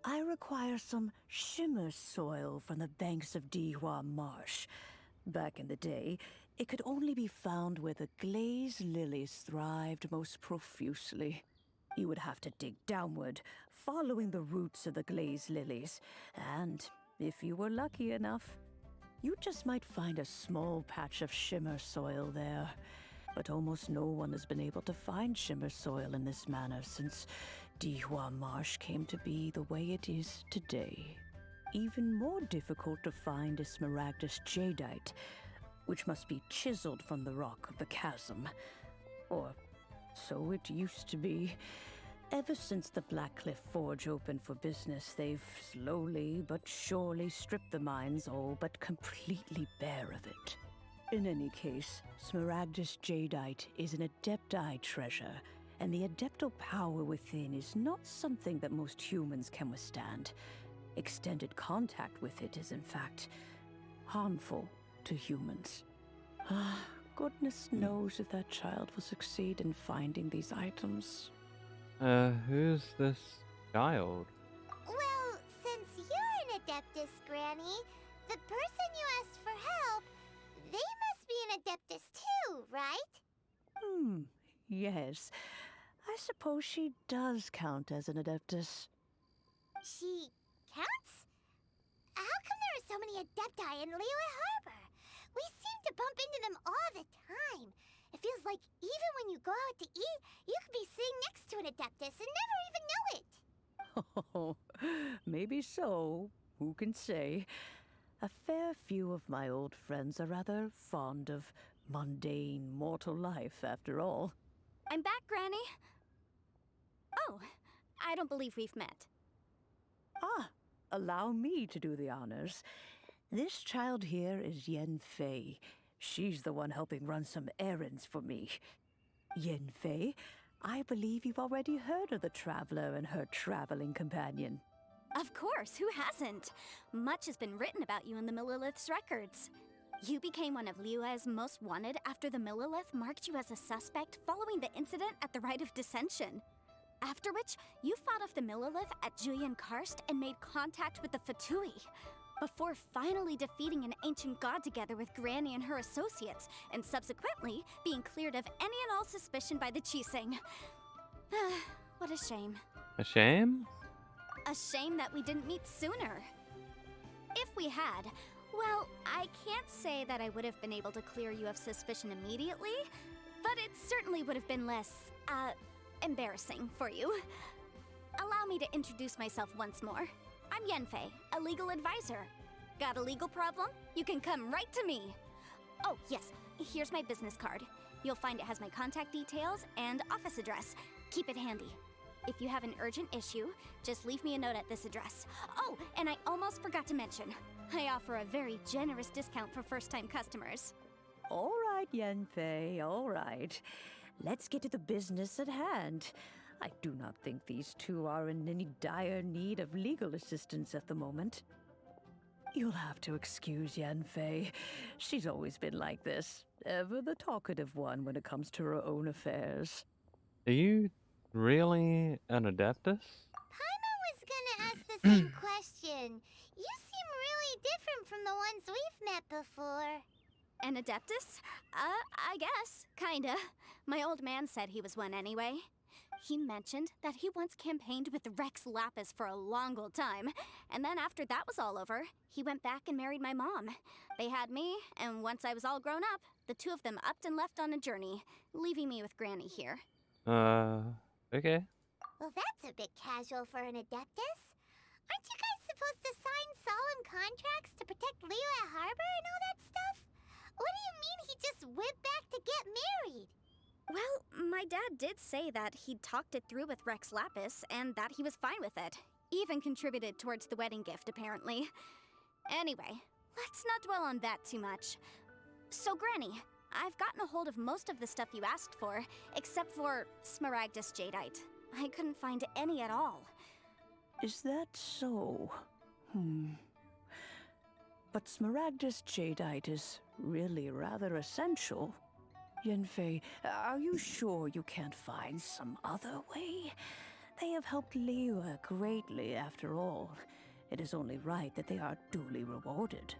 I require some shimmer soil from the banks of Dihua Marsh. Back in the day, it could only be found where the glaze lilies thrived most profusely. You would have to dig downward, following the roots of the glaze lilies, and if you were lucky enough, you just might find a small patch of shimmer soil there. But almost no one has been able to find shimmer soil in this manner since Dihua Marsh came to be the way it is today. Even more difficult to find is Smaragdus jadeite, which must be chiseled from the rock of the chasm. Or so it used to be. Ever since the Blackcliff Forge opened for business, they've slowly but surely stripped the mines all but completely bare of it. In any case, Smaragdus jadeite is an Adepti treasure, and the Adeptal power within is not something that most humans can withstand. Extended contact with it is, in fact, harmful to humans. Goodness knows if that child will succeed in finding these items. Who's this child? Well, since you're an Adeptus, Granny, the person you asked for help, they must be an Adeptus too, right? Yes. I suppose she does count as an Adeptus. She counts? How come there are so many Adepti in Liyue Harbor? We seem to bump into them all the time. It feels like even when you go out to eat, you could be sitting next to an Adeptus and never even know it. Oh, maybe so. Who can say? A fair few of my old friends are rather fond of mundane mortal life, after all. I'm back, Granny. Oh, I don't believe we've met. Allow me to do the honors. This child here is Yen Fei. She's the one helping run some errands for me. Yen Fei, I believe you've already heard of the Traveler and her traveling companion. Of course, who hasn't? Much has been written about you in the Millilith's records. You became one of Liyue's most wanted after the Millilith marked you as a suspect following the incident at the Rite of Dissension. After which, you fought off the Millilith at Julian Karst and made contact with the Fatui, before finally defeating an ancient god together with Granny and her associates, and subsequently being cleared of any and all suspicion by the Chiseng. What a shame. A shame? A shame that we didn't meet sooner. If we had, well, I can't say that I would have been able to clear you of suspicion immediately, but it certainly would have been less, embarrassing for you. Allow me to introduce myself once more. I'm Yenfei, a legal advisor. Got a legal problem? You can come right to me. Oh, yes, here's my business card. You'll find it has my contact details and office address. Keep it handy. If you have an urgent issue, just leave me a note at this address. Oh, and I almost forgot to mention, I offer a very generous discount for first-time customers. All right, Yanfei, all right. Let's get to the business at hand. I do not think these two are in any dire need of legal assistance at the moment. You'll have to excuse Yanfei. She's always been like this, ever the talkative one when it comes to her own affairs. Are you really an Adeptus? Paimon was gonna ask the same question. You seem really different from the ones we've met before. An Adeptus? I guess. Kinda. My old man said he was one anyway. He mentioned that he once campaigned with Rex Lapis for a long old time, and then after that was all over, he went back and married my mom. They had me, and once I was all grown up, the two of them upped and left on a journey, leaving me with Granny here. Okay. Well, that's a bit casual for an Adeptus. Aren't you guys supposed to sign solemn contracts to protect Liyue Harbor and all that stuff? What do you mean he just went back to get married? Well, my dad did say that he'd talked it through with Rex Lapis, and that he was fine with it. Even contributed towards the wedding gift, apparently. Anyway, let's not dwell on that too much. So, Granny, I've gotten a hold of most of the stuff you asked for, except for Smaragdus Jadeite. I couldn't find any at all. Is that so? But Smaragdus Jadeite is really rather essential. Yanfei, are you sure you can't find some other way? They have helped Liyue greatly, after all. It is only right that they are duly rewarded.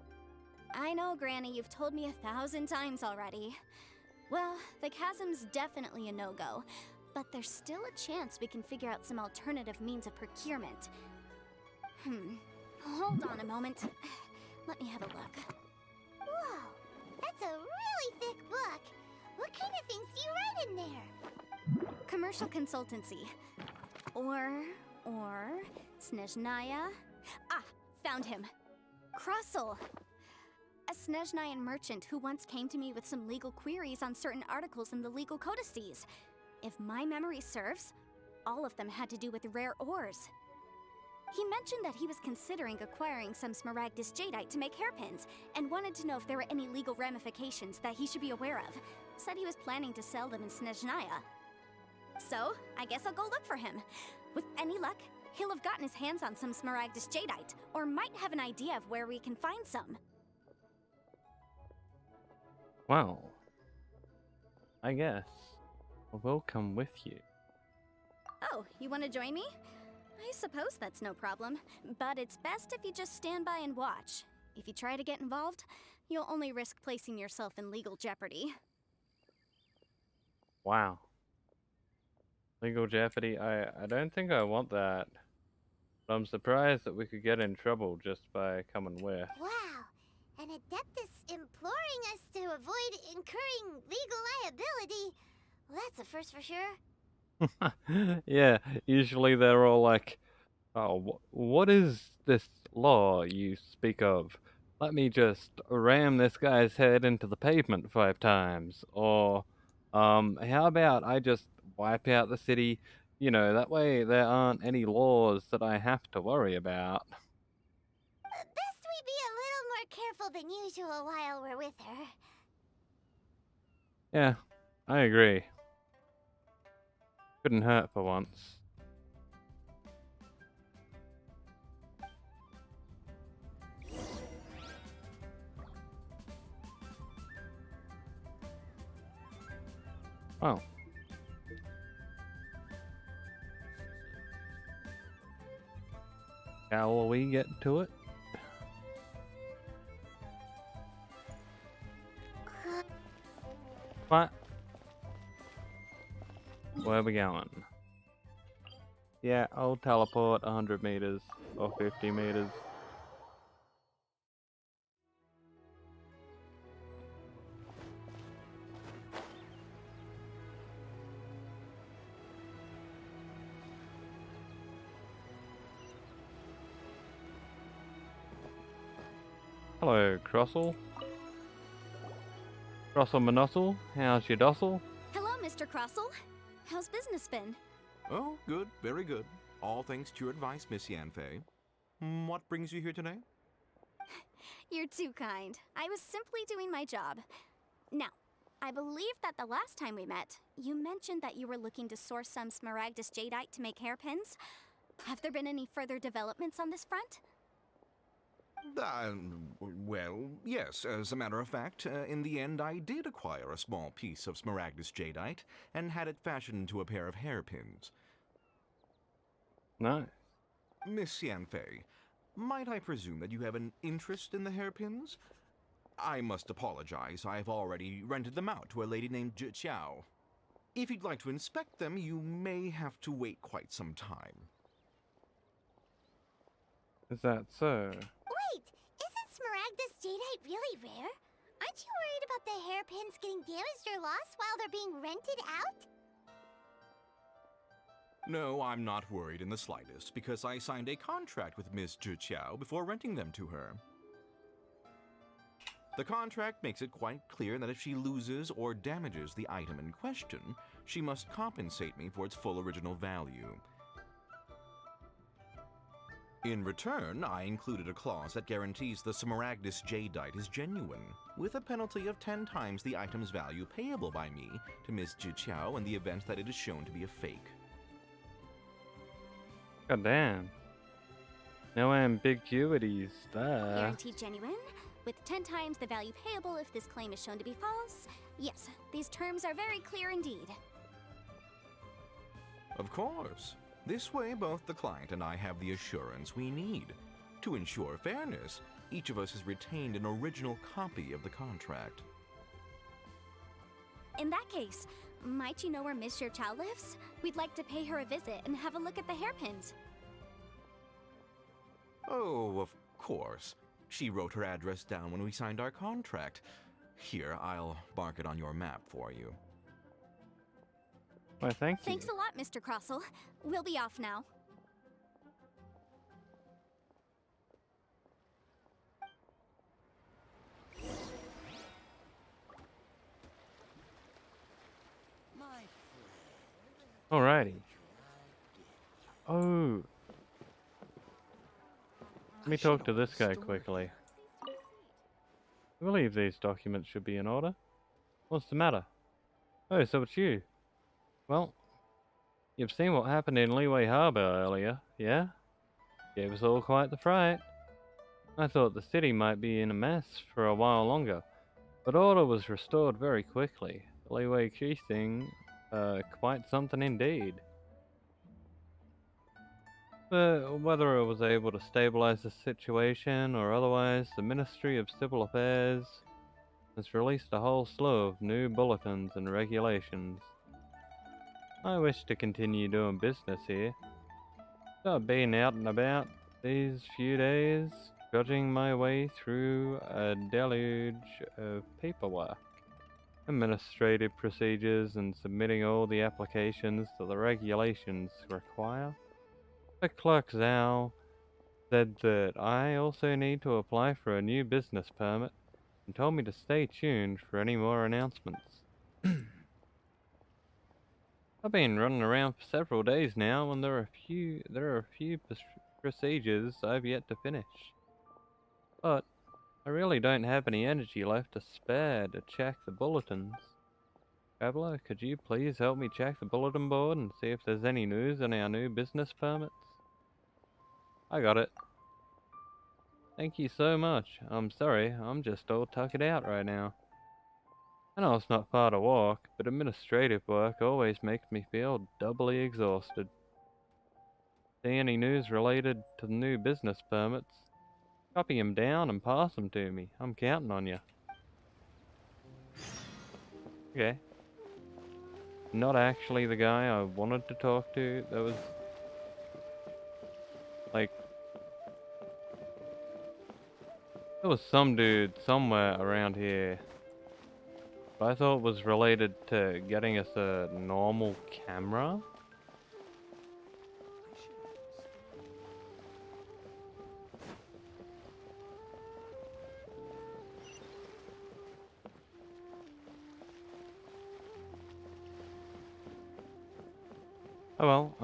I know, Granny, you've told me 1,000 times already. Well, the chasm's definitely a no-go, but there's still a chance we can figure out some alternative means of procurement. Hold on a moment. Let me have a look. Whoa, that's a really thick book. What kind of things do you write in there? Commercial consultancy. Or Snezhnaya. Ah, found him. Krusel. A Snezhnayan merchant who once came to me with some legal queries on certain articles in the legal codices. If my memory serves, all of them had to do with rare ores. He mentioned that he was considering acquiring some Smaragdus Jadeite to make hairpins, and wanted to know if there were any legal ramifications that he should be aware of. Said he was planning to sell them in Snezhnaya. So, I guess I'll go look for him. With any luck, he'll have gotten his hands on some Smaragdus Jadeite, or might have an idea of where we can find some. Well, I guess we'll come with you. Oh, you want to join me? I suppose that's no problem, but it's best if you just stand by and watch. If you try to get involved, you'll only risk placing yourself in legal jeopardy. Wow. Legal jeopardy? I don't think I want that. But I'm surprised that we could get in trouble just by coming with. Wow, an Adeptus imploring us to avoid incurring legal liability. Well, that's a first for sure. Yeah, usually they're all like, oh, what is this law you speak of? Let me just ram this guy's head into the pavement 5 times. Or, how about I just wipe out the city? You know, that way there aren't any laws that I have to worry about. Best we be a little more careful than usual while we're with her. Yeah, I agree. Couldn't hurt for once. Oh. Shall we get to it? What? Where are we going? Yeah, I'll teleport 100 meters or 50 meters. Hello, Crossel. Crossel Monossel, how's your dossel? Hello, Mr. Crossel. How's business been? Oh, good, very good. All thanks to your advice, Miss Yanfei. What brings you here today? You're too kind. I was simply doing my job. Now, I believe that the last time we met, you mentioned that you were looking to source some Smaragdus Jadeite to make hairpins. Have there been any further developments on this front? Well, yes. As a matter of fact, in the end, I did acquire a small piece of Smaragdus Jadeite and had it fashioned into a pair of hairpins. Nice. Miss Yanfei, might I presume that you have an interest in the hairpins? I must apologize. I've already rented them out to a lady named Zhi Qiao. If you'd like to inspect them, you may have to wait quite some time. Is that so? Wait, isn't Smaragdus Jadeite really rare? Aren't you worried about the hairpins getting damaged or lost while they're being rented out? No, I'm not worried in the slightest, because I signed a contract with Miss Zhi Qiao before renting them to her. The contract makes it quite clear that if she loses or damages the item in question, she must compensate me for its full original value. In return, I included a clause that guarantees the Smaragdus Jadeite is genuine, with a penalty of 10 times the item's value payable by me to Miss Zhi Qiao in the event that it is shown to be a fake. God damn. No ambiguities there. Guaranteed genuine, with 10 times the value payable if this claim is shown to be false. Yes, these terms are very clear indeed. Of course. This way, both the client and I have the assurance we need. To ensure fairness, each of us has retained an original copy of the contract. In that case, might you know where Miss Xiao lives? We'd like to pay her a visit and have a look at the hairpins. Oh, of course. She wrote her address down when we signed our contract. Here, I'll mark it on your map for you. Why, thank you. Thanks a lot, Mr. Crossell. We'll be off now. Alrighty. Oh. Let me talk to this guy quickly. I believe these documents should be in order. What's the matter? Oh, so it's you. Well, you've seen what happened in Liyue Harbor earlier, yeah? Gave us all quite the fright. I thought the city might be in a mess for a while longer, but order was restored very quickly. The Liyue Qi thing, quite something indeed. But whether it was able to stabilize the situation or otherwise, the Ministry of Civil Affairs has released a whole slew of new bulletins and regulations. I wish to continue doing business here, so I've been out and about these few days, trudging my way through a deluge of paperwork, administrative procedures, and submitting all the applications that the regulations require. The clerk Zhao said that I also need to apply for a new business permit and told me to stay tuned for any more announcements. I've been running around for several days now, and there are a few procedures I've yet to finish. But I really don't have any energy left to spare to check the bulletins. Traveler, could you please help me check the bulletin board and see if there's any news on our new business permits? I got it. Thank you so much. I'm sorry, I'm just all tuckered out right now. I know it's not far to walk, but administrative work always makes me feel doubly exhausted. See any news related to the new business permits? Copy them down and pass them to me. I'm counting on you. Okay. Not actually the guy I wanted to talk to. That was... like... there was some dude somewhere around here. But I thought it was related to getting us a normal camera. Oh well,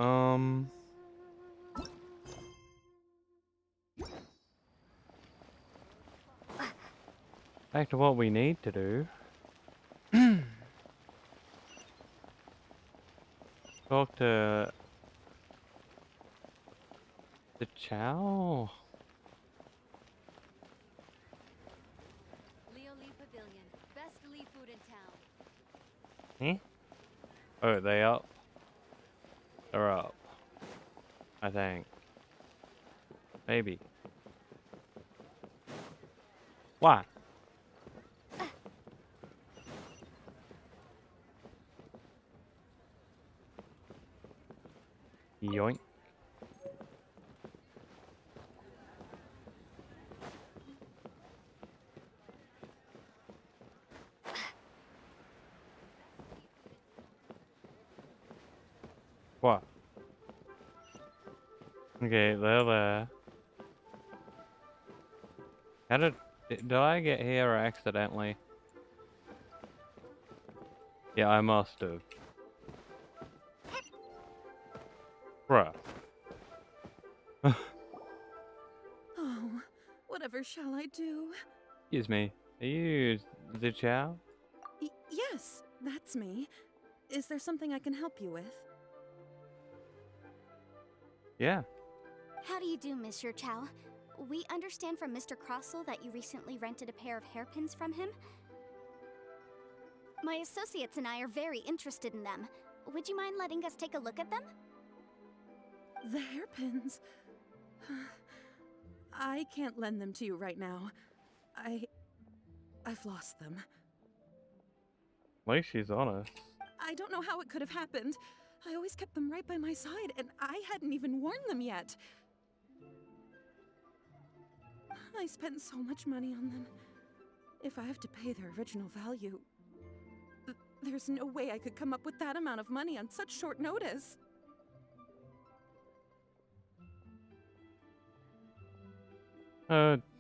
Back to what we need to do. Talk to the Chow. Liyue Pavilion. Best Lee food in town. Hmm? Oh, they up? They're up. I think. Maybe. Why? Yoink. What? Okay, they're there. How did I get here accidentally? Yeah, I must have. Bruh. Oh, whatever shall I do? Excuse me. Are you the Chow? Yes, that's me. Is there something I can help you with? Yeah. How do you do, Monsieur Chow? We understand from Mr. Crossell that you recently rented a pair of hairpins from him. My associates and I are very interested in them. Would you mind letting us take a look at them? The hairpins. I can't lend them to you right now. I've lost them. At least she's honest. I don't know how it could have happened. I always kept them right by my side, and I hadn't even worn them yet. I spent so much money on them. If I have to pay their original value, there's no way I could come up with that amount of money on such short notice.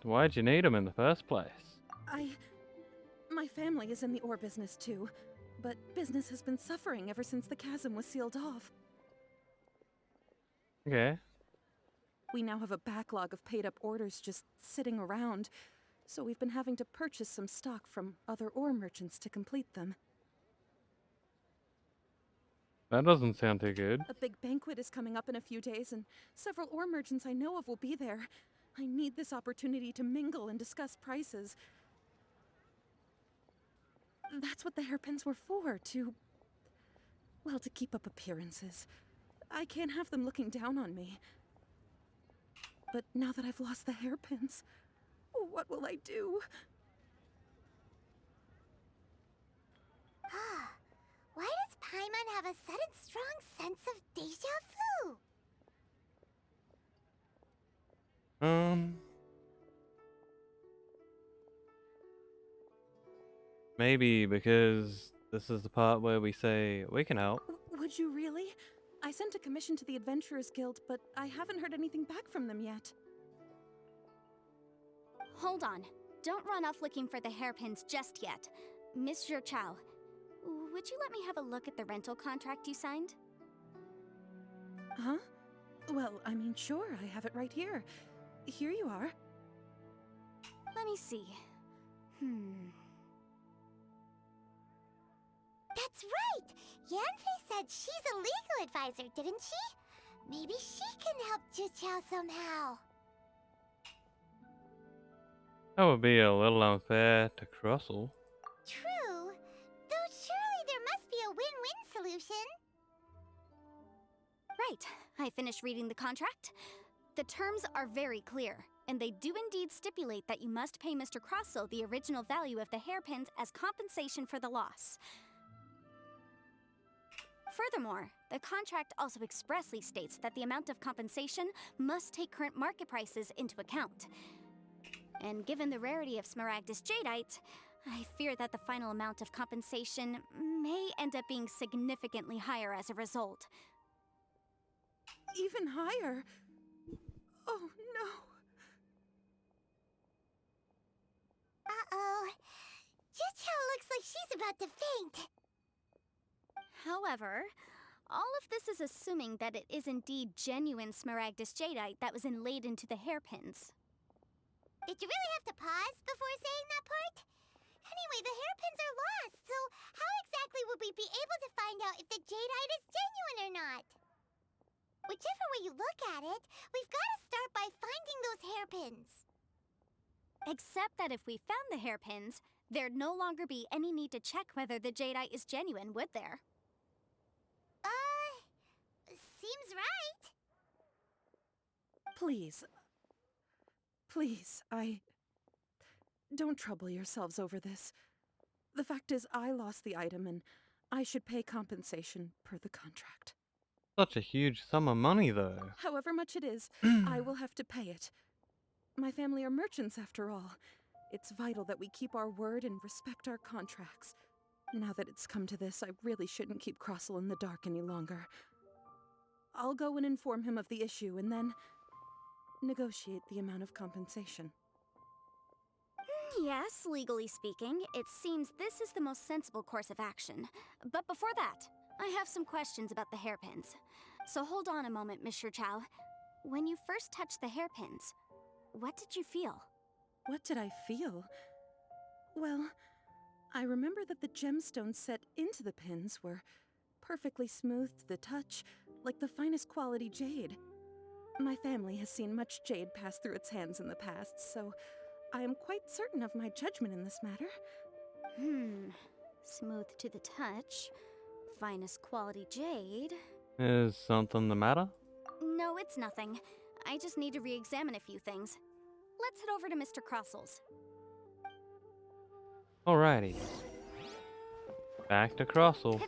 Why'd you need them in the first place? My family is in the ore business too, but business has been suffering ever since the chasm was sealed off. Okay. We now have a backlog of paid-up orders just sitting around, so we've been having to purchase some stock from other ore merchants to complete them. That doesn't sound too good. A big banquet is coming up in a few days, and several ore merchants I know of will be there. I need this opportunity to mingle and discuss prices. That's what the hairpins were for, well, to keep up appearances. I can't have them looking down on me. But now that I've lost the hairpins, what will I do? Why does Paimon have a sudden strong sense of deja vu? Maybe because this is the part where we say, we can help. Would you really? I sent a commission to the Adventurers Guild, but I haven't heard anything back from them yet. Hold on. Don't run off looking for the hairpins just yet. Monsieur Chow, would you let me have a look at the rental contract you signed? Huh? Well, I mean, sure, I have it right here. Here you are. Let me see. That's right! Yanfei said she's a legal advisor, didn't she? Maybe she can help Juqiao somehow. That would be a little unfair to Crossell. True. Though surely there must be a win-win solution. Right. I finished reading the contract. The terms are very clear, and they do indeed stipulate that you must pay Mr. Crossell the original value of the hairpins as compensation for the loss. Furthermore, the contract also expressly states that the amount of compensation must take current market prices into account. And given the rarity of Smaragdus Jadeite, I fear that the final amount of compensation may end up being significantly higher as a result. Even higher? Oh, no. Uh-oh. Juqiao looks like she's about to faint. However, all of this is assuming that it is indeed genuine Smaragdus Jadeite that was inlaid into the hairpins. Did you really have to pause before saying that part? Anyway, the hairpins are lost, so how exactly would we be able to find out if the jadeite is genuine or not? Whichever way you look at it, we've got to start by finding those hairpins. Except that if we found the hairpins, there'd no longer be any need to check whether the jadeite is genuine, would there? Seems right. Please. Please, Don't trouble yourselves over this. The fact is, I lost the item and I should pay compensation per the contract. Such a huge sum of money, though. However much it is, I will have to pay it. My family are merchants, after all. It's vital that we keep our word and respect our contracts. Now that it's come to this, I really shouldn't keep Crossel in the dark any longer. I'll go and inform him of the issue and then negotiate the amount of compensation. Yes, legally speaking, it seems this is the most sensible course of action. But before that, I have some questions about the hairpins. So hold on a moment, Mr. Chow. When you first touched the hairpins, what did you feel? What did I feel? Well, I remember that the gemstones set into the pins were perfectly smooth to the touch, like the finest quality jade. My family has seen much jade pass through its hands in the past, so I am quite certain of my judgment in this matter. Smooth to the touch, finest quality jade. Is something the matter? No, it's nothing. I just need to re-examine a few things. Let's head over to Mr. Crossel's. Alrighty. Back to Crossel.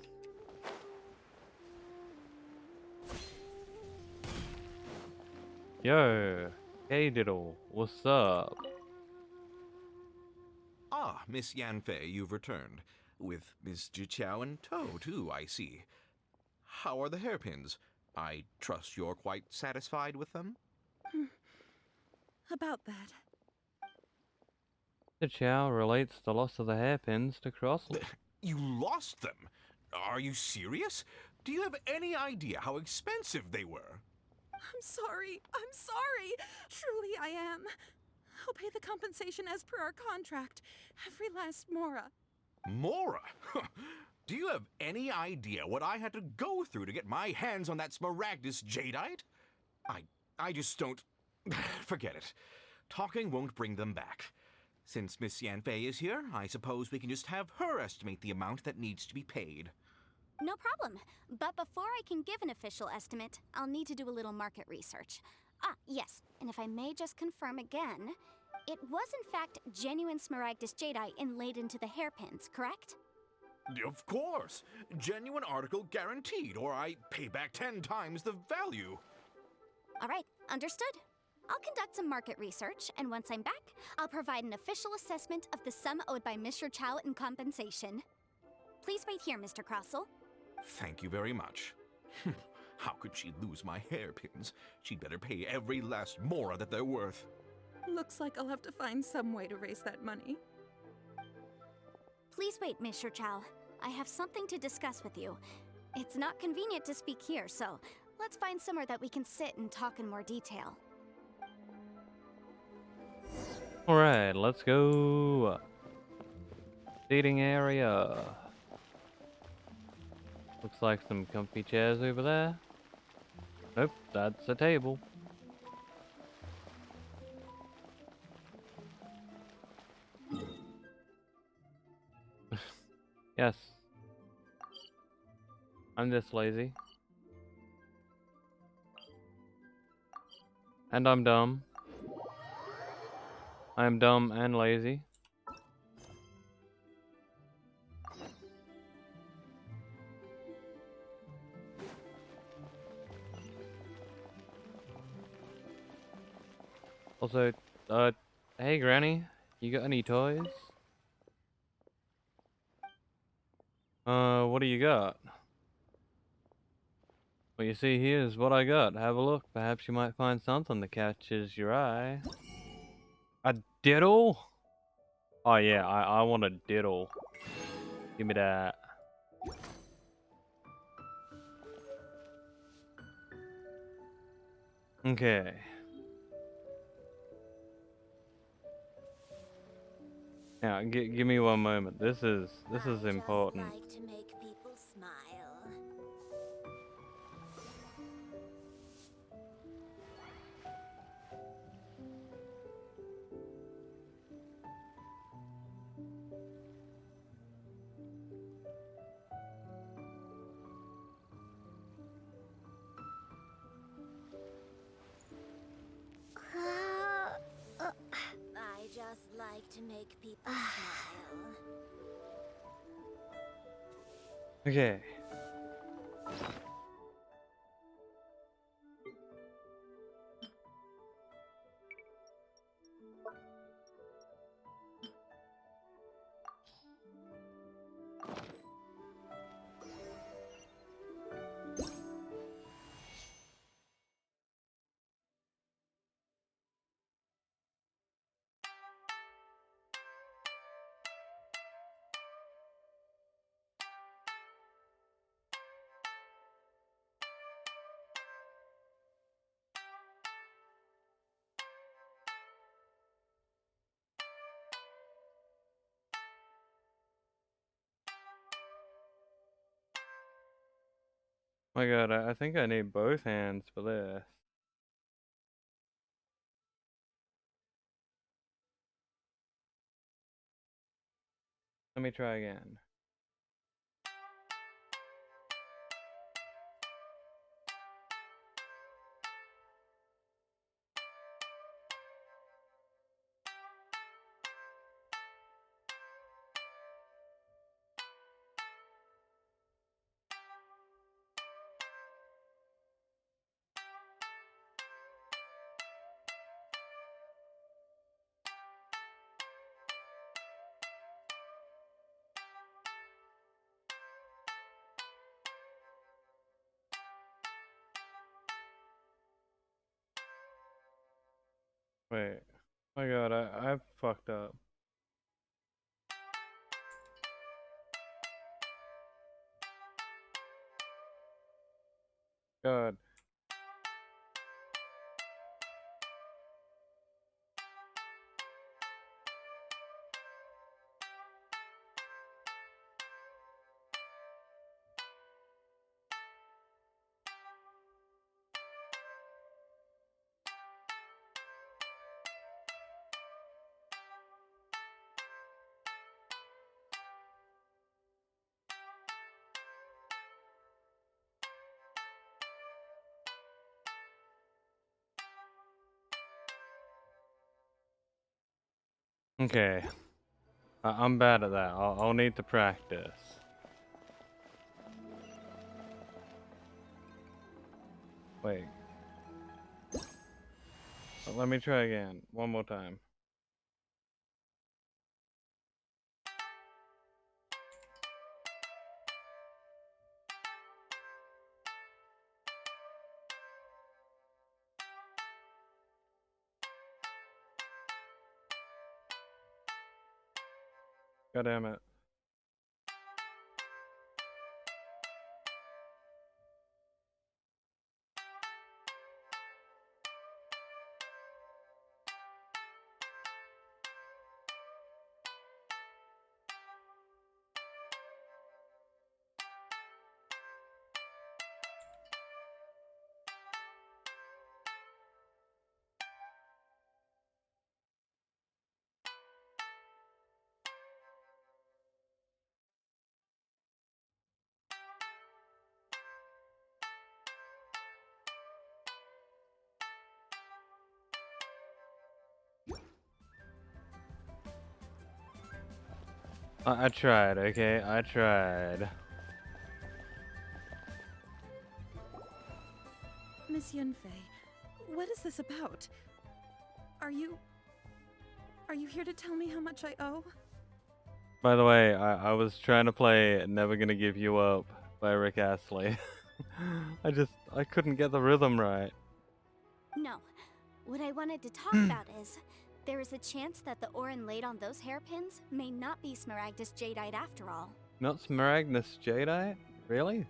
Yo, hey Diddle, what's up? Ah, Miss Yanfei, you've returned. With Miss Jiqiao in tow, too, I see. How are the hairpins? I trust you're quite satisfied with them? About that. The Chow relates the loss of the hairpins to Crossel. You lost them? Are you serious? Do you have any idea how expensive they were? I'm sorry. Truly I am. I'll pay the compensation as per our contract. Every last mora. Mora? Do you have any idea what I had to go through to get my hands on that Smaragdus jadeite? I just don't... Forget it. Talking won't bring them back. Since Miss Yanfei is here, I suppose we can just have her estimate the amount that needs to be paid. No problem. But before I can give an official estimate, I'll need to do a little market research. Ah, yes, and if I may just confirm again, it was in fact genuine Smaragdus jadeite inlaid into the hairpins, correct? Of course! Genuine article guaranteed, or I pay back 10 times the value. All right, understood. I'll conduct some market research, and once I'm back, I'll provide an official assessment of the sum owed by Mr. Chow in compensation. Please wait here, Mr. Crossel. Thank you very much. How could she lose my hairpins? She'd better pay every last mora that they're worth. Looks like I'll have to find some way to raise that money. Please wait, Mr. Chow. I have something to discuss with you. It's not convenient to speak here, so let's find somewhere that we can sit and talk in more detail. Alright, let's go. Seating area. Looks like some comfy chairs over there. Nope, that's a table. Yes. I'm this lazy. And I'm dumb. I'm dumb and lazy. Also, hey Granny, you got any toys? What do you got? What you see here is what I got. Have a look. Perhaps you might find something that catches your eye. A diddle? Oh yeah, I want a diddle. Give me that. Okay. Now, give me one moment. This is important. Like to make people smile. I just like to make people smile. Okay. My God, I think I need both hands for this. Let me try again. Wait. My God, I fucked up. God. Okay. I'm bad at that. I'll need to practice. Wait. Let me try again. One more time. God damn it. I tried, okay? I tried. Miss Yunfei, what is this about? Are you here to tell me how much I owe? By the way, I was trying to play Never Gonna Give You Up by Rick Astley. I couldn't get the rhythm right. No. What I wanted to talk about is, there is a chance that the Orin laid on those hairpins may not be Smaragdus Jadeite after all. Not Smaragdus Jadeite? Really?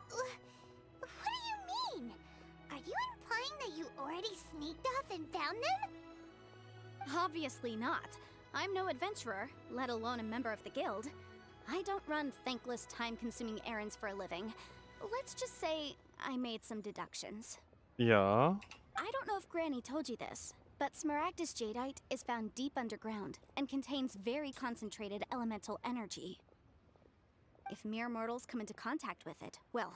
What do you mean? Are you implying that you already sneaked off and found them? Obviously not. I'm no adventurer, let alone a member of the guild. I don't run thankless, time-consuming errands for a living. Let's just say I made some deductions. Yeah. I don't know if Granny told you this, but Smaragdus jadeite is found deep underground and contains very concentrated elemental energy. If mere mortals come into contact with it, well,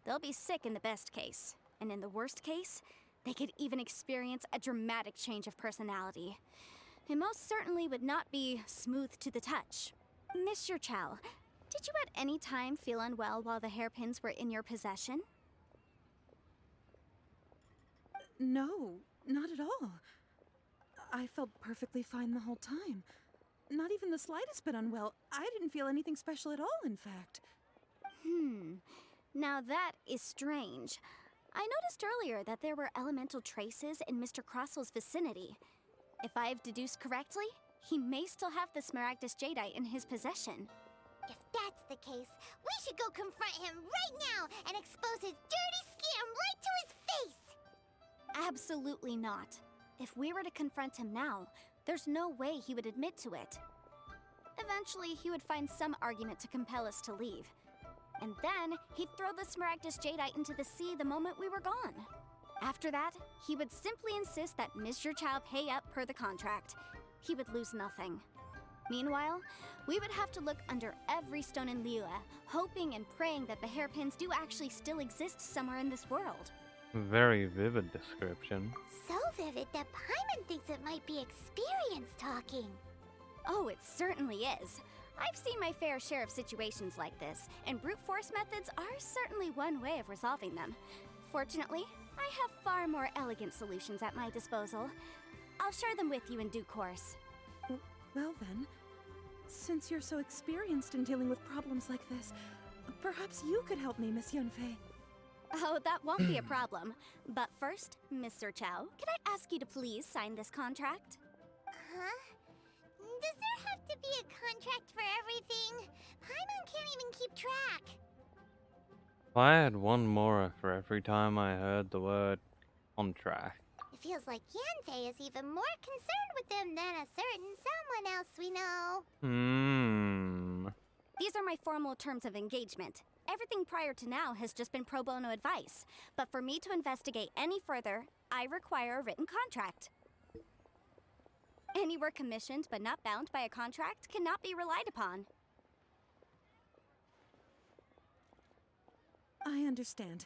they'll be sick in the best case. And in the worst case, they could even experience a dramatic change of personality. It most certainly would not be smooth to the touch. Monsieur Chow, did you at any time feel unwell while the hairpins were in your possession? No, not at all. I felt perfectly fine the whole time. Not even the slightest bit unwell. I didn't feel anything special at all, in fact. Now that is strange. I noticed earlier that there were elemental traces in Mr. Crossel's vicinity. If I've deduced correctly, he may still have the Smaragdus jadeite in his possession. If that's the case, we should go confront him right now and expose his dirty scam right to his face! Absolutely not. If we were to confront him now, there's no way he would admit to it. Eventually, he would find some argument to compel us to leave. And then, he'd throw the Smaragdus jadeite into the sea the moment we were gone. After that, he would simply insist that Mr. Chow pay up per the contract. He would lose nothing. Meanwhile, we would have to look under every stone in Liyue, hoping and praying that the hairpins do actually still exist somewhere in this world. Very vivid description. So vivid that Paimon thinks it might be experience talking. Oh, it certainly is. I've seen my fair share of situations like this, and brute force methods are certainly one way of resolving them. Fortunately, I have far more elegant solutions at my disposal. I'll share them with you in due course. Well then, since you're so experienced in dealing with problems like this, perhaps you could help me, Miss Yunfei. Oh, that won't be a problem. But first, Mr. Chow, can I ask you to please sign this contract? Huh? Does there have to be a contract for everything? Paimon can't even keep track. If I had one more for every time I heard the word contract. It feels like Yanfei is even more concerned with them than a certain someone else we know. These are my formal terms of engagement. Everything prior to now has just been pro bono advice. But for me to investigate any further, I require a written contract. Any work commissioned but not bound by a contract cannot be relied upon. I understand.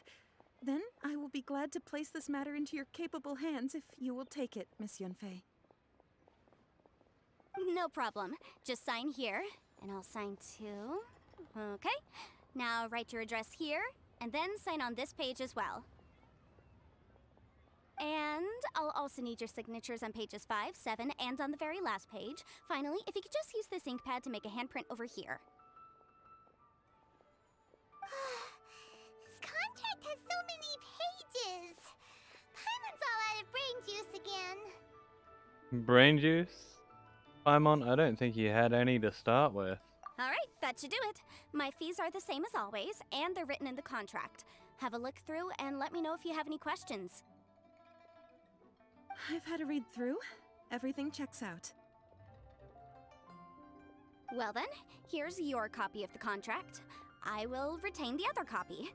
Then I will be glad to place this matter into your capable hands if you will take it, Miss Yunfei. No problem. Just sign here, and I'll sign too. Okay. Now write your address here, and then sign on this page as well. And I'll also need your signatures on pages 5, 7, and on the very last page. Finally, if you could just use this ink pad to make a handprint over here. This contract has so many pages. Paimon's all out of brain juice again. Brain juice? Paimon, I don't think you had any to start with. Alright, that should do it. My fees are the same as always, and they're written in the contract. Have a look through and let me know if you have any questions. I've had a read through. Everything checks out. Well then, here's your copy of the contract. I will retain the other copy.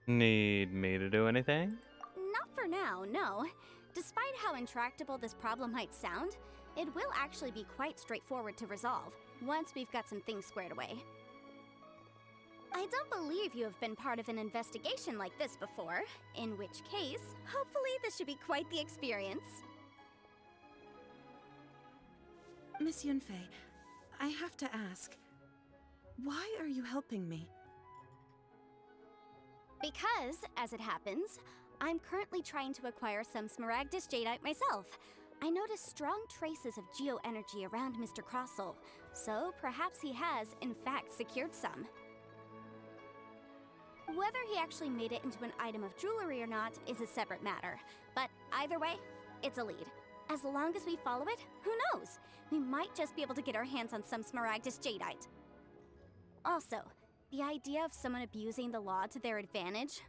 Need me to do anything? Not for now, no. Despite how intractable this problem might sound, it will actually be quite straightforward to resolve, once we've got some things squared away. I don't believe you have been part of an investigation like this before, in which case, hopefully this should be quite the experience. Miss Yunfei, I have to ask, why are you helping me? Because, as it happens, I'm currently trying to acquire some Smaragdus jadeite myself. I noticed strong traces of geo-energy around Mr. Crossel, so perhaps he has, in fact, secured some. Whether he actually made it into an item of jewelry or not is a separate matter, but either way, it's a lead. As long as we follow it, who knows? We might just be able to get our hands on some Smaragdus jadeite. Also, the idea of someone abusing the law to their advantage,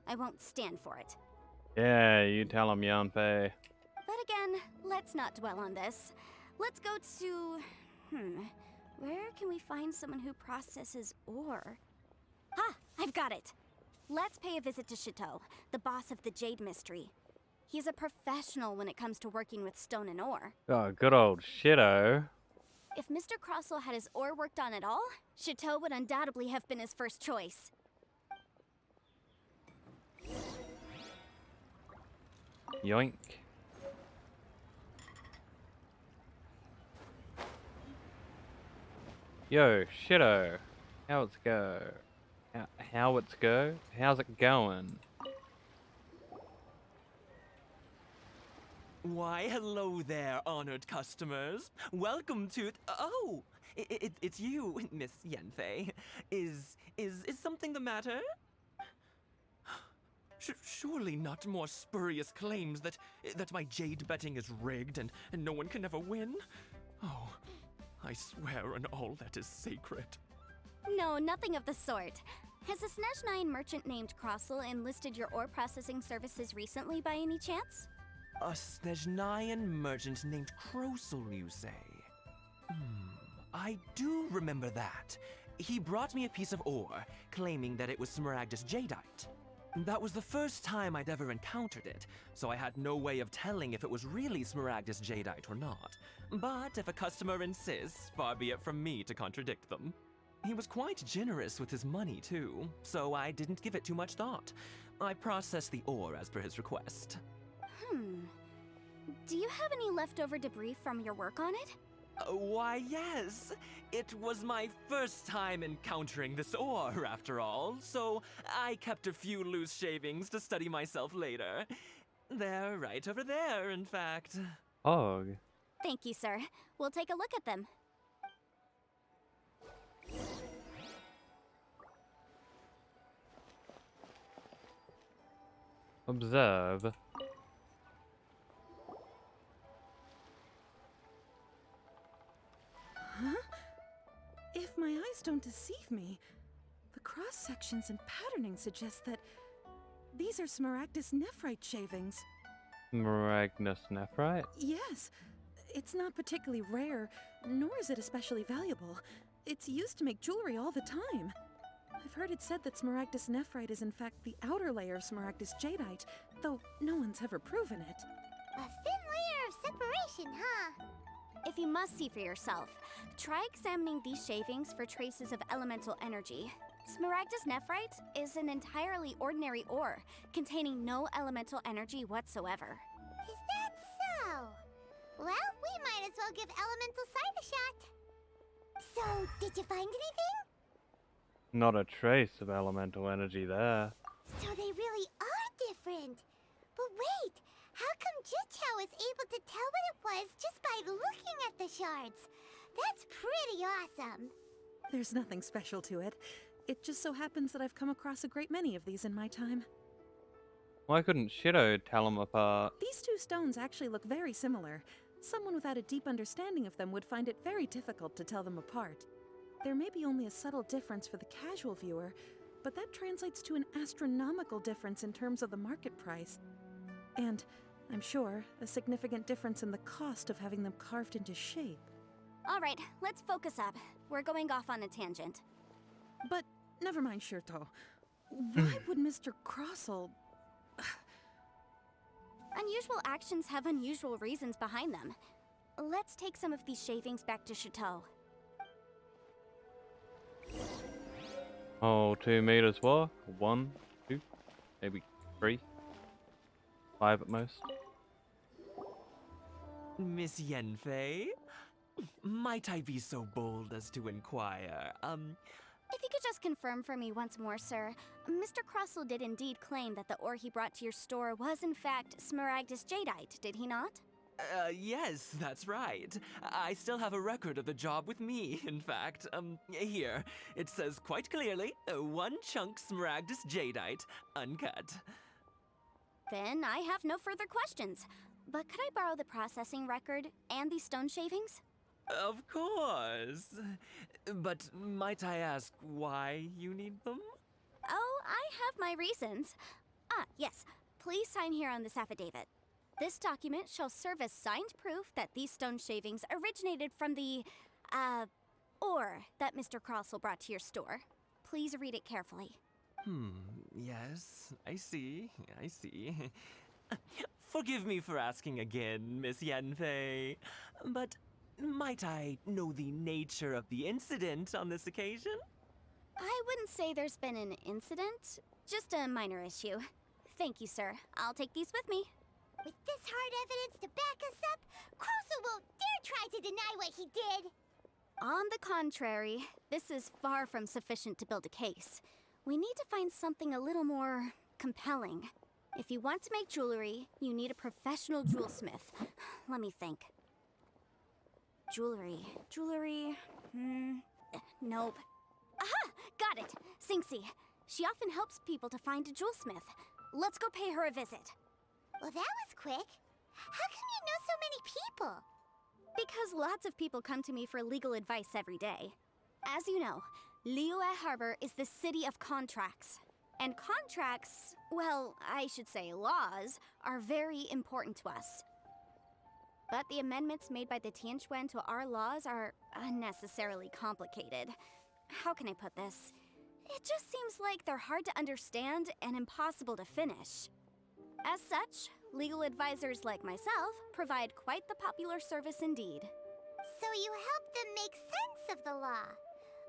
I won't stand for it. Yeah, you tell him, Yanfei. But again, on, let's not dwell on this. Let's go to... Where can we find someone who processes ore? Ah, I've got it! Let's pay a visit to Chateau, the boss of the Jade Mystery. He's a professional when it comes to working with stone and ore. Oh, good old Shitto. If Mr. Crossell had his ore worked on at all, Chateau would undoubtedly have been his first choice. Yoink. Yo, Shitto. How's it go? How's it going? Why, hello there, honored customers. Welcome to oh, it's you, Miss Yanfei. Is something the matter? Surely not more spurious claims that my jade betting is rigged and no one can ever win? Oh, I swear on all that is sacred. No, nothing of the sort. Has a Snezhnine merchant named Crossell enlisted your ore processing services recently by any chance? A Snezhnayan merchant named Crossell, you say? I do remember that. He brought me a piece of ore, claiming that it was Smaragdus jadeite. That was the first time I'd ever encountered it, so I had no way of telling if it was really Smaragdus jadeite or not. But if a customer insists, far be it from me to contradict them. He was quite generous with his money, too, so I didn't give it too much thought. I processed the ore as per his request. Do you have any leftover debris from your work on it? Why, yes. It was my first time encountering this ore, after all, so I kept a few loose shavings to study myself later. They're right over there, in fact. Og. Thank you, sir. We'll take a look at them. Observe. Huh? If my eyes don't deceive me, the cross-sections and patterning suggest that these are Smaragdus nephrite shavings. Smaragdus nephrite? Yes. It's not particularly rare, nor is it especially valuable. It's used to make jewelry all the time. I've heard it said that Smaragdus nephrite is in fact the outer layer of Smaragdus jadeite, though no one's ever proven it. A thin layer of separation, huh? If you must see for yourself, try examining these shavings for traces of elemental energy. Smaragdus nephrite is an entirely ordinary ore, containing no elemental energy whatsoever. Is that so? Well, we might as well give elemental sight a shot. So, did you find anything? Not a trace of elemental energy there. So they really are different. But wait, how come Jichao was able to tell what it was just by looking at the shards? That's pretty awesome. There's nothing special to it. It just so happens that I've come across a great many of these in my time. Why couldn't Shitto tell them apart? These two stones actually look very similar. Someone without a deep understanding of them would find it very difficult to tell them apart. There may be only a subtle difference for the casual viewer, but that translates to an astronomical difference in terms of the market price. And, I'm sure, a significant difference in the cost of having them carved into shape. All right, let's focus up. We're going off on a tangent. But, never mind, Shirto. Why would Mr. Crossell... Unusual actions have unusual reasons behind them. Let's take some of these shavings back to Chateau. Oh, 2 meters walk? 1, 2, maybe 3, 5 at most. Miss Yanfei? Might I be so bold as to inquire, If you could just confirm for me once more, sir. Mr. Crossell did indeed claim that the ore he brought to your store was in fact Smaragdus jadeite, did he not? Yes, that's right. I still have a record of the job with me, in fact. Here. It says quite clearly, 1 chunk Smaragdus jadeite, uncut. Then I have no further questions. But could I borrow the processing record and these stone shavings? Of course. But might I ask why you need them? Oh, I have my reasons. Ah, yes. Please sign here on this affidavit. This document shall serve as signed proof that these stone shavings originated from the, ore that Mr. Crossell brought to your store. Please read it carefully. Yes, I see. Forgive me for asking again, Miss Yanfei, but might I know the nature of the incident on this occasion? I wouldn't say there's been an incident, just a minor issue. Thank you, sir. I'll take these with me. With this hard evidence to back us up, Crossell won't dare try to deny what he did. On the contrary, this is far from sufficient to build a case. We need to find something a little more compelling. If you want to make jewelry, you need a professional jewelsmith. Let me think. Jewelry. Nope. Aha! Got it! Sinxie. She often helps people to find a jewelsmith. Let's go pay her a visit. Well, that was quick. How come you know so many people? Because lots of people come to me for legal advice every day. As you know, Liyue Harbor is the city of contracts. And contracts, well, I should say laws, are very important to us. But the amendments made by the Tianquan to our laws are unnecessarily complicated. How can I put this? It just seems like they're hard to understand and impossible to finish. As such, legal advisors like myself provide quite the popular service indeed. So you help them make sense of the law.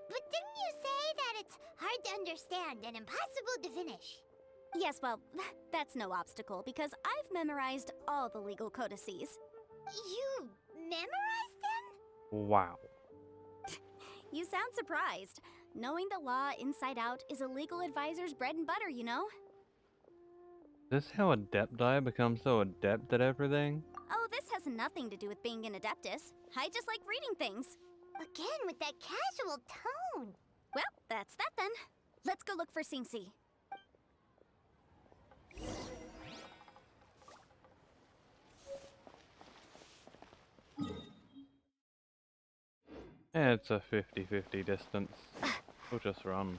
But didn't you say that it's hard to understand and impossible to finish? Yes, well, that's no obstacle because I've memorized all the legal codices. You memorized them? Wow. You sound surprised. Knowing the law inside out is a legal advisor's bread and butter, you know? Is this how Adepti become so adept at everything? Oh, this has nothing to do with being an adeptus. I just like reading things. Again, with that casual tone. Well, that's that then. Let's go look for Sinxie. It's a 50-50 distance. We'll just run.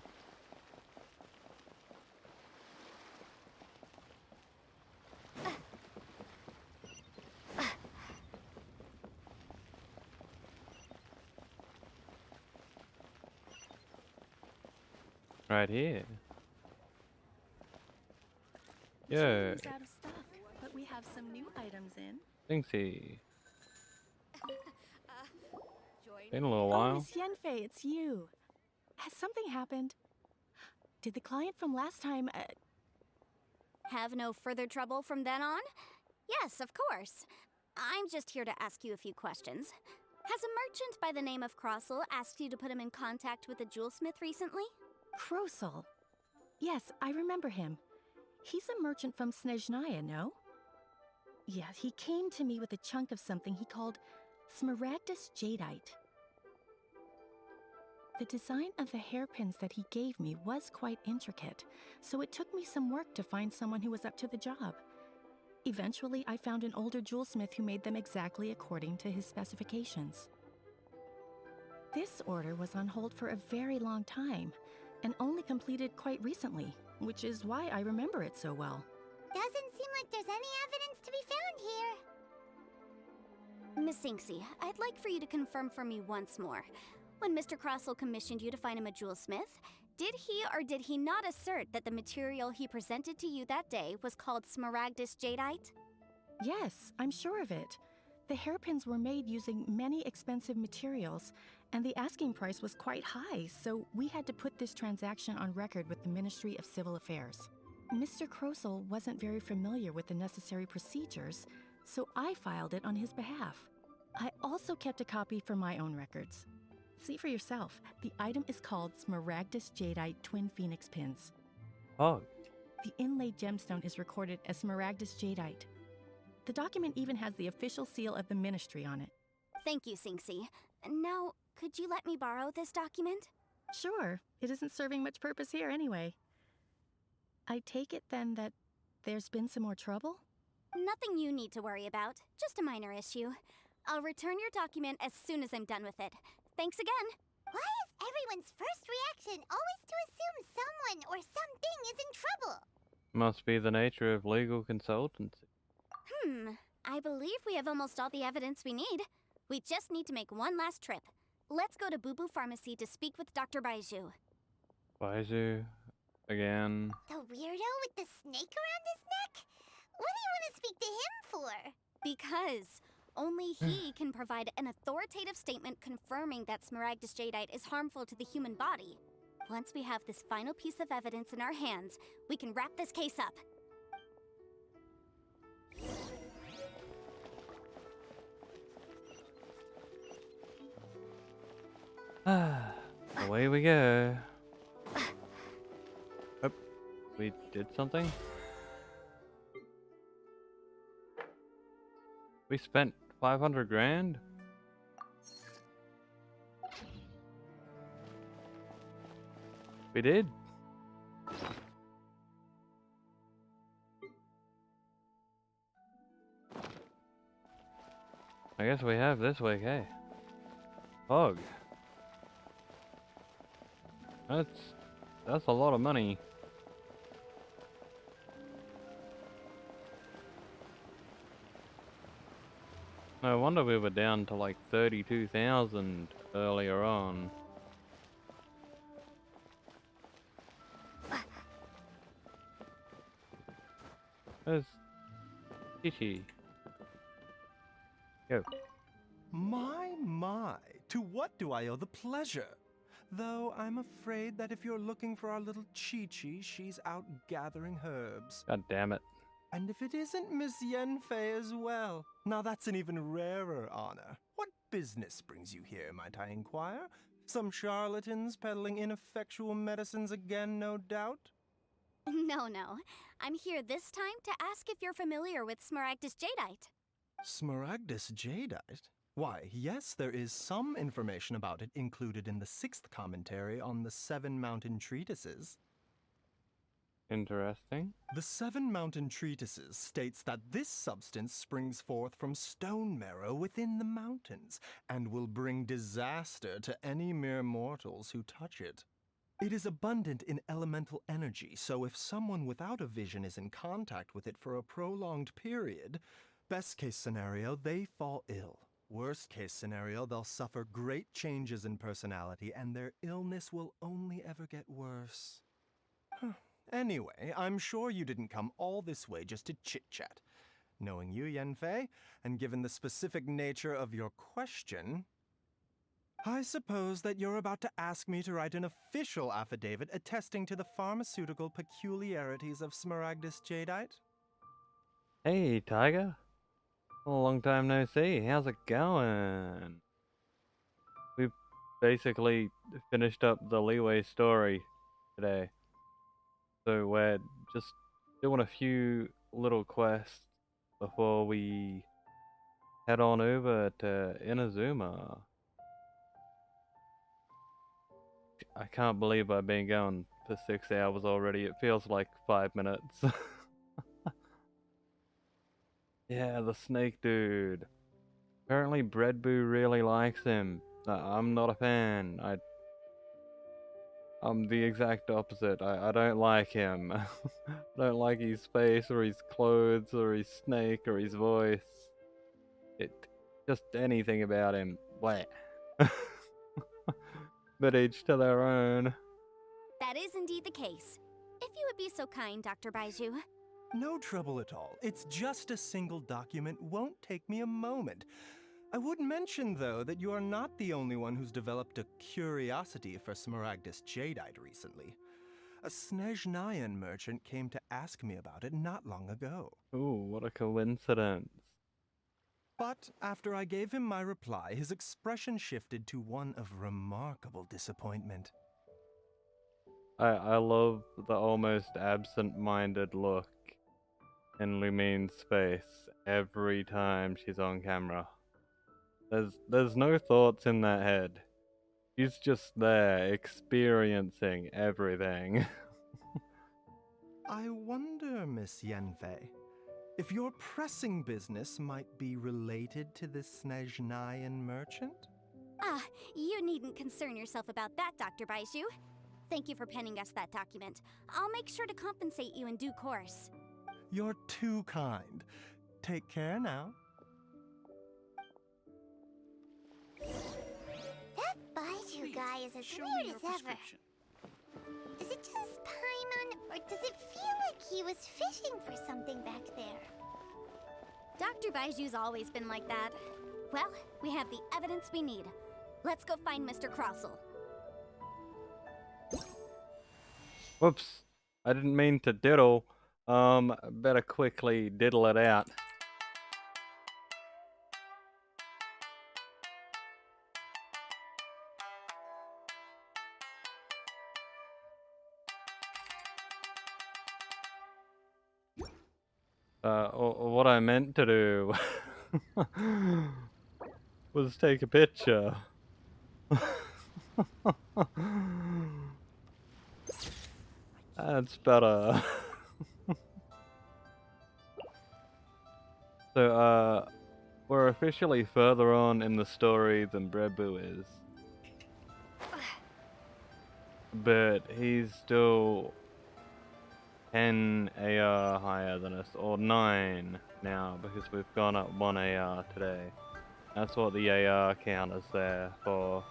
Right here. Yeah. Is out of stock, but we have some new items in. Sinxie. Been a little while. Oh, Miss Yanfei, it's you. Has something happened? Did the client from last time, Have no further trouble from then on? Yes, of course. I'm just here to ask you a few questions. Has a merchant by the name of Crossell asked you to put him in contact with a jewelsmith recently? Crossell? Yes, I remember him. He's a merchant from Snezhnaya, no? Yeah, he came to me with a chunk of something he called Smaragdus Jadeite. The design of the hairpins that he gave me was quite intricate, so it took me some work to find someone who was up to the job. Eventually, I found an older jewelsmith who made them exactly according to his specifications. This order was on hold for a very long time, and only completed quite recently, which is why I remember it so well. Doesn't seem like there's any evidence to be found here. Miss Sinxie, I'd like for you to confirm for me once more. When Mr. Crossell commissioned you to find him a jewelsmith, did he or did he not assert that the material he presented to you that day was called Smaragdus Jadeite? Yes, I'm sure of it. The hairpins were made using many expensive materials, and the asking price was quite high, so we had to put this transaction on record with the Ministry of Civil Affairs. Mr. Crossell wasn't very familiar with the necessary procedures, so I filed it on his behalf. I also kept a copy for my own records. See for yourself, the item is called Smaragdus Jadeite Twin Phoenix Pins. Oh. The inlaid gemstone is recorded as Smaragdus Jadeite. The document even has the official seal of the ministry on it. Thank you, Sinxie. Now, could you let me borrow this document? Sure, it isn't serving much purpose here anyway. I take it then that there's been some more trouble? Nothing you need to worry about, just a minor issue. I'll return your document as soon as I'm done with it. Thanks again. Why is everyone's first reaction always to assume someone or something is in trouble? Must be the nature of legal consultancy. I believe we have almost all the evidence we need. We just need to make one last trip. Let's go to Boo Boo Pharmacy to speak with Dr. Baiju. Baiju again. The weirdo with the snake around his neck? What do you want to speak to him for? Because only he can provide an authoritative statement confirming that Smaragdus Jadeite is harmful to the human body. Once we have this final piece of evidence in our hands, we can wrap this case up. Away we go. Oh, we did something? We spent 500 grand? We did? I guess we have this week, hey? Fog. That's a lot of money. No wonder we were down to like 32,000 earlier on. There's Chichi. Go. My, to what do I owe the pleasure? Though I'm afraid that if you're looking for our little Chi-Chi, she's out gathering herbs. God damn it. And if it isn't Miss Yanfei as well, now that's an even rarer honor. What business brings you here, might I inquire? Some charlatans peddling ineffectual medicines again, no doubt? No. I'm here this time to ask if you're familiar with Smaragdus Jadeite. Smaragdus Jadeite? Why, yes, there is some information about it included in the 6th commentary on the 7 Mountain Treatises. Interesting. The 7 Mountain Treatises states that this substance springs forth from stone marrow within the mountains, and will bring disaster to any mere mortals who touch it. It is abundant in elemental energy, so if someone without a vision is in contact with it for a prolonged period, best case scenario, they fall ill. Worst case scenario, they'll suffer great changes in personality, and their illness will only ever get worse. Anyway, I'm sure you didn't come all this way just to chit-chat. Knowing you, Yanfei, and given the specific nature of your question, I suppose that you're about to ask me to write an official affidavit attesting to the pharmaceutical peculiarities of Smaragdus Jadeite? Hey, Tiger. A long time no see. How's it going? We basically finished up the Liyue story today. So we're just doing a few little quests before we head on over to Inazuma. I can't believe I've been going for 6 hours already. It feels like 5 minutes. Yeah, the snake dude. Apparently Bread Boo really likes him. I'm not a fan. I'm the exact opposite. I don't like him. I don't like his face or his clothes or his snake or his voice. Just anything about him. Blah. But each to their own. That is indeed the case. If you would be so kind, Dr. Baiju. No trouble at all. It's just a single document. Won't take me a moment. I would mention, though, that you are not the only one who's developed a curiosity for Smaragdus Jadeite recently. A Snezhnayan merchant came to ask me about it not long ago. Ooh, what a coincidence. But after I gave him my reply, his expression shifted to one of remarkable disappointment. I love the almost absent-minded look in Lumine's face every time she's on camera. There's no thoughts in that head. She's just there, experiencing everything. I wonder, Miss Yanfei, if your pressing business might be related to this Snezhnayan merchant? Ah, you needn't concern yourself about that, Dr. Baiju. Thank you for penning us that document. I'll make sure to compensate you in due course. You're too kind. Take care now. guy is as show weird me your as ever. prescription. Is it just Paimon, or does it feel like he was fishing for something back there? Dr. Baiju's always been like that. Well, we have the evidence we need. Let's go find Mr. Crossel. Whoops. I didn't mean to diddle. Better quickly diddle it out. What I meant to do was take a picture. That's better. So, we're officially further on in the story than Brebu is. But he's still 10 AR higher than us, or 9 now, because we've gone up 1 AR today. That's what the AR count is there for.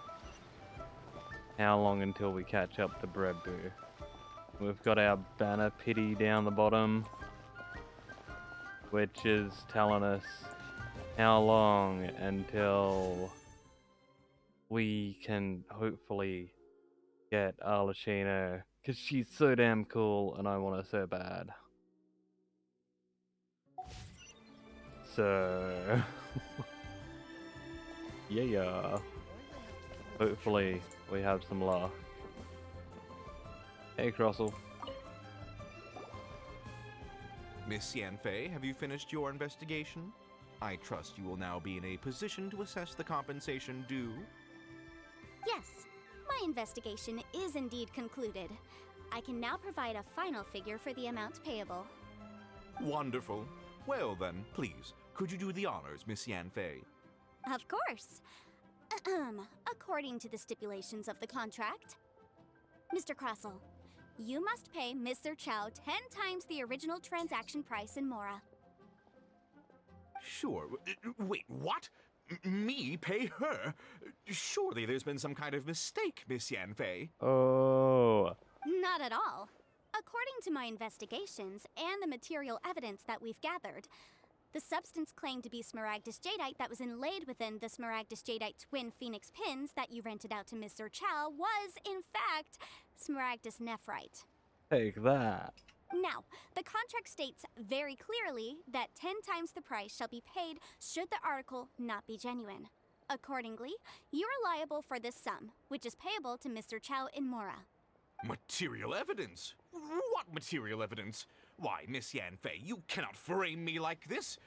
How long until we catch up to Brebu. We've got our banner pity down the bottom, which is telling us how long until we can hopefully get Arlecchino, because she's so damn cool and I want her so bad. So, yeah. Hopefully we have some luck. Hey, Crossel. Miss Yanfei, have you finished your investigation? I trust you will now be in a position to assess the compensation due. Yes, my investigation is indeed concluded. I can now provide a final figure for the amount payable. Wonderful. Well then, please, could you do the honors, Miss Yanfei? Of course. According to the stipulations of the contract, Mr. Crossel, you must pay Mr. Chow 10 times the original transaction price in Mora. Sure. Wait, what? Me pay her? Surely there's been some kind of mistake, Miss Yanfei. Oh. Not at all. According to my investigations and the material evidence that we've gathered, the substance claimed to be Smaragdus Jadeite that was inlaid within the Smaragdus Jadeite twin phoenix pins that you rented out to Mr. Chow was, in fact, Smaragdus Nephrite. Take that. Now, the contract states very clearly that 10 times the price shall be paid should the article not be genuine. Accordingly, you are liable for this sum, which is payable to Mr. Chow in Mora. Material evidence? What material evidence? Why, Miss Yanfei, you cannot frame me like this.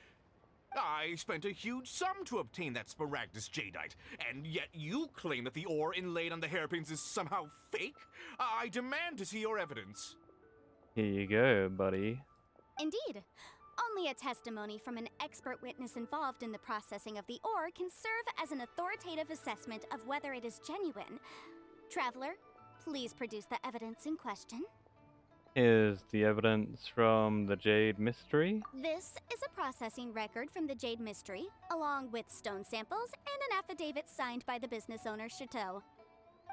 I spent a huge sum to obtain that Smaragdus Jadeite, and yet you claim that the ore inlaid on the hairpins is somehow fake? I demand to see your evidence. Here you go, buddy. Indeed. Only a testimony from an expert witness involved in the processing of the ore can serve as an authoritative assessment of whether it is genuine. Traveler, please produce the evidence in question. Here's the evidence from the Jade Mystery. This is a processing record from the Jade Mystery, along with stone samples and an affidavit signed by the business owner, Chateau.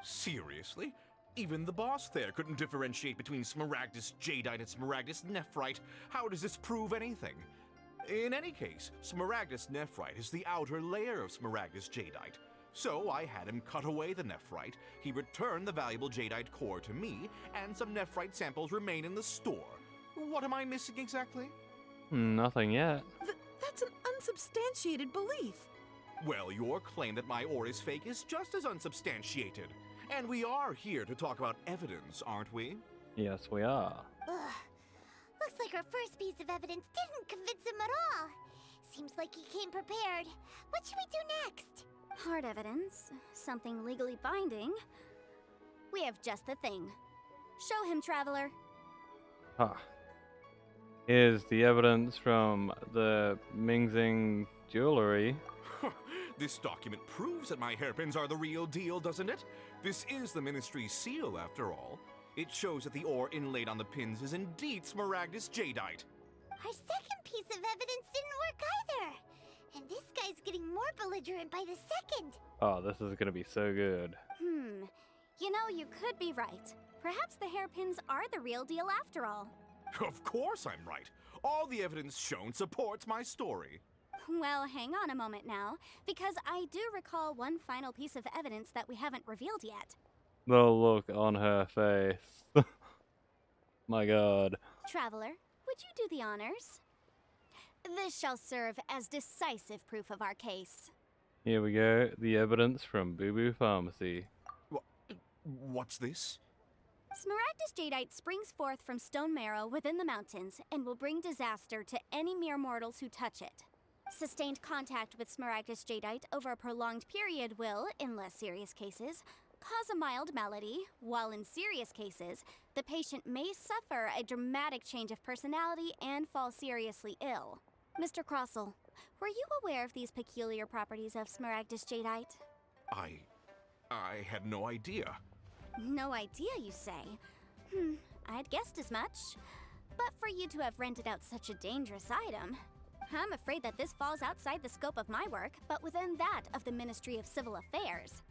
Seriously? Even the boss there couldn't differentiate between Smaragdus Jadeite and Smaragdus Nephrite. How does this prove anything? In any case, Smaragdus Nephrite is the outer layer of Smaragdus Jadeite. So I had him cut away the nephrite, he returned the valuable jadeite core to me, and some nephrite samples remain in the store. What am I missing exactly? Nothing yet. That's an unsubstantiated belief. Well, your claim that my ore is fake is just as unsubstantiated. And we are here to talk about evidence, aren't we? Yes, we are. Ugh. Looks like our first piece of evidence didn't convince him at all. Seems like he came prepared. What should we do next? Hard evidence, something legally binding. We have just the thing. Show him, Traveler. Huh. Here's the evidence from the Mingxing jewelry. This document proves that my hairpins are the real deal, doesn't it? This is the Ministry's seal, after all. It shows that the ore inlaid on the pins is indeed Smaragdus Jadeite. Our second piece of evidence didn't work either. And this guy's getting more belligerent by the second. Oh, this is gonna be so good. You know, you could be right. Perhaps the hairpins are the real deal after all. Of course I'm right. All the evidence shown supports my story. Well, hang on a moment now, because I do recall one final piece of evidence that we haven't revealed yet. The look on her face. My god. Traveler, would you do the honors? This shall serve as decisive proof of our case. Here we go. The evidence from Boo Boo Pharmacy. What's this? Smaragdus jadeite springs forth from stone marrow within the mountains and will bring disaster to any mere mortals who touch it. Sustained contact with Smaragdus jadeite over a prolonged period will, in less serious cases, cause a mild malady, while in serious cases, the patient may suffer a dramatic change of personality and fall seriously ill. Mr. Crossell, were you aware of these peculiar properties of Smaragdus jadeite? I had no idea. No idea, you say? I'd guessed as much. But for you to have rented out such a dangerous item, I'm afraid that this falls outside the scope of my work, but within that of the Ministry of Civil Affairs.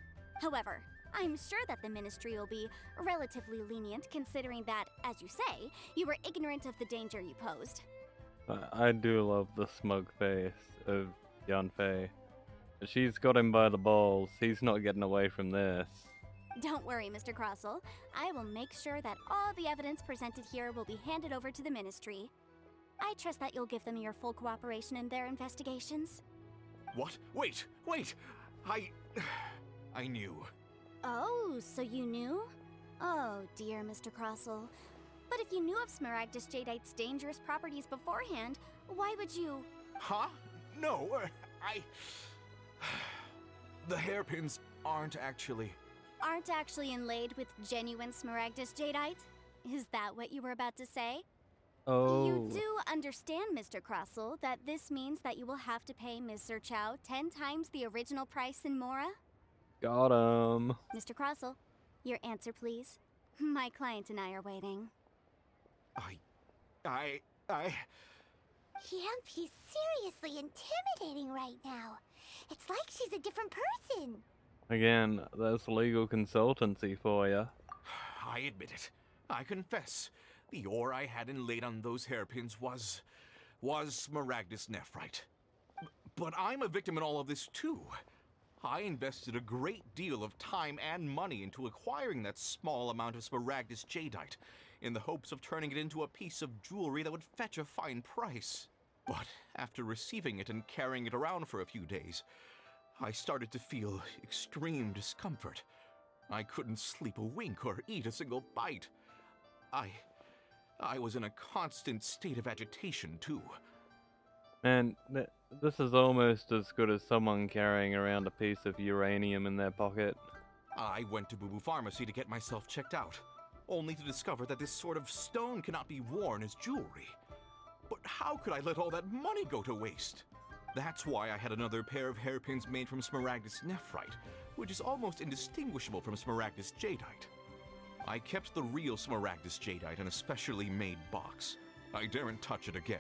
However, I'm sure that the Ministry will be relatively lenient considering that, as you say, you were ignorant of the danger you posed. I do love the smug face of Yanfei. She's got him by the balls. He's not getting away from this. Don't worry, Mr. Crossell. I will make sure that all the evidence presented here will be handed over to the Ministry. I trust that you'll give them your full cooperation in their investigations. What? Wait! I knew. Oh, so you knew? Oh, dear Mr. Crossell. But if you knew of Smaragdus jadeite's dangerous properties beforehand, why would you... Huh? No, The hairpins aren't actually inlaid with genuine Smaragdus jadeite? Is that what you were about to say? Oh. You do understand, Mr. Crossell, that this means that you will have to pay Ms. Zerchow 10 times the original price in Mora? Got him. Mr. Crossell, your answer, please. My client and I are waiting. He's seriously intimidating right now. It's like she's a different person. Again, that's legal consultancy for you. I admit it. I confess. The ore I had inlaid on those hairpins was Smaragdus nephrite. But I'm a victim in all of this too. I invested a great deal of time and money into acquiring that small amount of Smaragdus jadeite, in the hopes of turning it into a piece of jewelry that would fetch a fine price. But after receiving it and carrying it around for a few days, I started to feel extreme discomfort. I couldn't sleep a wink or eat a single bite. I was in a constant state of agitation, too. Man, this is almost as good as someone carrying around a piece of uranium in their pocket. I went to Boo Boo Pharmacy to get myself checked out, only to discover that this sort of stone cannot be worn as jewelry. But how could I let all that money go to waste? That's why I had another pair of hairpins made from Smaragdus nephrite, which is almost indistinguishable from Smaragdus jadeite. I kept the real Smaragdus jadeite in a specially made box. I daren't touch it again.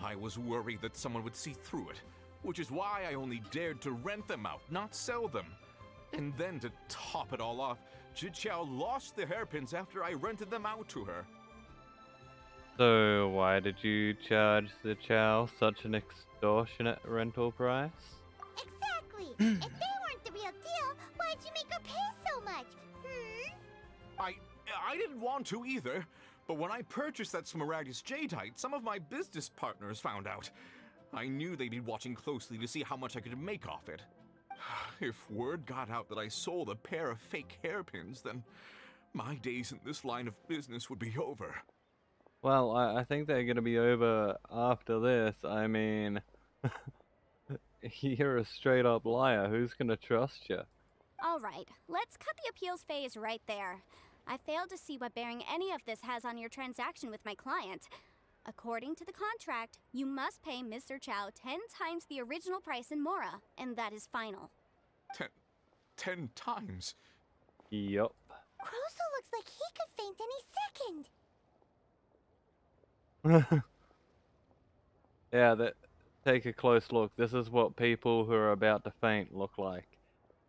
I was worried that someone would see through it, which is why I only dared to rent them out, not sell them. And then to top it all off, Zhiqiao lost the hairpins after I rented them out to her. So why did you charge the Chow such an extortionate rental price? Exactly! If they weren't the real deal, why'd you make her pay so much? I didn't want to either, but when I purchased that Smaragdus jadeite, some of my business partners found out. I knew they'd be watching closely to see how much I could make off it. If word got out that I sold a pair of fake hairpins, then my days in this line of business would be over. Well, I think they're going to be over after this. I mean, you're a straight up liar. Who's going to trust you? Alright, let's cut the appeals phase right there. I failed to see what bearing any of this has on your transaction with my client. According to the contract, you must pay Mr. Chow 10 times the original price in Mora, and that is final. 10 times? Yup. Croso looks like he could faint any second. Yeah, take a close look. This is what people who are about to faint look like.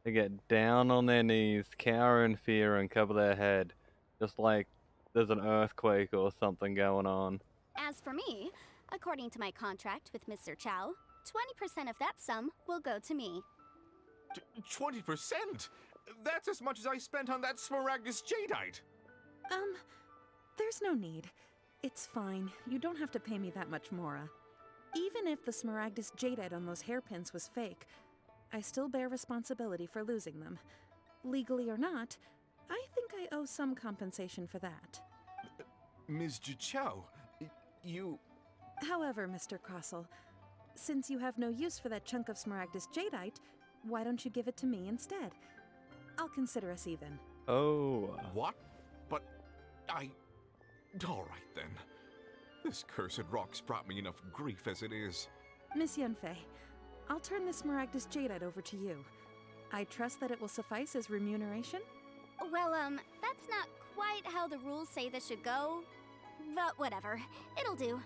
They get down on their knees, cower in fear, and cover their head, just like there's an earthquake or something going on. As for me, according to my contract with Mr. Chow, 20% of that sum will go to me. 20%? That's as much as I spent on that Smaragdus Jadeite. There's no need. It's fine. You don't have to pay me that much, Mora. Even if the Smaragdus Jadeite on those hairpins was fake, I still bear responsibility for losing them. Legally or not, I think I owe some compensation for that. Ms. Jichao, you... However, Mr. Crossell, since you have no use for that chunk of Smaragdus Jadeite, why don't you give it to me instead? I'll consider us even. Oh. What? But I... All right, then. This cursed rock's brought me enough grief as it is. Miss Yunfei, I'll turn the Smaragdus Jadeite over to you. I trust that it will suffice as remuneration? Well, that's not quite how the rules say this should go. But whatever. It'll do.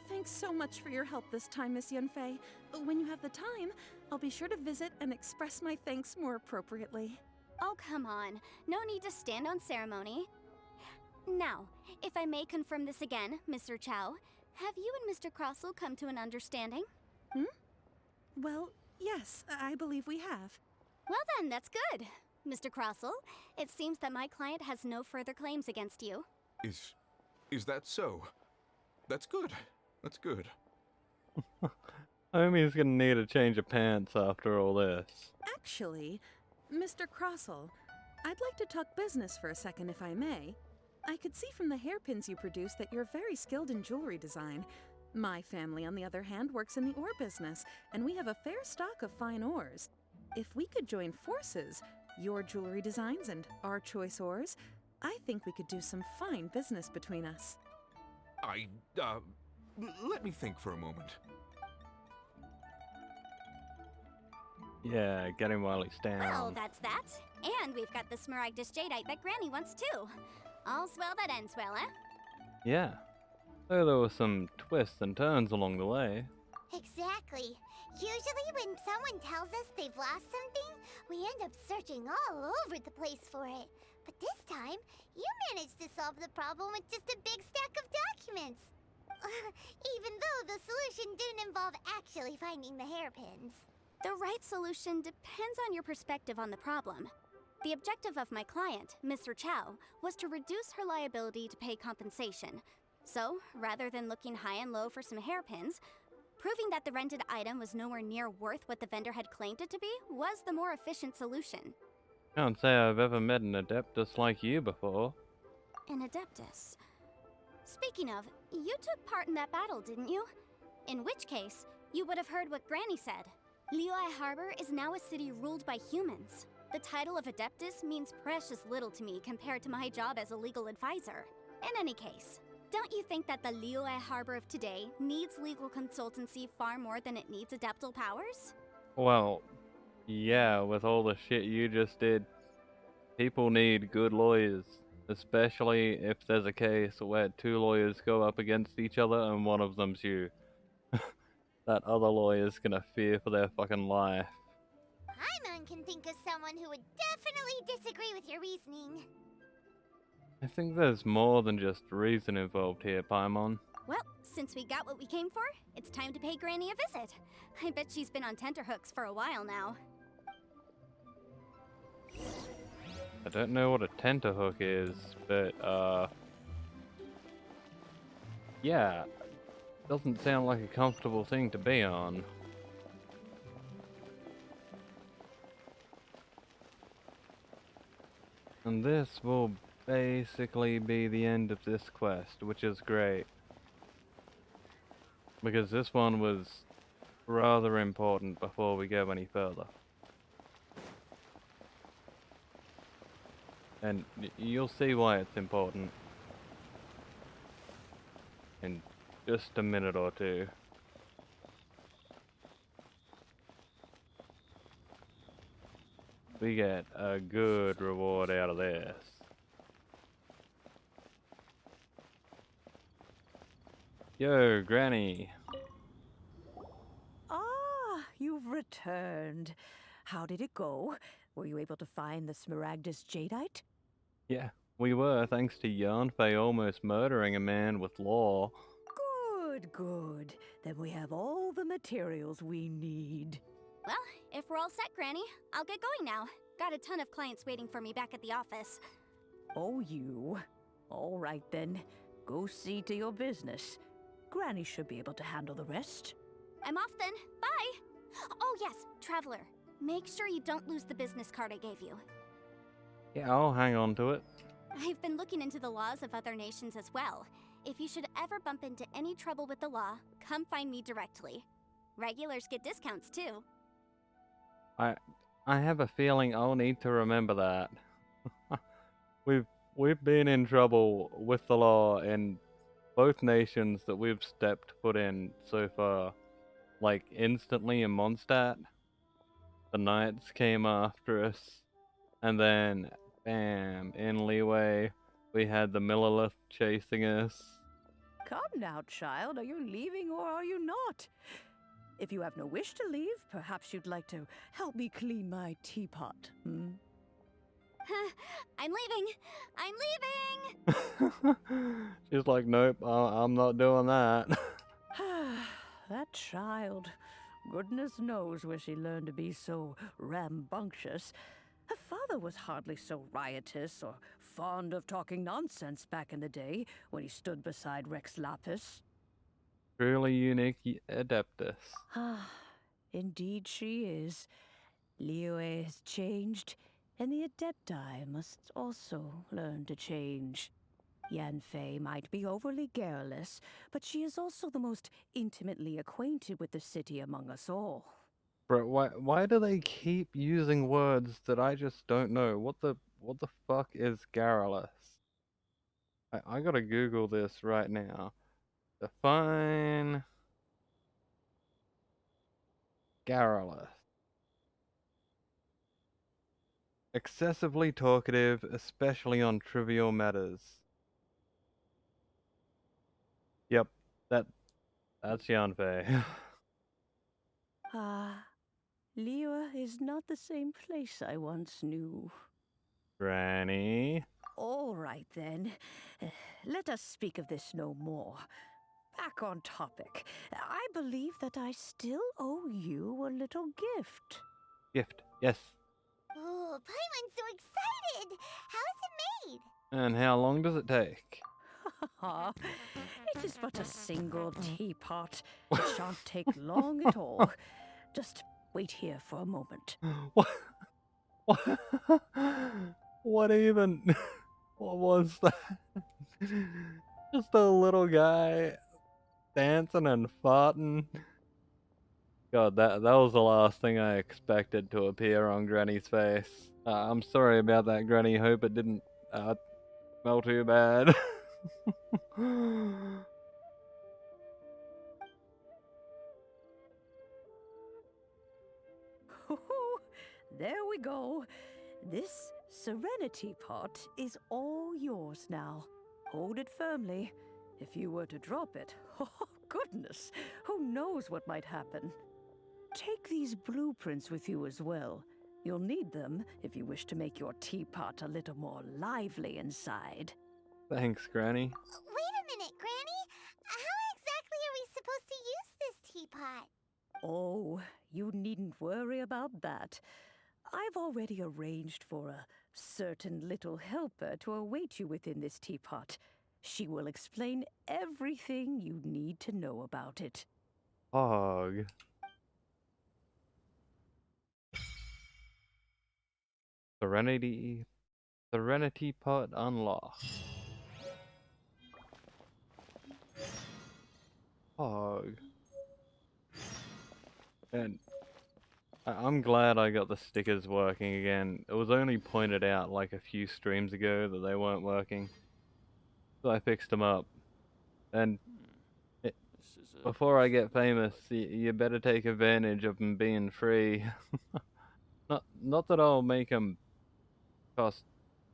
Thanks so much for your help this time, Miss Yunfei. When you have the time, I'll be sure to visit and express my thanks more appropriately. Oh, come on. No need to stand on ceremony. Now, if I may confirm this again, Mr. Chow, have you and Mr. Crossell come to an understanding? Well, yes, I believe we have. Well then, that's good. Mr. Crossell, it seems that my client has no further claims against you. Is that so? That's good. That's good. Homie's gonna need a change of pants after all this. Actually, Mr. Crossell, I'd like to talk business for a second if I may. I could see from the hairpins you produce that you're very skilled in jewelry design. My family, on the other hand, works in the ore business, and we have a fair stock of fine ores. If we could join forces, your jewelry designs and our choice ores, I think we could do some fine business between us. Let me think for a moment. Yeah, get him while he's down. Well, that's that. And we've got the Smaragdus Jadeite that Granny wants too. All's well that ends well, eh? Yeah. So there were some twists and turns along the way. Exactly. Usually when someone tells us they've lost something, we end up searching all over the place for it. But this time, you managed to solve the problem with just a big stack of documents. Even though the solution didn't involve actually finding the hairpins. The right solution depends on your perspective on the problem. The objective of my client, Mr. Chow, was to reduce her liability to pay compensation. So, rather than looking high and low for some hairpins, proving that the rented item was nowhere near worth what the vendor had claimed it to be was the more efficient solution. Can't say I've ever met an adeptus like you before. An adeptus. Speaking of, you took part in that battle, didn't you? In which case, you would have heard what Granny said. Liyue Harbor is now a city ruled by humans. The title of Adeptus means precious little to me compared to my job as a legal advisor. In any case, don't you think that the Liyue Harbor of today needs legal consultancy far more than it needs adeptal powers? Well, yeah, with all the shit you just did, people need good lawyers. Especially if there's a case where two lawyers go up against each other and one of them's you. That other lawyer's gonna fear for their fucking life. Paimon can think of someone who would definitely disagree with your reasoning. I think there's more than just reason involved here, Paimon. Well, since we got what we came for, it's time to pay Granny a visit. I bet she's been on tenterhooks for a while now. I don't know what a tenterhook is, but, yeah. Doesn't sound like a comfortable thing to be on. And this will basically be the end of this quest, which is great. Because this one was rather important before we go any further. And you'll see why it's important in just a minute or two. We get a good reward out of this. Yo, Granny. Ah, you've returned. How did it go? Were you able to find the Smaragdus Jadeite? Yeah, we were, thanks to Yanfei almost murdering a man with law. Good, good. Then we have all the materials we need. Well, if we're all set, Granny, I'll get going now. Got a ton of clients waiting for me back at the office. Oh, you. All right then. Go see to your business. Granny should be able to handle the rest. I'm off then. Bye! Oh yes, Traveler. Make sure you don't lose the business card I gave you. Yeah, I'll hang on to it. I've been looking into the laws of other nations as well. If you should ever bump into any trouble with the law, come find me directly. Regulars get discounts too. I have a feeling I'll need to remember that. We've been in trouble with the law in both nations that we've stepped foot in so far. Like instantly in Mondstadt, the Knights came after us, and then bam, in Liyue, we had the Millilith chasing us. Come now, child. Are you leaving or are you not? If you have no wish to leave, perhaps you'd like to help me clean my teapot, hmm? I'm leaving! She's like, nope, I'm not doing that. That child. Goodness knows where she learned to be so rambunctious. Her father was hardly so riotous or fond of talking nonsense back in the day when he stood beside Rex Lapis. Truly unique adeptus. Indeed she is. Liyue has changed, and the Adepti must also learn to change. Yanfei might be overly garrulous, but she is also the most intimately acquainted with the city among us all. Bro, why do they keep using words that I just don't know? What the fuck is garrulous? I gotta Google this right now. Define garrulous. Excessively talkative, especially on trivial matters. Yep, that's Yanfei. Liyue is not the same place I once knew. Granny. All right then. Let us speak of this no more. Back on topic. I believe that I still owe you a little gift. Gift, yes. Oh, Paimon's so excited! How is it made? And how long does it take? It is but a single teapot. It shan't take long at all. Just wait here for a moment. What? What even? What was that? Just a little guy dancing and farting. God, that was the last thing I expected to appear on Granny's face. I'm sorry about that, Granny. Hope it didn't smell too bad. There we go. This Serenity Pot is all yours now. Hold it firmly. If you were to drop it, oh goodness, who knows what might happen. Take these blueprints with you as well. You'll need them if you wish to make your teapot a little more lively inside. Thanks, Granny. Wait a minute, Granny! How exactly are we supposed to use this teapot? Oh, you needn't worry about that. I've already arranged for a certain little helper to await you within this teapot. She will explain everything you need to know about it. Hog. Serenity Pot unlocked. Hog. And I'm glad I got the stickers working again. It was only pointed out like a few streams ago that they weren't working. So I fixed them up. And before I get famous, you better take advantage of them being free. Not that I'll make them cost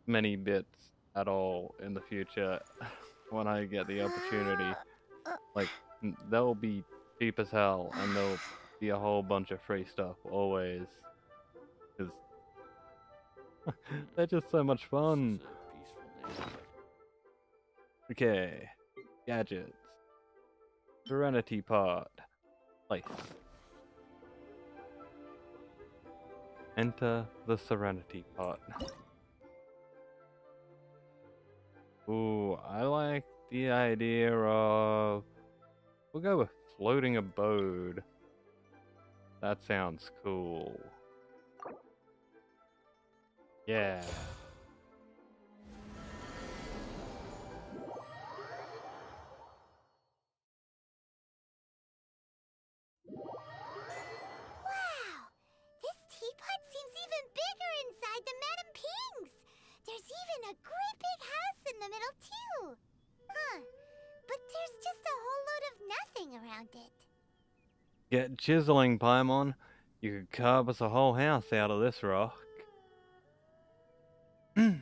many bits at all in the future when I get the opportunity. Like, they'll be cheap as hell, and there'll be a whole bunch of free stuff always. They're just so much fun. Okay, gadgets. Serenity Pod. Place. Enter the Serenity Pod. Ooh, I like the idea of... We'll go with floating abode. That sounds cool. Yeah. Wow! This teapot seems even bigger inside than Madame Ping's! There's even a great big house in the middle, too! Huh. But there's just a whole load of nothing around it. Get chiseling, Paimon. You could carve us a whole house out of this rock. Gonna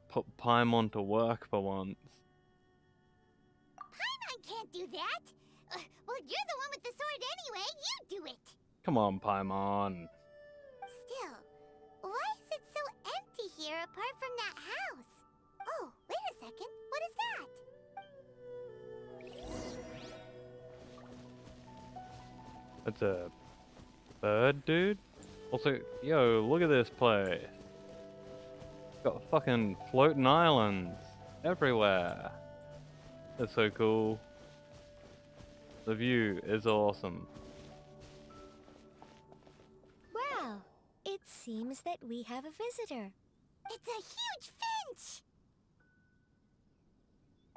put Paimon to work for once. Paimon can't do that! Well, you're the one with the sword anyway, you do it! Come on, Paimon. Still, why is it so empty here apart from that house? Oh, wait a second, what is that? That's a bird, dude? Also, yo, look at this place. Got fucking floating islands everywhere. That's so cool. The view is awesome. Well, it seems that we have a visitor. It's a huge finch!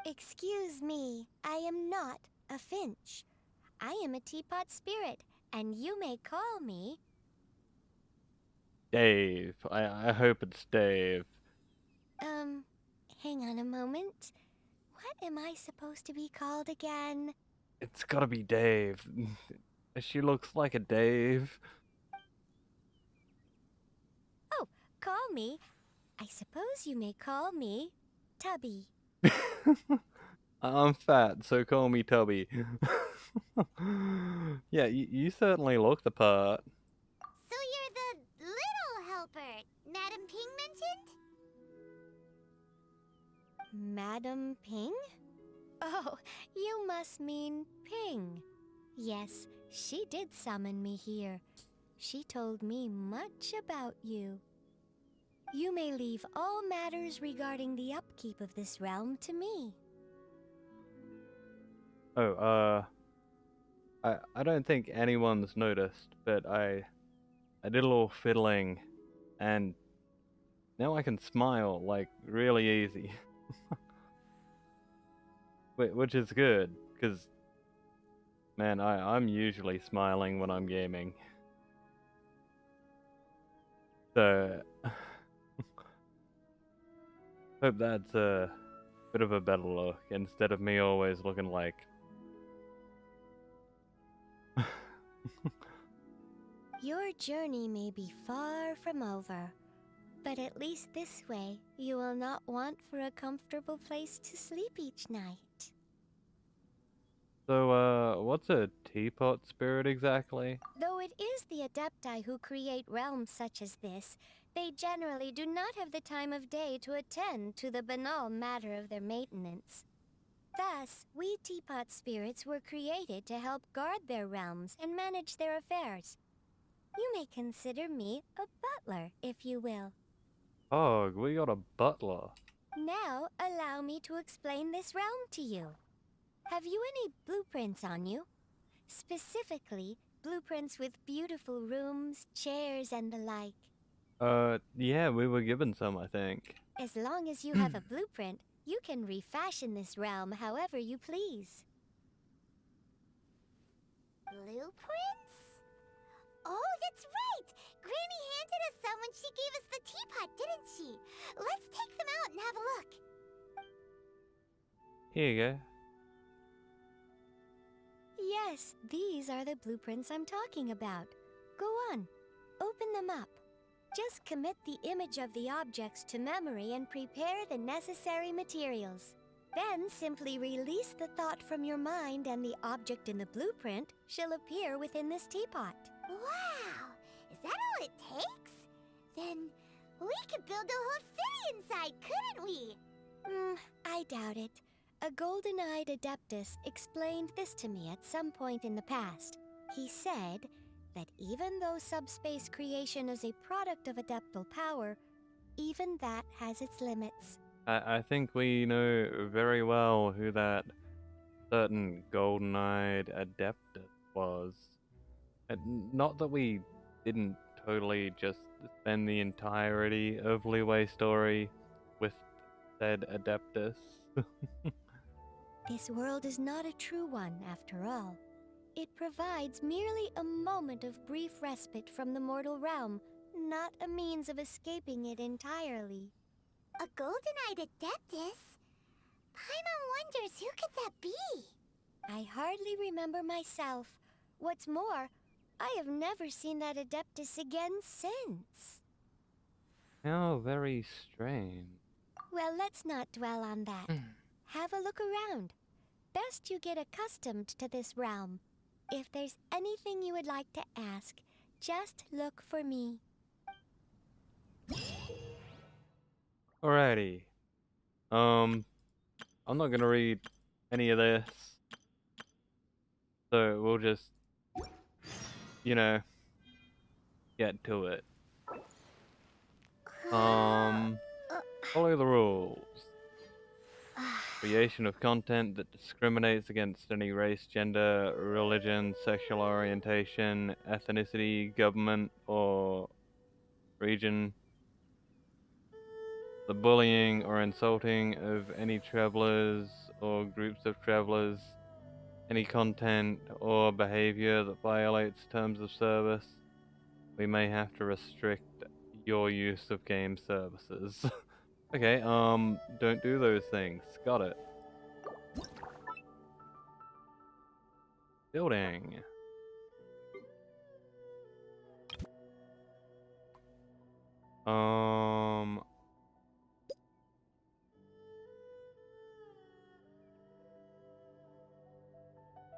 Excuse me, I am not a finch. I am a teapot spirit, and you may call me... Dave. I hope it's Dave. Hang on a moment. What am I supposed to be called again? It's gotta be Dave. She looks like a Dave. Oh, call me. I suppose you may call me Tubby. I'm fat, so call me Tubby. Yeah, you certainly look the part. So you're the little helper Madame Ping mentioned? Madam Ping? Oh, you must mean Ping. Yes, she did summon me here. She told me much about you. You may leave all matters regarding the upkeep of this realm to me. Oh, I don't think anyone's noticed, but I did a little fiddling, and now I can smile, like, really easy. Which is good, because, man, I'm usually smiling when I'm gaming. So, hope that's a bit of a better look, instead of me always looking like... Your journey may be far from over, but at least this way you will not want for a comfortable place to sleep each night. So, what's a teapot spirit exactly? Though it is the Adepti who create realms such as this, they generally do not have the time of day to attend to the banal matter of their maintenance. Thus, we teapot spirits were created to help guard their realms and manage their affairs. You may consider me a butler, if you will. Oh, we got a butler. Now, allow me to explain this realm to you. Have you any blueprints on you? Specifically, blueprints with beautiful rooms, chairs, and the like. Yeah, we were given some, I think. As long as you have a blueprint, you can refashion this realm however you please. Blueprints? Oh, that's right! Granny handed us some when she gave us the teapot, didn't she? Let's take them out and have a look. Here you go. Yes, these are the blueprints I'm talking about. Go on, open them up. Just commit the image of the objects to memory and prepare the necessary materials. Then simply release the thought from your mind and the object in the blueprint shall appear within this teapot. Wow! Is that all it takes? Then we could build a whole city inside, couldn't we? I doubt it. A golden-eyed Adeptus explained this to me at some point in the past. He said that even though subspace creation is a product of adeptal power, even that has its limits. I think we know very well who that certain golden-eyed Adeptus was. And not that we didn't totally just spend the entirety of Liyue story with said Adeptus. This world is not a true one, after all. It provides merely a moment of brief respite from the mortal realm, not a means of escaping it entirely. A golden-eyed Adeptus? Paimon wonders who could that be? I hardly remember myself. What's more, I have never seen that Adeptus again since. How very strange. Well, let's not dwell on that. Have a look around. Best you get accustomed to this realm. If there's anything you would like to ask, just look for me. Alrighty. I'm not gonna read any of this. So we'll just, you know, get to it. Follow the rules. Creation of content that discriminates against any race, gender, religion, sexual orientation, ethnicity, government, or region. The bullying or insulting of any travelers or groups of travelers. Any content or behavior that violates terms of service. We may have to restrict your use of game services. Okay, don't do those things. Got it. Building.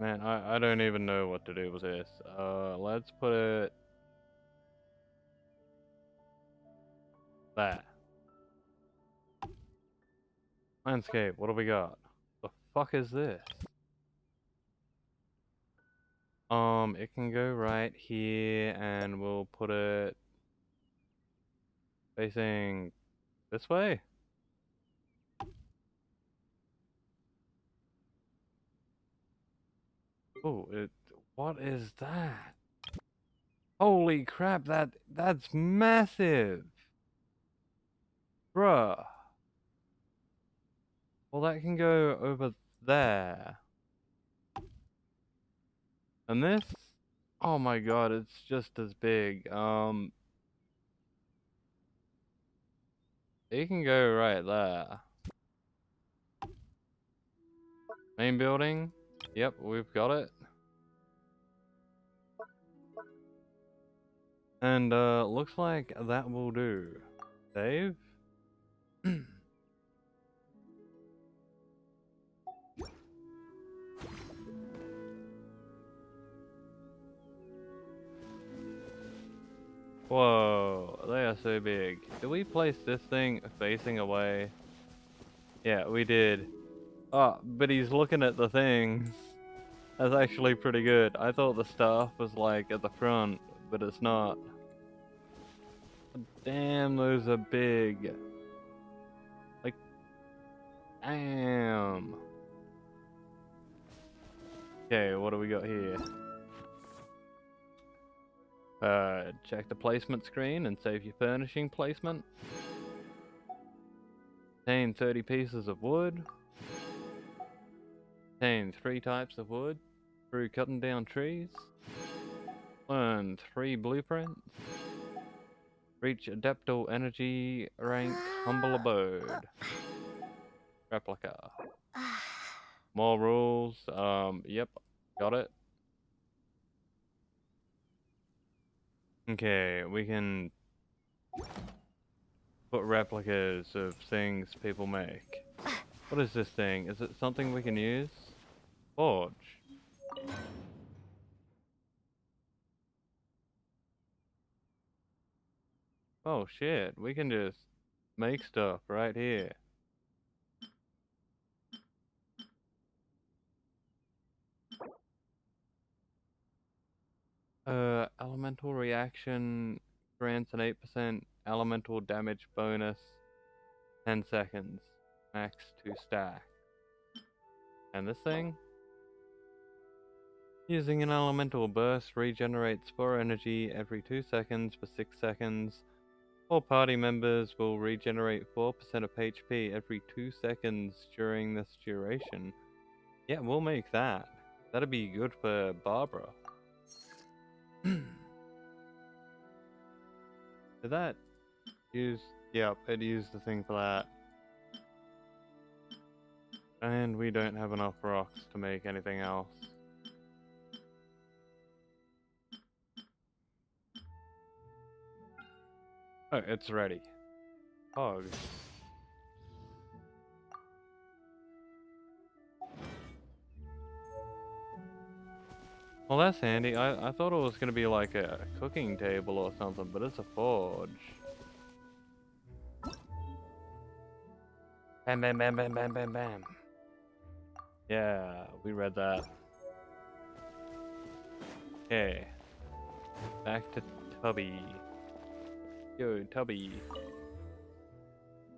Man, I don't even know what to do with this. Let's put it there. Landscape, what do we got? The fuck is this? It can go right here, and we'll put it facing this way. Oh, what is that? Holy crap, that's massive! Bruh. Well, that can go over there. And this? Oh my god, it's just as big. It can go right there. Main building? Yep, we've got it. And, looks like that will do. Save? Whoa, they are so big. Did we place this thing facing away? Yeah, we did. Oh, but he's looking at the things. That's actually pretty good. I thought the staff was like at the front, but it's not. Damn, those are big. Like, damn. Okay, what do we got here? Check the placement screen and save your furnishing placement. Contain 30 pieces of wood. Contain 3 types of wood through cutting down trees. Learn 3 blueprints. Reach Adeptal Energy rank Humble Abode. Replica. More rules. Yep, got it. Okay, we can put replicas of things people make. What is this thing? Is it something we can use? Forge. Oh shit, we can just make stuff right here. Elemental reaction grants an 8% elemental damage bonus, 10 seconds, max 2 stack. And this thing? Using an elemental burst regenerates 4 energy every 2 seconds for 6 seconds. All party members will regenerate 4% of HP every 2 seconds during this duration. Yeah, we'll make that. That'd be good for Barbara. Did that use... Yep, it used the thing for that. And we don't have enough rocks to make anything else. Oh, it's ready. Hog. Well, that's handy. I thought it was gonna be like a cooking table or something, but it's a forge. Bam, bam, bam, bam, bam, bam, bam. Yeah, we read that. Okay. Back to Tubby. Yo, Tubby.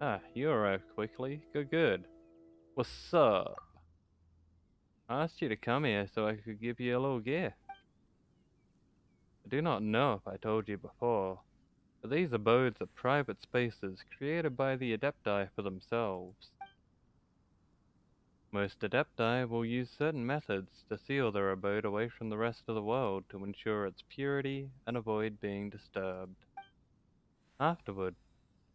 Ah, you arrived quickly. Good, good. What's up? I asked you to come here so I could give you a little gift. I do not know if I told you before, but these abodes are private spaces created by the Adepti for themselves. Most Adepti will use certain methods to seal their abode away from the rest of the world to ensure its purity and avoid being disturbed. Afterward,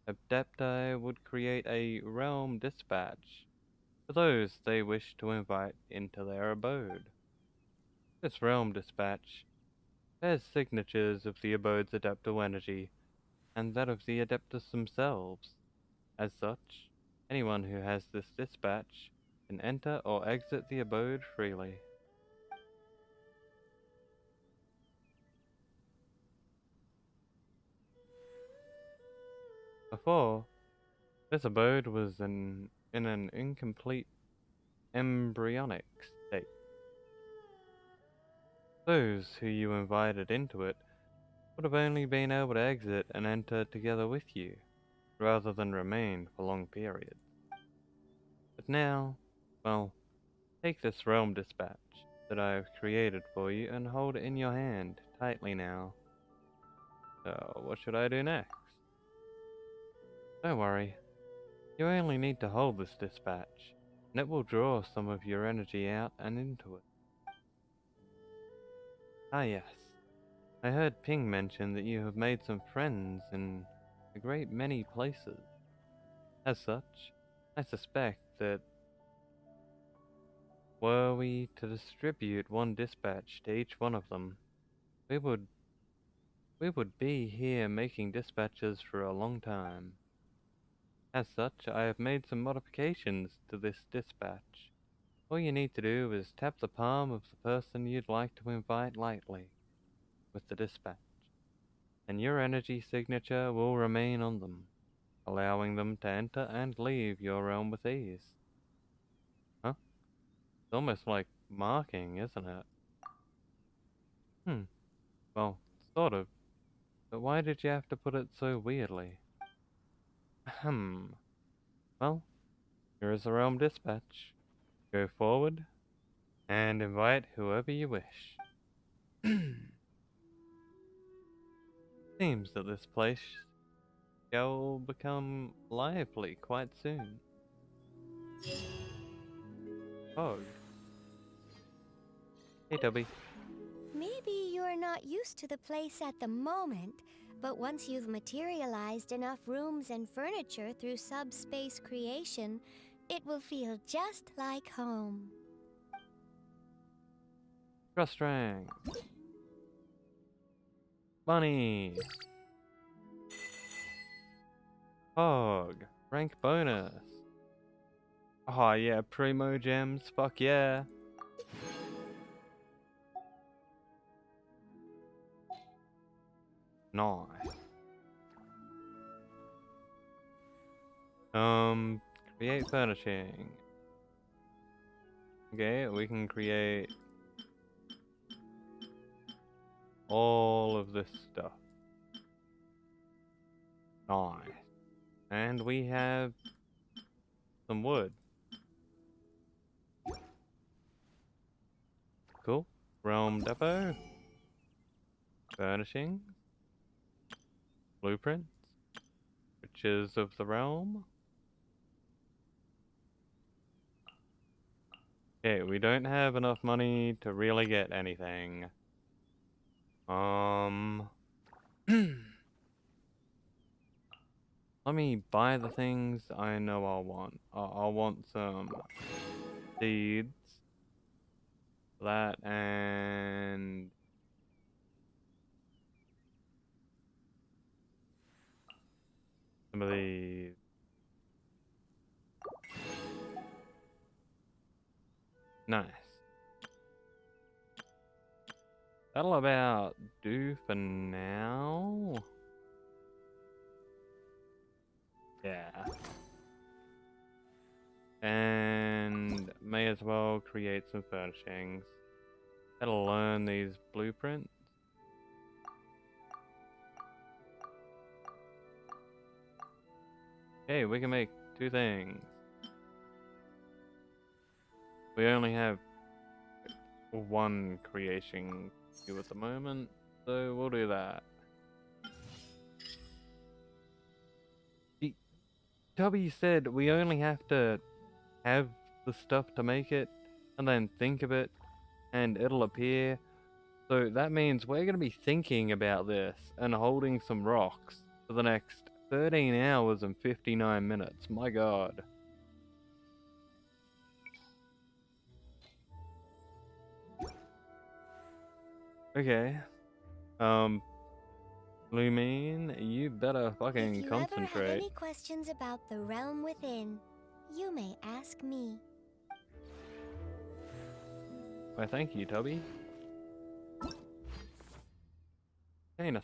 Adepti would create a realm dispatch for those they wish to invite into their abode. This realm dispatch bears signatures of the abode's adeptal energy and that of the adeptus themselves. As such, anyone who has this dispatch can enter or exit the abode freely. Before, this abode was in an incomplete embryonic state. Those who you invited into it would have only been able to exit and enter together with you, rather than remain for long periods. But now, well, take this realm dispatch that I have created for you and hold it in your hand tightly now. So, what should I do next? Don't worry, you only need to hold this dispatch, and it will draw some of your energy out and into it. Ah yes, I heard Ping mention that you have made some friends in a great many places. As such, I suspect that were we to distribute one dispatch to each one of them, we would be here making dispatches for a long time. As such, I have made some modifications to this dispatch. All you need to do is tap the palm of the person you'd like to invite lightly with the dispatch, and your energy signature will remain on them, allowing them to enter and leave your realm with ease. Huh? It's almost like marking, isn't it? Well, sort of. But why did you have to put it so weirdly? Ahem. Well, here is the realm dispatch. Go forward and invite whoever you wish. Seems that this place shall become lively quite soon. Oh. Hey, Tubby. Maybe you're not used to the place at the moment, but once you've materialized enough rooms and furniture through subspace creation, it will feel just like home. Trust rank. Money. Hog. Rank bonus. Oh yeah, primo gems. Fuck yeah. Nice. Create furnishing. Okay, we can create all of this stuff. Nice. And we have some wood. Cool. Realm depot. Furnishing. Blueprints. Riches of the realm. Okay, we don't have enough money to really get anything. Let me buy the things I know I'll want. I'll want some seeds. That and some of these. Nice. That'll about do for now. Yeah. And may as well create some furnishings. Gotta learn these blueprints. Okay, we can make 2 things. We only have 1 creation queue at the moment, so we'll do that. Toby said we only have to have the stuff to make it, and then think of it, and it'll appear. So that means we're going to be thinking about this and holding some rocks for the next 13 hours and 59 minutes. My god. Okay. Lumine, you better fucking If you ever have concentrate. any questions about the realm within, you may ask me. Why, thank you, Tubby. Gain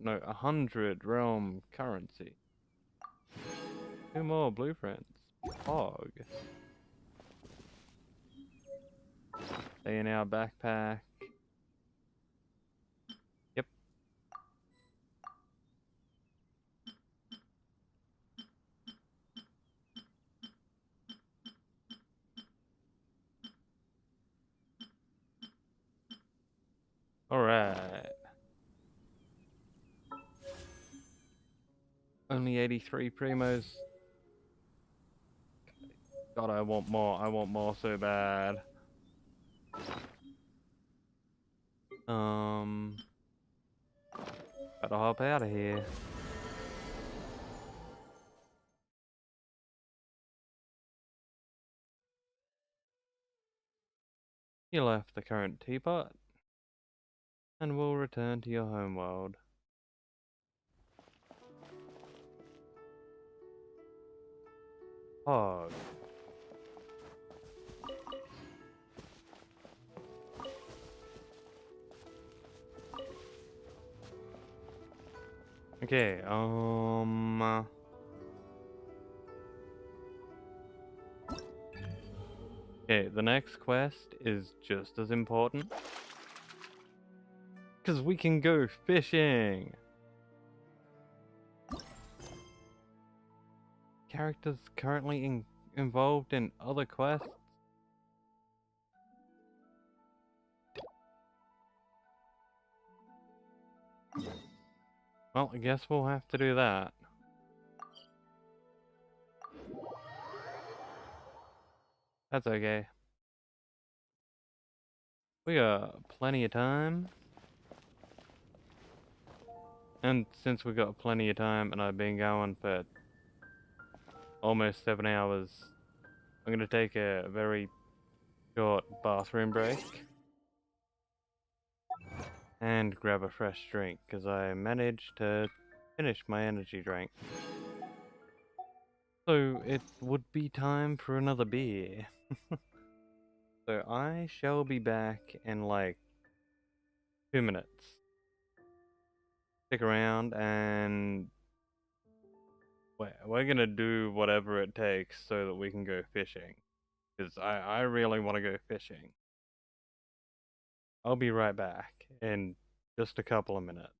100 realm currency. 2 more blueprints. Hog. Stay in our backpack. Yep. Alright. Only 83 primos. God, I want more. I want more so bad. Gotta hop out of here. You left the current teapot, and will return to your homeworld. Hog. Okay, okay, the next quest is just as important. Because we can go fishing! Characters currently involved in other quests. Well, I guess we'll have to do that. That's okay. We got plenty of time. And since we got plenty of time and I've been going for almost 7 hours, I'm gonna take a very short bathroom break. And grab a fresh drink, because I managed to finish my energy drink. So it would be time for another beer. So I shall be back in like 2 minutes. Stick around and we're gonna do whatever it takes so that we can go fishing. Because I really want to go fishing. I'll be right back in just a couple of minutes.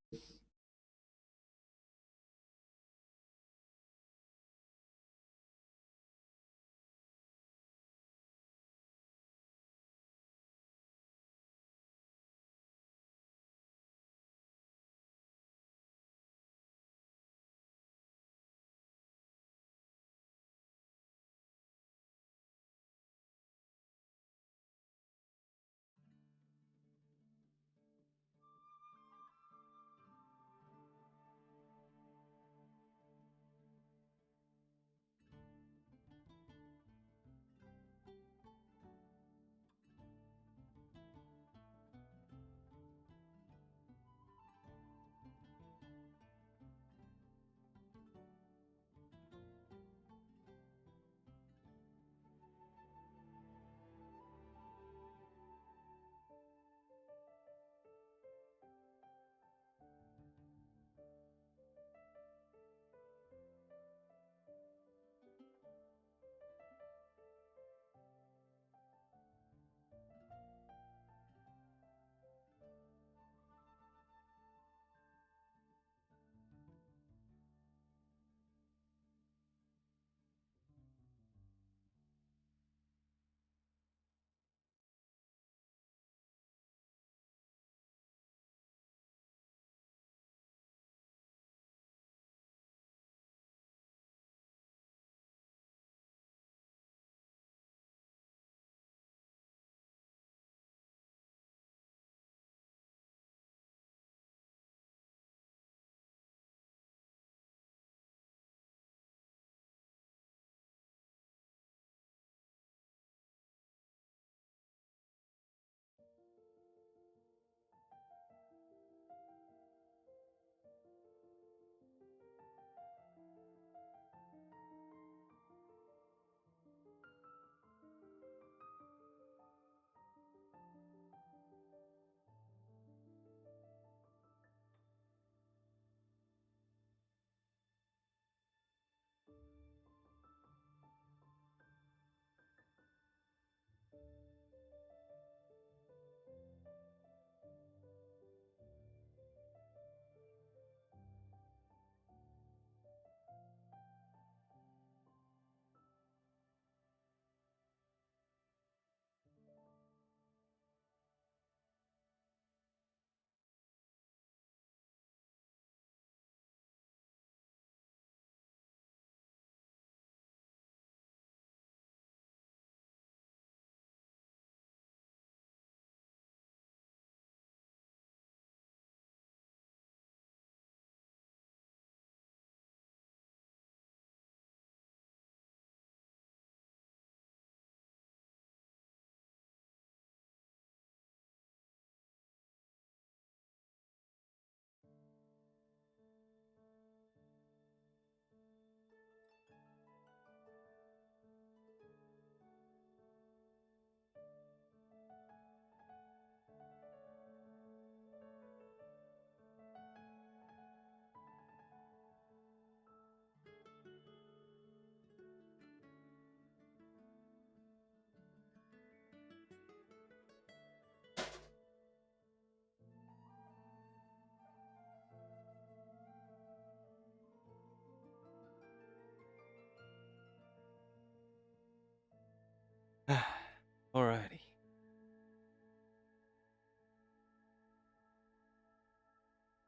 Alrighty.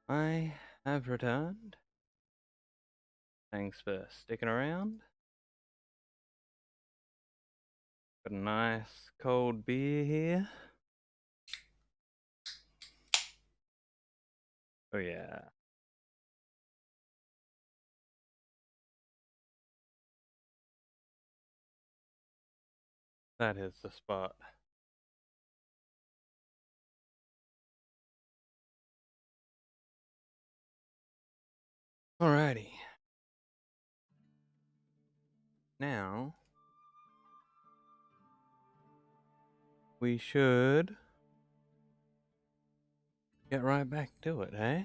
I have returned. Thanks for sticking around. Got a nice cold beer here. Oh yeah. That is the spot. Alrighty. Now, we should get right back to it, eh?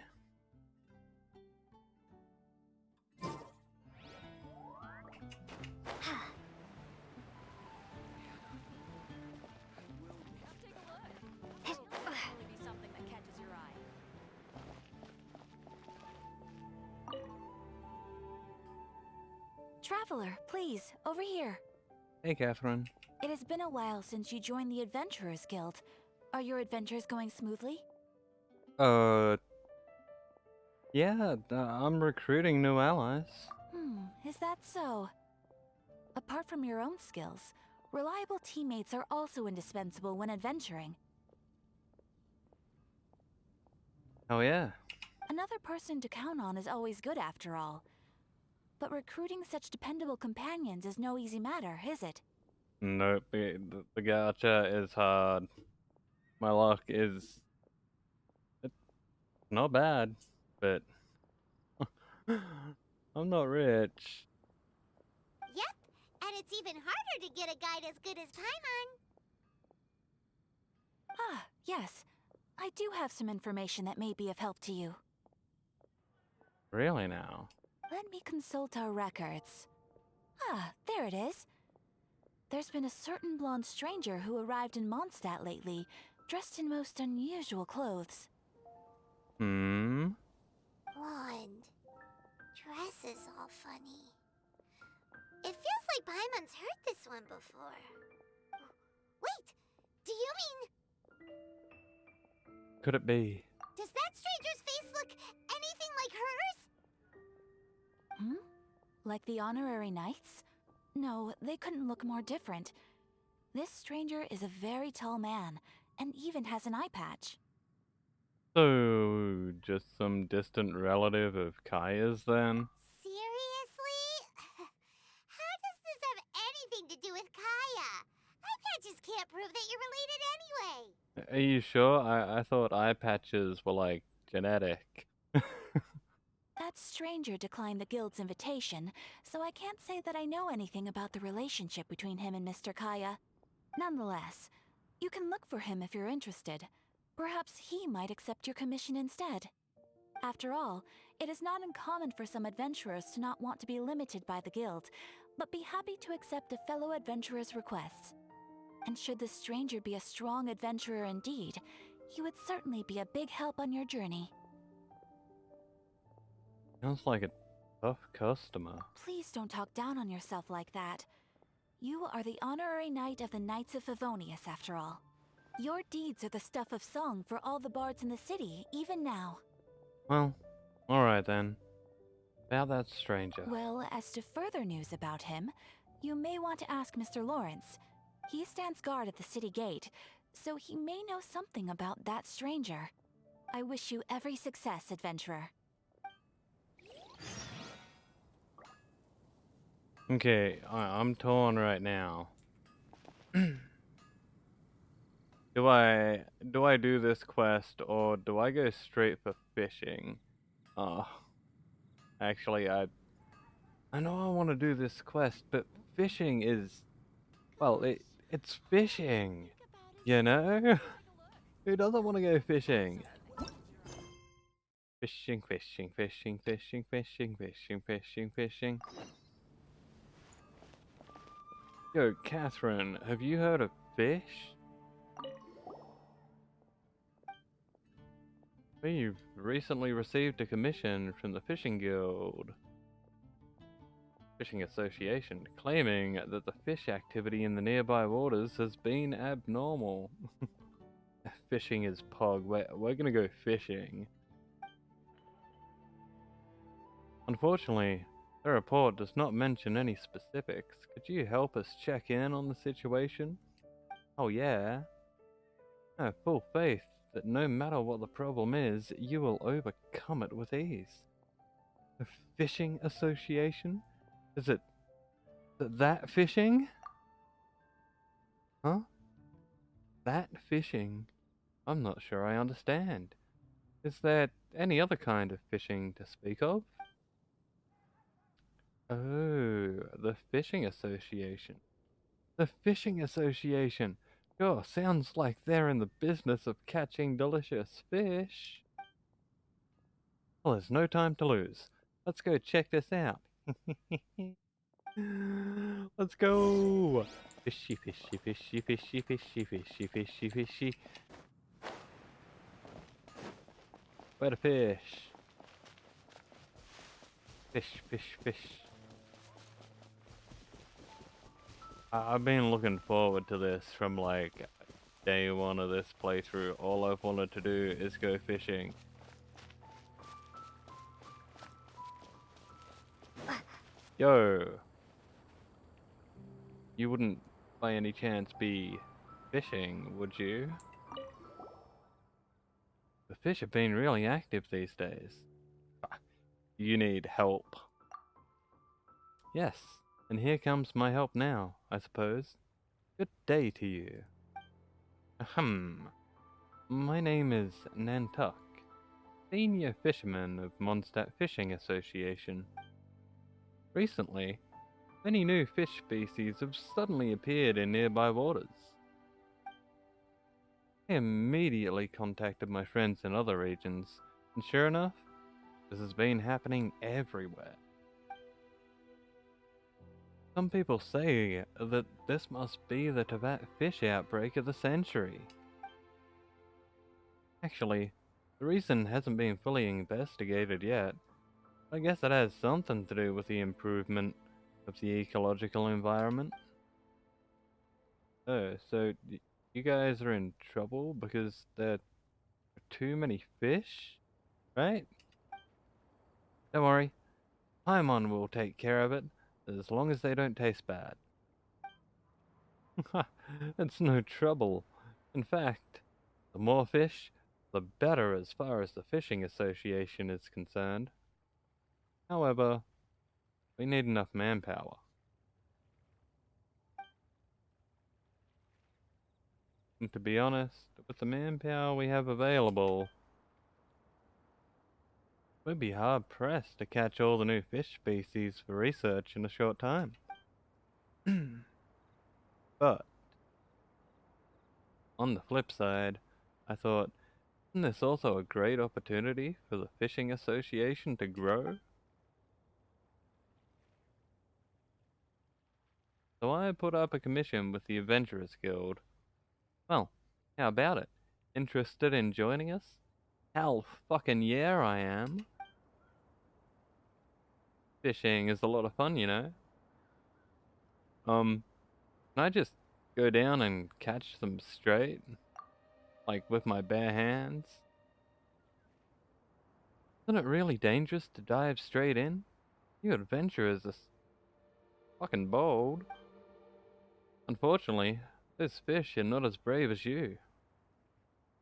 Traveler, please, over here. Hey, Catherine. It has been a while since you joined the Adventurers Guild. Are your adventures going smoothly? Yeah, I'm recruiting new allies. Is that so? Apart from your own skills, reliable teammates are also indispensable when adventuring. Oh, yeah. Another person to count on is always good after all. But recruiting such dependable companions is no easy matter, is it? Nope, the gacha is hard. My luck is it's not bad, but I'm not rich. Yep, and it's even harder to get a guide as good as Paimon. Ah, yes. I do have some information that may be of help to you. Really now? Let me consult our records. Ah, there it is. There's been a certain blonde stranger who arrived in Mondstadt lately, dressed in most unusual clothes. Blonde. Dress is all funny. It feels like Paimon's heard this one before. Wait! Do you mean... Could it be? Does that stranger's face look anything like hers? Like the honorary knights? No, they couldn't look more different. This stranger is a very tall man, and even has an eye patch. So, just some distant relative of Kaya's then? Seriously? How does this have anything to do with Kaya? Eye patches can't prove that you're related anyway. Are you sure? I thought eye patches were like genetic. That stranger declined the guild's invitation, so I can't say that I know anything about the relationship between him and Mr. Kaya. Nonetheless, you can look for him if you're interested. Perhaps he might accept your commission instead. After all, it is not uncommon for some adventurers to not want to be limited by the guild, but be happy to accept a fellow adventurer's requests. And should the stranger be a strong adventurer indeed, he would certainly be a big help on your journey. Sounds like a tough customer. Please don't talk down on yourself like that. You are the honorary knight of the Knights of Favonius, after all. Your deeds are the stuff of song for all the bards in the city, even now. Well, alright then. About that stranger. Well, as to further news about him, you may want to ask Mr. Lawrence. He stands guard at the city gate, so he may know something about that stranger. I wish you every success, adventurer. Okay, I'm torn right now. Do I do this quest or do I go straight for fishing? Actually, I know I want to do this quest, but fishing is, well, it's fishing, you know? Who doesn't want to go fishing? Fishing, fishing, fishing, fishing, fishing, fishing, fishing, fishing. Yo, Catherine, have you heard of fish? We've recently received a commission from the Fishing Guild. Fishing Association, claiming that the fish activity in the nearby waters has been abnormal. Fishing is pog. We're gonna go fishing. Unfortunately, the report does not mention any specifics. Could you help us check in on the situation? Oh yeah. I have full faith that no matter what the problem is, you will overcome it with ease. The Fishing Association? Is it that fishing? Huh? That fishing? I'm not sure I understand. Is there any other kind of fishing to speak of? Oh, the Fishing Association. The Fishing Association. Sure, sounds like they're in the business of catching delicious fish. Well, there's no time to lose. Let's go check this out. Let's go! Fishy, fishy, fishy, fishy, fishy, fishy, fishy, fishy. Where the fish? Fish, fish, fish. I've been looking forward to this from like day one of this playthrough. All I've wanted to do is go fishing. Yo, you wouldn't by any chance be fishing, would you? The fish have been really active these days. You need help. Yes, and here comes my help now, I suppose. Good day to you. Ahem. My name is Nantuck, senior fisherman of Mondstadt Fishing Association. Recently, many new fish species have suddenly appeared in nearby waters. I immediately contacted my friends in other regions, and sure enough, this has been happening everywhere. Some people say that this must be the Tibet fish outbreak of the century. Actually, the reason hasn't been fully investigated yet. I guess it has something to do with the improvement of the ecological environment. Oh, so you guys are in trouble because there are too many fish, right? Don't worry, Paimon will take care of it, as long as they don't taste bad. It's no trouble. In fact, the more fish, the better as far as the Fishing Association is concerned. However, we need enough manpower. And to be honest, with the manpower we have available, we'd be hard pressed to catch all the new fish species for research in a short time. But, on the flip side, I thought, isn't this also a great opportunity for the Fishing Association to grow? So I put up a commission with the Adventurers Guild. Well, how about it? Interested in joining us? Hell fucking yeah I am. Fishing is a lot of fun, you know. Can I just go down and catch them straight? Like with my bare hands? Isn't it really dangerous to dive straight in? You adventurers are fucking bold. Unfortunately, those fish are not as brave as you.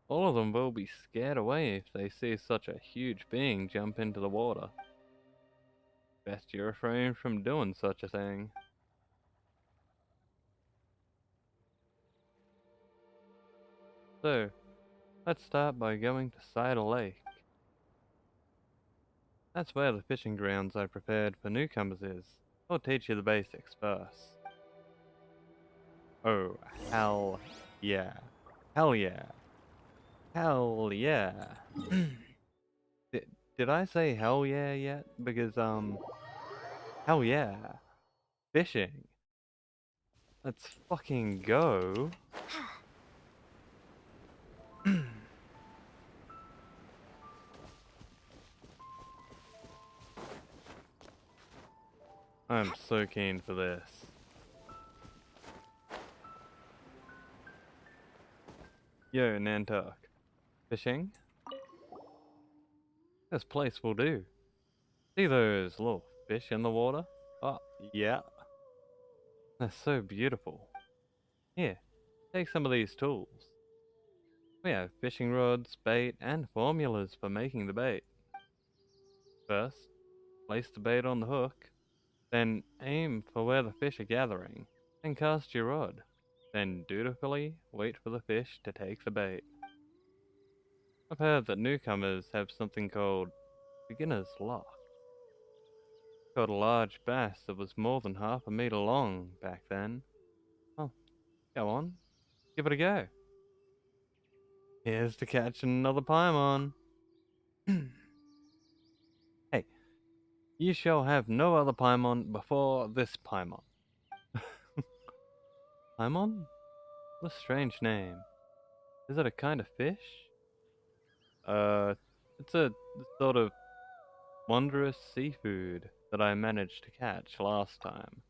All of them will be scared away if they see such a huge being jump into the water. Best you refrain from doing such a thing. So, let's start by going to Cider Lake. That's where the fishing grounds I prepared for newcomers is. I'll teach you the basics first. Oh, hell yeah. Hell yeah. Hell yeah. Did I say hell yeah yet? Because, hell yeah. Fishing. Let's fucking go. I'm so keen for this. Yo, Nantuck. Fishing? This place will do. See those little fish in the water? Oh, yeah. They're so beautiful. Here, take some of these tools. We have fishing rods, bait, and formulas for making the bait. First, place the bait on the hook, then aim for where the fish are gathering, and cast your rod. Then dutifully wait for the fish to take the bait. I've heard that newcomers have something called beginner's luck. Caught a large bass that was more than half a meter long back then. Oh, go on, give it a go. Here's to catching another Paimon. Hey, you shall have no other Paimon before this Paimon. Paimon? What a strange name. Is it a kind of fish? It's a sort of wondrous seafood that I managed to catch last time.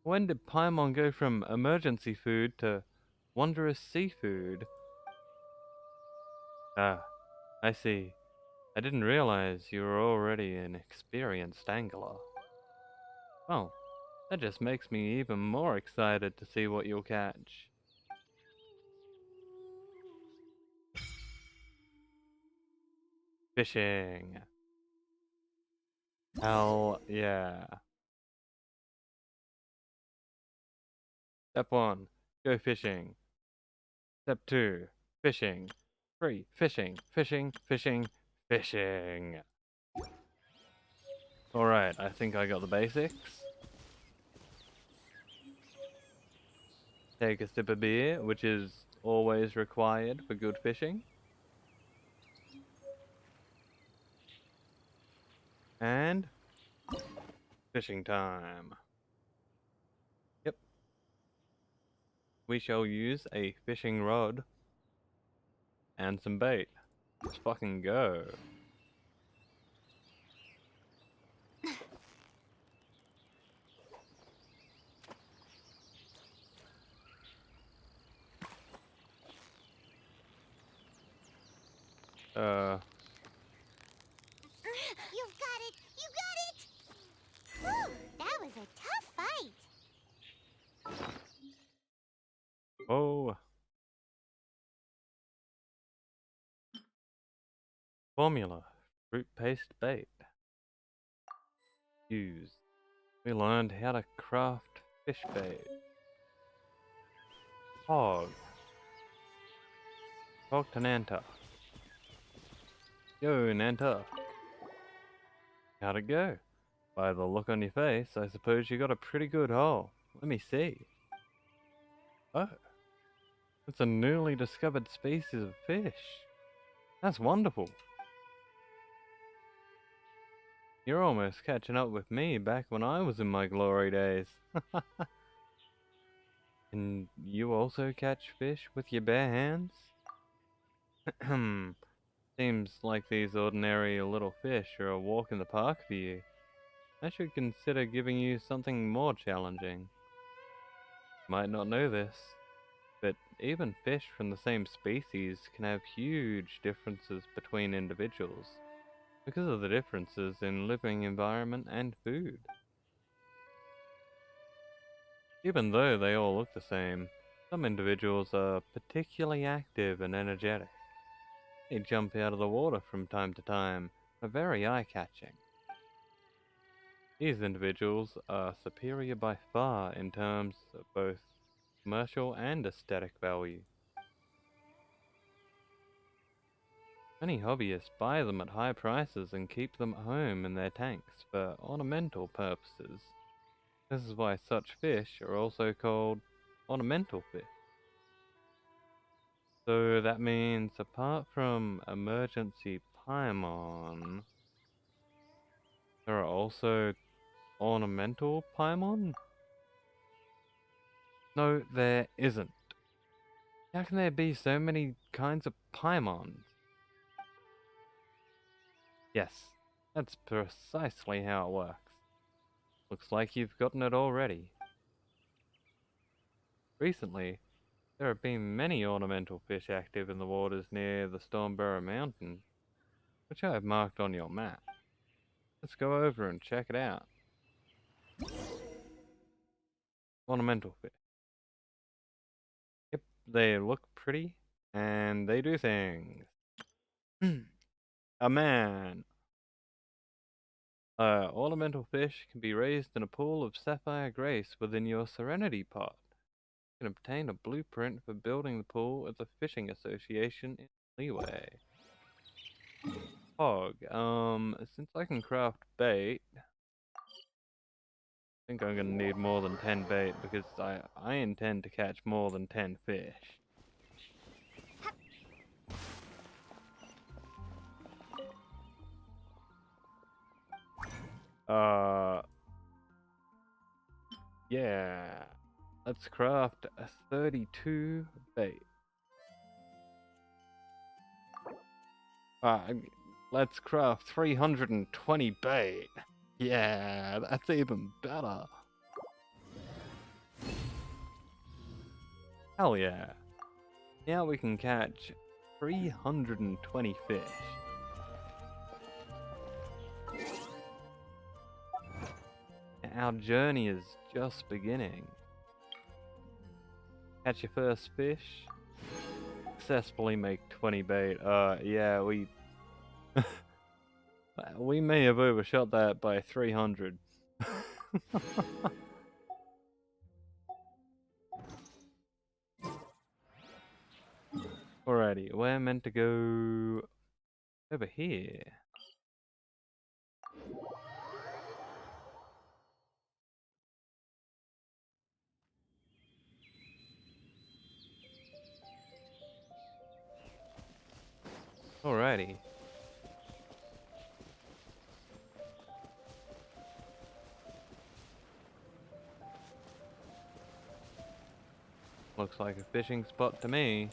When did Paimon go from emergency food to wondrous seafood? Ah, I see. I didn't realize you were already an experienced angler. Well, that just makes me even more excited to see what you'll catch. Fishing. Hell yeah. Step 1, go fishing. Step 2, fishing. 3, fishing, fishing, fishing, fishing. Alright, I think I got the basics. Take a sip of beer, which is always required for good fishing. And fishing time. Yep. We shall use a fishing rod and some bait. Let's fucking go. You've got it! You got it! Whew, that was a tough fight. Oh. Formula. Fruit paste bait. Use. We learned how to craft fish bait. Hog. Talk to Nanta. Yo, Nanta. How'd it go? By the look on your face, I suppose you got a pretty good haul. Let me see. Oh. It's a newly discovered species of fish. That's wonderful. You're almost catching up with me back when I was in my glory days. Can you also catch fish with your bare hands? Seems like these ordinary little fish are a walk in the park for you. I should consider giving you something more challenging. Might not know this, but even fish from the same species can have huge differences between individuals because of the differences in living environment and food. Even though they all look the same, some individuals are particularly active and energetic. They jump out of the water from time to time, are very eye-catching. These individuals are superior by far in terms of both commercial and aesthetic value. Many hobbyists buy them at high prices and keep them at home in their tanks for ornamental purposes. This is why such fish are also called ornamental fish. So that means apart from emergency Paimon, there are also ornamental Paimon? No, there isn't. How can there be so many kinds of Paimons? Yes, that's precisely how it works. Looks like you've gotten it already. Recently, there have been many ornamental fish active in the waters near the Stormbarrow Mountain, which I have marked on your map. Let's go over and check it out. Ornamental fish. Yep, they look pretty, and they do things. A man. Ornamental fish can be raised in a pool of sapphire grace within your Serenity pot. You can obtain a blueprint for building the pool at the Fishing Association in Liyue. Hog. Since I can craft bait, I think I'm gonna need more than 10 bait because I intend to catch more than 10 fish. Yeah. Let's craft a 32 bait. Let's craft 320 bait. Yeah, that's even better. Hell yeah. Now we can catch 320 fish. Our journey is just beginning. Catch your first fish. Successfully make 20 bait. Yeah, we we may have overshot that by 300. Alrighty, we're meant to go over here. Alrighty. Looks like a fishing spot to me.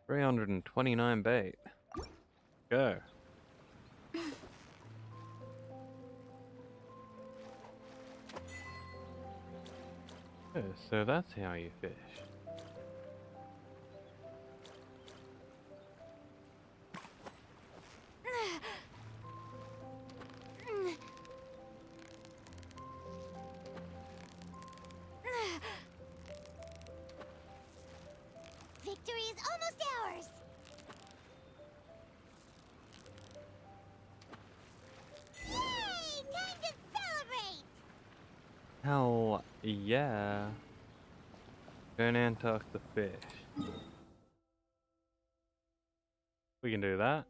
$329 bait. Go. Oh, so that's how you fish. Victory is almost ours! Yay! Time to celebrate! Hell yeah. Go and tuck the fish. We can do that.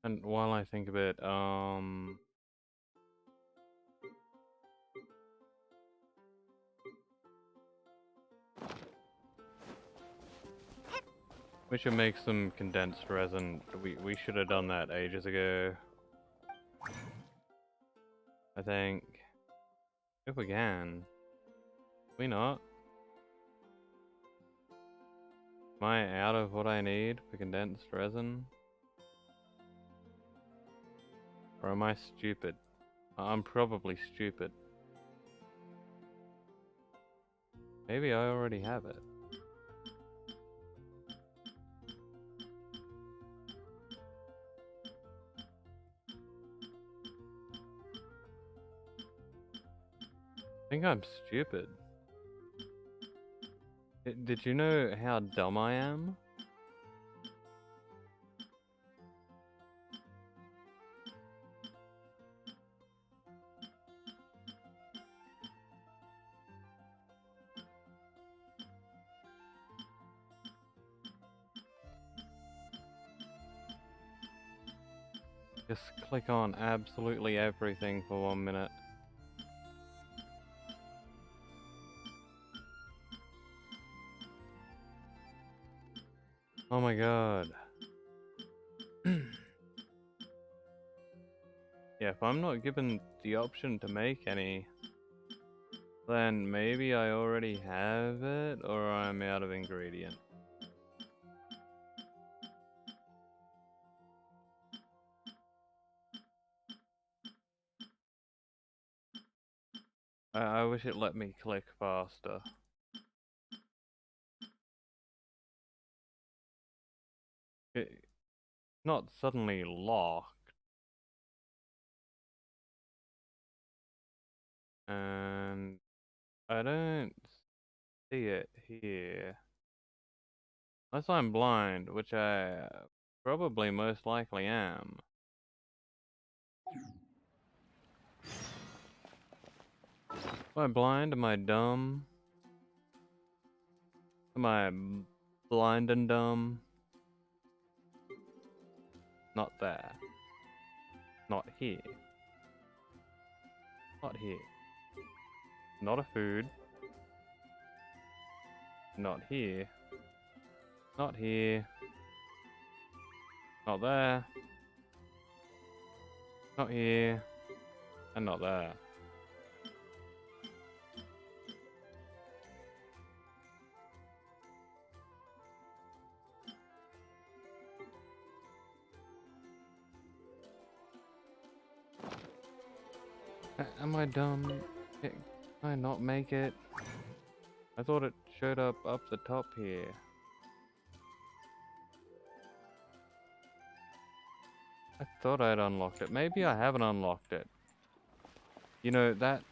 And while I think of it, we should make some condensed resin. We should have done that ages ago. I think. If we can. We not. Am I out of what I need for condensed resin? Or am I stupid? I'm probably stupid. Maybe I already have it. I think I'm stupid. Did you know how dumb I am? Just click on absolutely everything for 1 minute. Oh my god. Yeah, if I'm not given the option to make any, then maybe I already have it, or I'm out of ingredient. I wish it let me click faster. It's not suddenly locked. And I don't see it here. Unless I'm blind, which I probably most likely am. Am I blind? Am I dumb? Am I blind and dumb? Not there. Not here. Not here. Not a food. Not here. Not here. Not there. Not here. And not there. Am I dumb? Can I not make it? I thought it showed up the top here. I thought I'd unlocked it. Maybe I haven't unlocked it. You know, that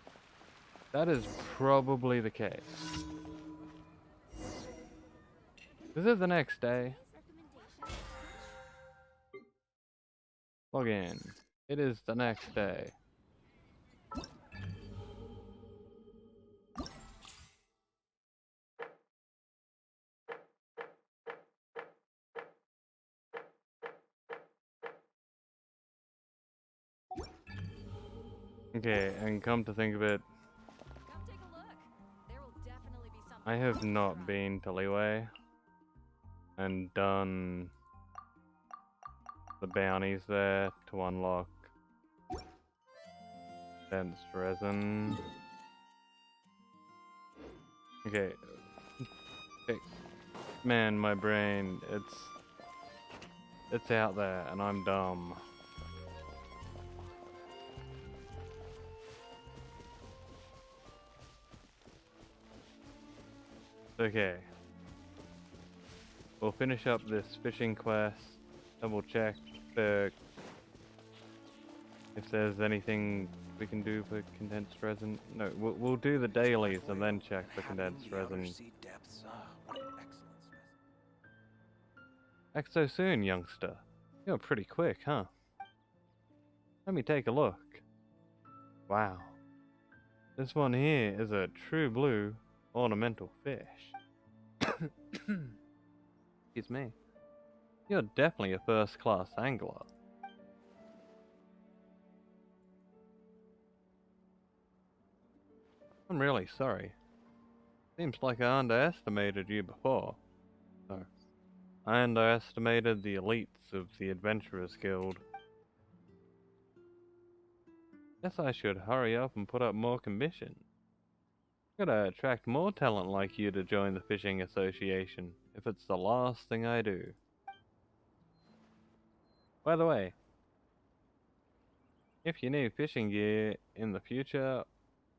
is probably the case. This is the next day. Log in. It is the next day. Okay, and come to think of it, I have not been to Liyue and done the bounties there to unlock dense resin. Okay. Okay. Man, my brain, it's out there and I'm dumb. Okay. We'll finish up this fishing quest. Double check if there's anything we can do for condensed resin. No, we'll do the dailies and then check for condensed resin. Act so soon, youngster. You're pretty quick, huh? Let me take a look. Wow. This one here is a true blue ornamental fish. Excuse me. You're definitely a first-class angler. I'm really sorry. Seems like I underestimated you before. So, I underestimated the elites of the Adventurers Guild. Guess I should hurry up and put up more commissions. Gotta attract more talent like you to join the fishing association, if it's the last thing I do. By the way, if you need fishing gear in the future,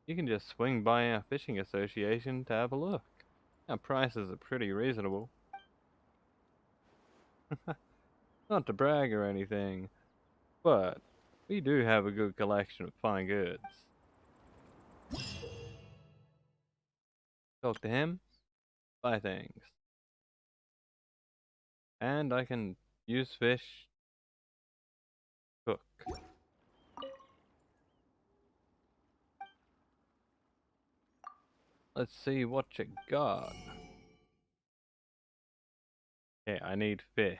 you can just swing by our fishing association to have a look. Our prices are pretty reasonable. Not to brag or anything, but we do have a good collection of fine goods. Talk to him, buy things. And I can use fish, cook. Let's see what you got. Okay, I need fish.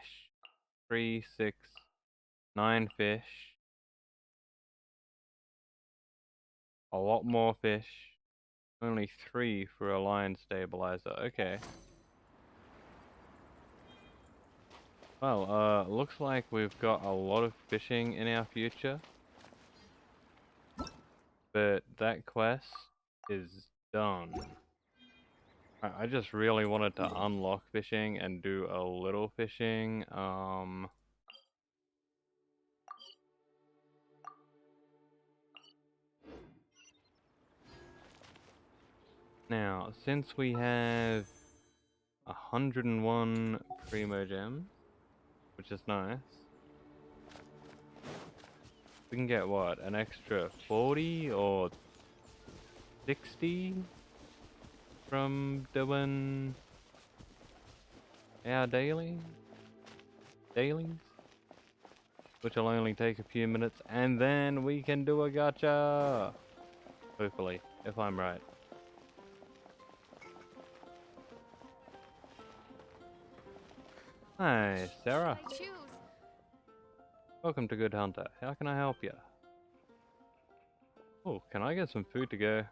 3, 6, 9 fish. A lot more fish. Only 3 for a line stabilizer. Okay. Well, looks like we've got a lot of fishing in our future. But that quest is done. I just really wanted to unlock fishing and do a little fishing. Now, since we have 101 Primo Gems, which is nice, we can get what? An extra 40 or 60 from doing our dailies, which will only take a few minutes, and then we can do a gacha. Hopefully, if I'm right. Hi, Sarah. Welcome to Good Hunter. How can I help you? Oh, can I get some food to go?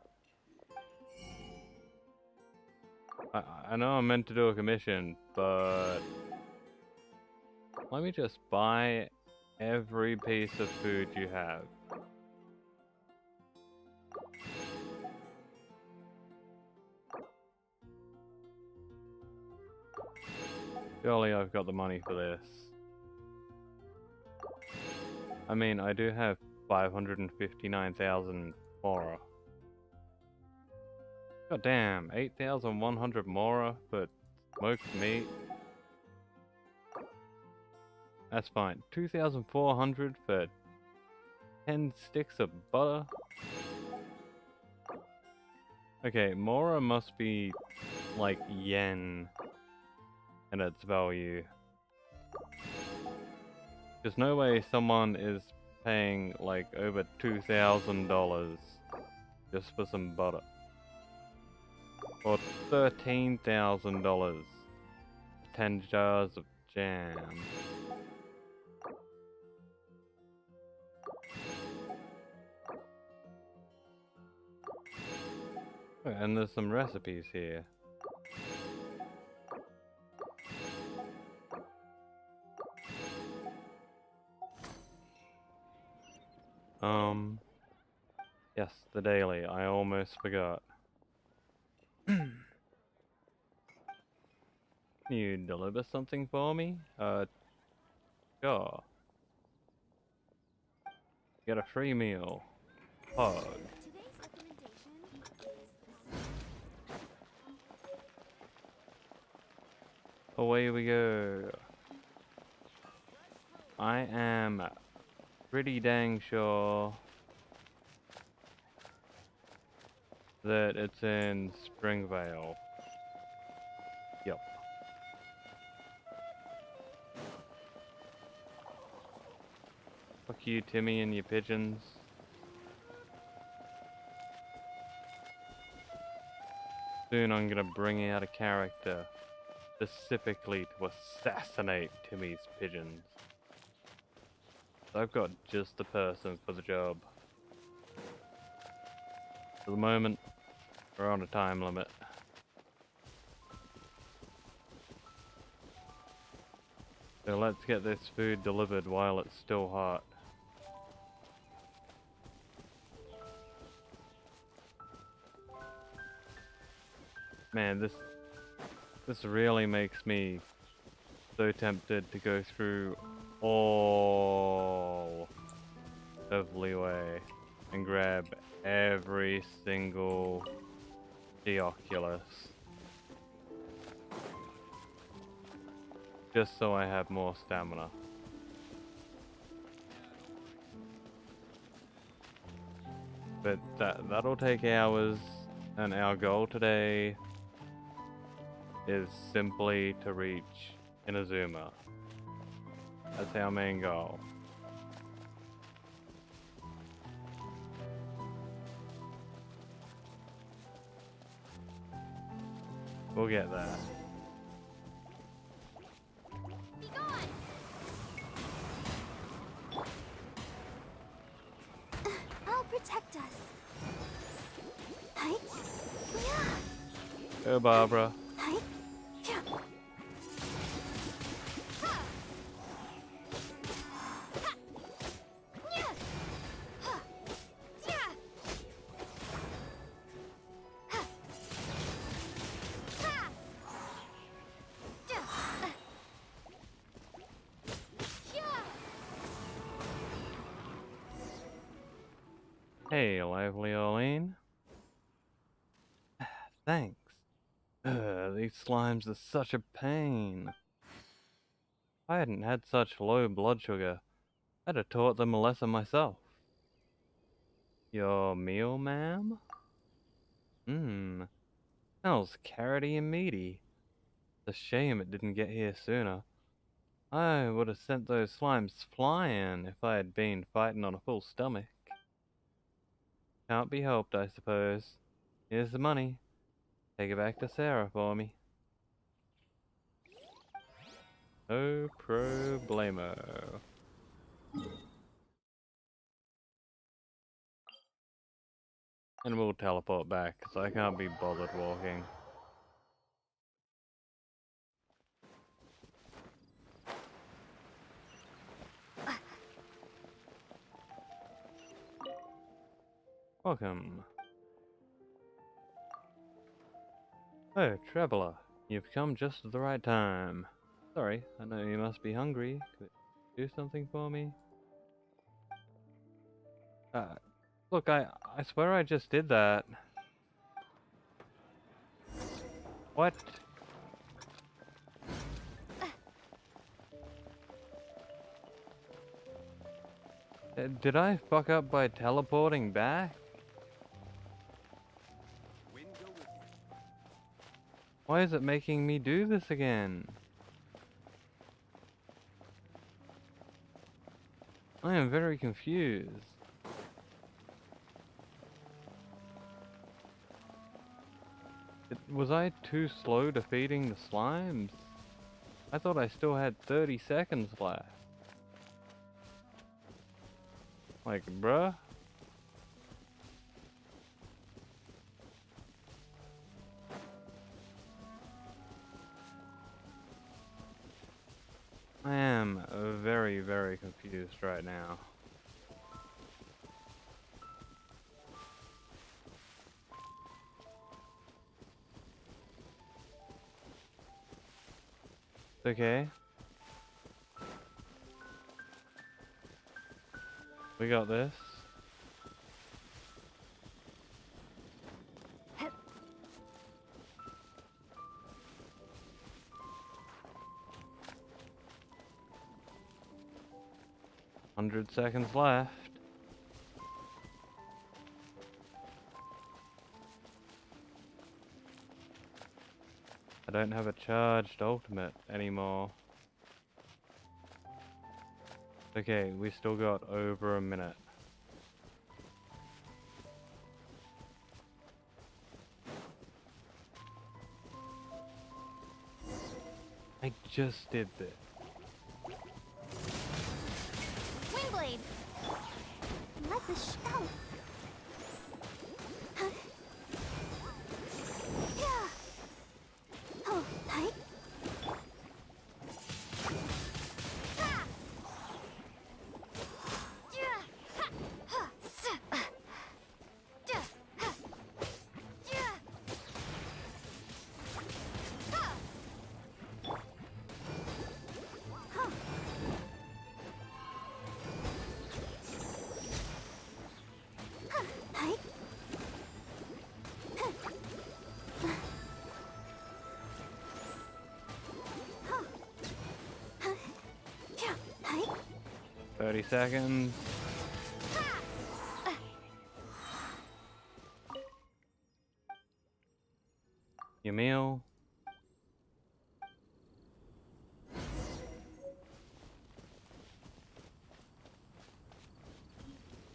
I know I'm meant to do a commission, but let me just buy every piece of food you have. Surely I've got the money for this. I mean, I do have 559,000 Mora. God damn, 8,100 Mora for smoked meat. That's fine. 2,400 for 10 sticks of butter. Okay, Mora must be like yen in its value. There's no way someone is paying like over $2,000 just for some butter. Or $13,000 for 10 jars of jam. Oh, and there's some recipes here. Yes, the daily. I almost forgot. Can you deliver something for me? Sure. Get a free meal. Hug. Away we go. I am pretty dang sure that it's in Springvale. Yep. Fuck you, Timmy, and your pigeons. Soon I'm gonna bring out a character specifically to assassinate Timmy's pigeons. I've got just the person for the job. For the moment, we're on a time limit. So let's get this food delivered while it's still hot. Man, this really makes me so tempted to go through all of Liyue and grab every single Deoculus. Just so I have more stamina. But that'll take hours, and our goal today is simply to reach Inazuma. That's our main goal. We'll get there. Be gone! I'll protect us. Hi. Go, Barbara. Hi. Hey, lively Oline. Thanks. These slimes are such a pain. If I hadn't had such low blood sugar, I'd have taught them a lesson myself. Your meal, ma'am? Smells carroty and meaty. It's a shame it didn't get here sooner. I would have sent those slimes flying if I had been fighting on a full stomach. Can't be helped, I suppose. Here's the money. Take it back to Sarah for me. No problemo. And we'll teleport back, because I can't be bothered walking. Welcome. Oh, Traveler. You've come just at the right time. Sorry, I know you must be hungry. Could you do something for me? Look, I swear I just did that. What? Did I fuck up by teleporting back? Why is it making me do this again? I am very confused. Was I too slow defeating the slimes? I thought I still had 30 seconds left. Like, bruh? I am very, very confused right now. Okay. We got this. Hundred seconds left. I don't have a charged ultimate anymore. Okay, we still got over a minute. I just did this. Wingblade! Let the shout! Yeah! Oh, hi! Hi! 30 seconds. Your meal.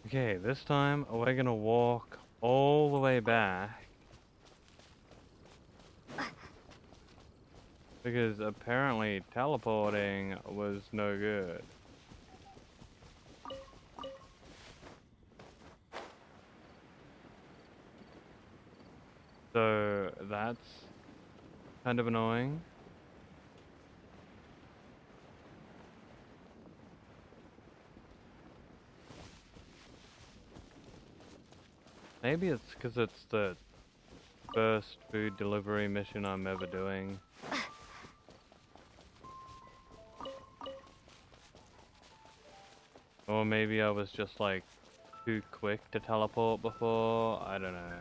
Okay, this time we're gonna walk all the way back. Because apparently teleporting was no good. So that's kind of annoying. Maybe it's because it's the first food delivery mission I'm ever doing. Or maybe I was just like too quick to teleport before, I don't know.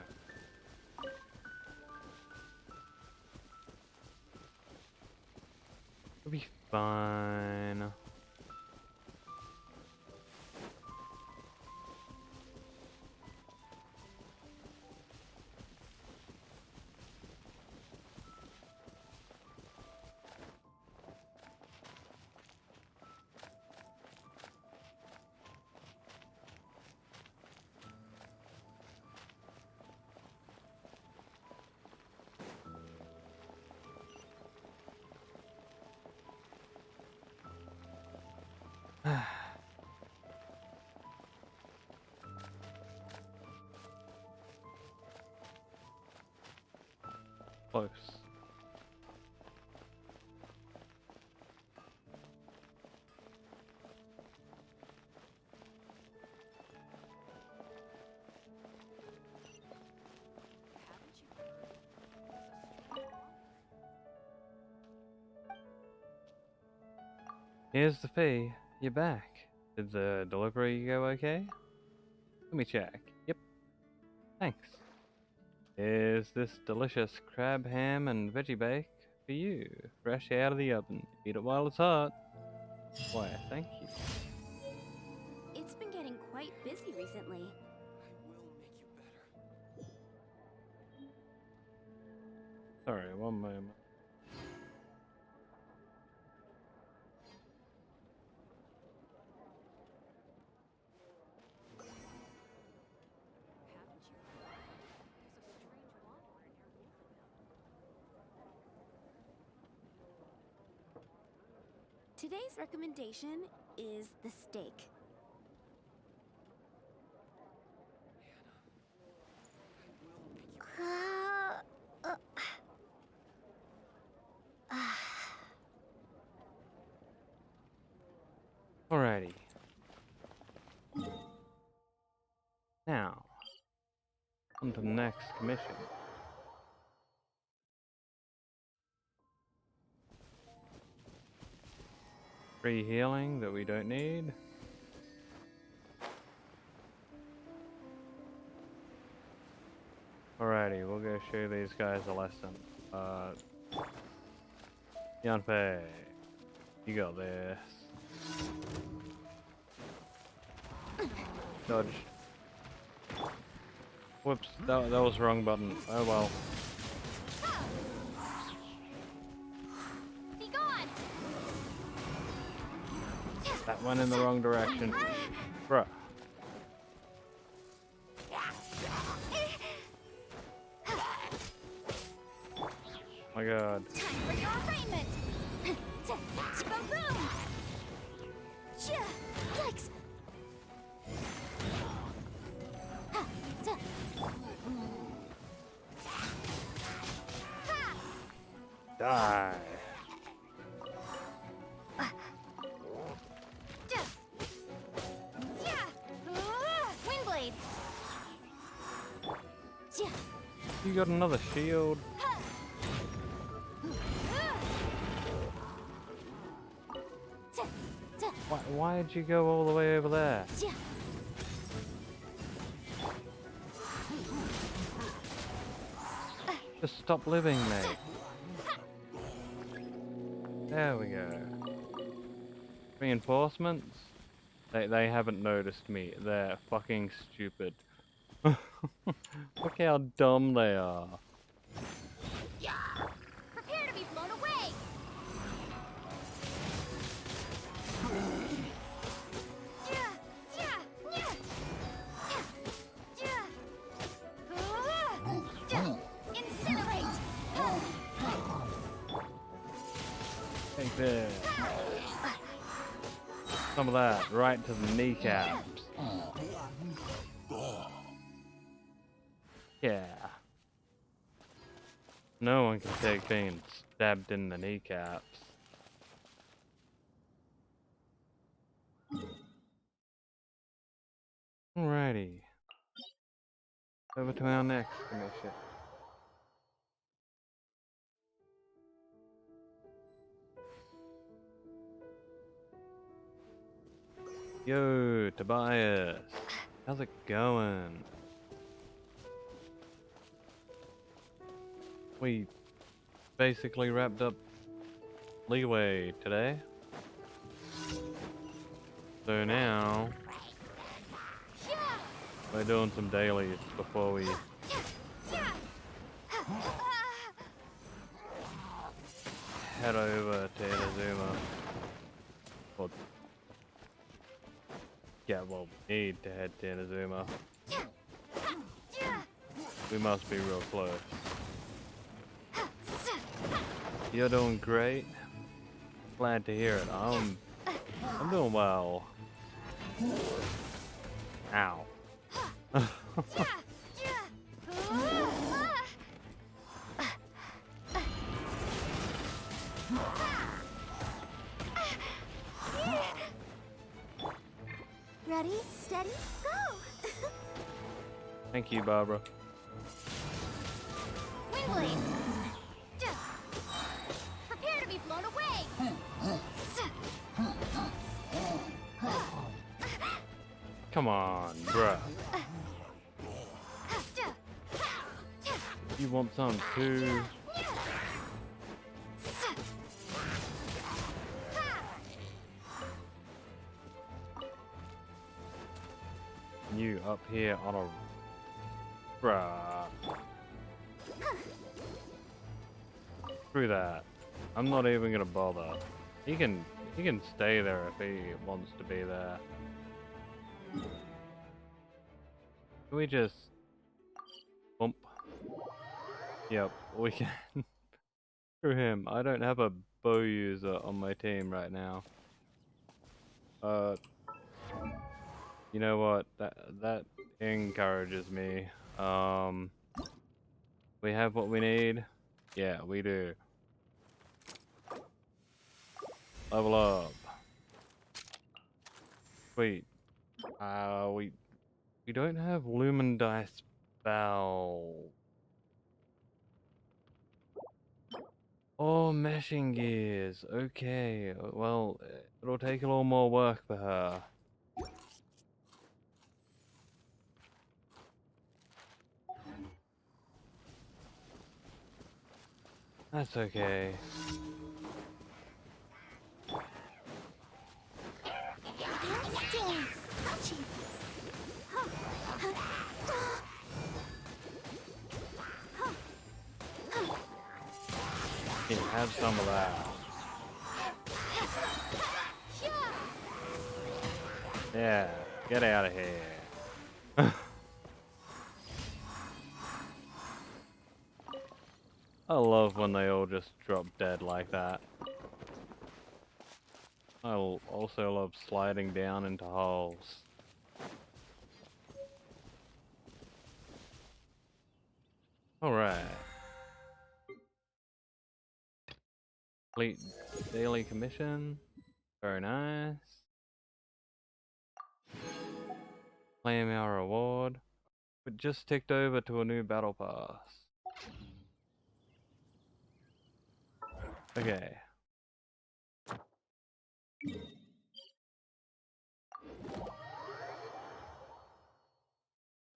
It'll be fine. Close. Here's the fee. You're back. Did the delivery go okay? Let me check. Yep. Thanks. Here's this delicious crab ham and veggie bake for you, fresh out of the oven. Eat it while it's hot. Why, thank you. It's been getting quite busy recently. Sorry, one moment. Today's recommendation is the steak. Alrighty. Now, on to the next commission. Free healing that we don't need. Alrighty, we'll go show these guys a lesson. Yanfei, you got this. Dodge. Whoops, that was the wrong button. Oh well. Be gone! That went in the wrong direction. Bruh. My god. Time for your arraignment! Boom! Yikes! Die. Windblade! You got another shield. Why did you go all the way over there? Just stop living, mate. There we go. Reinforcements? They haven't noticed me. They're fucking stupid. Look how dumb they are. Prepare to be blown away! Incinerate! Take this. Some of that right to the kneecaps. Yeah. No one can take being stabbed in the kneecaps. Alrighty. Over to our next commission. Yo, Tobias. How's it going? We basically wrapped up Liyue today. So now we're doing some dailies before we head over to Inazuma. Well, yeah, well, we need to head to Inazuma. We must be real close. You're doing great. Glad to hear it. I'm doing well. Ow. Ready, steady, go! Thank you, Barbara. Windblade! Prepare to be blown away! Come on, bruh. You want some too? You up here on a... Bruh. Screw that. I'm not even gonna bother. He can stay there if he wants to be there. Can we just bump? Yep, we can. Screw him. I don't have a bow user on my team right now. You know what? That encourages me. We have what we need? Yeah, we do. Level up. Wait. We don't have Lumen Dice Spell. Oh, meshing gears. Okay. Well, it'll take a little more work for her. That's okay. Can you have some of that? Yeah, get out of here. I love when they all just drop dead like that. I also love sliding down into holes. Alright. Complete daily commission. Very nice. Claim our reward. We just ticked over to a new battle pass. Okay.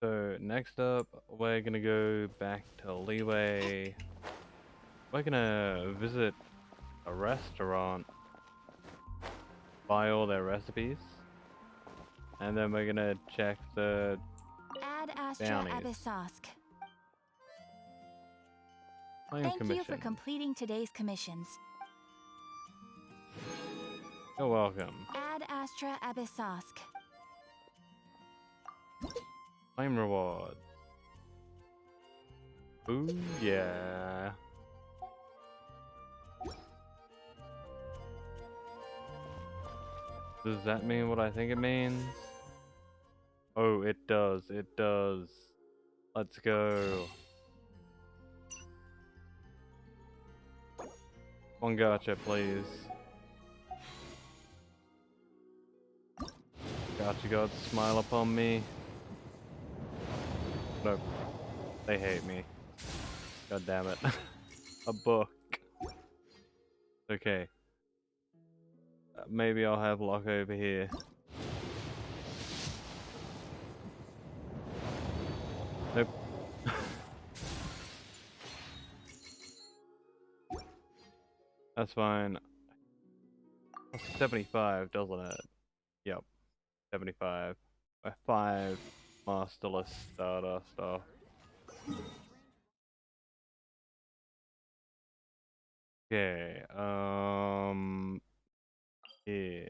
So next up, we're gonna go back to Liyue. We're gonna visit a restaurant, buy all their recipes, and then we're gonna check the Ad Astra bounties. Abyssosk. Claim Thank commission. you for completing today's commissions. You're welcome. Ad Astra Abyssosk. Claim reward. Ooh, yeah. Does that mean what I think it means? Oh, it does. It does. Let's go. One gotcha, please. Gotcha gods, smile upon me. Nope. They hate me. God damn it. A book. Okay. Maybe I'll have luck over here. Nope. That's fine. 75, doesn't it? Yep. 75. 5 masterless stardust off. Okay, yeah.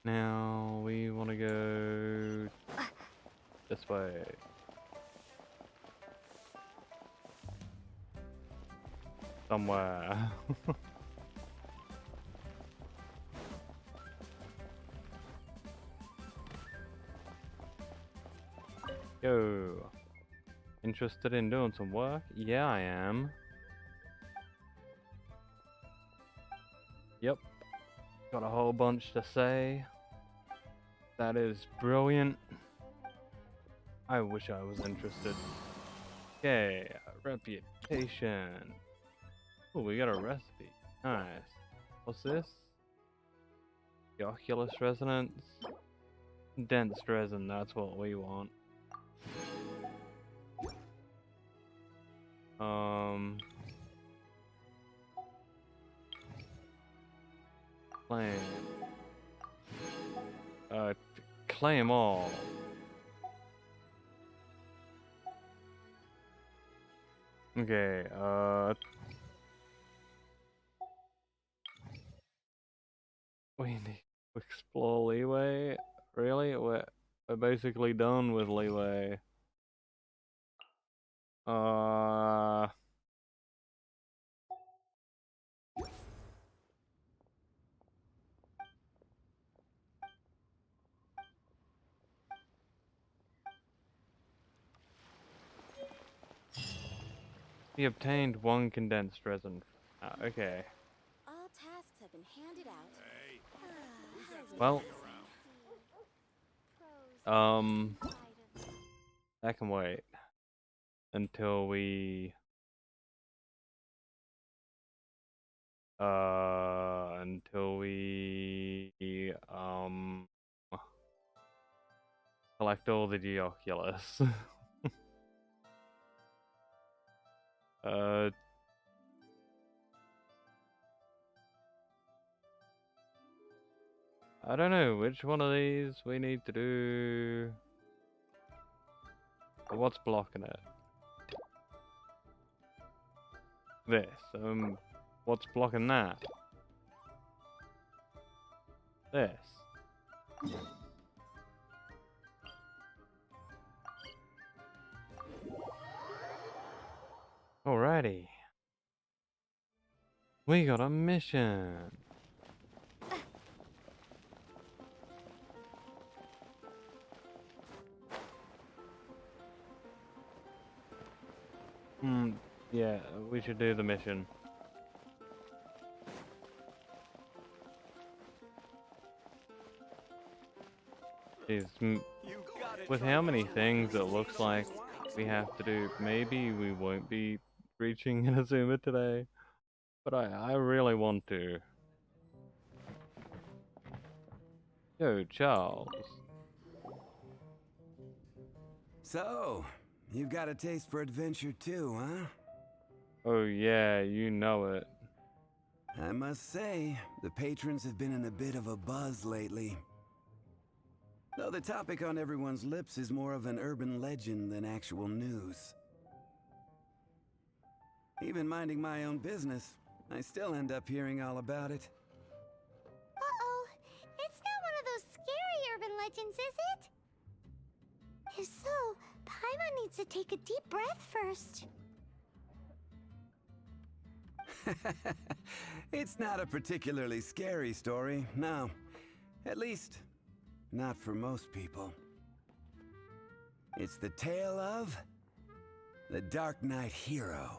Now we want to go this way. Somewhere. Yo. Interested in doing some work? Yeah, I am. Yep. Got a whole bunch to say. That is brilliant. I wish I was interested. Okay, reputation. Oh, we got a recipe. Nice. What's this? The Oculus resonance. Condensed resin, that's what we want. Claim. Claim all. Okay, we need to explore Liyue. Really? We're basically done with Liyue. He obtained 1 condensed resin. Okay. All tasks have been handed out. Well, that can wait until we collect all the Geoculus. I don't know which one of these we need to do. What's blocking it? This. What's blocking that? This. Alrighty. We got a mission. Yeah, we should do the mission. Jeez, with how many things it looks like we have to do, maybe we won't be reaching Inazuma today. But I really want to. Yo, Charles. So, you've got a taste for adventure too, huh? Oh yeah, you know it. I must say, the patrons have been in a bit of a buzz lately. Though the topic on everyone's lips is more of an urban legend than actual news. Even minding my own business, I still end up hearing all about it. Uh-oh. It's not one of those scary urban legends, is it? If so, Paimon needs to take a deep breath first. It's not a particularly scary story, no. At least, not for most people. It's the tale of the Dark Knight hero.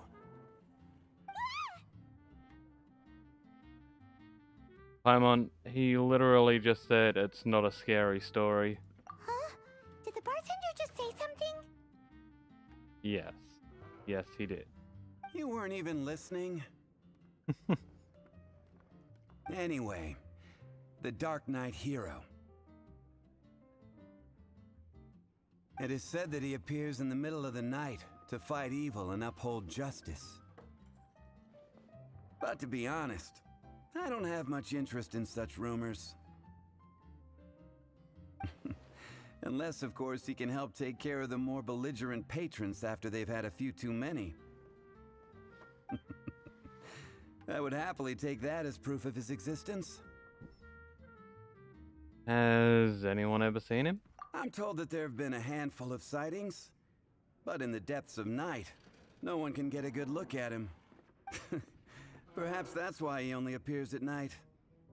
Paimon, he literally just said it's not a scary story. Huh? Did the bartender just say something? Yes. Yes, he did. You weren't even listening? Anyway, the Dark Knight hero. It is said that he appears in the middle of the night to fight evil and uphold justice. But to be honest, I don't have much interest in such rumors. Unless, of course, he can help take care of the more belligerent patrons after they've had a few too many. I would happily take that as proof of his existence. Has anyone ever seen him? I'm told that there have been a handful of sightings, but in the depths of night, no one can get a good look at him. Perhaps that's why he only appears at night.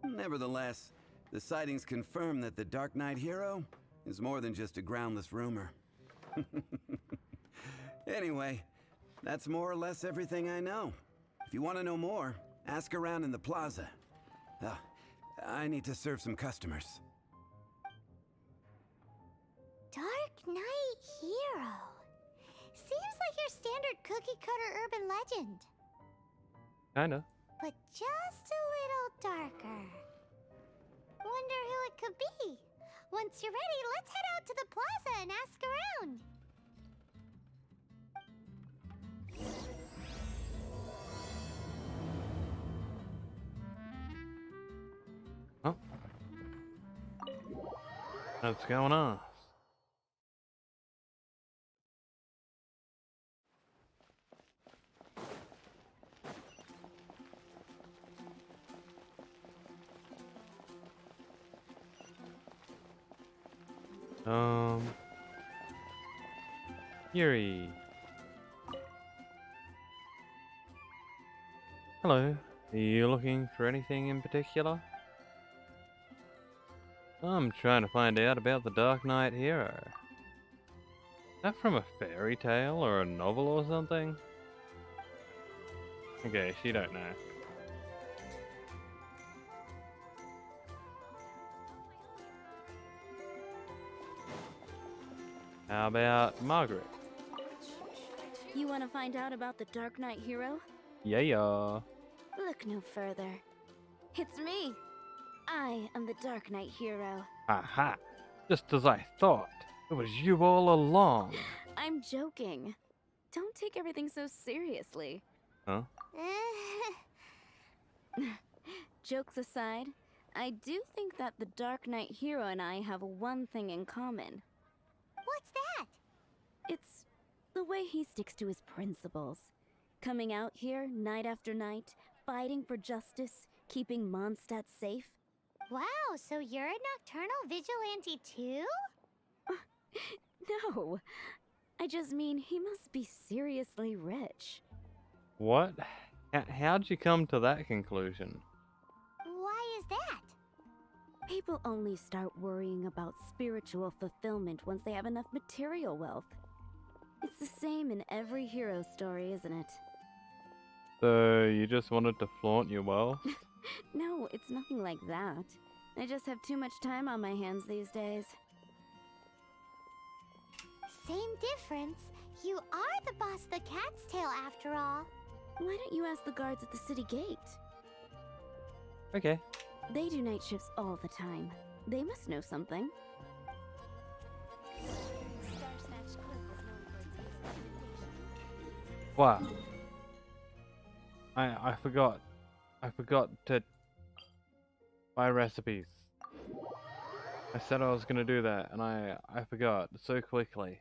Nevertheless, the sightings confirm that the Dark Knight hero is more than just a groundless rumor. Anyway, that's more or less everything I know. If you want to know more, ask around in the plaza. I need to serve some customers. Dark Knight hero. Seems like your standard cookie-cutter urban legend. Kinda. But just a little darker. Wonder who it could be. Once you're ready, let's head out to the plaza and ask around. Oh. What's going on? Yuri. Hello. Are you looking for anything in particular? I'm trying to find out about the Dark Knight hero. Is that from a fairy tale or a novel or something? Okay, she don't know. How about Margaret? You want to find out about the Dark Knight hero? Yeah. Look no further. It's me. I am the Dark Knight hero. Aha! Just as I thought. It was you all along. I'm joking. Don't take everything so seriously. Huh? Jokes aside, I do think that the Dark Knight hero and I have one thing in common. What's that? It's the way he sticks to his principles. Coming out here night after night, fighting for justice, keeping Mondstadt safe. Wow, so you're a nocturnal vigilante too? No, I just mean he must be seriously rich. What? How'd you come to that conclusion? Why is that? People only start worrying about spiritual fulfillment once they have enough material wealth. It's the same in every hero story, isn't it? So you just wanted to flaunt your wealth? No, it's nothing like that. I just have too much time on my hands these days. Same difference. You are the boss of the Cat's Tail after all. Why don't you ask the guards at the city gate? Okay. They do night shifts all the time. They must know something. Wow. I forgot. I forgot to buy recipes. I said I was gonna do that, and I forgot so quickly.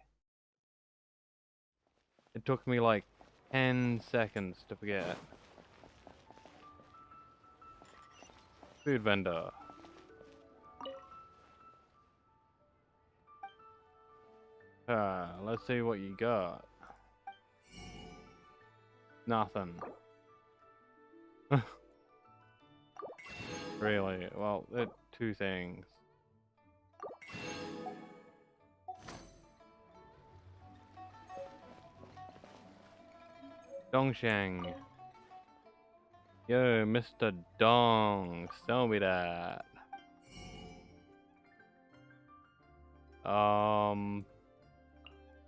It took me like 10 seconds to forget. Food vendor. Let's see what you got. Nothing. Really? Well, two things. Dongsheng. Yo, Mr. Dong, sell me that.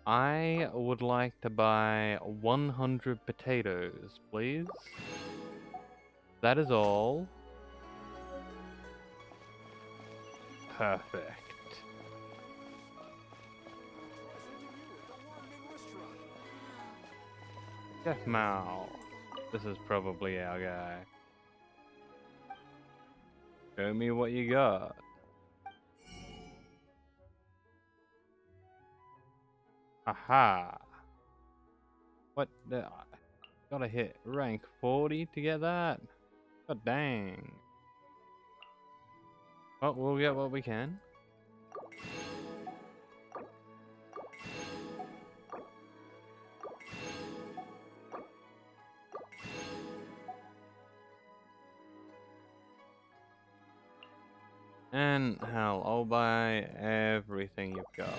I would like to buy 100 potatoes, please. That is all. Perfect. Chef Mao. This is probably our guy. Show me what you got. Aha. What the... Gotta hit rank 40 to get that? God dang. Well, we'll get what we can. And hell, I'll buy everything you've got.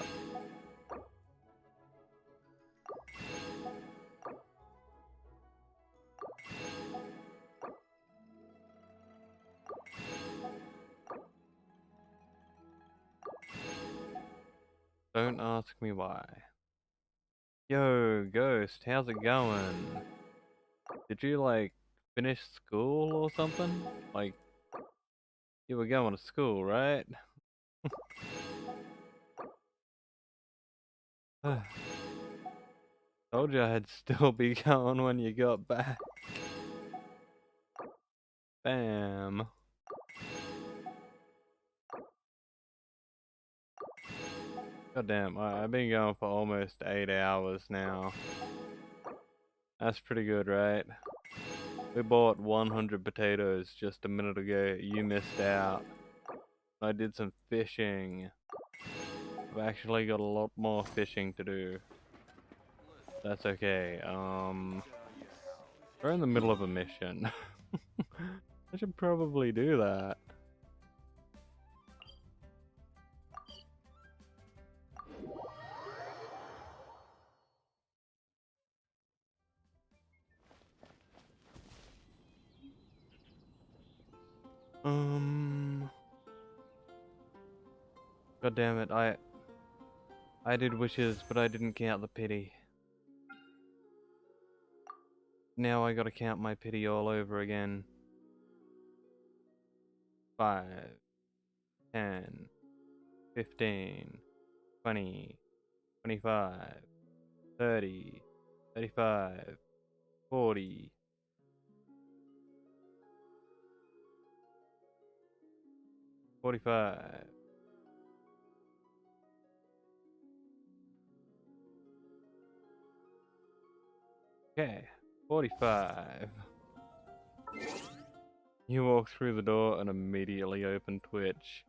Don't ask me why. Yo, Ghost, how's it going? Did you, like, finish school or something? Like, You were going to school, right? Told you I'd still be going when you got back. Bam. Goddamn, I've been going for almost 8 hours now. That's pretty good, right? We bought 100 potatoes just a minute ago. You missed out. I did some fishing. I've actually got a lot more fishing to do. That's okay. We're in the middle of a mission. I should probably do that. God damn it, I did wishes, but I didn't count the pity. Now I gotta count my pity all over again. 5, 10, 15, 20, 25, 30, 35, 40, 45. Okay, 45. You walked through the door and immediately opened Twitch.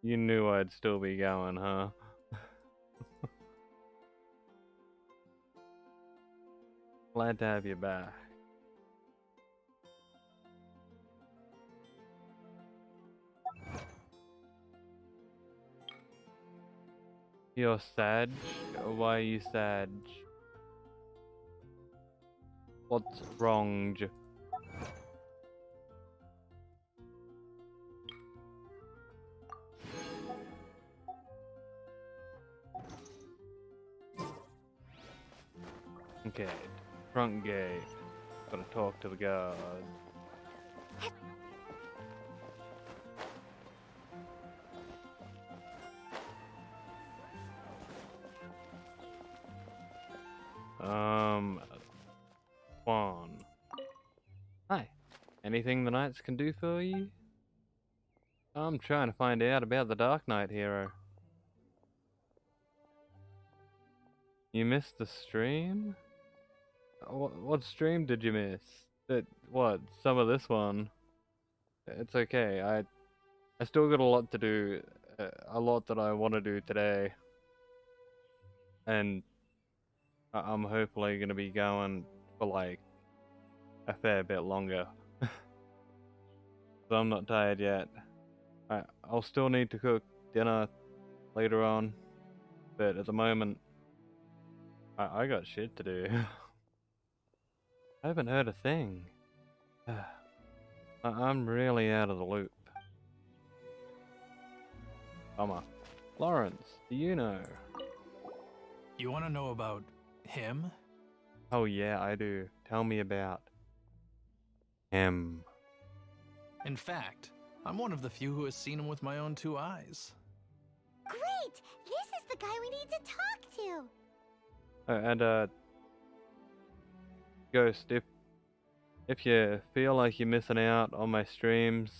You knew I'd still be going, huh? Glad to have you back. You're sad? Why are you sad? What's wrong? Okay, front gate. Gotta talk to the guard. Juan. Hi. Anything the Knights can do for you? I'm trying to find out about the Dark Knight hero. You missed the stream? What stream did you miss? What? Some of this one? It's okay. I still got a lot to do. A lot that I want to do today. And I'm hopefully going to be going for like a fair bit longer. So I'm not tired yet. I'll still need to cook dinner later on. But at the moment, I got shit to do. I haven't heard a thing. I'm really out of the loop. Bummer. Lawrence, do you know? You want to know about him? Oh yeah, I do. Tell me about him. In fact, I'm one of the few who has seen him with my own 2 eyes. Great! This is the guy we need to talk to! And Ghost, if you feel like you're missing out on my streams,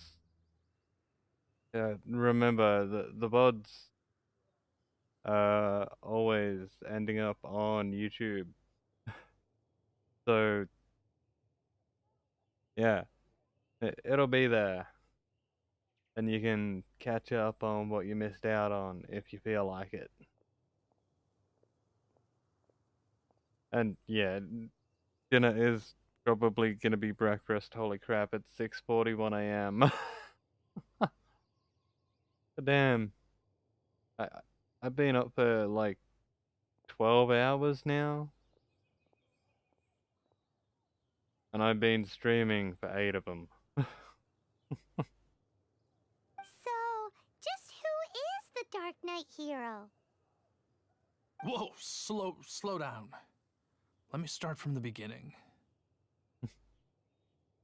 remember the VODs always ending up on YouTube. So yeah, it'll be there. And you can catch up on what you missed out on if you feel like it. And yeah, dinner is probably gonna be breakfast. Holy crap, it's 6:41 a.m. Damn. I've been up for like 12 hours now. And I've been streaming for 8 of them. So, just who is the Dark Knight hero? Whoa, slow down. Let me start from the beginning.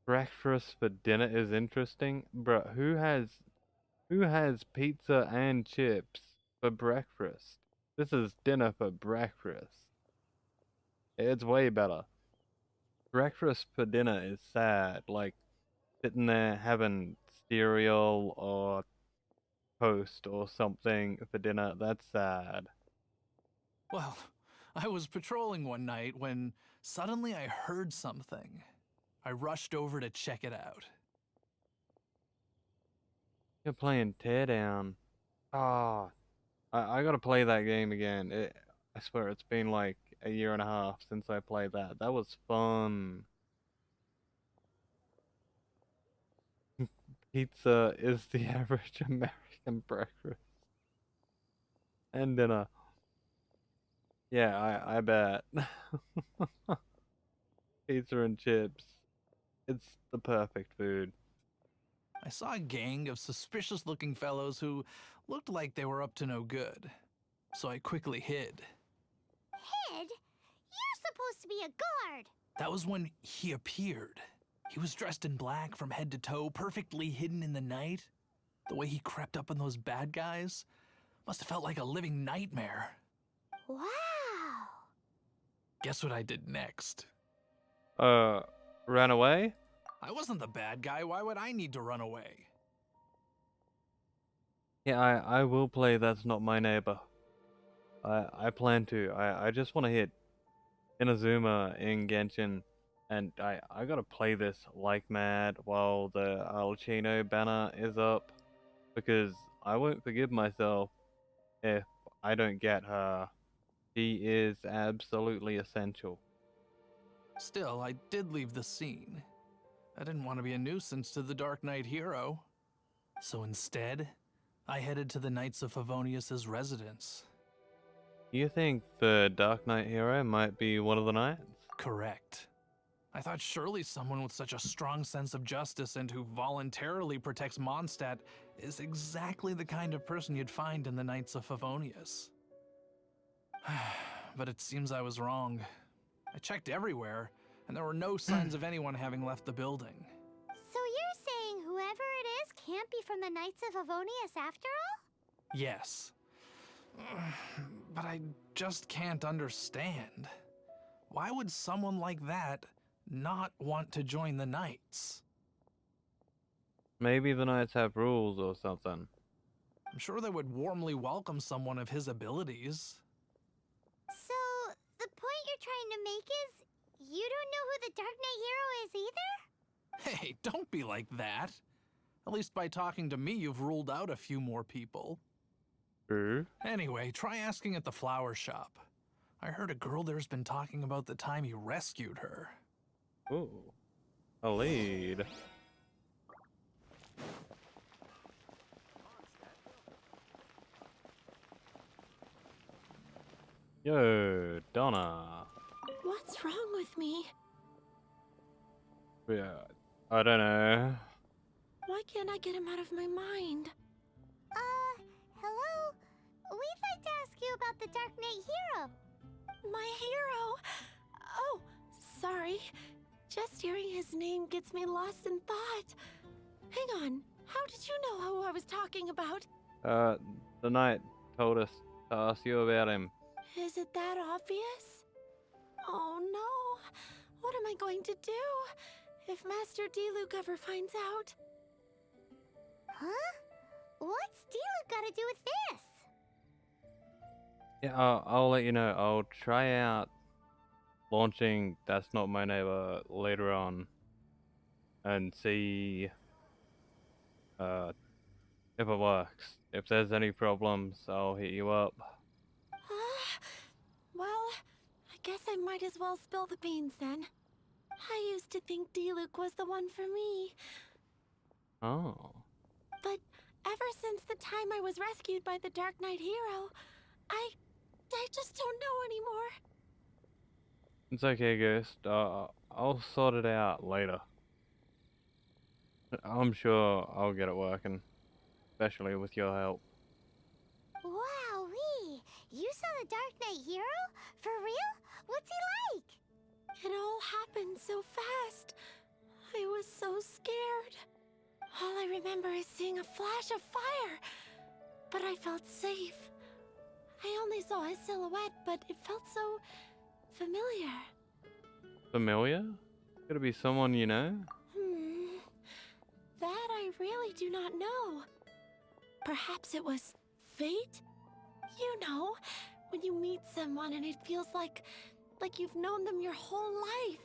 Breakfast for dinner is interesting, bro. Who has pizza and chips for breakfast? This is dinner for breakfast. It's way better. Breakfast for dinner is sad, like sitting there having cereal or toast or something for dinner. That's sad. Well, I was patrolling one night when suddenly I heard something. I rushed over to check it out. You're playing Teardown. Ah, I gotta play that game again. I swear it's been like a year and a half since I played that. That was fun. Pizza is the average American breakfast and dinner. Yeah, I bet. Pizza and chips. It's the perfect food. I saw a gang of suspicious looking fellows who looked like they were up to no good. So I quickly hid. Hid? You're supposed to be a guard! That was when he appeared. He was dressed in black from head to toe, perfectly hidden in the night. The way he crept up on those bad guys must have felt like a living nightmare. Wow! Guess what I did next? Ran away? I wasn't the bad guy. Why would I need to run away? Yeah, I will play That's Not My Neighbor. I plan to. I just want to hit Inazuma in Genshin, and I gotta play this like mad while the Alchino banner is up, because I won't forgive myself if I don't get her. She is absolutely essential. Still, I did leave the scene. I didn't want to be a nuisance to the Dark Knight hero. So instead, I headed to the Knights of Favonius' residence. You think the Dark Knight hero might be one of the knights? Correct. I thought surely someone with such a strong sense of justice and who voluntarily protects Mondstadt is exactly the kind of person you'd find in the Knights of Favonius. But it seems I was wrong. I checked everywhere, and there were no signs of anyone having left the building. So you're saying whoever it is can't be from the Knights of Avonius after all? Yes. But I just can't understand. Why would someone like that not want to join the Knights? Maybe the knights have rules or something. I'm sure they would warmly welcome someone of his abilities. So, the point you're trying to make is you don't know who the Dark Knight hero is either? Hey, don't be like that. At least by talking to me, you've ruled out a few more people. Anyway, try asking at the flower shop. I heard a girl there's been talking about the time you rescued her. Ooh, a lead. Yo, Donna. What's wrong with me? Yeah, I don't know. Why can't I get him out of my mind? Hello? We'd like to ask you about the Dark Knight hero. My hero? Oh, sorry. Just hearing his name gets me lost in thought. Hang on, how did you know who I was talking about? The knight told us to ask you about him. Is it that obvious? Oh no! What am I going to do if Master Diluc ever finds out? Huh? What's Diluc got to do with this? Yeah, I'll let you know. I'll try out launching That's Not My Neighbor later on and see if it works. If there's any problems, I'll hit you up. Well, I guess I might as well spill the beans then. I used to think Diluc was the one for me. Oh. But ever since the time I was rescued by the Dark Knight hero, I just don't know anymore. It's okay, Ghost. I'll sort it out later. I'm sure I'll get it working, especially with your help. Wowee! You saw the Dark Knight hero? For real? What's he like? It all happened so fast. I was so scared. All I remember is seeing a flash of fire, but I felt safe. I only saw his silhouette, but it felt so familiar. Familiar? Could it be someone you know? That I really do not know. Perhaps it was fate? You know, when you meet someone and it feels like you've known them your whole life.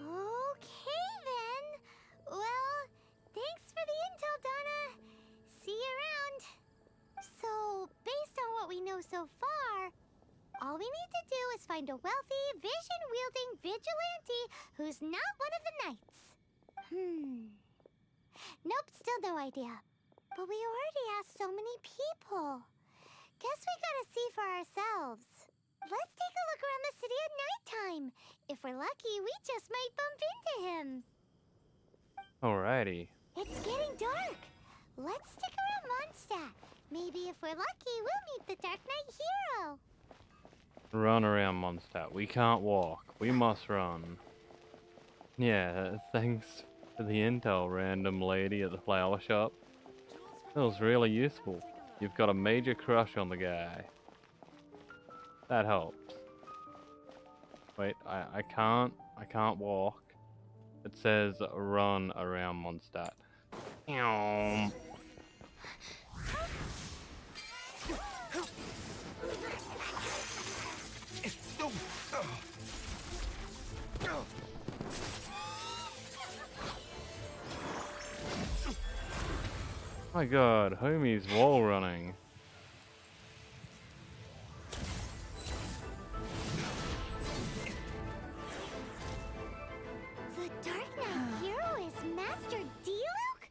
Okay then. Well, thanks for the intel, Donna. See you around. So, based on what we know so far, all we need to do is find a wealthy, vision-wielding vigilante who's not one of the knights. Nope, still no idea. But we already asked so many people. Guess we gotta see for ourselves. Let's take a look around the city at nighttime. If we're lucky, we just might bump into him. Alrighty. It's getting dark. Let's stick around Mondstadt. Maybe if we're lucky, we'll meet the Dark Knight hero. Run around Mondstadt. We can't walk. We must run. Yeah, thanks for the intel, random lady at the flower shop. That was really useful. You've got a major crush on the guy. That helps. Wait, I can't walk. It says run around Mondstadt. My god, homie's wall running. The Dark Knight hero is Master Diluc?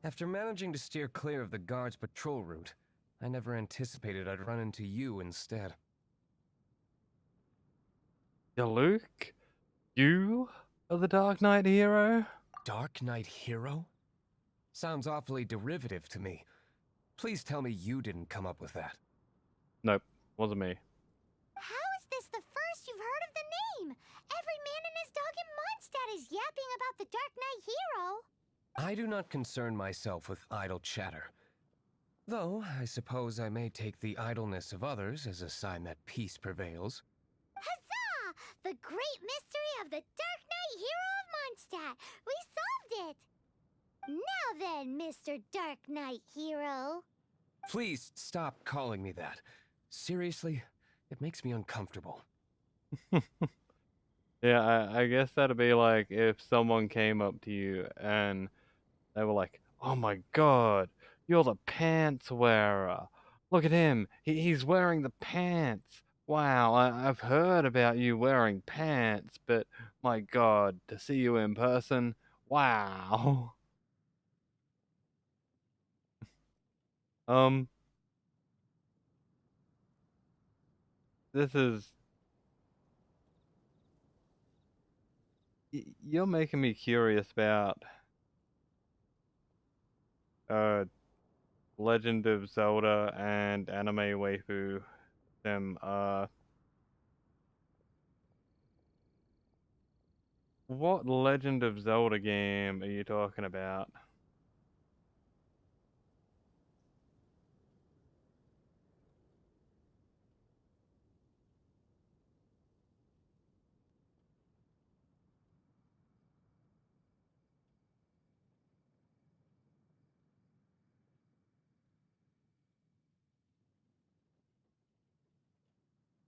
After managing to steer clear of the guards' patrol route, I never anticipated I'd run into you instead. Diluc? You are the Dark Knight hero? Dark Knight hero? Sounds awfully derivative to me. Please tell me you didn't come up with that. Nope, wasn't me. How is this the first you've heard of the name? Every man and his dog in Mondstadt is yapping about the Dark Knight hero. I do not concern myself with idle chatter. Though, I suppose I may take the idleness of others as a sign that peace prevails. Huzzah! The great mystery of the Dark Knight hero of Mondstadt. We solved it! Now then, Mr. Dark Knight hero. Please stop calling me that. Seriously, it makes me uncomfortable. Yeah, I guess that'd be like if someone came up to you and they were like, "Oh my god, you're the pants wearer. Look at him. He's wearing the pants. Wow, I've heard about you wearing pants, but my god, to see you in person, wow." Um, this is... You're making me curious about uh Legend of Zelda and anime waifu them. What Legend of Zelda game are you talking about?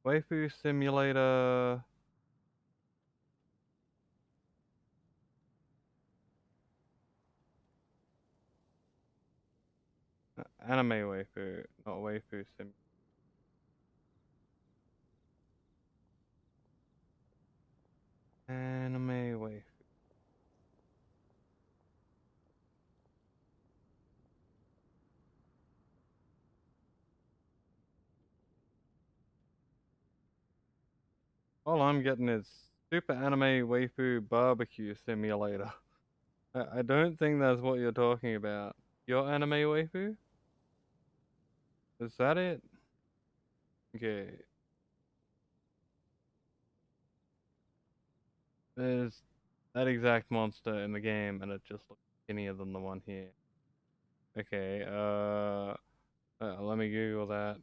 Waifu Simulator. Anime waifu, not waifu sim. Anime waifu. All I'm getting is Super Anime Waifu Barbecue Simulator. I don't think that's what you're talking about. Your anime waifu? Is that it? Okay. There's that exact monster in the game, and it just looks skinnier than the one here. Okay, let me Google that.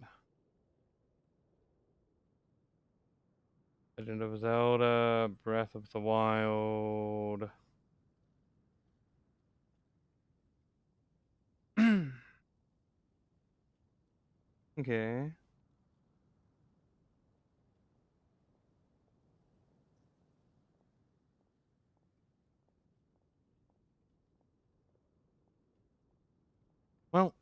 Legend of Zelda, Breath of the Wild. Okay. Well,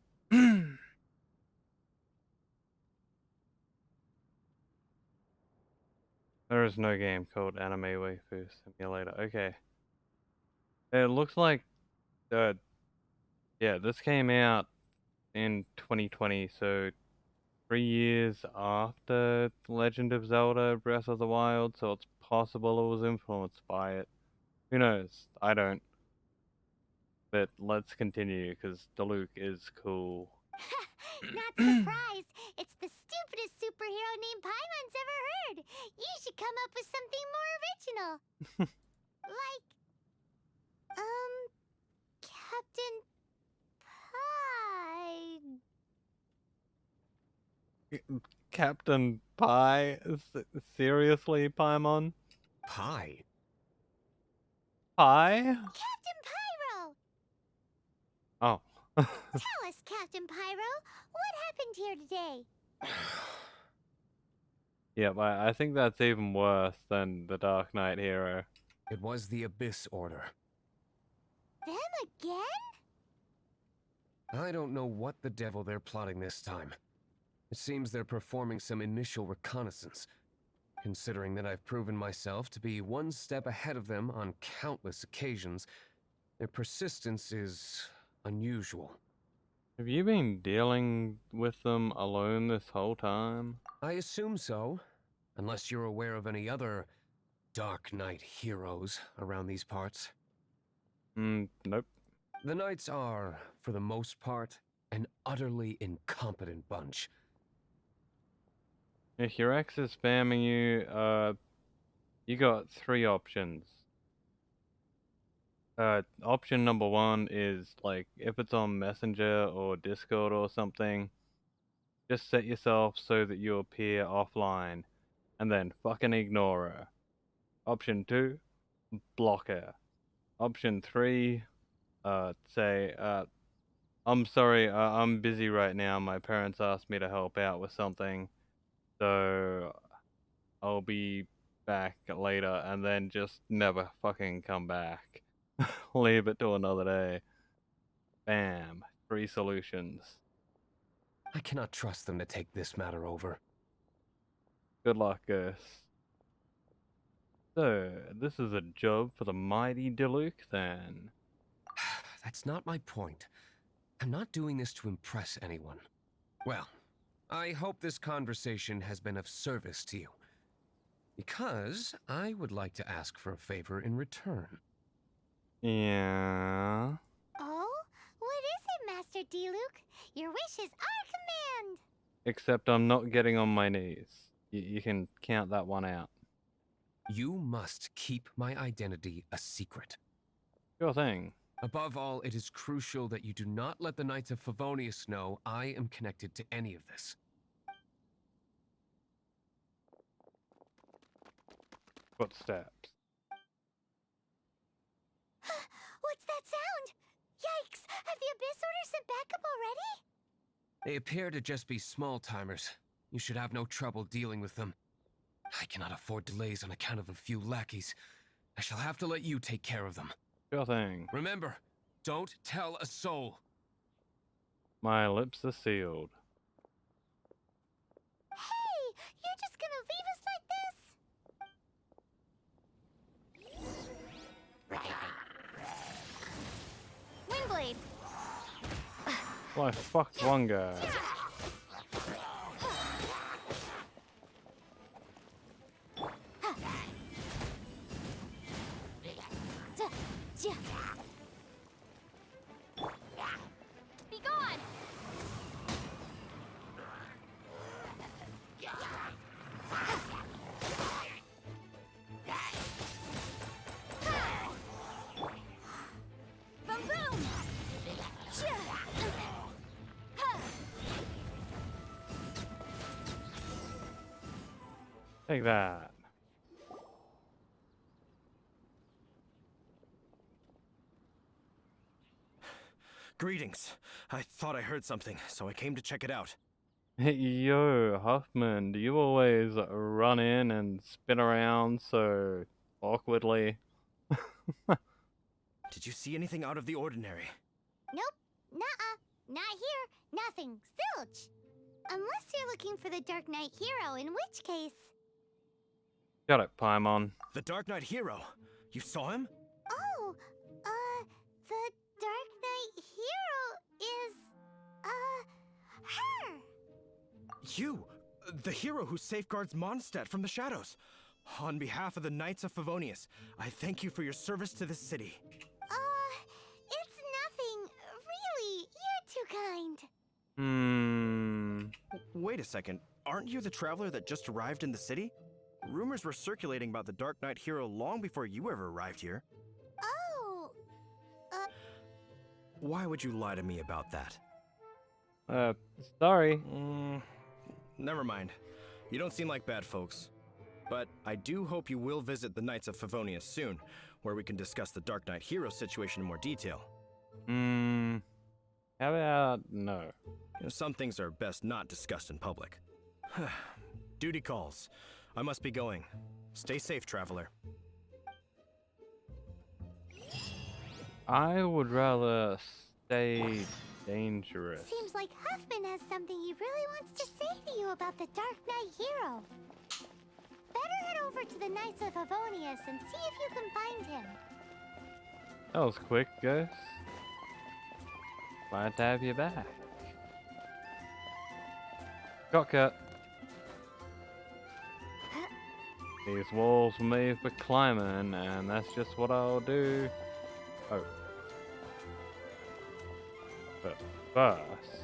there is no game called Anime Waifu Simulator. Okay. It looks like, yeah, this came out in 2020, so 3 years after Legend of Zelda Breath of the Wild, so it's possible it was influenced by it. Who knows? I don't. But let's continue, because Diluc is cool. Not surprised. It's the stupidest superhero name Paimon's ever heard. You should come up with something more original. Like, Captain Pie. Captain Pie? Seriously, Paimon? Pie? Pie? Captain Pyro! Oh. Tell us, Captain Pyro, what happened here today? Yeah, but I think that's even worse than the Dark Knight hero. It was the Abyss Order. Them again? I don't know what the devil they're plotting this time. It seems they're performing some initial reconnaissance. Considering that I've proven myself to be one step ahead of them on countless occasions, their persistence is unusual. Have you been dealing with them alone this whole time? I assume so, unless you're aware of any other Dark Knight heroes around these parts. Nope. The Knights are, for the most part, an utterly incompetent bunch. If your ex is spamming you, you got 3 options. Option number 1 is, like, if it's on Messenger or Discord or something, just set yourself so that you appear offline, and then fucking ignore her. Option 2, block her. Option 3, say, I'm sorry, I'm busy right now. My parents asked me to help out with something, so I'll be back later, and then just never fucking come back. Leave it to another day. Bam. 3 solutions. I cannot trust them to take this matter over. Good luck, Ghost. So, this is a job for the mighty Diluc, then. That's not my point. I'm not doing this to impress anyone. Well, I hope this conversation has been of service to you. Because I would like to ask for a favor in return. Yeah. Oh? What is it, Master Diluc? Your wish is our command! Except I'm not getting on my knees. You can count that one out. You must keep my identity a secret. Sure thing. Above all, it is crucial that you do not let the Knights of Favonius know I am connected to any of this. Footsteps. What's that sound? Yikes! Have the Abyss Order sent backup already? They appear to just be small-timers. You should have no trouble dealing with them. I cannot afford delays on account of a few lackeys. I shall have to let you take care of them. Sure thing. Remember, don't tell a soul. My lips are sealed. Hey! You're just gonna leave us like this? Windblade! Well, I fucked one guy. Take that. Greetings. I thought I heard something, so I came to check it out. Hey, yo, Huffman, do you always run in and spin around so awkwardly? Did you see anything out of the ordinary? Nope. Nuh-uh. Not here. Nothing. Zilch. Unless you're looking for the Dark Knight hero, in which case... Got it, Paimon. The Dark Knight hero? You saw him? Oh, the Dark Knight hero is, her! You! The hero who safeguards Mondstadt from the shadows. On behalf of the Knights of Favonius, I thank you for your service to this city. It's nothing. Really, you're too kind. Wait a second. Aren't you the traveler that just arrived in the city? Rumors were circulating about the Dark Knight hero long before you ever arrived here. Oh, Why would you lie to me about that? Sorry. Never mind. You don't seem like bad folks. But I do hope you will visit the Knights of Favonius soon, where we can discuss the Dark Knight hero situation in more detail. How about no? You know, some things are best not discussed in public. Duty calls. I must be going. Stay safe, traveler. I would rather stay dangerous. seems like Huffman has something he really wants to say to you about the Dark Knight hero. Better head over to the Knights of Favonius and see if you can find him. That was quick, Ghost. Glad to have you back. Shortcut. These walls were made for climbing, and that's just what I'll do. Oh. But first...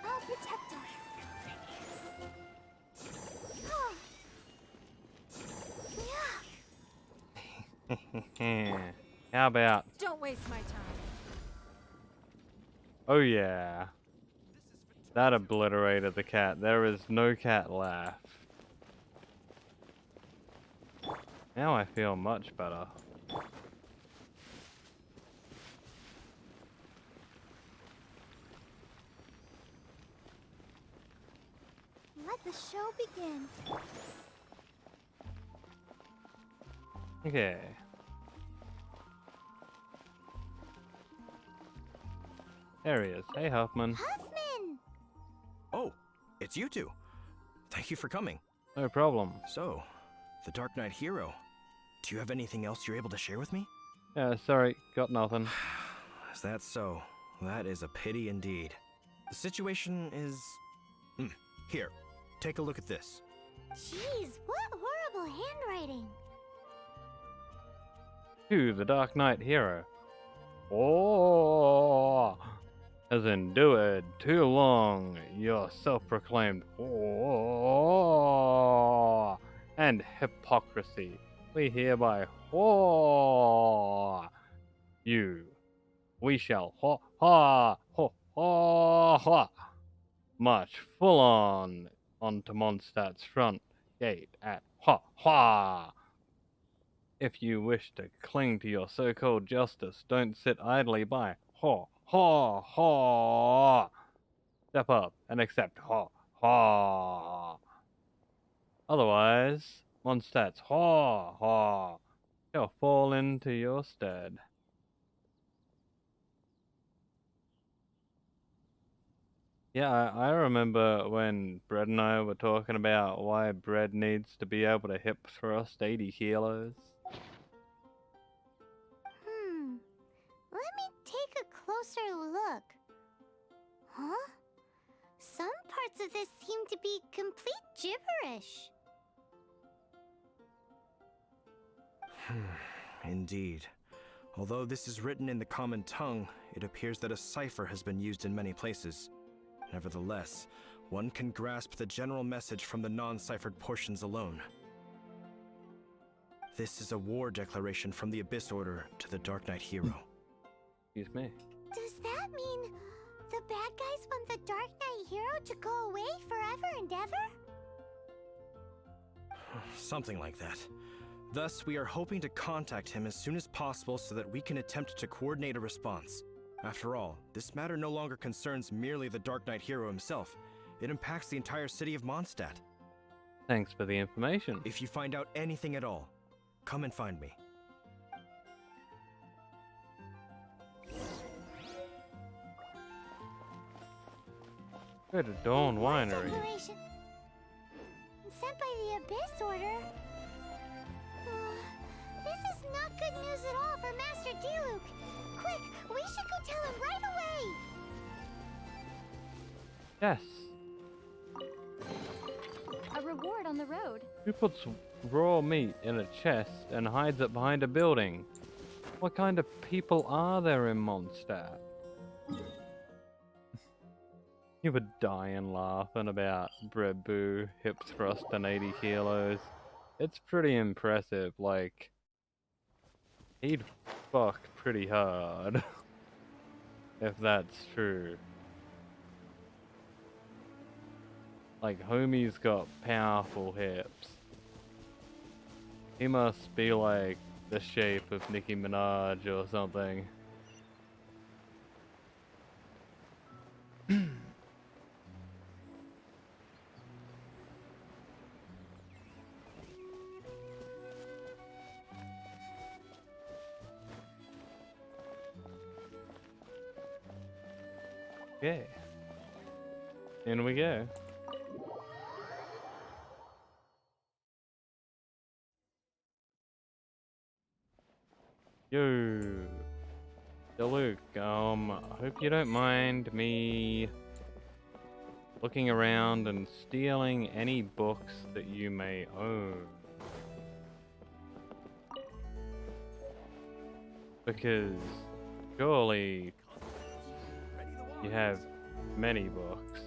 I'll protect us. How about... Don't waste my time. Oh yeah. That obliterated the cat. There is no cat left. Now I feel much better. Let the show begin. Okay. There he is. Hey, Huffman. Huffman! Oh, it's you two. Thank you for coming. No problem. So, the Dark Knight hero. Do you have anything else you're able to share with me? Yeah, sorry. Got nothing. Is that so? That is a pity indeed. The situation is... Here, take a look at this. Jeez, what horrible handwriting. To the Dark Knight hero. Oh, has endured too long your self-proclaimed and hypocrisy. We hereby you. We shall march full on onto Mondstadt's front gate at If you wish to cling to your so-called justice, don't sit idly by. Step up and accept Otherwise, Mondstadt's shall fall into your stead. Yeah, I remember when Brett and I were talking about why Brett needs to be able to hip thrust 80 kilos. Let me take a closer look. Huh? Some parts of this seem to be complete gibberish. Indeed. Although this is written in the common tongue, it appears that a cipher has been used in many places. Nevertheless, one can grasp the general message from the non-ciphered portions alone. This is a war declaration from the Abyss Order to the Dark Knight hero. Excuse me. Does that mean the bad guys want the Dark Knight hero to go away forever and ever? Something like that. Thus, we are hoping to contact him as soon as possible so that we can attempt to coordinate a response. After all, this matter no longer concerns merely the Dark Knight hero himself. It impacts the entire city of Mondstadt. Thanks for the information. If you find out anything at all, come and find me. Go to Dawn Winery. Declaration sent by the Abyss Order. This is not good news at all for Master Diluc. Quick, we should go tell him right away. Yes. A reward on the road. Who puts raw meat in a chest and hides it behind a building? What kind of people are there in Mondstadt? You were dying laughing about Bread Boo, hip thrust and 80 kilos. It's pretty impressive, like, he'd fuck pretty hard. If that's true. Like, homie's got powerful hips. He must be like the shape of Nicki Minaj or something. Okay. In we go. Yo. Luke, I hope you don't mind me looking around and stealing any books that you may own. Because surely you have many books.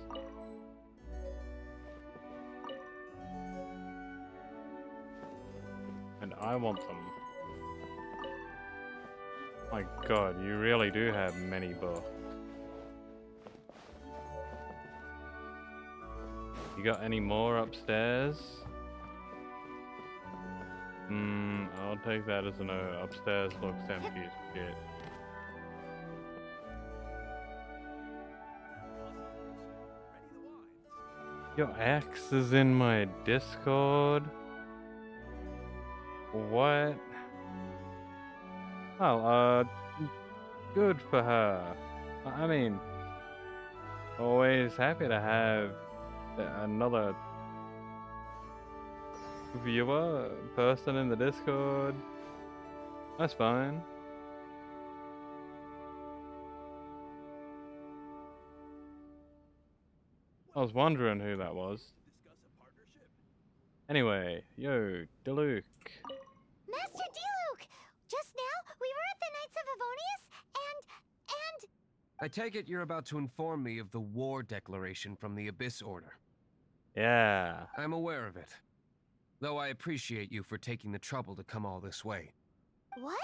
And I want them. My god, you really do have many books. You got any more upstairs? I'll take that as a no. Upstairs looks empty as shit. Your ex is in my Discord? What? Well, good for her. I mean, always happy to have another viewer, person in the Discord. That's fine. I was wondering who that was. Anyway, yo, Diluc. Master Diluc! Just now, we were at the Knights of Avonius, and... I take it you're about to inform me of the war declaration from the Abyss Order. Yeah. I'm aware of it. Though I appreciate you for taking the trouble to come all this way. What?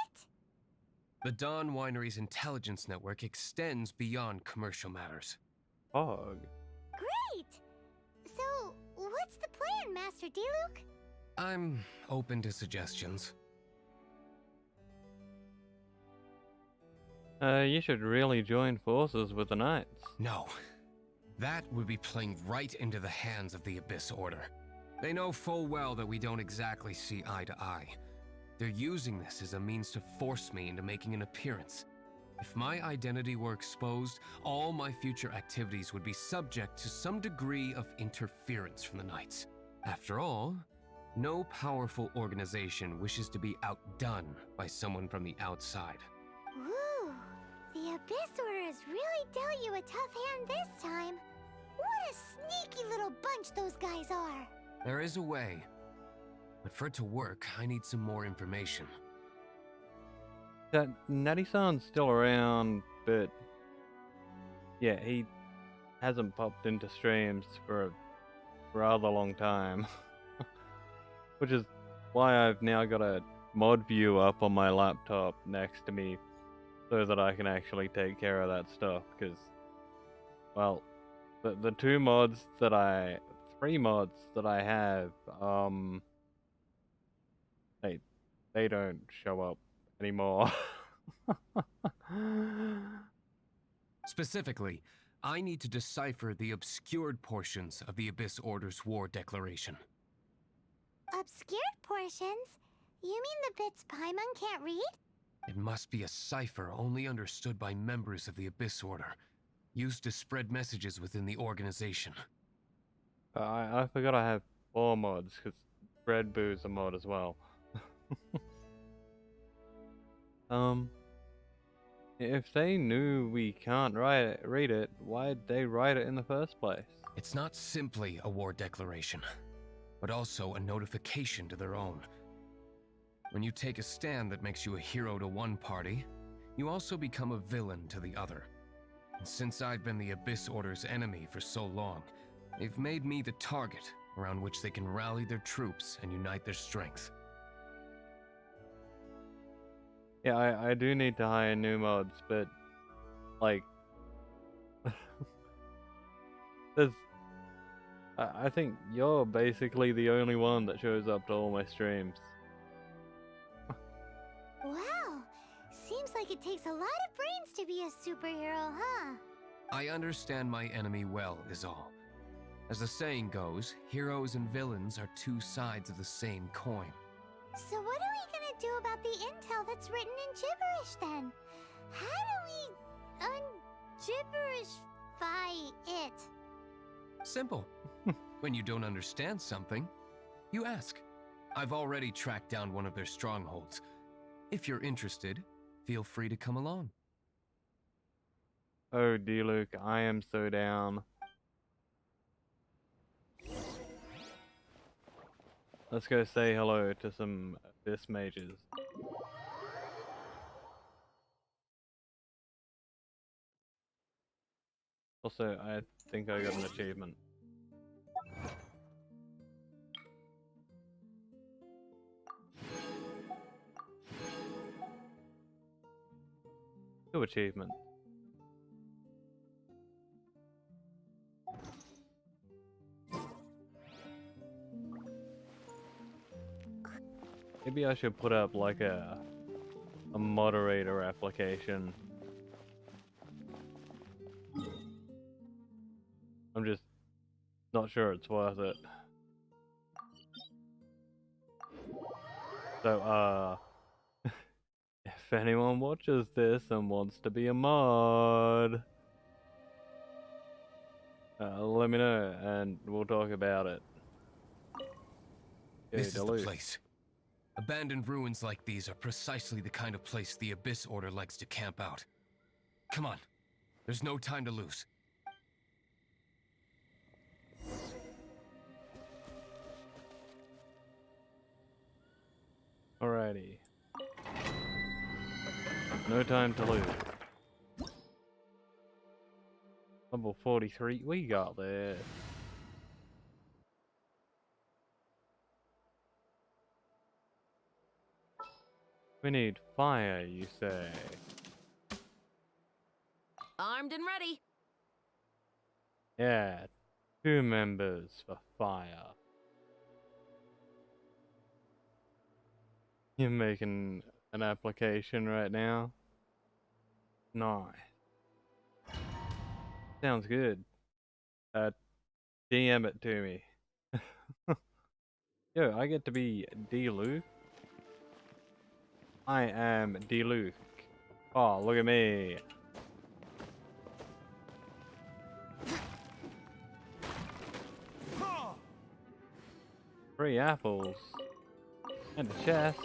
The Dawn Winery's intelligence network extends beyond commercial matters. Fog. Great! So, what's the plan, Master Diluc? I'm open to suggestions. You should really join forces with the Knights. No. That would be playing right into the hands of the Abyss Order. They know full well that we don't exactly see eye to eye. They're using this as a means to force me into making an appearance. If my identity were exposed, all my future activities would be subject to some degree of interference from the Knights. After all, no powerful organization wishes to be outdone by someone from the outside. Ooh, the Abyss Order has really dealt you a tough hand this time. What a sneaky little bunch those guys are. There is a way. But for it to work, I need some more information. That Natty-san's still around, but yeah, he hasn't popped into streams for a rather long time. Which is why I've now got a mod view up on my laptop next to me so that I can actually take care of that stuff, because, well, the three mods that I have, they don't show up anymore. Specifically, I need to decipher the obscured portions of the Abyss Order's war declaration. Obscured portions? You mean the bits Paimon can't read? It must be a cipher only understood by members of the Abyss Order, used to spread messages within the organization. I forgot I have 4 mods, because Red Boo's a mod as well. If they knew we can't read it, why'd they write it in the first place? It's not simply a war declaration, but also a notification to their own. When you take a stand that makes you a hero to one party, you also become a villain to the other. And since I've been the Abyss Order's enemy for so long, they've made me the target around which they can rally their troops and unite their strength. Yeah, I do need to hire new mods, but, like, I think you're basically the only one that shows up to all my streams. Wow, seems like it takes a lot of brains to be a superhero, huh? I understand my enemy well, is all. As the saying goes, heroes and villains are two sides of the same coin. So what are we gonna do about the intel that's written in gibberish then? How do we un-gibberishify it? Simple. When you don't understand something, you ask. I've already tracked down one of their strongholds. If you're interested, feel free to come along. Oh, D-Luke, I am so down. Let's go say hello to some Abyss mages. Also, I think I got an achievement. Two achievements. Maybe I should put up like a moderator application. I'm just not sure it's worth it. So, if anyone watches this and wants to be a mod, let me know and we'll talk about it. This is the place. Abandoned ruins like these are precisely the kind of place the Abyss Order likes to camp out. Come on, there's no time to lose. Alrighty. No time to lose. Level 43, we got this. We need fire, you say? Armed and ready. Yeah, 2 members for fire. You're making an application right now? Nice. Sounds good. DM it to me. Yo, I get to be D-Luke. I am D-Luke. Oh, look at me. Three apples. And a chest.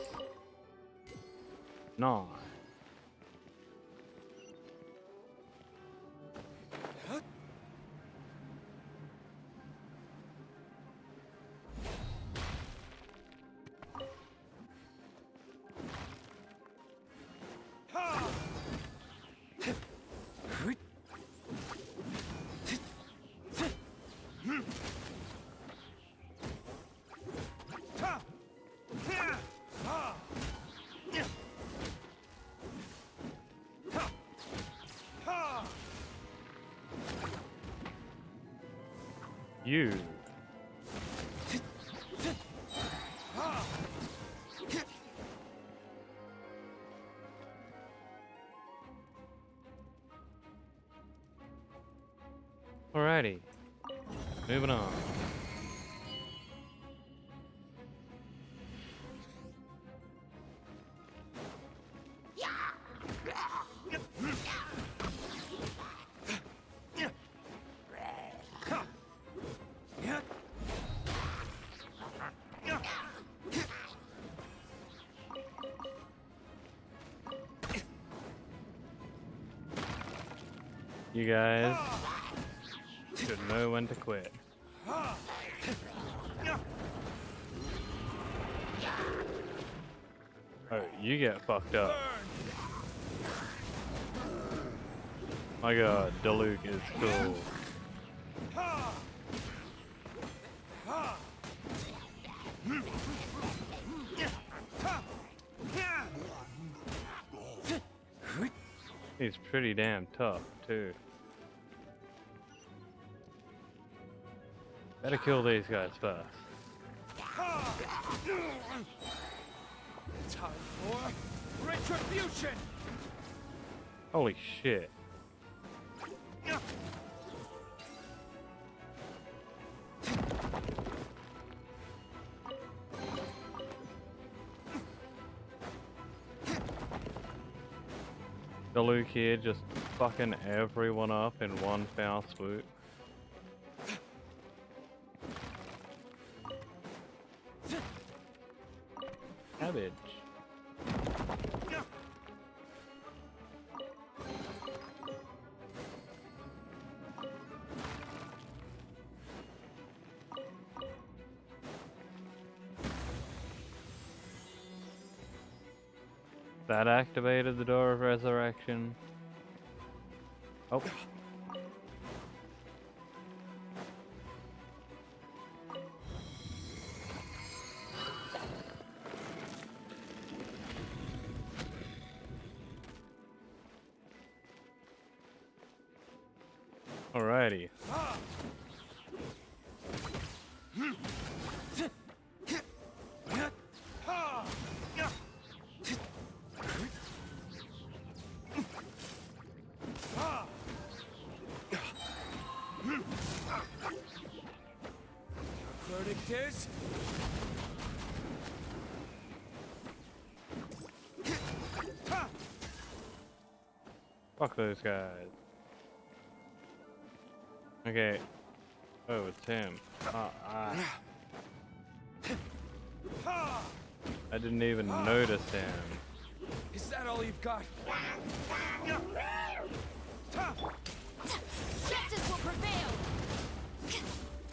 Nice. you. Alrighty, moving on. You guys should know when to quit. Oh, you get fucked up. My god, Diluc is cool. He's pretty damn tough, too. Better kill these guys first. Time for retribution! Holy shit. Diluc here just fucking everyone up in one foul swoop. Cabbage. That activated the door of resurrection. Oh. Alrighty. Verdict is... Fuck those guys. Okay. Oh, it's him. I didn't even notice him. Is that all you've got? Justice will prevail!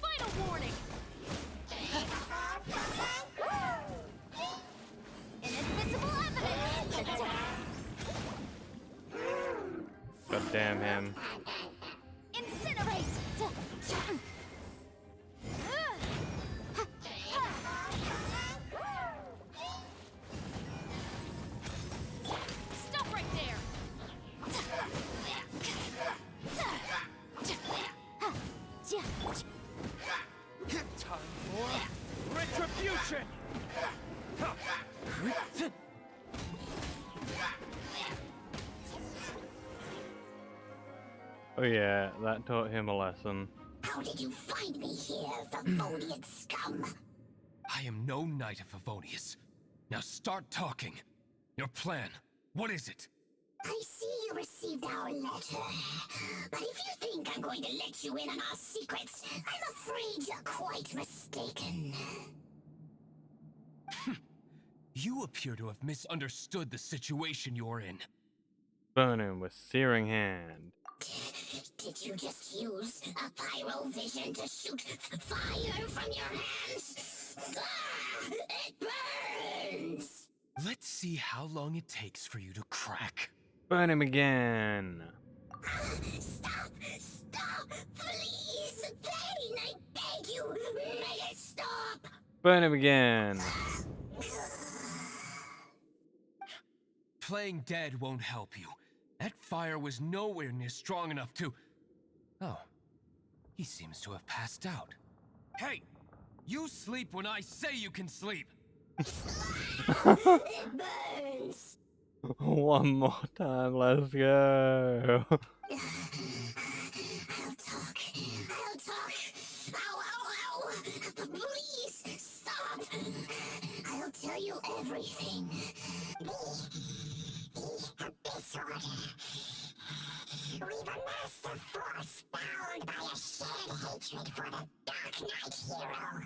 Final warning! Inadmissible evidence! God damn him. Incinerate! Stop right there! Time for retribution! Oh yeah, that taught him a lesson. How did you find me here, Favonian scum? I am no knight of Favonius. Now start talking. Your plan, what is it? I see you received our letter. But if you think I'm going to let you in on our secrets, I'm afraid you're quite mistaken. You appear to have misunderstood the situation you're in. Burn him with searing hand. Did you just use a pyrovision to shoot fire from your hands? Ah, it burns! Let's see how long it takes for you to crack. Burn him again. Stop! Stop! Please! Pain, I beg you! Make it stop! Burn him again. Playing dead won't help you. That fire was nowhere near strong enough to... Oh. He seems to have passed out. Hey! You sleep when I say you can sleep! It burns. One more time, let's go. I'll talk. I'll talk. Ow, ow, ow. Please, stop. I'll tell you everything. The Abyss Order. We've amassed a force bound by a shared hatred for the Dark Knight hero.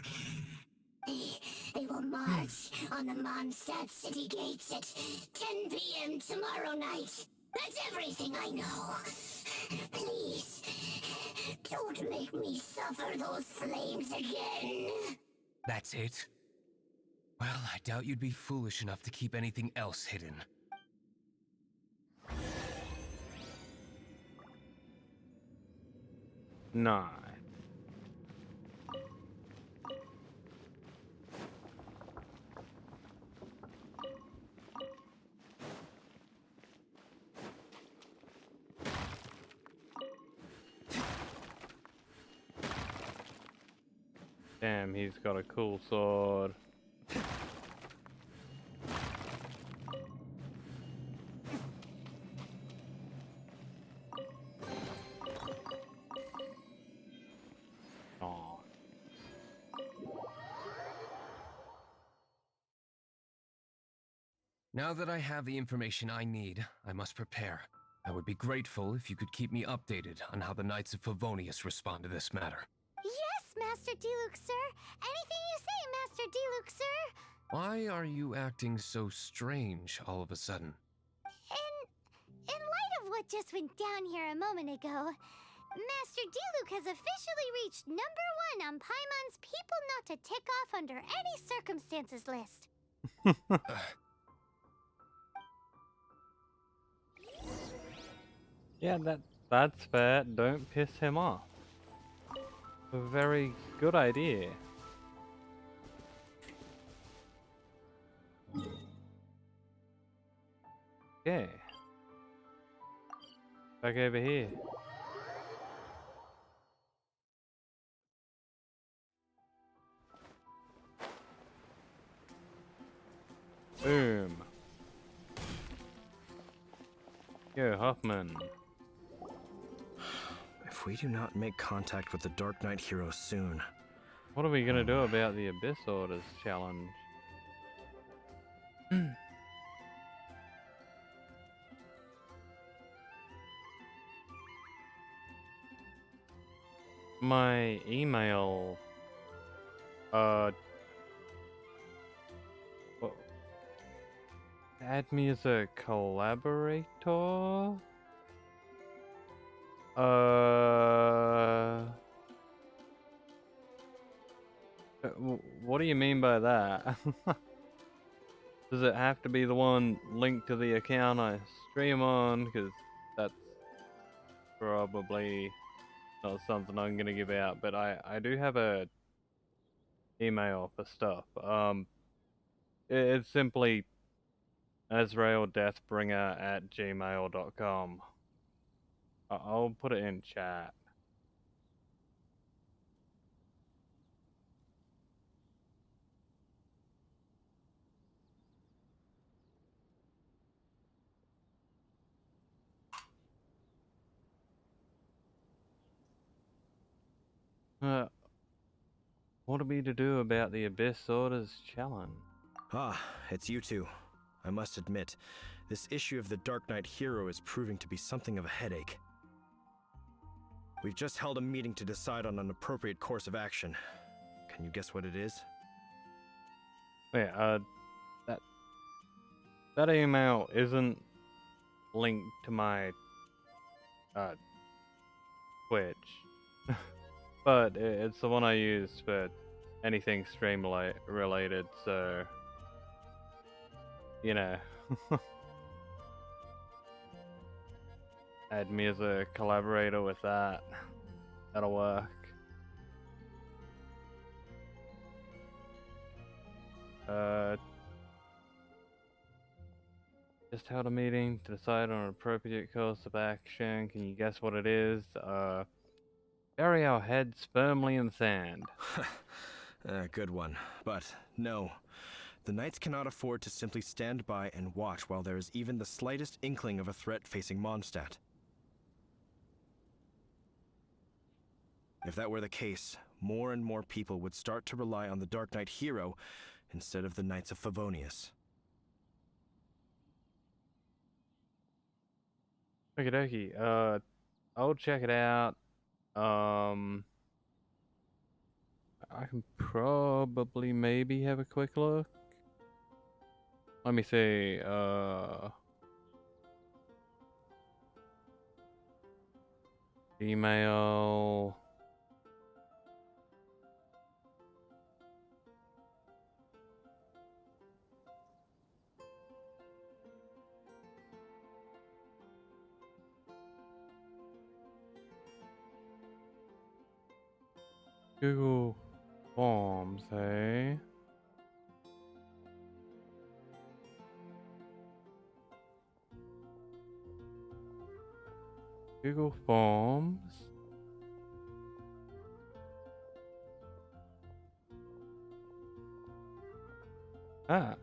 They will march on the Mondstadt city gates at 10 p.m. tomorrow night. That's everything I know. Please, don't make me suffer those flames again. That's it? Well, I doubt you'd be foolish enough to keep anything else hidden. No. Damn, he's got a cool sword. Aw. Now that I have the information I need, I must prepare. I would be grateful if you could keep me updated on how the Knights of Favonius respond to this matter. Yes, Master Diluc, sir. Anything you say, Master Diluc, sir. Why are you acting so strange all of a sudden? In light of what just went down here a moment ago, Master Diluc has officially reached #1 on Paimon's People Not to Tick Off Under Any Circumstances list. Yeah, that's fair. Don't piss him off. A very good idea. Okay. Back over here. Boom. Yo, Hoffman. If we do not make contact with the Dark Knight hero soon... What are we gonna do about the Abyss Orders challenge? My email... Well, add me as a collaborator? What do you mean by that? Does it have to be the one linked to the account I stream on? Because that's probably not something I'm gonna give out. But I do have a email for stuff. It's simply azraeldeathbringer@gmail.com. I'll put it in chat. What are we to do about the Abyss Orders challenge? Ah, it's you two. I must admit, this issue of the Dark Knight hero is proving to be something of a headache. We've just held a meeting to decide on an appropriate course of action. Can you guess what it is? Wait, that email isn't linked to my Twitch, but it's the one I use for anything stream related. So, you know, add me as a collaborator with that. That'll work. Just held a meeting to decide on an appropriate course of action. Can you guess what it is? Bury our heads firmly in the sand. Good one. But no. The Knights cannot afford to simply stand by and watch while there is even the slightest inkling of a threat facing Mondstadt. If that were the case, more and more people would start to rely on the Dark Knight hero instead of the Knights of Favonius. Okie dokie. I'll check it out. I can probably maybe have a quick look. Let me see. Email. Google Forms, hey? Google Forms. Ah.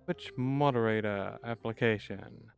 Which moderator application?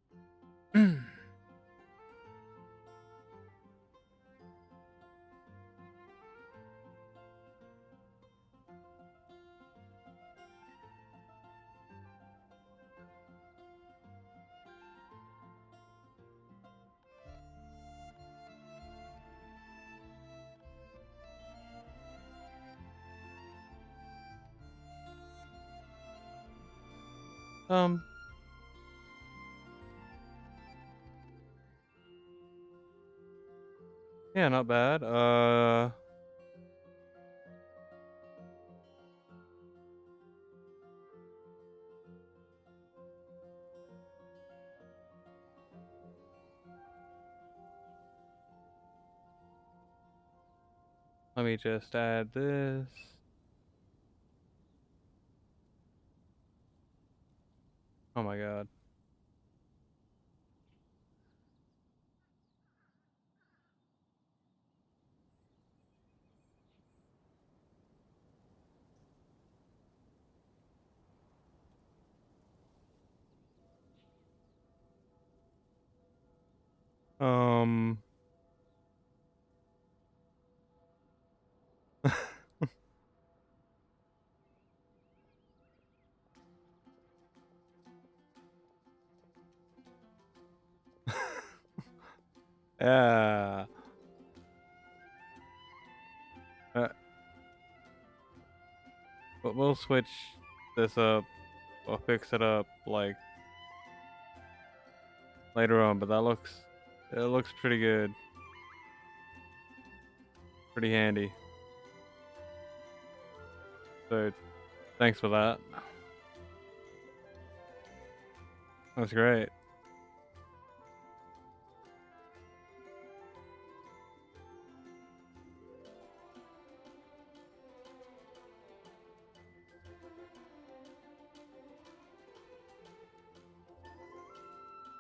Yeah, not bad. Let me just add this. Oh my god. Um. Yeah. But we'll switch this up or fix it up like later on. But it looks pretty good, pretty handy. So thanks for that. That's great.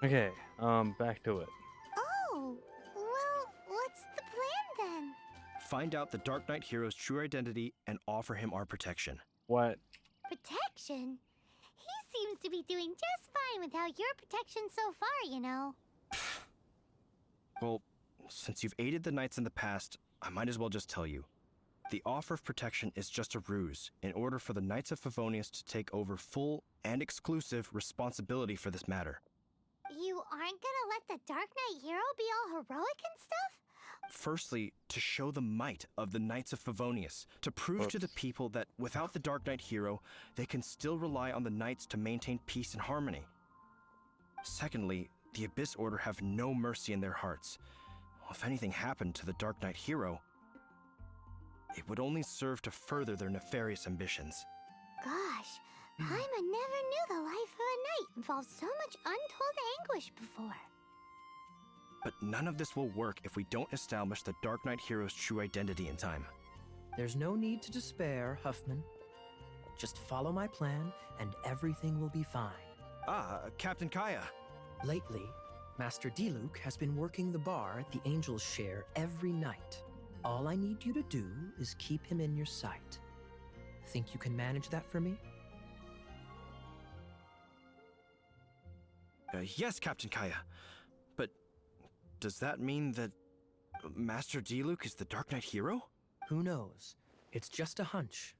Okay, back to it. Oh, well, what's the plan then? Find out the Dark Knight hero's true identity and offer him our protection. What? Protection? He seems to be doing just fine without your protection so far, you know. Well, since you've aided the Knights in the past, I might as well just tell you. The offer of protection is just a ruse in order for the Knights of Favonius to take over full and exclusive responsibility for this matter. You aren't gonna let the Dark Knight hero be all heroic and stuff? Firstly, to show the might of the Knights of Favonius, to prove to the people that without the Dark Knight hero, they can still rely on the Knights to maintain peace and harmony. Secondly, the Abyss Order have no mercy in their hearts. If anything happened to the Dark Knight hero, it would only serve to further their nefarious ambitions. Gosh, Paimon never knew the life of a knight involved so much untold anguish before. But none of this will work if we don't establish the Dark Knight hero's true identity in time. There's no need to despair, Huffman. Just follow my plan, and everything will be fine. Captain Kaya. Lately, Master Diluc has been working the bar the angels share every night. All I need you to do is keep him in your sight. Think you can manage that for me? Yes, Captain Kaya. But does that mean that Master Diluc is the Dark Knight hero? Who knows? It's just a hunch.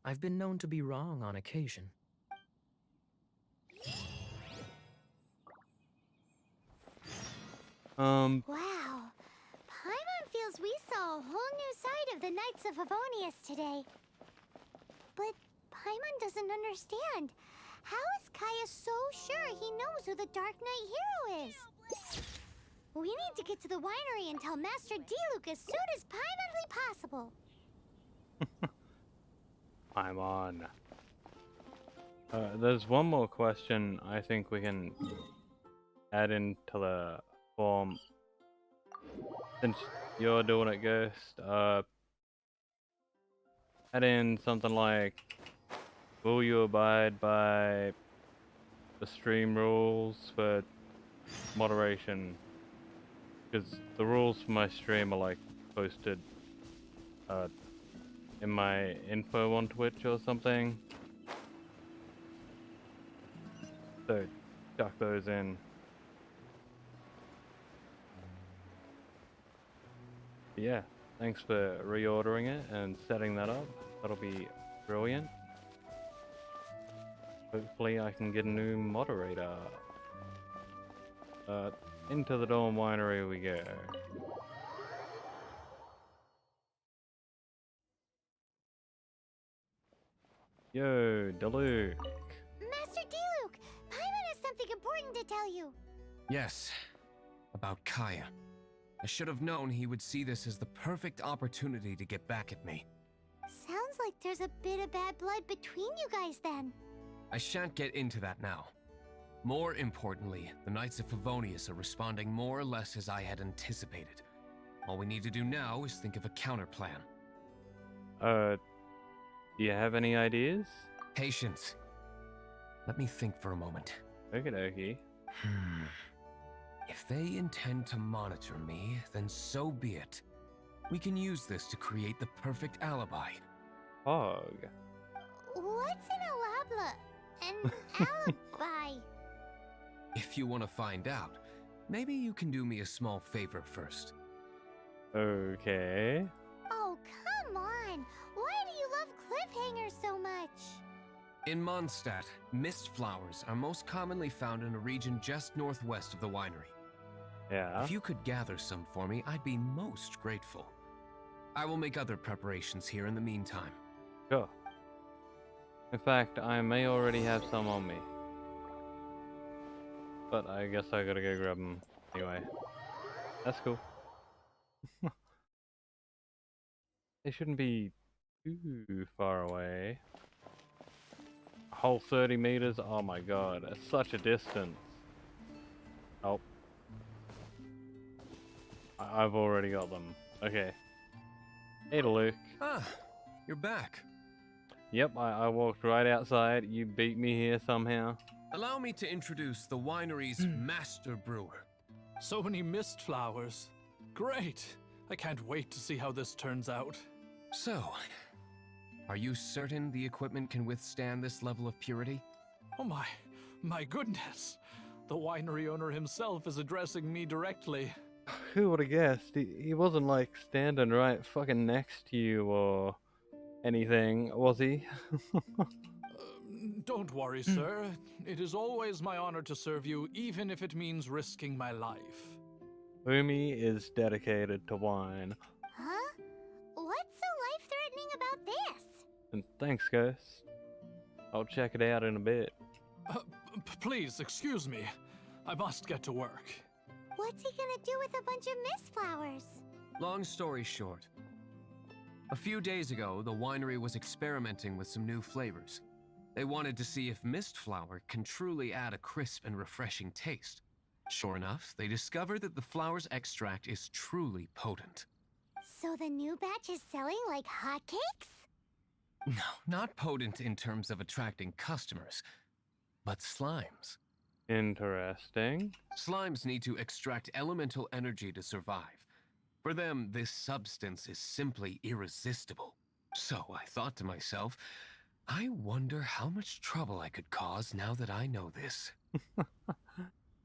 I've been known to be wrong on occasion. Wow. Paimon feels we saw a whole new side of the Knights of Favonius today. But Paimon doesn't understand. How is Kaya so sure he knows who the Dark Knight hero is? We need to get to the winery and tell Master Diluc as soon as Paimonly possible. I'm on. There's one more question I think we can add into the form. Since you're doing it, Ghost, add in something like, will you abide by the stream rules for moderation? Because the rules for my stream are like posted in my info on Twitch or something. So chuck those in. Yeah, thanks for reordering it and setting that up. That'll be brilliant. Hopefully I can get a new moderator. Into the Dawn Winery we go. Yo, Diluc. Master Diluc, Paimon has something important to tell you. Yes, about Kaya. I should have known he would see this as the perfect opportunity to get back at me. Sounds like there's a bit of bad blood between you guys then. I shan't get into that now. More importantly, the Knights of Favonius are responding more or less as I had anticipated. All we need to do now is think of a counterplan. Do you have any ideas? Patience. Let me think for a moment. Okie dokie. If they intend to monitor me, then so be it. We can use this to create the perfect alibi. Hog. What's an alabla? An alibi? If you want to find out, maybe you can do me a small favor first. Okay. Oh, come on! Why do you love cliffhangers so much? In Mondstadt, mist flowers are most commonly found in a region just northwest of the winery. Yeah. If you could gather some for me, I'd be most grateful. I will make other preparations here in the meantime. Sure. In fact, I may already have some on me. But I guess I gotta go grab them anyway. That's cool. They shouldn't be too far away. A whole 30 meters? Oh my god, that's such a distance. Oh. I've already got them. Okay. Hey, Luke. Ah, you're back. Yep, I walked right outside. You beat me here somehow. Allow me to introduce the winery's master brewer. So many mist flowers. Great! I can't wait to see how this turns out. So, are you certain the equipment can withstand this level of purity? Oh my goodness! The winery owner himself is addressing me directly. Who would have guessed? He wasn't like standing right fucking next to you or anything, was he? Don't worry, sir. It is always my honor to serve you, even if it means risking my life. Umi is dedicated to wine. Huh? What's so life-threatening about this? And thanks, Ghost. I'll check it out in a bit. Please, excuse me. I must get to work. What's he gonna do with a bunch of mist flowers? Long story short, a few days ago, the winery was experimenting with some new flavors. They wanted to see if mist flower can truly add a crisp and refreshing taste. Sure enough, they discovered that the flower's extract is truly potent. So the new batch is selling like hotcakes? No, not potent in terms of attracting customers, but slimes. Interesting. Slimes need to extract elemental energy to survive. For them, this substance is simply irresistible. So I thought to myself, I wonder how much trouble I could cause now that I know this.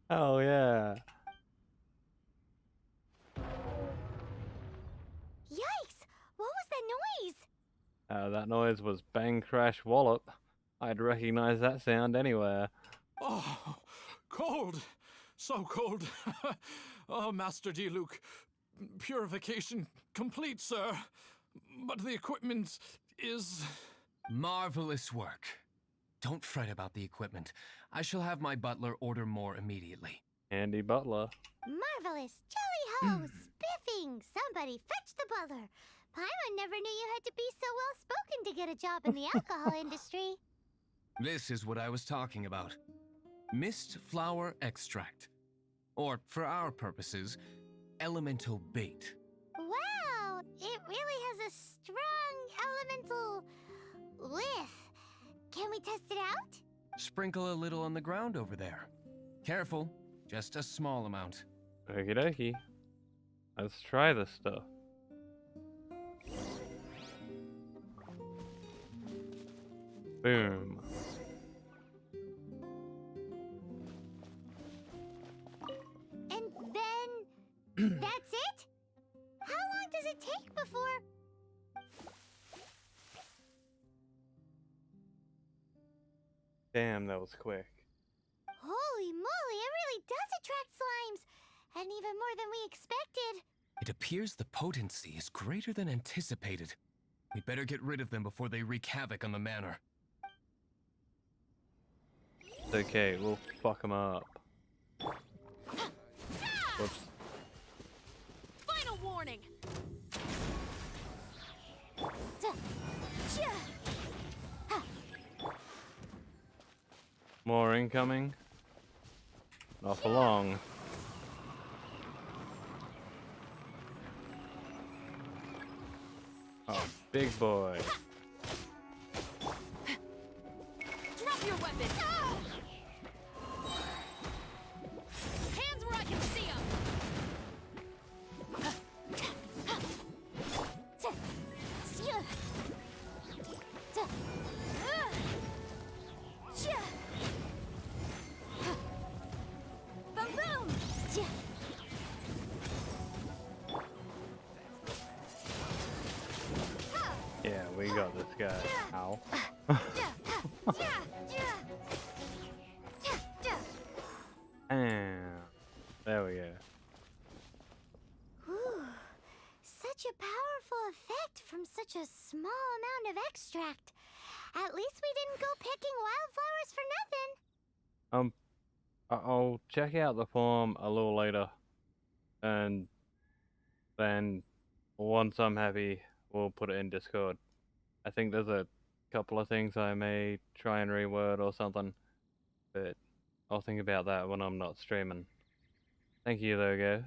Oh yeah. Yikes! What was that noise? That noise was bang crash wallop. I'd recognize that sound anywhere. Oh, cold! So cold! Oh, Master Diluc, purification complete, sir. But the equipment is... Marvelous work. Don't fret about the equipment. I shall have my butler order more immediately. Andy Butler. Marvelous! Jolly ho! Spiffing! Somebody fetch the butler! Paimon never knew you had to be so well-spoken to get a job in the alcohol industry. This is what I was talking about. Mist flower extract. Or, for our purposes, elemental bait. Wow! It really has a strong elemental whiff. Can we test it out? Sprinkle a little on the ground over there. Careful, just a small amount. Okie dokie. Let's try this stuff. Boom. And then... that's it? How long does it take before... Damn, that was quick. Holy moly, it really does attract slimes! And even more than we expected. It appears the potency is greater than anticipated. We'd better get rid of them before they wreak havoc on the manor. It's okay, we'll fuck them up. Whoops. Final warning! More incoming. Not for long. Oh, big boy. Drop your weapon! Hands where I can see them! Boom boom! Yeah, we got this guy. Ow. And there we go. Ooh, such a powerful effect from such a small amount of extract. At least we didn't go picking wildflowers for nothing. I'll check out the form a little later, and then once I'm happy, we'll put it in Discord. I think there's a couple of things I may try and reword or something, but I'll think about that when I'm not streaming. Thank you though, guys.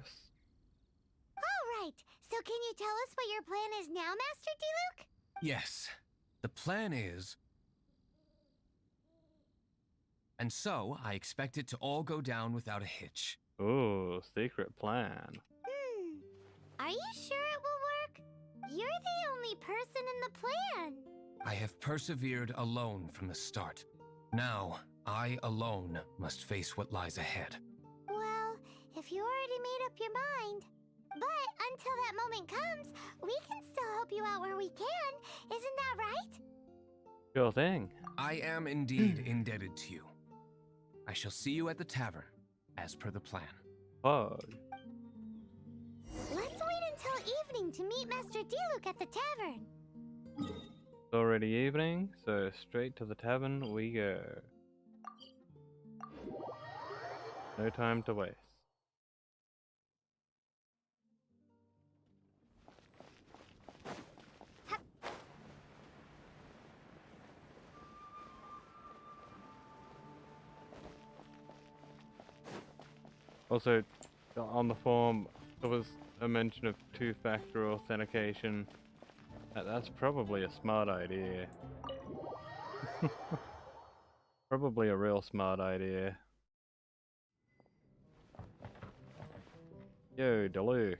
Alright, so can you tell us what your plan is now, Master Diluc? Yes, the plan is... And so, I expect it to all go down without a hitch. Ooh, secret plan. Are you sure it will work? You're the only person in the plan. I have persevered alone from the start. Now, I alone must face what lies ahead. Well, if you already made up your mind. But until that moment comes, we can still help you out where we can. Isn't that right? Sure thing. I am indeed indebted to you. I shall see you at the tavern, as per the plan. Pog. Let's wait until evening to meet Master Diluc at the tavern. It's already evening, so straight to the tavern we go. No time to waste. Also, on the form, there was a mention of two-factor authentication. That's probably a smart idea. Probably a real smart idea. Yo, Diluc.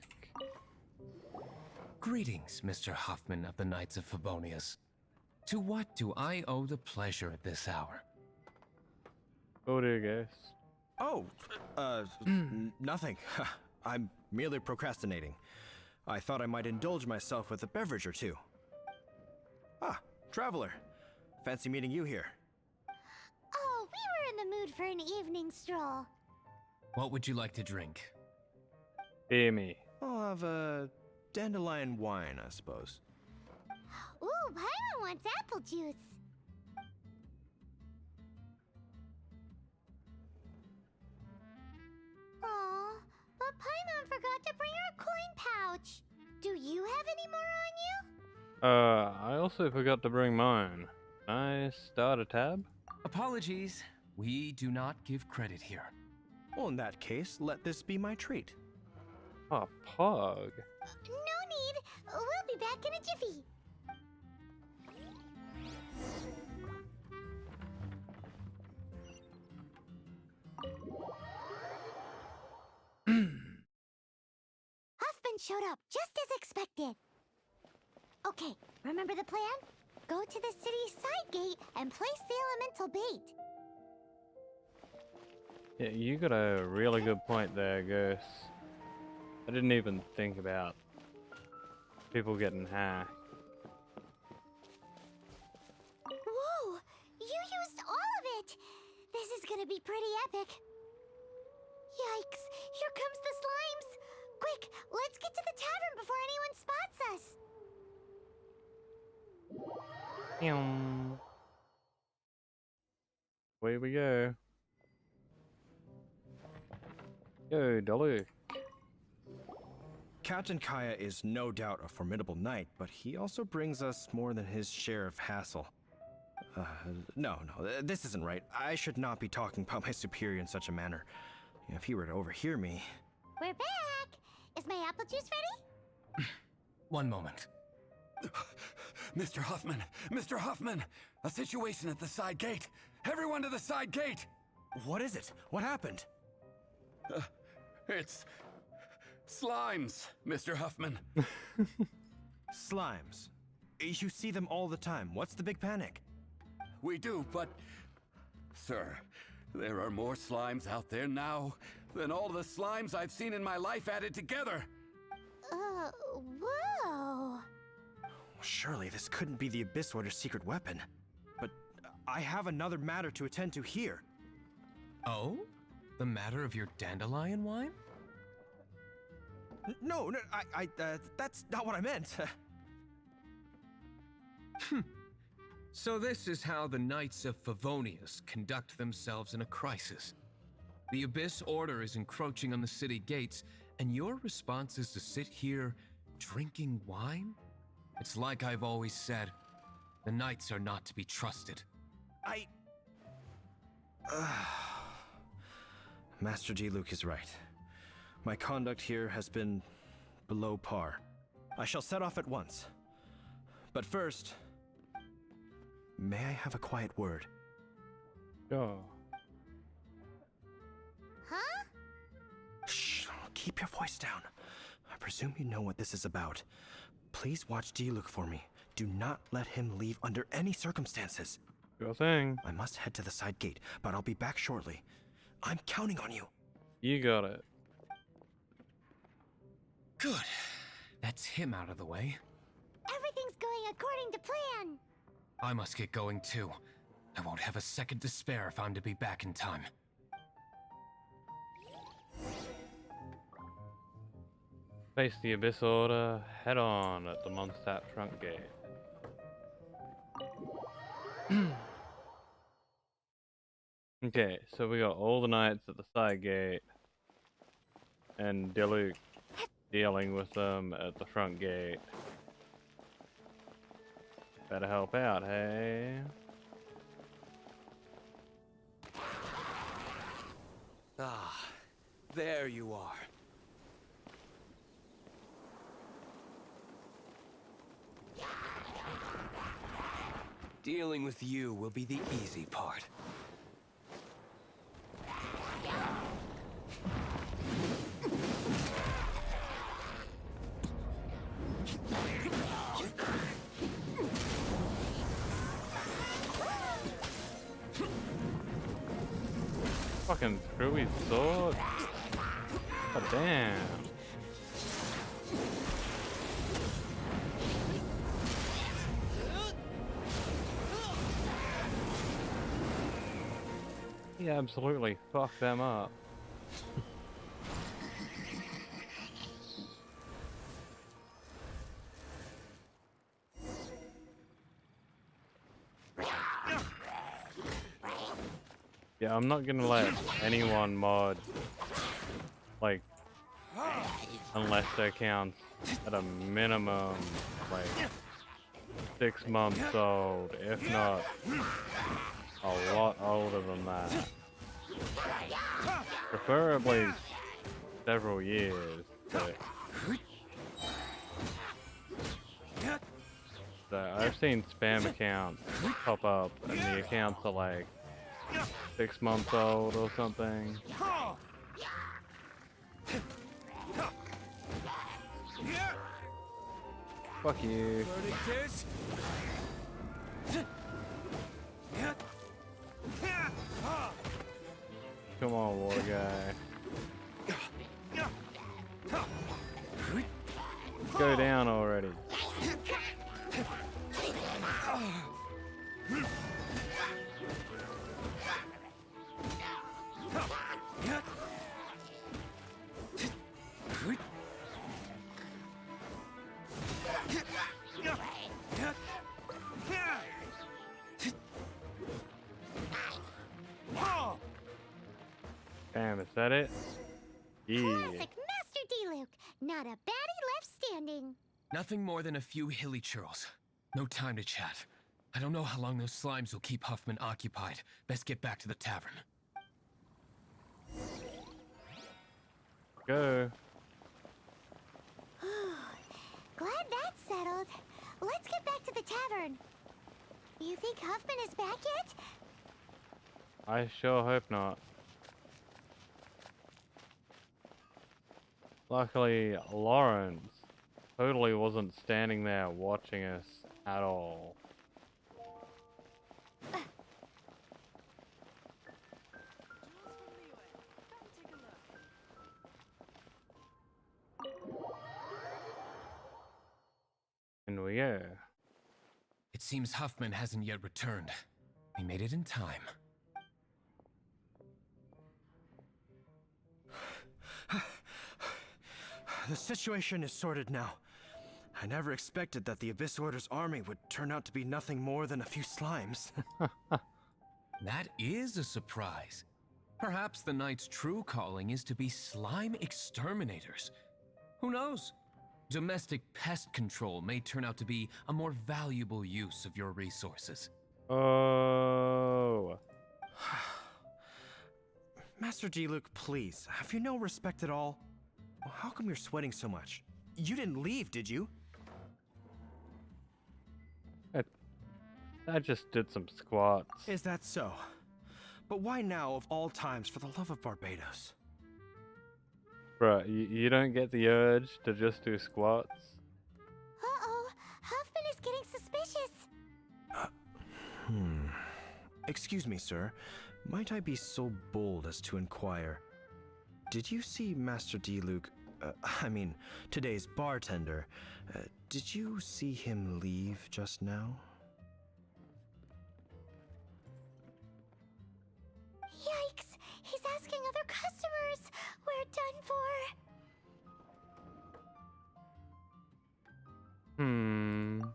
Greetings, Mr. Huffman of the Knights of Favonius. To what do I owe the pleasure at this hour? Oh dear, guys. Oh, nothing. I'm merely procrastinating. I thought I might indulge myself with a beverage or two. Ah, traveler. Fancy meeting you here. Oh, we were in the mood for an evening stroll. What would you like to drink? Hear me. I'll have a dandelion wine, I suppose. Ooh, Paimon wants apple juice. Aw, but Paimon forgot to bring her coin pouch. Do you have any more on you? I also forgot to bring mine. Can I start a tab? Apologies. We do not give credit here. Well, in that case, let this be my treat. Oh, Pog. No need. We'll be back in a jiffy. Huffman showed up just as expected. Okay, remember the plan? Go to the city's side gate and place the elemental bait. Yeah, you got a really good point there, Ghost. I didn't even think about people getting hacked. Whoa! You used all of it! This is gonna be pretty epic. Yikes! Here comes the slimes! Quick, let's get to the tavern before anyone spots us! Away we go. Yo, Diluc. Captain Kaya is no doubt a formidable knight, but he also brings us more than his share of hassle. No, this isn't right. I should not be talking about my superior in such a manner. If he were to overhear me... We're back! Is my apple juice ready? One moment. Mr. Huffman! Mr. Huffman! A situation at the side gate! Everyone to the side gate! What is it? What happened? It's... slimes, Mr. Huffman. Slimes? You see them all the time. What's the big panic? We do, but... Sir, there are more slimes out there now than all the slimes I've seen in my life added together. Whoa. Surely this couldn't be the Abyss Order's secret weapon. But I have another matter to attend to here. Oh? The matter of your dandelion wine? No, that's not what I meant. So this is how the Knights of Favonius conduct themselves in a crisis. The Abyss Order is encroaching on the city gates, and your response is to sit here drinking wine? It's like I've always said, the Knights are not to be trusted. Master Diluc is right. My conduct here has been below par. I shall set off at once. But first, may I have a quiet word? Oh. Huh? Shh, keep your voice down. I presume you know what this is about. Please watch Diluc for me. Do not let him leave under any circumstances. Sure thing. I must head to the side gate, but I'll be back shortly. I'm counting on you. You got it. Good. That's him out of the way. Everything's going according to plan. I must get going too. I won't have a second to spare if I'm to be back in time. Face the Abyss Order, head on at the Mondstadt front gate. Okay, so we got all the knights at the side gate, and Diluc dealing with them at the front gate. Better help out, hey? Ah, there you are. Dealing with you will be the easy part. Fucking screwy sword. God damn. He absolutely fucked them up. Yeah, I'm not gonna let anyone mod, like, unless their account's at a minimum, like, 6 months old, if not a lot older than that. Preferably several years, but... So I've seen spam accounts pop up, and the accounts are like 6 months old or something. Fuck you. Come on, water guy. Go down already. Damn, is that it? Yeah. Classic Master D-Luke. Not a baddie left standing. Nothing more than a few hilly churls. No time to chat. I don't know how long those slimes will keep Huffman occupied. Best get back to the tavern. Go. Glad that's settled. Let's get back to the tavern. You think Huffman is back yet? I sure hope not. Luckily, Lawrence totally wasn't standing there watching us at all. And we go. It seems Huffman hasn't yet returned. We made it in time. The situation is sorted now. I never expected that the Abyss Order's army would turn out to be nothing more than a few slimes. That is a surprise. Perhaps the Knight's true calling is to be slime exterminators. Who knows? Domestic pest control may turn out to be a more valuable use of your resources. Oh. Master D-Luke, please, have you no respect at all? How come you're sweating so much? You didn't leave, did you? I just did some squats. Is that so? But why now of all times, for the love of Barbados? Bruh, you don't get the urge to just do squats? Uh-oh, Huffman is getting suspicious. Excuse me, sir. Might I be so bold as to inquire? Did you see Master D-Luke, I mean, today's bartender, did you see him leave just now? Yikes, he's asking other customers. We're done for.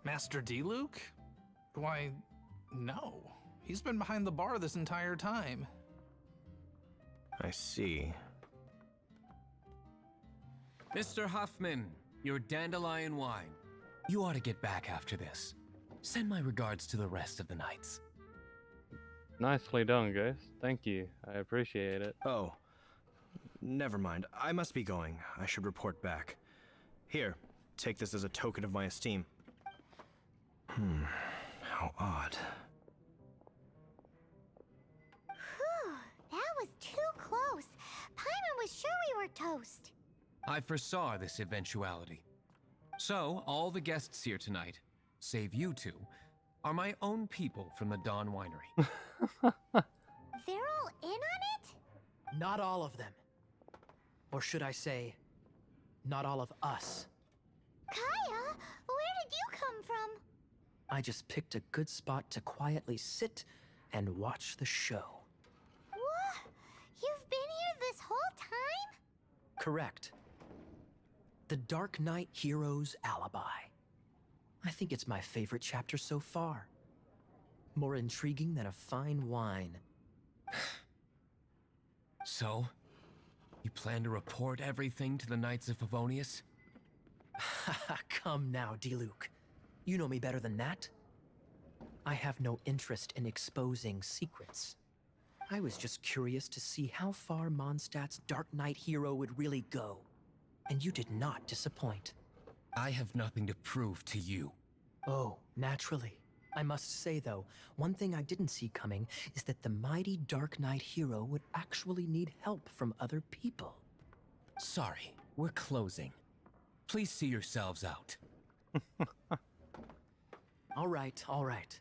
Master D-Luke? Why, no. He's been behind the bar this entire time. I see. Mr. Huffman, your dandelion wine. You ought to get back after this. Send my regards to the rest of the knights. Nicely done, Ghost. Thank you. I appreciate it. Oh, never mind. I must be going. I should report back. Here, take this as a token of my esteem. How odd. Whew, that was too close. Paimon was sure we were toast. I foresaw this eventuality. So, all the guests here tonight, save you two, are my own people from the Dawn Winery. They're all in on it? Not all of them. Or should I say, not all of us. Kaya, where did you come from? I just picked a good spot to quietly sit and watch the show. What? You've been here this whole time? Correct. The Dark Knight Hero's Alibi. I think it's my favorite chapter so far. More intriguing than a fine wine. So, you plan to report everything to the Knights of Favonius? Come now, Diluc. You know me better than that. I have no interest in exposing secrets. I was just curious to see how far Mondstadt's Dark Knight hero would really go. And you did not disappoint. I have nothing to prove to you. Oh, naturally. I must say, though, one thing I didn't see coming is that the mighty Dark Knight hero would actually need help from other people. Sorry, we're closing. Please see yourselves out. All right, all right.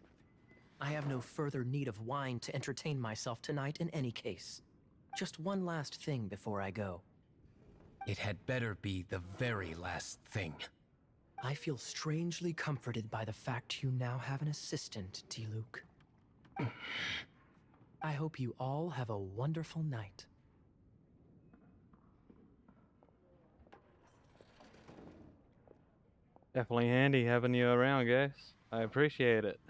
I have no further need of wine to entertain myself tonight in any case. Just one last thing before I go. It had better be the very last thing. I feel strangely comforted by the fact you now have an assistant, Diluc. I hope you all have a wonderful night. Definitely handy having you around, guys. I appreciate it.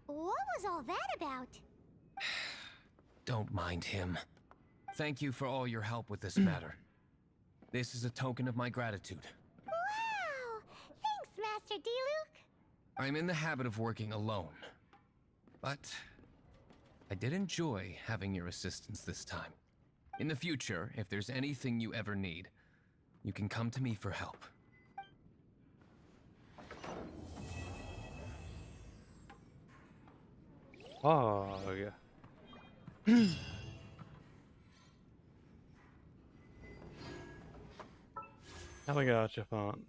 What was all that about? Don't mind him. Thank you for all your help with this matter. This is a token of my gratitude. Wow! Thanks, Master Diluc. I'm in the habit of working alone. But I did enjoy having your assistance this time. In the future, if there's anything you ever need, you can come to me for help. Oh, yeah. Now we got your font.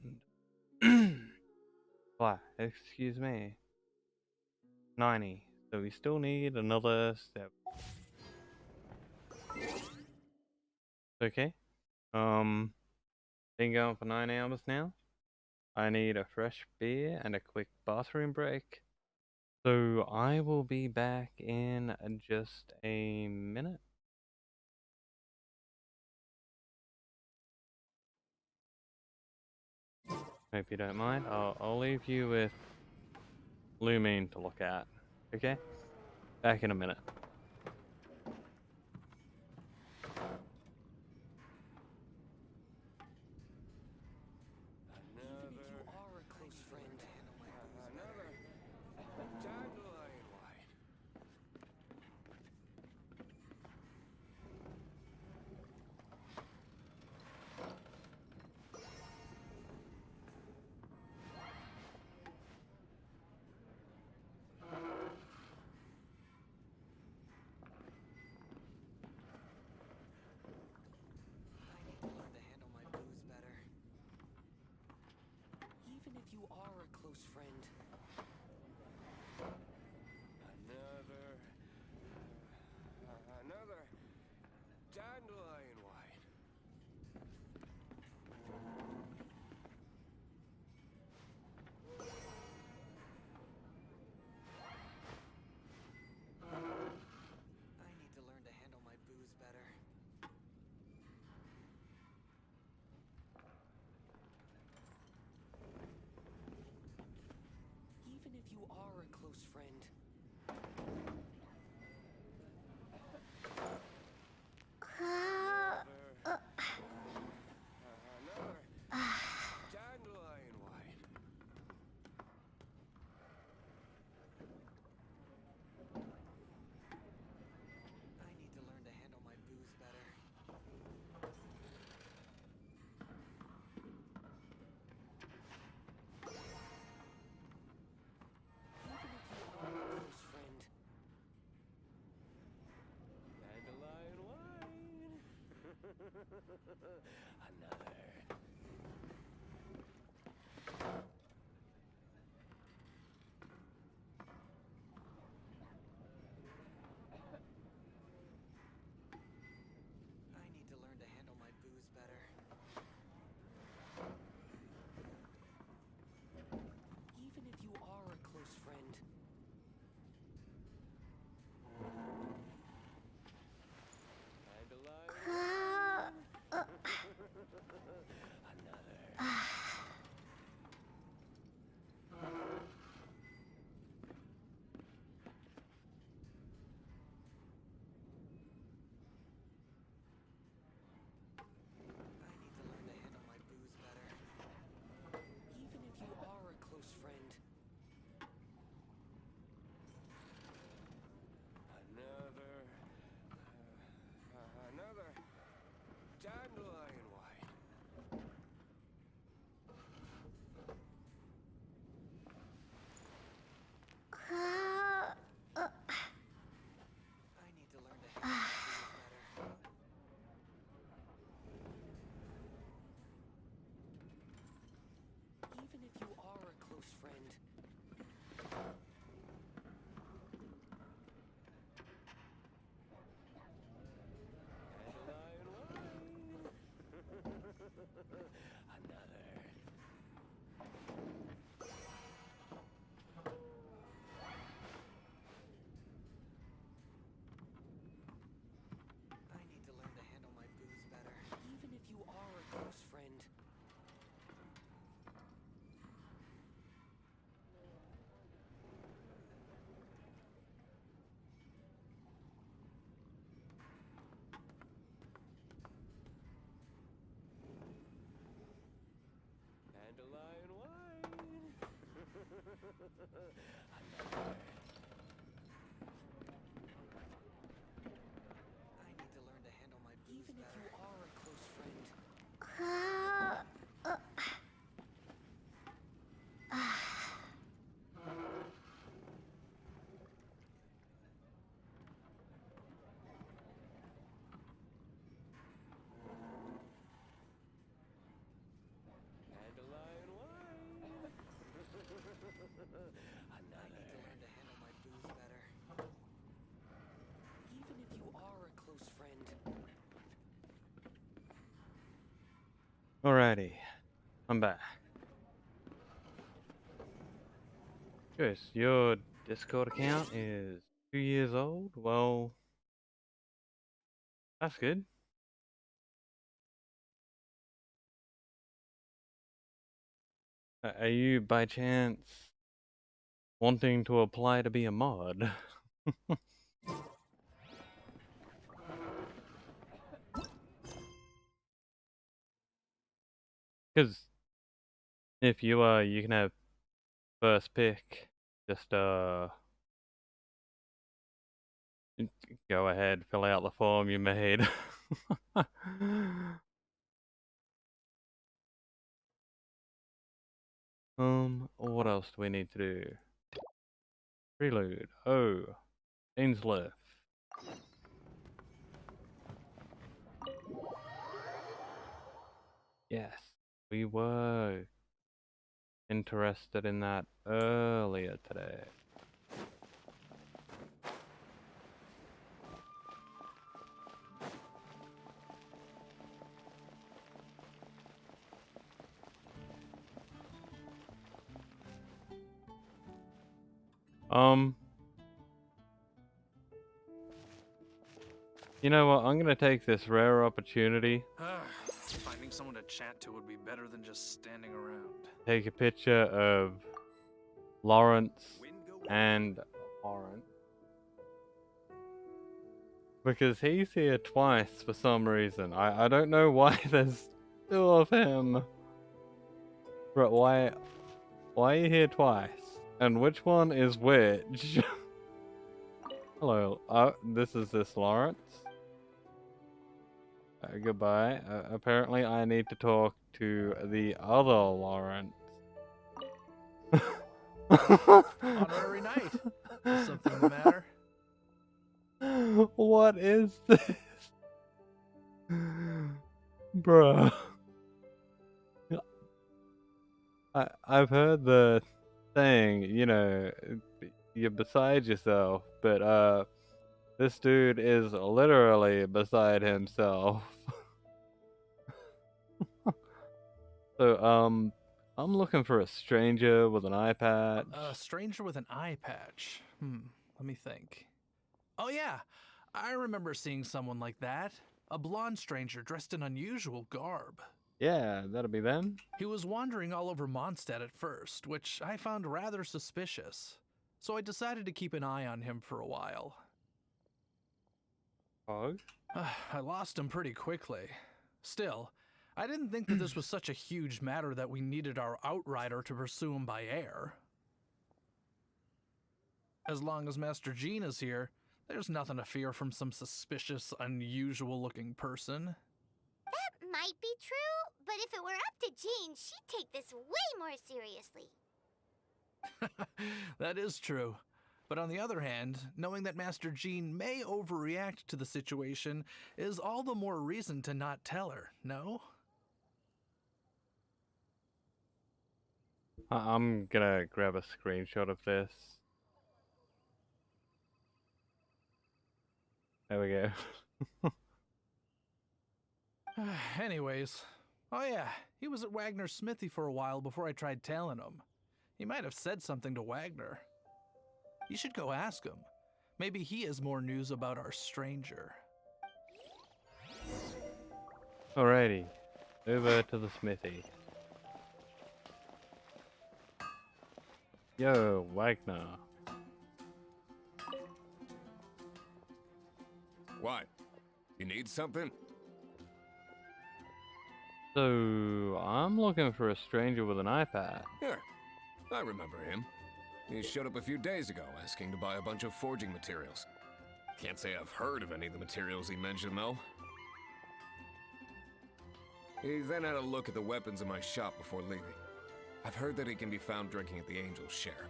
Why? Excuse me. 90. So we still need another step. Okay. Been going for 9 hours now. I need a fresh beer and a quick bathroom break. So I will be back in just a minute. Hope you don't mind. I'll leave you with Lumine to look at. Okay? Back in a minute. Even if you are a close friend. Another dandelion wine. I need to learn to handle my booze better. Even if you are a close friend. Dandelion wine. I need to learn to handle my booze better. Even if you are a close friend. Dandelion wine. Another. Alrighty, I'm back. Chris, your Discord account is 2 years old? Well, that's good. Are you by chance wanting to apply to be a mod? Because if you are, you can have first pick. Just go ahead, fill out the form you made. What else do we need to do? Prelude. Oh, Ainsworth. Yes, we were interested in that earlier today. You know what? I'm gonna take this rare opportunity. Finding someone to chat to would be better than just standing around. Take a picture of Lawrence and Oren. Because he's here twice for some reason. I don't know why there's two of him. But why are you here twice? And which one is which? Hello, this is Lawrence. Goodbye. Apparently I need to talk to the other Lawrence. Honorary knight. Is something the matter? What is this? Bruh. I've heard the saying, you know, you're beside yourself, but this dude is literally beside himself. So, I'm looking for a stranger with an eye patch. A stranger with an eye patch. Let me think. Oh yeah, I remember seeing someone like that. A blonde stranger dressed in unusual garb. Yeah, that'll be them. He was wandering all over Mondstadt at first, which I found rather suspicious. So I decided to keep an eye on him for a while. Pog? I lost him pretty quickly. Still, I didn't think that this was such a huge matter that we needed our outrider to pursue him by air. As long as Master Jean is here, there's nothing to fear from some suspicious, unusual-looking person. That might be true, but if it were up to Jean, she'd take this way more seriously. That is true. But on the other hand, knowing that Master Jean may overreact to the situation is all the more reason to not tell her, no? I'm gonna grab a screenshot of this. There we go. Anyways, oh yeah, he was at Wagner's smithy for a while before I tried tailing him. He might have said something to Wagner. You should go ask him. Maybe he has more news about our stranger. Alrighty, over to the smithy. Yo, Wagner. What? You need something? So, I'm looking for a stranger with an eye patch. Here, I remember him. He showed up a few days ago asking to buy a bunch of forging materials. Can't say I've heard of any of the materials he mentioned, though. He then had a look at the weapons in my shop before leaving. I've heard that he can be found drinking at the Angel's Share.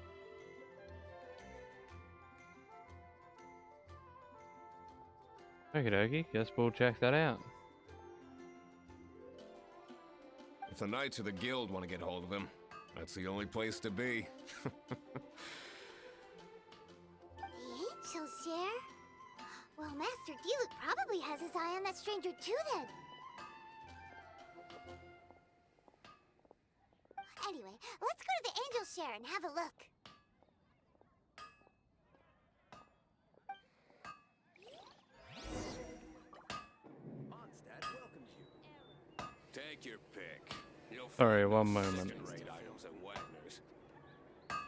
Okie dokie, guess we'll check that out. If the Knights of the Guild want to get hold of him, that's the only place to be. The Angel Share? Well, Master Diluc probably has his eye on that stranger too, then. Anyway, let's go to the Angel Share and have a look. Mondstadt welcomes you. Take your pick. You'll Sorry, find one no moment. second-rate items at Wagner's. When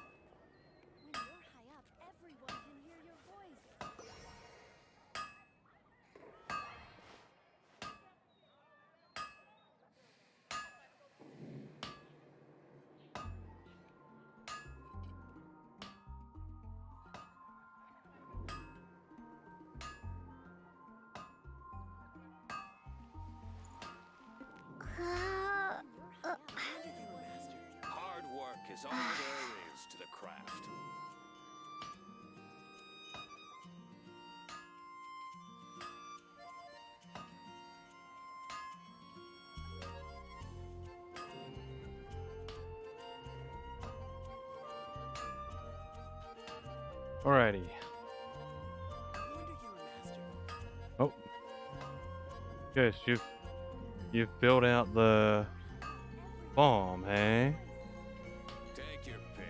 you're high up, everyone can hear your voice. Hard work is all there is to the craft. Alrighty. Oh. Yes, you've built out the farm, hey? Take your pick.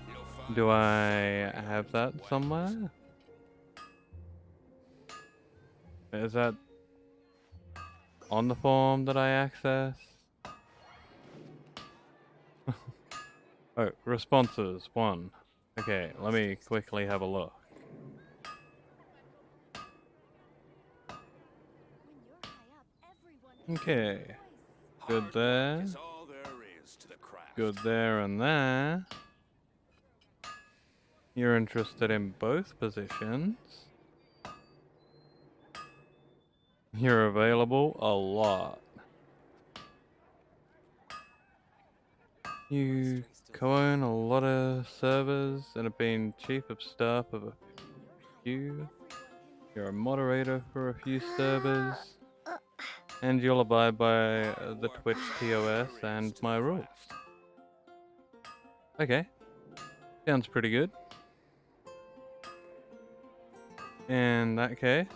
You'll find Do I have that somewhere? Is that on the form that I access? Oh, responses, 1. Okay, let me quickly have a look. Okay, good there. is all there is to the craft. Good there and there. You're interested in both positions. You're available a lot. You co-own a lot of servers and have been chief of staff of a few. You're a moderator for a few servers. And you'll abide by the Twitch TOS and my rules. Okay. Sounds pretty good. In that case,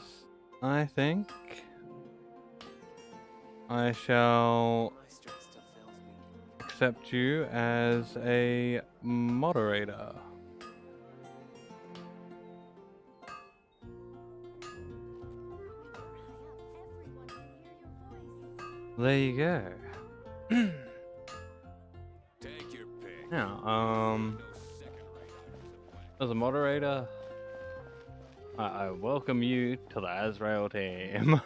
I think I shall accept you as a moderator. There you go. Take your pick. Now, as a moderator, I welcome you to the Azrael team.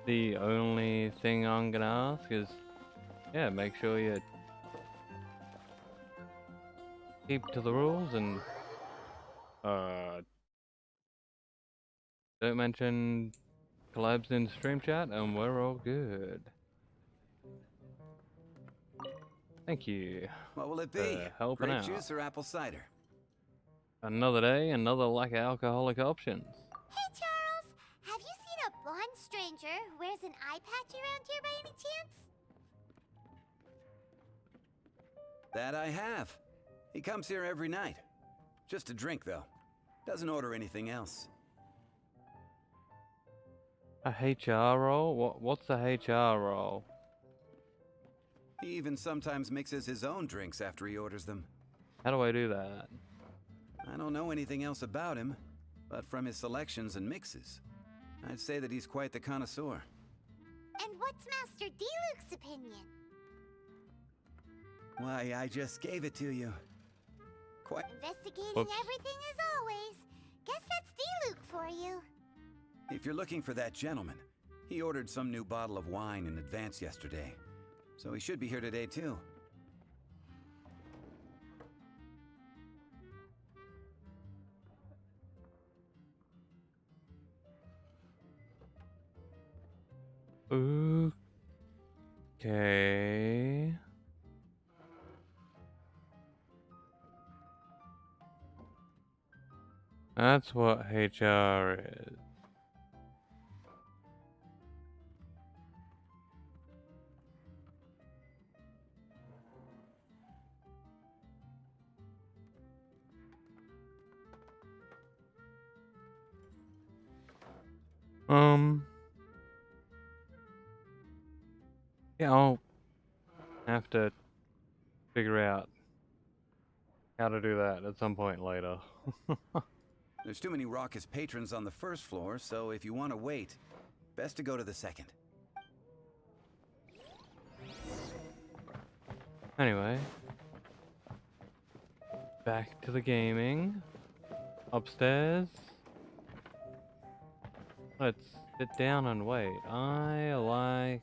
The only thing I'm gonna ask is, yeah, make sure you keep to the rules and don't mention collabs in stream chat, and we're all good. Thank you. What will it for be? helping Grape out. juice or apple cider? Another day, another lack of alcoholic options. Hey, Charles! Have you seen a blonde stranger who wears an eye patch around here by any chance? That I have. He comes here every night. Just to drink, though. Doesn't order anything else. A HR role? What's a HR role? He even sometimes mixes his own drinks after he orders them. How do I do that? I don't know anything else about him, but from his selections and mixes, I'd say that he's quite the connoisseur. And what's Master Diluc's opinion? Why, I just gave it to you. Quite. Investigating Whoops. everything as always. Guess that's Diluc for you. If you're looking for that gentleman, he ordered some new bottle of wine in advance yesterday. so he should be here today too. Okay. That's what HR is. Yeah, I'll have to figure out how to do that at some point later. There's too many raucous patrons on the first floor, so if you want to wait, best to go to the second. Anyway, back to the gaming. Upstairs. Let's sit down and wait. I like...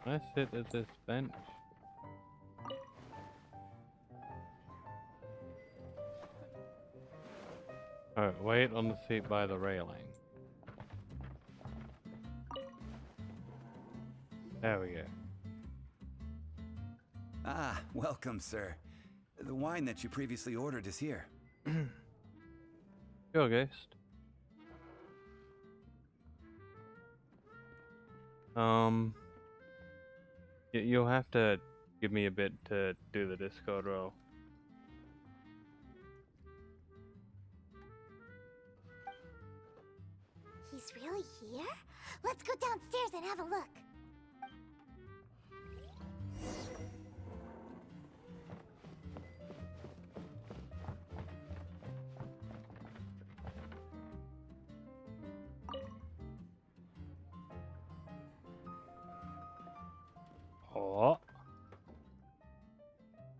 I sit at this bench. Alright, wait on the seat by the railing. There we go. Ah, welcome, sir. The wine that you previously ordered is here. Sure, Ghost. You'll have to give me a bit to do the Discord roll. He's really here? Let's go downstairs and have a look. Oh.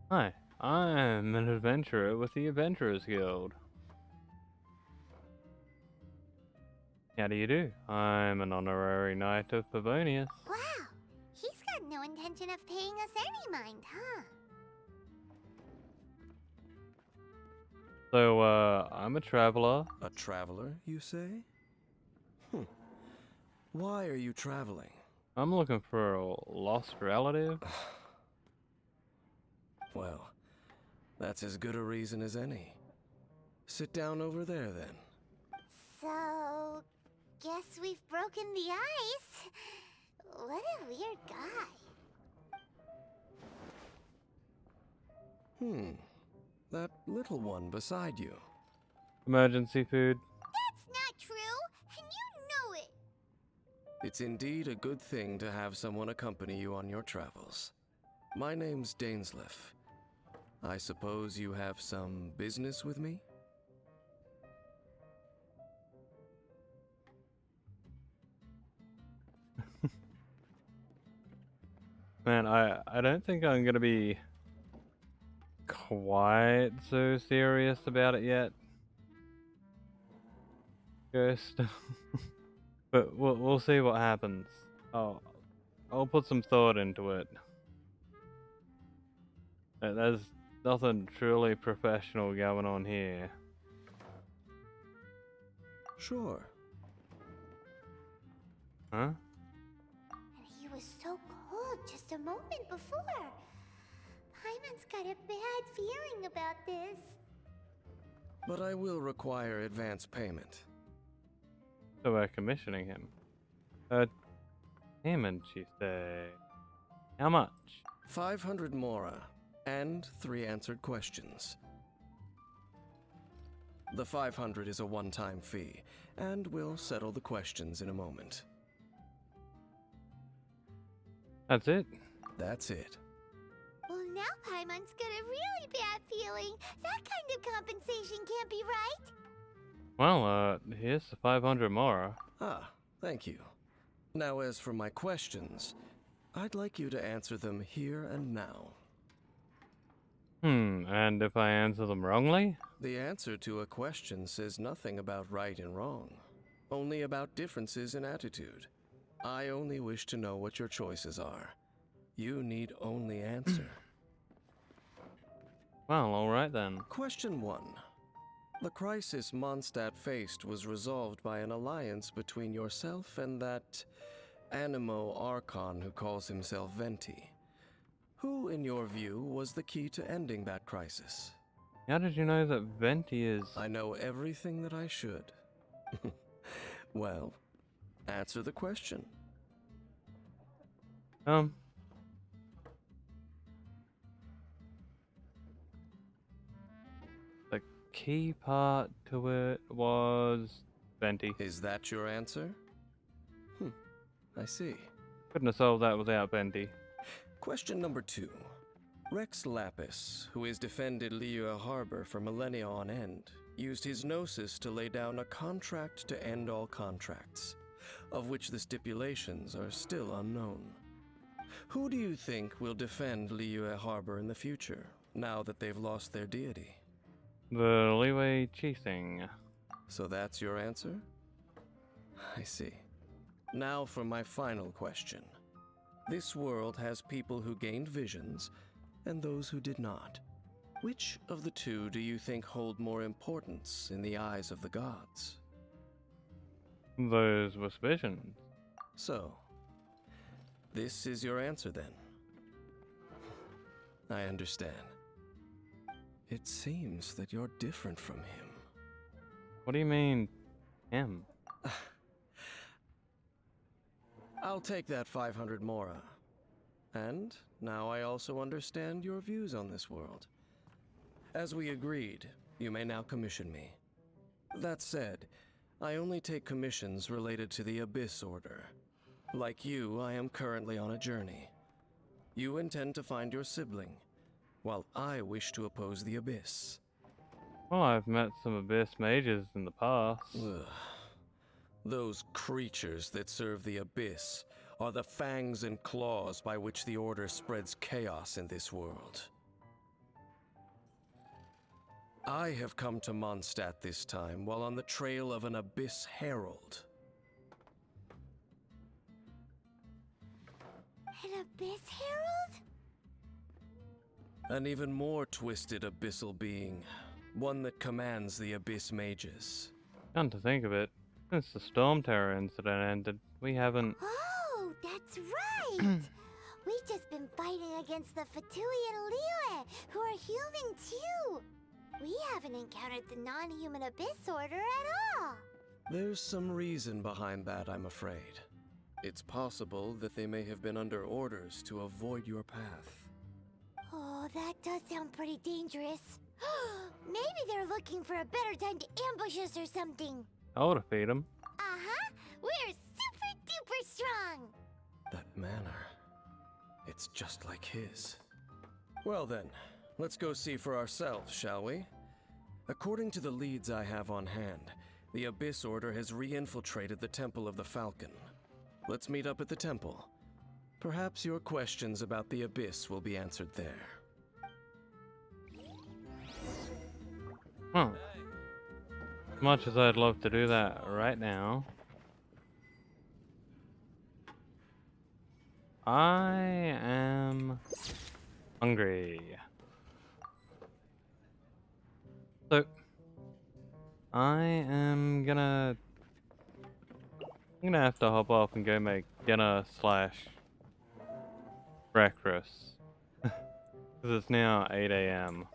Hi, I'm an adventurer with the Adventurers Guild. How do you do? I'm an honorary knight of Pavonius. Wow, he's got no intention of paying us any mind, huh? So, I'm a traveler. A traveler, you say? Why are you traveling? I'm looking for a lost relative. Well, that's as good a reason as any. Sit down over there, then. So, guess we've broken the ice. What a weird guy. That little one beside you. Emergency food. That's not true, and you know it. It's indeed a good thing to have someone accompany you on your travels. My name's Dainsleif. I suppose you have some business with me? Man, I don't think I'm gonna be quite so serious about it yet. Ghost. But we'll see what happens. I'll put some thought into it. There's nothing truly professional going on here. Sure. Huh? And he was so cold just a moment before. Paimon's got a bad feeling about this. But I will require advance payment. So we're commissioning him. Payment, you say? How much? 500 mora, and 3 answered questions. The 500 is a one-time fee, and we'll settle the questions in a moment. That's it? That's it. Well, now Paimon's got a really bad feeling. That kind of compensation can't be right. Well, here's the 500 more. Ah, thank you. Now as for my questions, I'd like you to answer them here and now. And if I answer them wrongly? The answer to a question says nothing about right and wrong. only about differences in attitude. I only wish to know what your choices are. You need only answer. Well, alright then. Question 1. The crisis Mondstadt faced was resolved by an alliance between yourself and that Animo Archon who calls himself Venti. Who, in your view, was the key to ending that crisis? How did you know that Venti is... I know everything that I should. Well, answer the question. The key part to it was Venti. Is that your answer? I see. Couldn't have solved that without Venti. Question number 2. Rex Lapis, who has defended Liyue Harbor for millennia on end, used his gnosis to lay down a contract to end all contracts, of which the stipulations are still unknown. Who do you think will defend Liyue Harbor in the future, now that they've lost their deity? The Liyue Qixing. So that's your answer? I see. Now for my final question. This world has people who gained visions, and those who did not. Which of the two do you think hold more importance in the eyes of the gods? Those with visions. So, this is your answer then? I understand. It seems that you're different from him. What do you mean, him? I'll take that 500 mora. And now I also understand your views on this world. As we agreed, you may now commission me. That said, I only take commissions related to the Abyss Order. Like you, I am currently on a journey. You intend to find your sibling, while I wish to oppose the Abyss. Well, I've met some Abyss mages in the past. Ugh. Those creatures that serve the Abyss are the fangs and claws by which the Order spreads chaos in this world. I have come to Mondstadt this time while on the trail of an Abyss Herald. An Abyss Herald? An even more twisted abyssal being, one that commands the Abyss mages. Come to think of it, since the Storm Terror incident ended, we haven't... Oh, that's right! We've just been fighting against the Fatui and Liyue, who are human too! We haven't encountered the non-human Abyss Order at all! There's some reason behind that, I'm afraid. It's possible that they may have been under orders to avoid your path. Oh, that does sound pretty dangerous. Maybe they're looking for a better time to ambush us or something. I'll defeat him. Uh-huh! We're super duper strong! That manner, it's just like his. Well then, let's go see for ourselves, shall we? According to the leads I have on hand, the Abyss Order has re-infiltrated the Temple of the Falcon. Let's meet up at the temple. Perhaps your questions about the Abyss will be answered there. Huh. As much as I'd love to do that right now, I am hungry. So, I'm gonna have to hop off and go make dinner / breakfast. Because it's now 8 AM.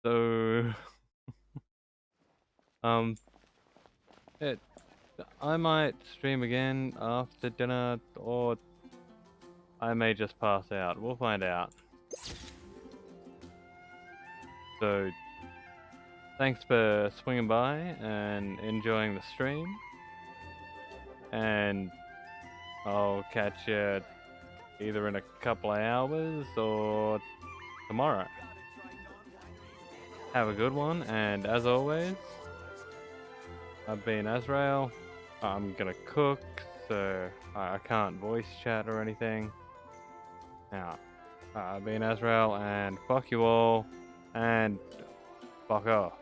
So, I might stream again after dinner, or I may just pass out. We'll find out. So, thanks for swinging by and enjoying the stream. And I'll catch you either in a couple of hours or tomorrow. Have a good one, and as always, I've been Azrael. I'm gonna cook, so I can't voice chat or anything. Now, I've been Azrael, and fuck you all, and Fuck off.